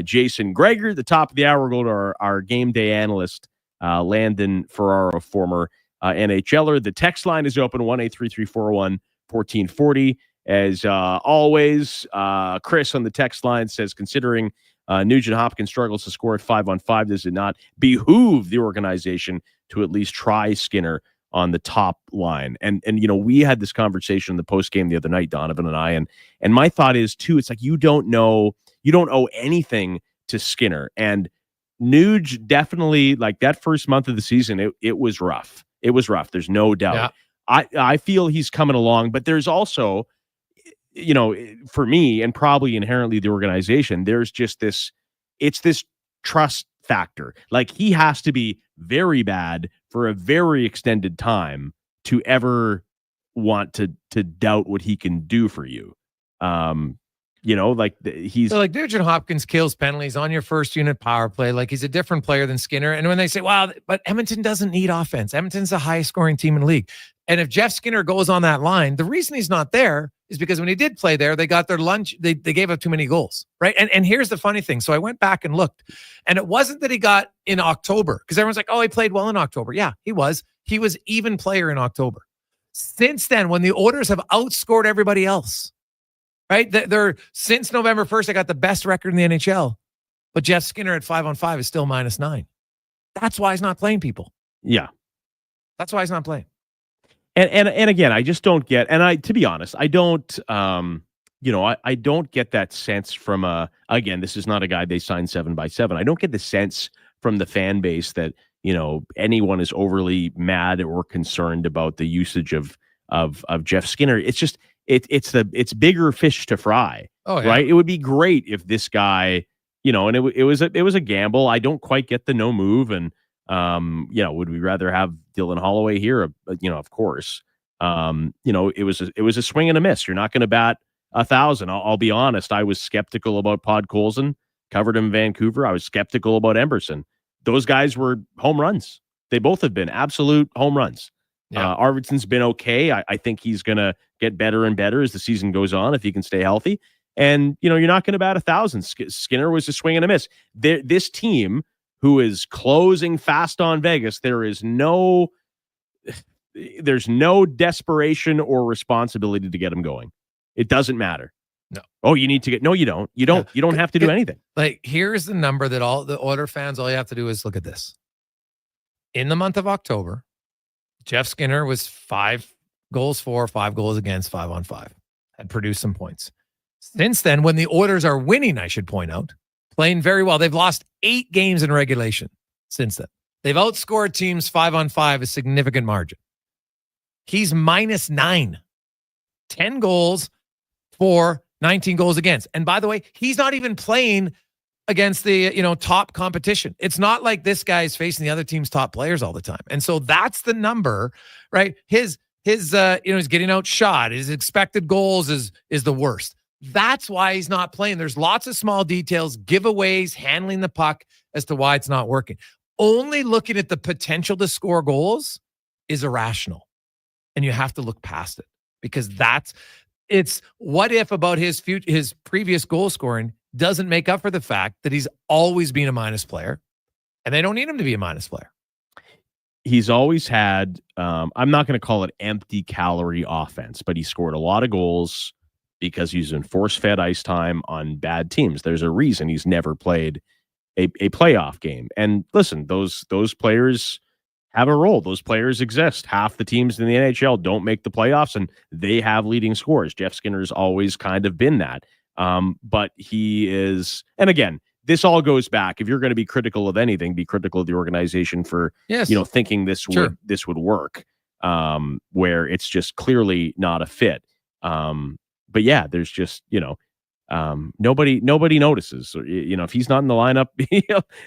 Jason Gregor. The top of the hour, we'll go to our game day analyst, Landon Ferraro, former NHLer. The text line is open, 1-833-401-1440. As always, Chris on the text line says, considering Nugent Hopkins struggles to score at 5-on-5, does it not behoove the organization to at least try Skinner on the top line? And we had this conversation in the post game the other night, Donovan and I, and my thought is too, it's like, you don't owe anything to Skinner. And Nuge definitely, like, that first month of the season, it was rough. It was rough. There's no doubt. I feel he's coming along, but there's also, for me and probably inherently the organization, there's just this trust factor. Like, he has to be very bad for a very extended time to ever want to doubt what he can do for you. He's so like Nugent Hopkins kills penalties on your first unit power play. Like, he's a different player than Skinner. And when they say, wow, but Edmonton doesn't need offense. Edmonton's the highest scoring team in the league. And if Jeff Skinner goes on that line, the reason he's not there is because when he did play there, they got their lunch. They gave up too many goals, right? And here's the funny thing. So I went back and looked, and it wasn't that he got in October, because everyone's like, oh, he played well in October. Yeah, he was. He was even player in October. Since then, when the Oilers have outscored everybody else, right? They're since November 1st, they got the best record in the NHL. But Jeff Skinner at 5-on-5 is still -9. That's why he's not playing, people. Yeah. That's why he's not playing. And again, I just don't get, and to be honest, I don't, I don't get that sense from, again, this is not a guy they signed 7x7. I don't get the sense from the fan base that, anyone is overly mad or concerned about the usage of Jeff Skinner. It's just, it's bigger fish to fry. Oh, yeah. Right. It would be great if this guy, and it was a gamble. I don't quite get the no move. And, would we rather have Dylan Holloway here? Of course. It was a swing and a miss. You're not going to bat 1,000. I'll be honest. I was skeptical about Pod Colson, covered him in Vancouver. I was skeptical about Emberson. Those guys were home runs. They both have been absolute home runs. Yeah. Arvidsson's been okay. I think he's going to get better and better as the season goes on if he can stay healthy. And, you're not going to bat 1,000. Skinner was a swing and a miss. This team, who is closing fast on Vegas, there's no desperation or responsibility to get him going. It doesn't matter. No. Oh, you need to get, no, you don't. You don't have to do anything. Like, here's the number that all the Oilers fans, all you have to do is look at this. In the month of October, Jeff Skinner was 5 goals for, 5 goals against, 5-on-5. Had produced some points. Since then, when the Oilers are winning, I should point out, playing very well. They've lost 8 games in regulation since then. They've outscored teams 5-on-5 a significant margin. He's -9. 10 goals for, 19 goals against. And by the way, he's not even playing against the, top competition. It's not like this guy's facing the other team's top players all the time. And so that's the number, right? His he's getting outshot. His expected goals is the worst. That's why he's not playing. There's lots of small details, giveaways, handling the puck as to why it's not working. Only looking at the potential to score goals is irrational. And you have to look past it, because it's what if about his previous goal scoring doesn't make up for the fact that he's always been a minus player, and they don't need him to be a minus player. He's always had, I'm not going to call it empty calorie offense, but he scored a lot of goals because he's in force-fed ice time on bad teams. There's a reason he's never played a playoff game. And listen, those players have a role. Those players exist. Half the teams in the NHL don't make the playoffs, and they have leading scorers. Jeff Skinner's always kind of been that. But he is, and again, this all goes back. If you're going to be critical of anything, be critical of the organization for, thinking this would work, where it's just clearly not a fit. But yeah, there's just, nobody notices. If he's not in the lineup,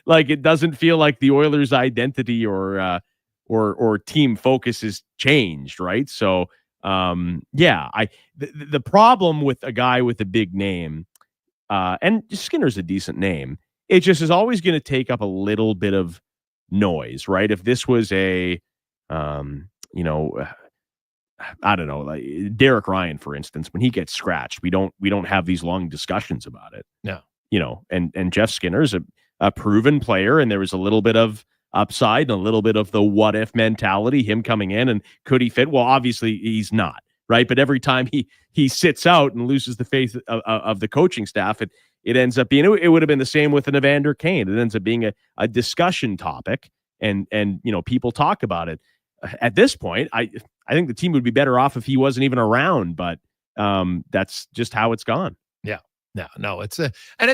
like, it doesn't feel like the Oilers' identity or team focus has changed, right? So, the problem with a guy with a big name, and Skinner's a decent name, it just is always going to take up a little bit of noise, right? If this was a, I don't know, like Derek Ryan, for instance, when he gets scratched, we don't have these long discussions about it. No, and Jeff Skinner's a proven player, and there was a little bit of upside and a little bit of the what if mentality, him coming in, and could he fit? Well, obviously he's not, right? But every time he sits out and loses the faith of the coaching staff, it ends up being, it would have been the same with an Evander Kane. It ends up being a discussion topic, and people talk about it. At this point, I think the team would be better off if he wasn't even around, but that's just how it's gone. Yeah. No, it's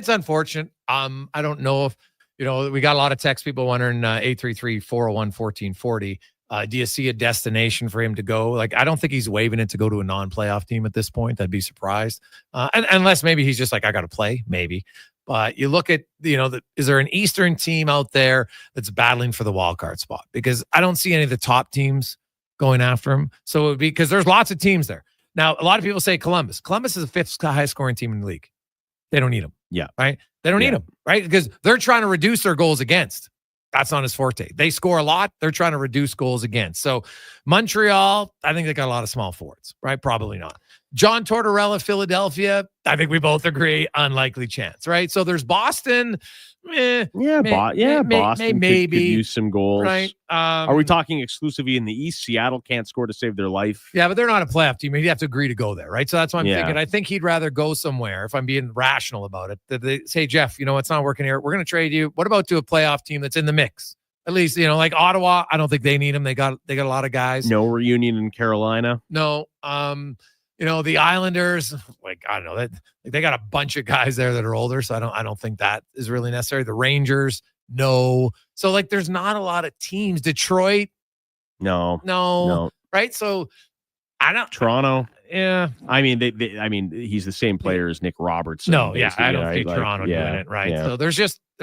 unfortunate. I don't know if, we got a lot of text people wondering, 833-401-1440. Do you see a destination for him to go? Like, I don't think he's waving it to go to a non-playoff team at this point. I'd be surprised. And unless maybe he's just like, I got to play, maybe. But you look at, is there an Eastern team out there that's battling for the wild card spot? Because I don't see any of the top teams going after him. So it would be, because there's lots of teams there. Now, a lot of people say Columbus. Columbus is the 5th highest scoring team in the league. They don't need him. Yeah. Right? They don't need him, right? Because they're trying to reduce their goals against. That's not his forte. They score a lot. They're trying to reduce goals against. So Montreal, I think they got a lot of small forwards, right? Probably not. John Tortorella, Philadelphia, I think we both agree, unlikely chance, right? So there's Boston. Boston maybe could use some goals. Right. Are we talking exclusively in the East? Seattle can't score to save their life. Yeah, but they're not a playoff team. He'd have to agree to go there, right? So that's why I'm thinking. I think he'd rather go somewhere, if I'm being rational about it, that they say, Jeff, it's not working here. We're going to trade you. What about to a playoff team that's in the mix? At least, like Ottawa, I don't think they need him. They got a lot of guys. No reunion in Carolina. No. The Islanders, I don't know, they got a bunch of guys there that are older, so I don't think that is really necessary. The Rangers, no. So there's not a lot of teams. Detroit, no. Right? So I don't. Toronto, yeah. I mean, he's the same player as Nick Robertson. No, yeah, I don't see Toronto doing it, right? Yeah. So there's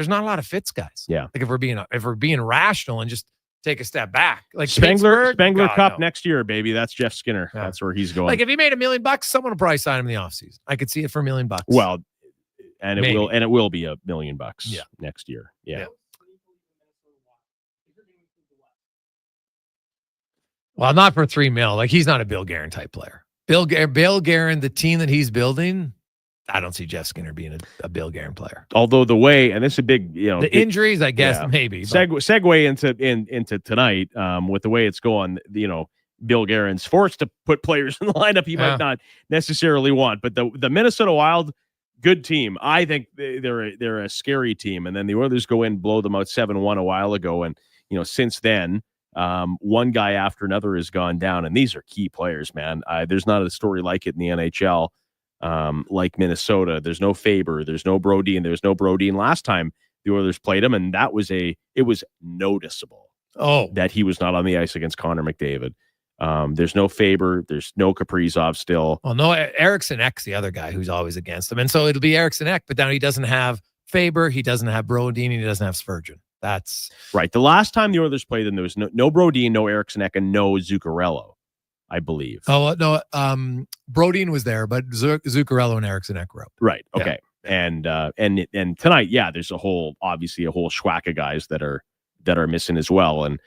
not a lot of fits guys. Yeah, if we're being rational and just take a step back, like Spengler God, Cup no. next year, baby. That's Jeff Skinner. Yeah. That's where he's going. Like if he made $1 million, someone will probably sign him in the offseason. I could see it for $1 million. Well, and Maybe. it will be $1 million next year. Yeah. Well, not for $3 million. Like he's not a Bill Guerin type player. Bill Guerin, the team that he's building, I don't see Jeff Skinner being a Bill Guerin player. Although the way, and this is a big, the injuries, I guess maybe. Segue into tonight, with the way it's going, Bill Guerin's forced to put players in the lineup he might not necessarily want. But the Minnesota Wild, good team. I think they're a scary team. And then the Oilers go in, blow them out 7-1 a while ago, and since then, one guy after another has gone down, and these are key players, man. There's not a story like it in the NHL. Like Minnesota, there's no Faber, there's no Brodin, there's no Brodin last time the Oilers played him, and it was noticeable that he was not on the ice against Connor McDavid. There's no Faber, there's no Kaprizov still. Well, no, Eriksson Ek's the other guy who's always against him, and so it'll be Eriksson Ek, but now he doesn't have Faber, he doesn't have Brodin, and he doesn't have Spurgeon. That's right. The last time the Oilers played them, there was no Brodin, no Eriksson Ek, and no Zuccarello, I believe. Oh, no, Brodin was there, but Zuccarello and Eriksson Ek were up. Right. Okay. Yeah. And tonight, there's obviously a whole schwack of guys that are missing as well. And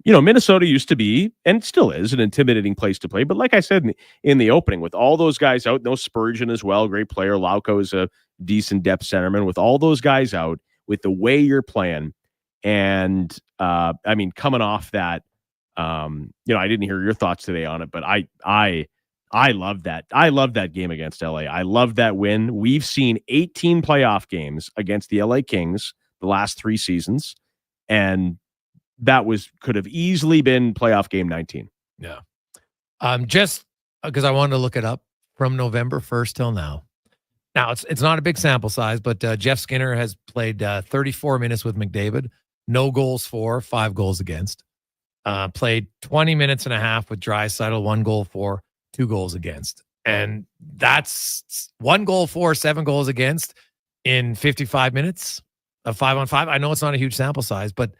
Minnesota used to be, and still is, an intimidating place to play. But like I said in the opening, with all those guys out, no Spurgeon as well, great player. Lauko is a decent depth centerman. With all those guys out, with the way you're playing, and coming off that, I didn't hear your thoughts today on it, but I love that. I love that game against LA. I love that win. We've seen 18 playoff games against the LA Kings the last 3 seasons, and that could have easily been playoff game 19. Yeah. Just because I wanted to look it up from November 1st till now. Now it's not a big sample size, but Jeff Skinner has played 34 minutes with McDavid, no goals for, 5 goals against. Played 20 minutes and a half with Draisaitl, 1 goal for, 2 goals against. And that's 1 goal for, 7 goals against in 55 minutes of 5-on-5. I know it's not a huge sample size, but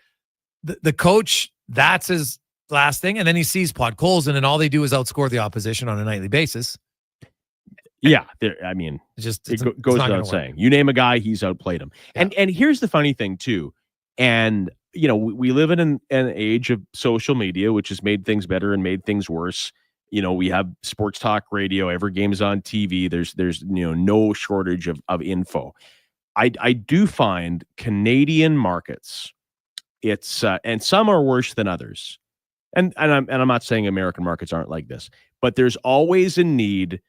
the coach, that's his last thing. And then he sees Podkolzin, and all they do is outscore the opposition on a nightly basis. Yeah, it goes without saying. You name a guy, he's outplayed him. Yeah. And here's the funny thing too. And we live in an age of social media, which has made things better and made things worse. We have sports talk radio, every game is on TV. There's no shortage of info. I do find Canadian markets, it's and some are worse than others. And I'm not saying American markets aren't like this, but there's always a need.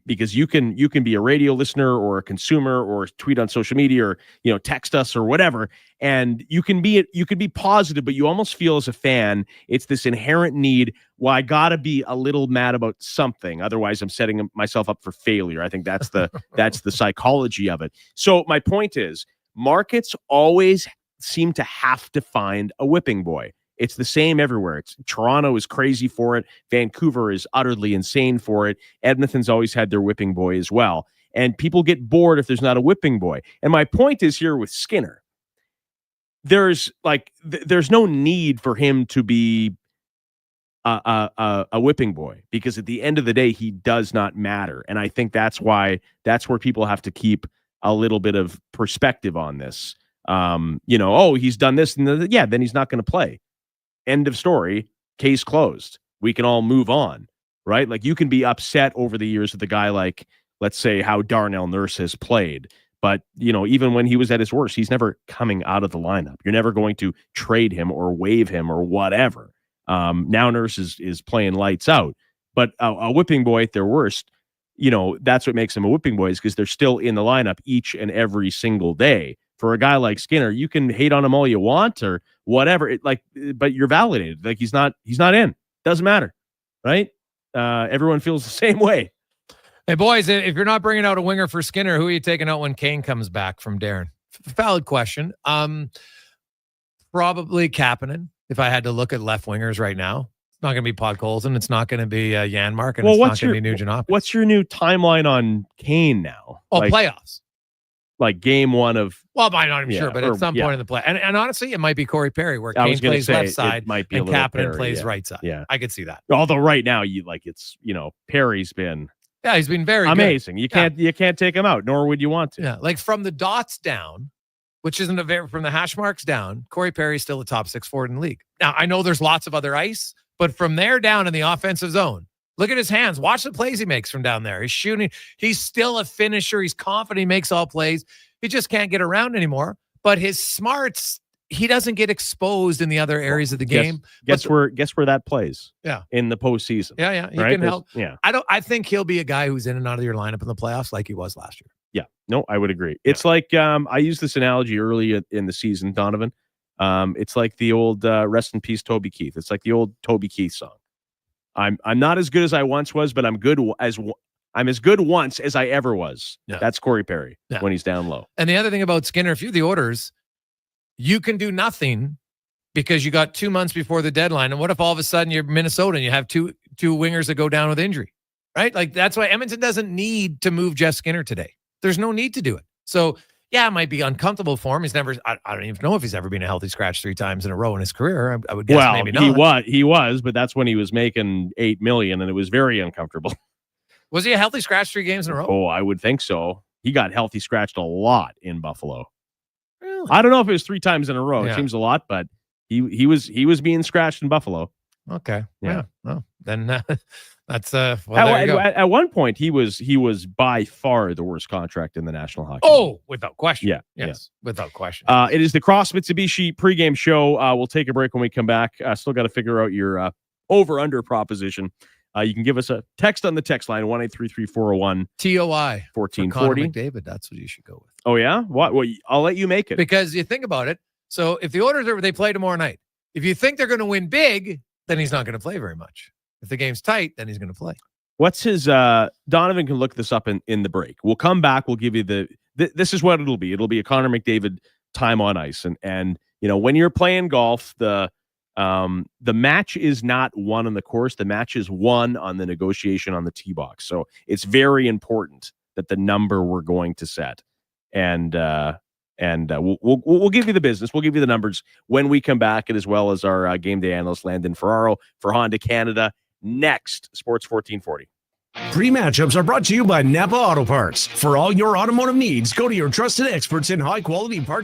Because you can be a radio listener or a consumer or tweet on social media or text us or whatever, and you can be positive, but you almost feel as a fan it's this inherent need. Well, I gotta be a little mad about something, otherwise I'm setting myself up for failure. I think that's the psychology of it. So my point is, markets always seem to have to find a whipping boy. It's the same everywhere. Toronto is crazy for it. Vancouver is utterly insane for it. Edmonton's always had their whipping boy as well. And people get bored if there's not a whipping boy. And my point is here with Skinner, there's no need for him to be a whipping boy, because at the end of the day, he does not matter. And I think that's where people have to keep a little bit of perspective on this. He's done this, and then he's not going to play. End of story. Case closed. We can all move on, right? Like, you can be upset over the years with a guy like, let's say, how Darnell Nurse has played. But, even when he was at his worst, he's never coming out of the lineup. You're never going to trade him or waive him or whatever. Now Nurse is playing lights out. But a whipping boy at their worst, that's what makes them a whipping boy, is because they're still in the lineup each and every single day. For a guy like Skinner, you can hate on him all you want or whatever, but you're validated. Like, he's not in. Doesn't matter, right? Everyone feels the same way. Hey, boys, if you're not bringing out a winger for Skinner, who are you taking out when Kane comes back from Darren? Valid question. Probably Kapanen, if I had to look at left wingers right now. It's not going to be Podkolzin. It's not going to be Janmark, and it's not going to be Nugent Hopkins. What's your new timeline on Kane now? Playoffs. Like game one of... Well, I'm not even sure, but at some point in the play. And honestly, it might be Corey Perry, where Kane plays left side and Kapanen plays right side. Yeah. I could see that. Although right now, Perry's been... Yeah, he's been very amazing. Good. You can't take him out, nor would you want to. Yeah, like from the dots down, which isn't from the hash marks down, Corey Perry's still the top 6 forward in the league. Now, I know there's lots of other ice, but from there down in the offensive zone, look at his hands. Watch the plays he makes from down there. He's shooting. He's still a finisher. He's confident. He makes all plays. He just can't get around anymore. But his smarts, he doesn't get exposed in the other areas of the game. Guess where that plays? Yeah. In the postseason. Yeah. He can help. Yeah. I think he'll be a guy who's in and out of your lineup in the playoffs like he was last year. Yeah. No, I would agree. It's like I used this analogy early in the season, Donovan. It's like the old rest in peace Toby Keith. It's like the old Toby Keith song. I'm not as good as I once was, but I'm as good once as I ever was. Yeah. That's Corey Perry when he's down low. And the other thing about Skinner, if you're the Oilers, you can do nothing because you got 2 months before the deadline. And what if all of a sudden you're Minnesota and you have two wingers that go down with injury, right? Like, that's why Edmonton doesn't need to move Jeff Skinner today. There's no need to do it. So yeah, it might be uncomfortable for him. He's never, I don't even know if he's ever been a healthy scratch 3 times in a row in his career. I would guess maybe not. He was, but that's when he was making $8 million and it was very uncomfortable. Was he a healthy scratch 3 games in a row? Oh, I would think so. He got healthy scratched a lot in Buffalo. Really? I don't know if it was 3 times in a row. It seems a lot, but he was being scratched in Buffalo. Okay. Yeah. Well, then that's there you go. At one point he was by far the worst contract in the National Hockey League. Oh, without question. Yeah. Yes, without question. It is the Cross Mitsubishi pregame show. We'll take a break when we come back. Still got to figure out your over-under proposition. You can give us a text on the text line, 1-833-401 TOI 1440. Connor McDavid, that's what you should go with. Oh, yeah? What? Well, I'll let you make it. Because you think about it. So if the Oilers they play tomorrow night, if you think they're going to win big, then he's not going to play very much. If the game's tight, then he's going to play. What's his Donovan can look this up in the break. We'll come back. We'll give you this is what it'll be. It'll be a Connor McDavid time on ice. And when you're playing golf, the match is not won on the course. The match is won on the negotiation on the tee box. So it's very important that the number we're going to set. And we'll give you the business. We'll give you the numbers when we come back, and as well as our game day analyst Landon Ferraro for Honda Canada. Next, Sports 1440. Pre-matchups are brought to you by Napa Auto Parts. For all your automotive needs, go to your trusted experts in high-quality parts